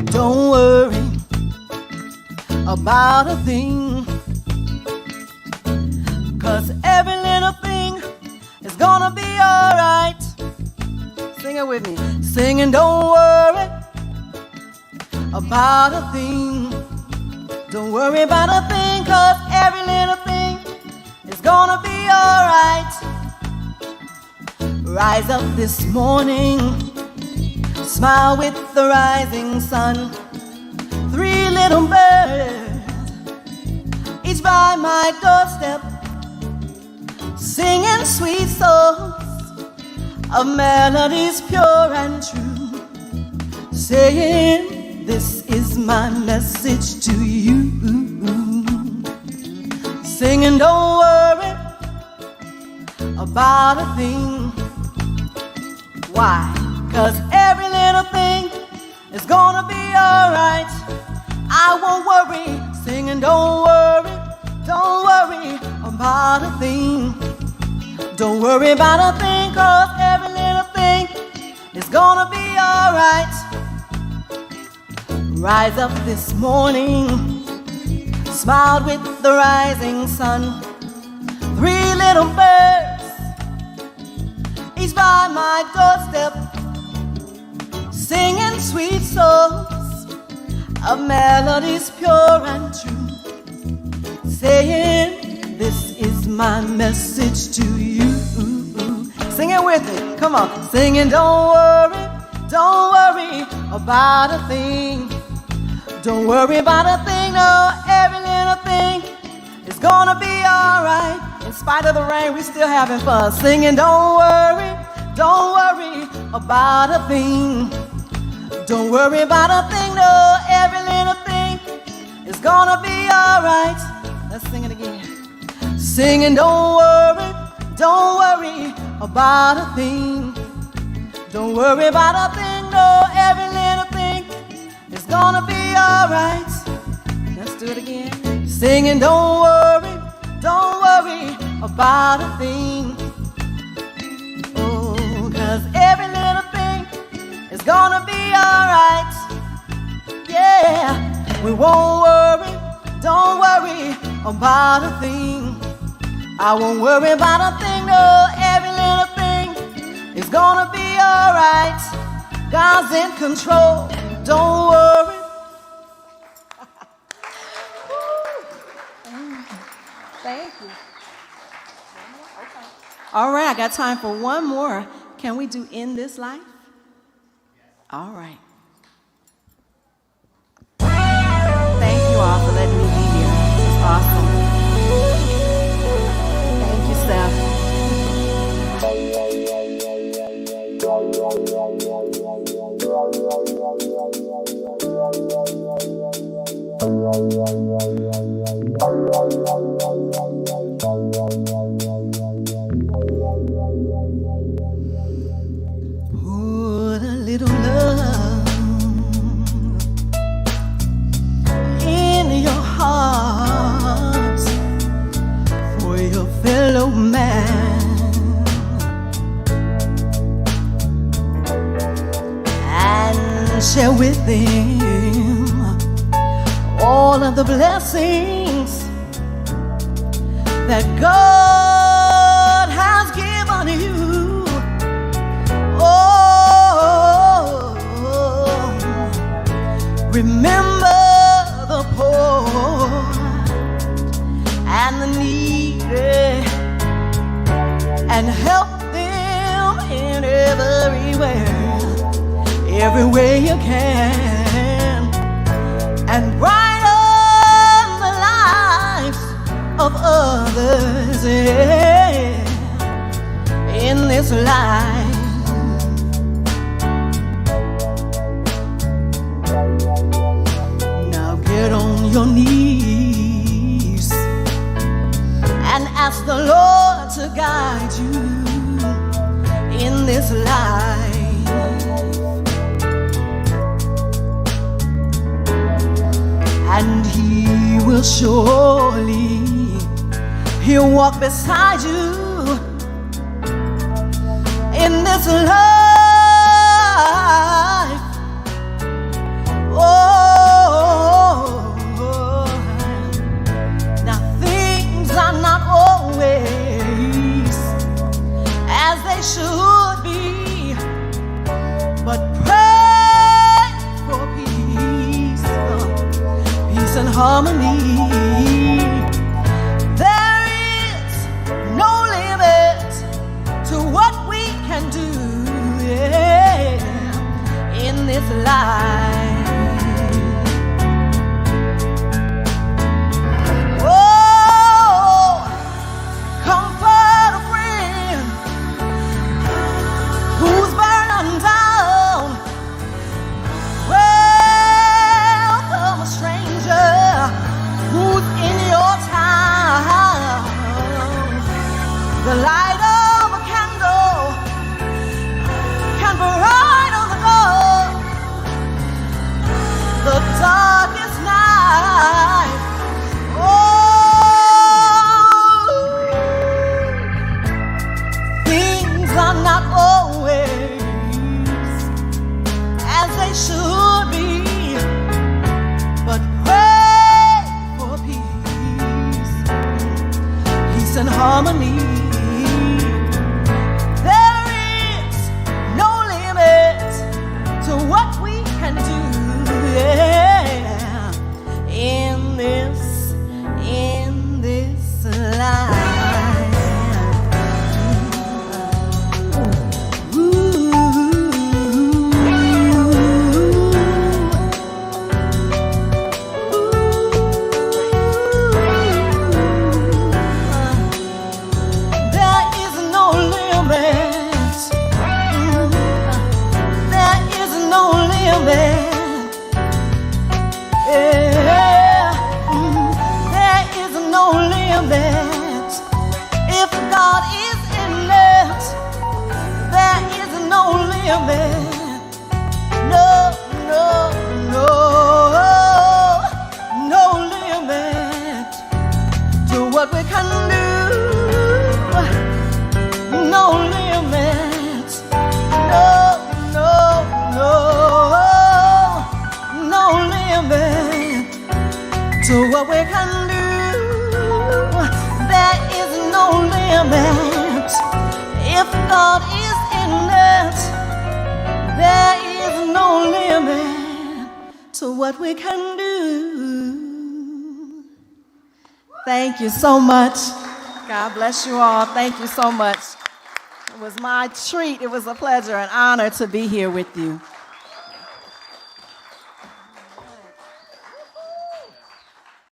[SPEAKER 3] Don't worry about a thing, 'cause every little thing is gonna be alright. Sing it with me. Singing, don't worry about a thing. Don't worry about a thing, 'cause every little thing is gonna be alright. Rise up this morning, smile with the rising sun. 3 little birds, each by my doorstep, singing sweet songs of melodies pure and true, saying, this is my message to you. Singing, don't worry about a thing. Why? 'Cause every little thing is gonna be alright. I won't worry. Singing, don't worry about a thing. Don't worry about a thing, 'cause every little thing is gonna be alright. Rise up this morning, smiled with the rising sun. 3 little birds, each by my doorstep, singing sweet songs of melodies pure and true, saying, this is my message to you. Sing it with me, come on. Singing, don't worry about a thing. Don't worry about a thing, no, every little thing is gonna be alright. In spite of the rain, we still having fun. Singing, don't worry about a thing. Don't worry about a thing, no, every little thing is gonna be alright. Let's sing it again. Singing, don't worry about a thing. Don't worry about a thing, no, every little thing is gonna be alright. Let's do it again. Singing, don't worry about a thing. Oh, 'cause every little thing is gonna be alright. Yeah, we won't worry, don't worry about a thing. I won't worry about a thing, no, every little thing is gonna be alright. God's in control, don't worry. Thank you. All right, I got time for one more. Can we do In This Life? All right. Thank you all for letting me be here. It's awesome. Thank you, Seth. Put a little love in your heart for your fellow man, and share with them all of the blessings that God has given you. Oh, remember the poor and the needy, and help them in every way you can, and brighten the lives of others, yeah, in this life. Now get on your knees and ask Ask the Lord to guide you in this life. And He will surely, He'll walk beside you in this life. Oh, now things are not always as they should be, but pray for peace, peace and harmony. There is no limit to what we can do, yeah, in this life. Oh, comfort a friend who's burning down. Welcome a stranger who's in your town. The light of a candle can brighten the darkest night. Oh, things are not always as they should be, but pray for peace, peace and harmony. There is no limit to what we can do, yeah, in this life. There is no limit. There is no limit. Yeah. There is no limit. If God is in it, there is no limit. No, no, no, no limit to what we can do. No limit. No, no, no, no limit to what we can do. There is no limit. If God is in it, there is no limit to what we can do. Thank you so much. God bless you all. Thank you so much. It was my treat. It was a pleasure and honor to be here with you.